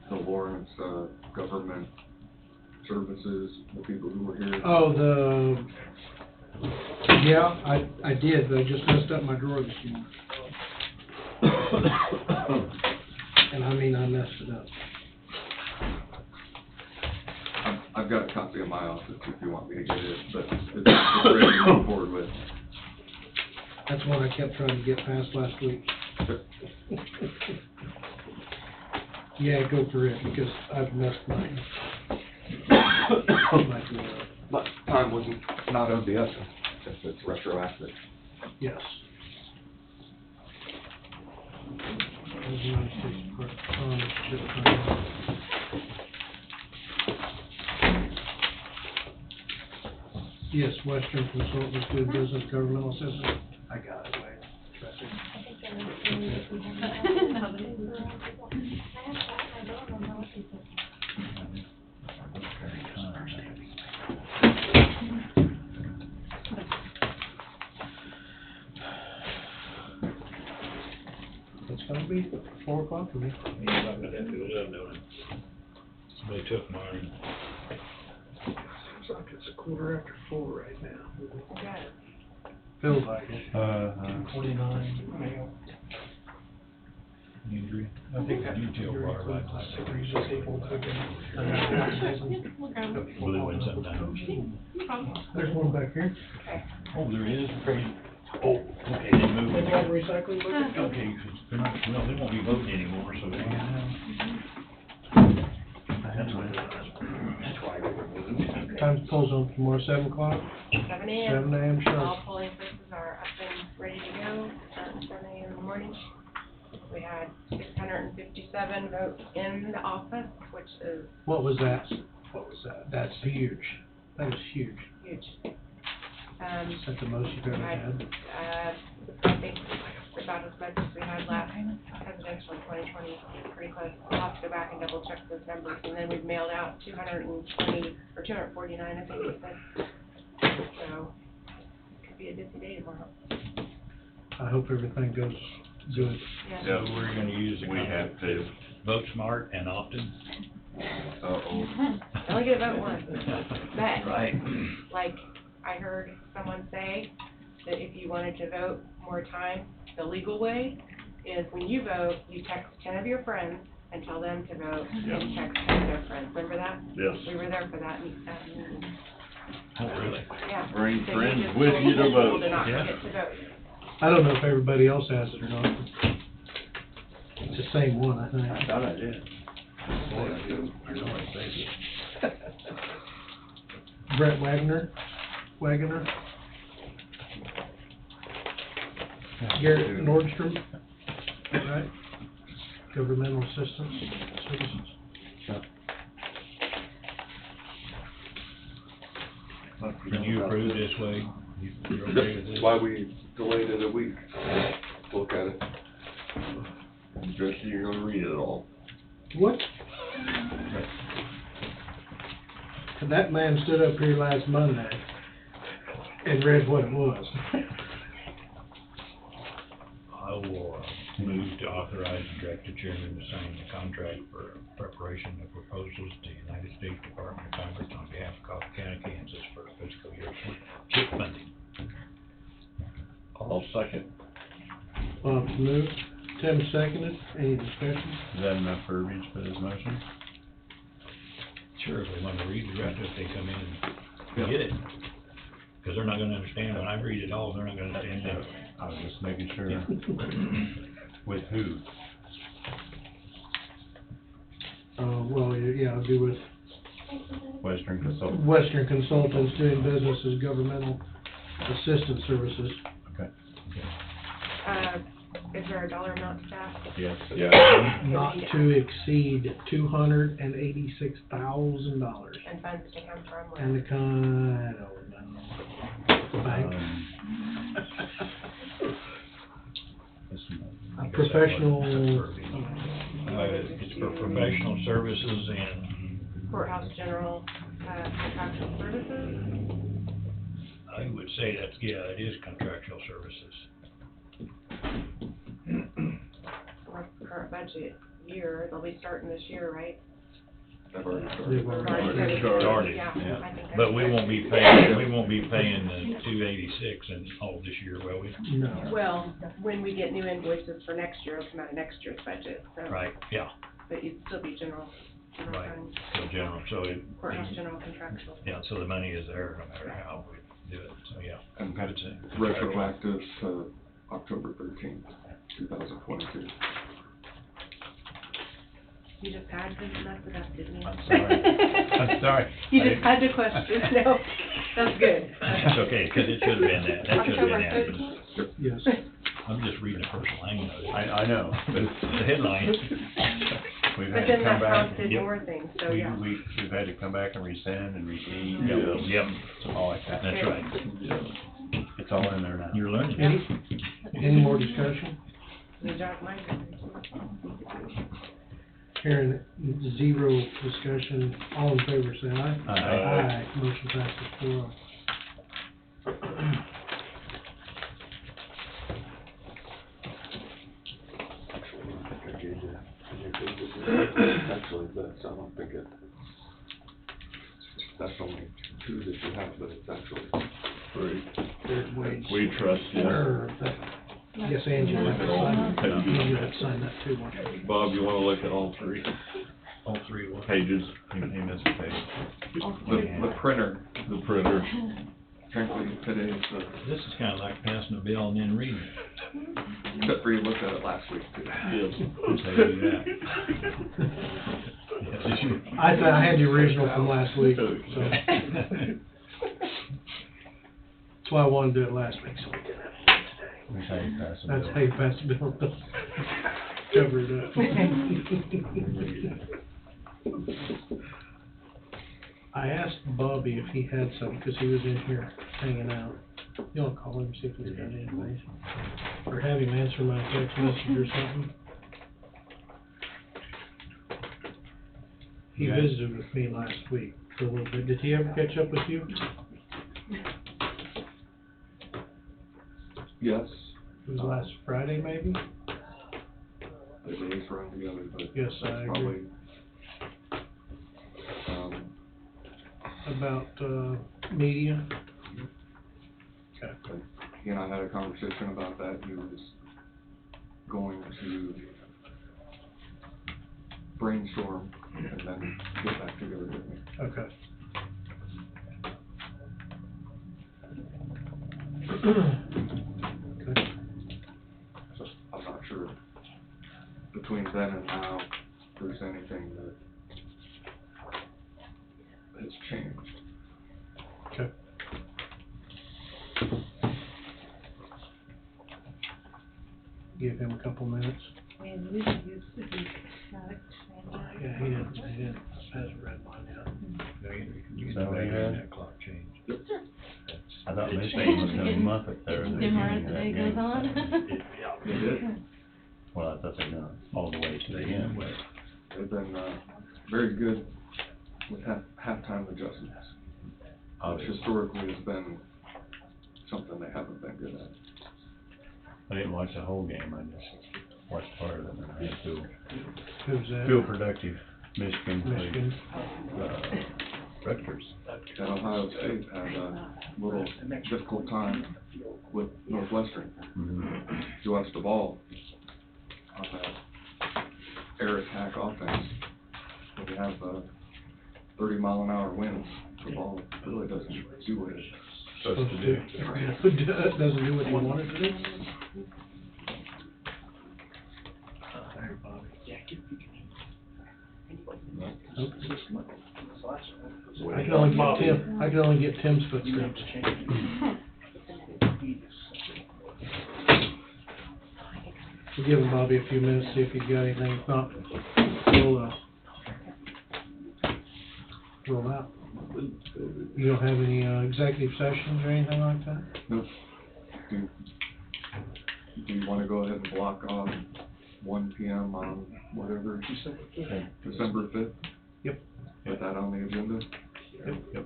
the Lawrence, government services, the people who were here. Oh, yeah, I did, but I just messed up my drawer this morning. And I mean, I messed it up. I've got a copy in my office if you want me to get it, but it's ready to move forward with. That's one I kept trying to get past last week. Yeah, go for it, because I've messed mine. My drawer up. But time wasn't, not of the essence, if it's retroactive. Yes. Yes, Western Consultants do business governmental assistance. I got it, It's gonna be 4 o'clock for me. Somebody took mine. Seems like it's 4:15 right now. Okay. Feels like it. 49 male. Injury. I think that detail water like blue and sometimes. There's one back here. Okay. Oh, there is? Oh, okay, they moved They it. got recycling bucket? Okay, 'cause they're not, well, they won't be voting anymore, so they That's why they were moved. Time pulls on tomorrow, 7 o'clock? 7 a.m. 7 a.m. sharp. All polling places are up and ready to go, starting 7 a.m. in the morning. We had 657 votes in the office, which is What was that? That's huge. That is huge. huge. Is that the most you've ever had? I think about as much as we had last presidential in 2020, pretty close. I'll have to go back and double check those numbers, and then we've mailed out 220, or 249, I think we said. So, it could be a busy day tomorrow. I hope everything goes good. Yeah. So we're gonna use the We have to. Vote smart and often. Uh-oh. Only get a vote once. But, Right. like I heard someone say, that if you wanted to vote more time, the legal way is when you vote, you text 10 of your friends and tell them to vote, and text 10 of their friends. Remember that? Yes. We were there for that meeting. Oh, really? Yeah. Bring So friends just with told you to people vote. to not Yeah. forget to vote. I don't know if everybody else has it or not. It's the same one, I think. I thought I did. Boy, I do. I know I say it. Brett Wagner? Garrett Nordstrom, right? Governmental assistance services. Can you approve this way? You're okay with this? That's why we delayed it a week. Look at it. Just you're gonna read it all. What? That man stood up here last Monday and read what it was. I will move to authorize and direct the chairman to sign the contract for preparation of proposals to the United States Department of Commerce on behalf of Coffee County, Kansas for fiscal year CHIP funding. I'll second. Bob's moved, Tim seconded, any discussion? Is that enough verbiage for this motion? Sure, if they want to read the rest of it, they come in and get it. Because they're not gonna understand, when I read it all, they're not gonna understand it. I was just making sure. With who? Well, yeah, I'll do with Western Consultants. Western Consultants doing business as governmental assistance services. Okay. Is there a dollar amount to that? Yes. Yeah. Not to exceed $286,000. And funds to come from where? And the I don't remember. The bank. Professional. It's for professional services and Courthouse general, contractual services? I would say that's, yeah, it is contractual services. What's the current budget year? They'll be starting this year, right? I've already They've started. Started, Yeah, yeah. I think But we won't be paying the 286 and all this year, will we? No. Well, when we get new invoices for next year, it'll come out of next year's budget, so. Right, yeah, But you'd still be general right, fund, so general, so it. courthouse general contractual. Yeah, so the money is there no matter how we do it, so yeah. And Got it, sir. retroactive to October 13th, 2022. You just had to mess it up, didn't you? I'm sorry. I'm sorry. You just had to question, no, that's good. It's okay, because it should have been that should have been October that. 13th? Yes. I'm just reading the first line of it. I know, but The headline. we've But had to then come that back. prompted more things, so yeah. We've had to come back and resend and repeat. Yep, All like that. that's right. It's all in there now. You're learning. Any more discussion? You jog mine. Hearing zero discussion, all in favor say aye. Aye. Motion passes 4-0. Actually, that's, I don't think it, that's only two that you have, but it's actually three. We trust you. Yes, Angie, you have to sign, you have to sign that too. won't you? Bob, you wanna look at all three All three what? pages? He missed a page. The printer, frankly, today's, This is kind of like passing a bill and then reading it. except for you looked at it last week too. Yes. They do that. Yes, you- I had the original from last week, so. That's why I wanted to do it last week, so we did it That's how you pass a today. That's bill. how you pass the bill. Cover it up. I asked Bobby if he had some, because he was in here hanging out. You want to call him, see if he's got anything? Or have him answer my text message or something? He Yeah. visited with me last week for a little bit. Did he ever catch up with you? Yes, It was last Friday, maybe? the days run together, but Yes, I that's agree. probably, About, media? Okay. but he and I had a conversation about that. He was going to brainstorm and then get back together with me. Okay. Okay. So I'm not sure between then and now, if there's anything that has changed. Okay. Give him a couple minutes. And we should use the product. Yeah, he didn't pass a red line yet. You can So do we better than had- that clock change. Yep. thought Michigan was gonna muff it there. at the Dimmer as beginning the of that day game. goes on. They did. Well, I thought they were all the way to the end. They've been, very good with halftime adjustments. Which historically has been something they haven't been good at. I didn't watch the whole game, I just watched part of it, and I didn't Who's that? feel productive. Michigan Michigan. played, Rutgers. And Ohio State had a little difficult time with Northwestern. Mhm. If you watch the ball on that air attack offense, when you have 30-mile-an-hour winds, the ball really doesn't do what it's Supposed to do. It doesn't do what you want it to do? I can only get Tim's footsteps. We'll give Bobby a few minutes, see if he's got anything, if not, we'll out. You don't have any, executive sessions or anything like that? Nope. Do you wanna go ahead and block off 1 PM on whatever, December 5th? Yep. Put that on the agenda? Yep.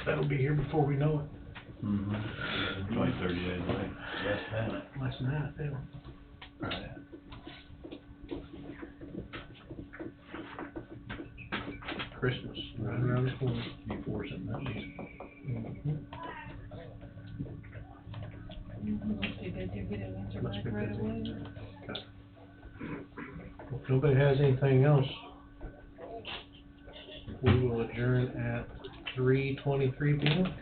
That'll be here before we know it. Mm-hmm. 20, 30 days late. Less than that, yeah. Right. Christmas, right around the corner. Be forcing that. Must be busy if we didn't answer Must be back right busy. away. If nobody has anything else, we will adjourn at 3:23 p.m.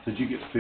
Did you get Phil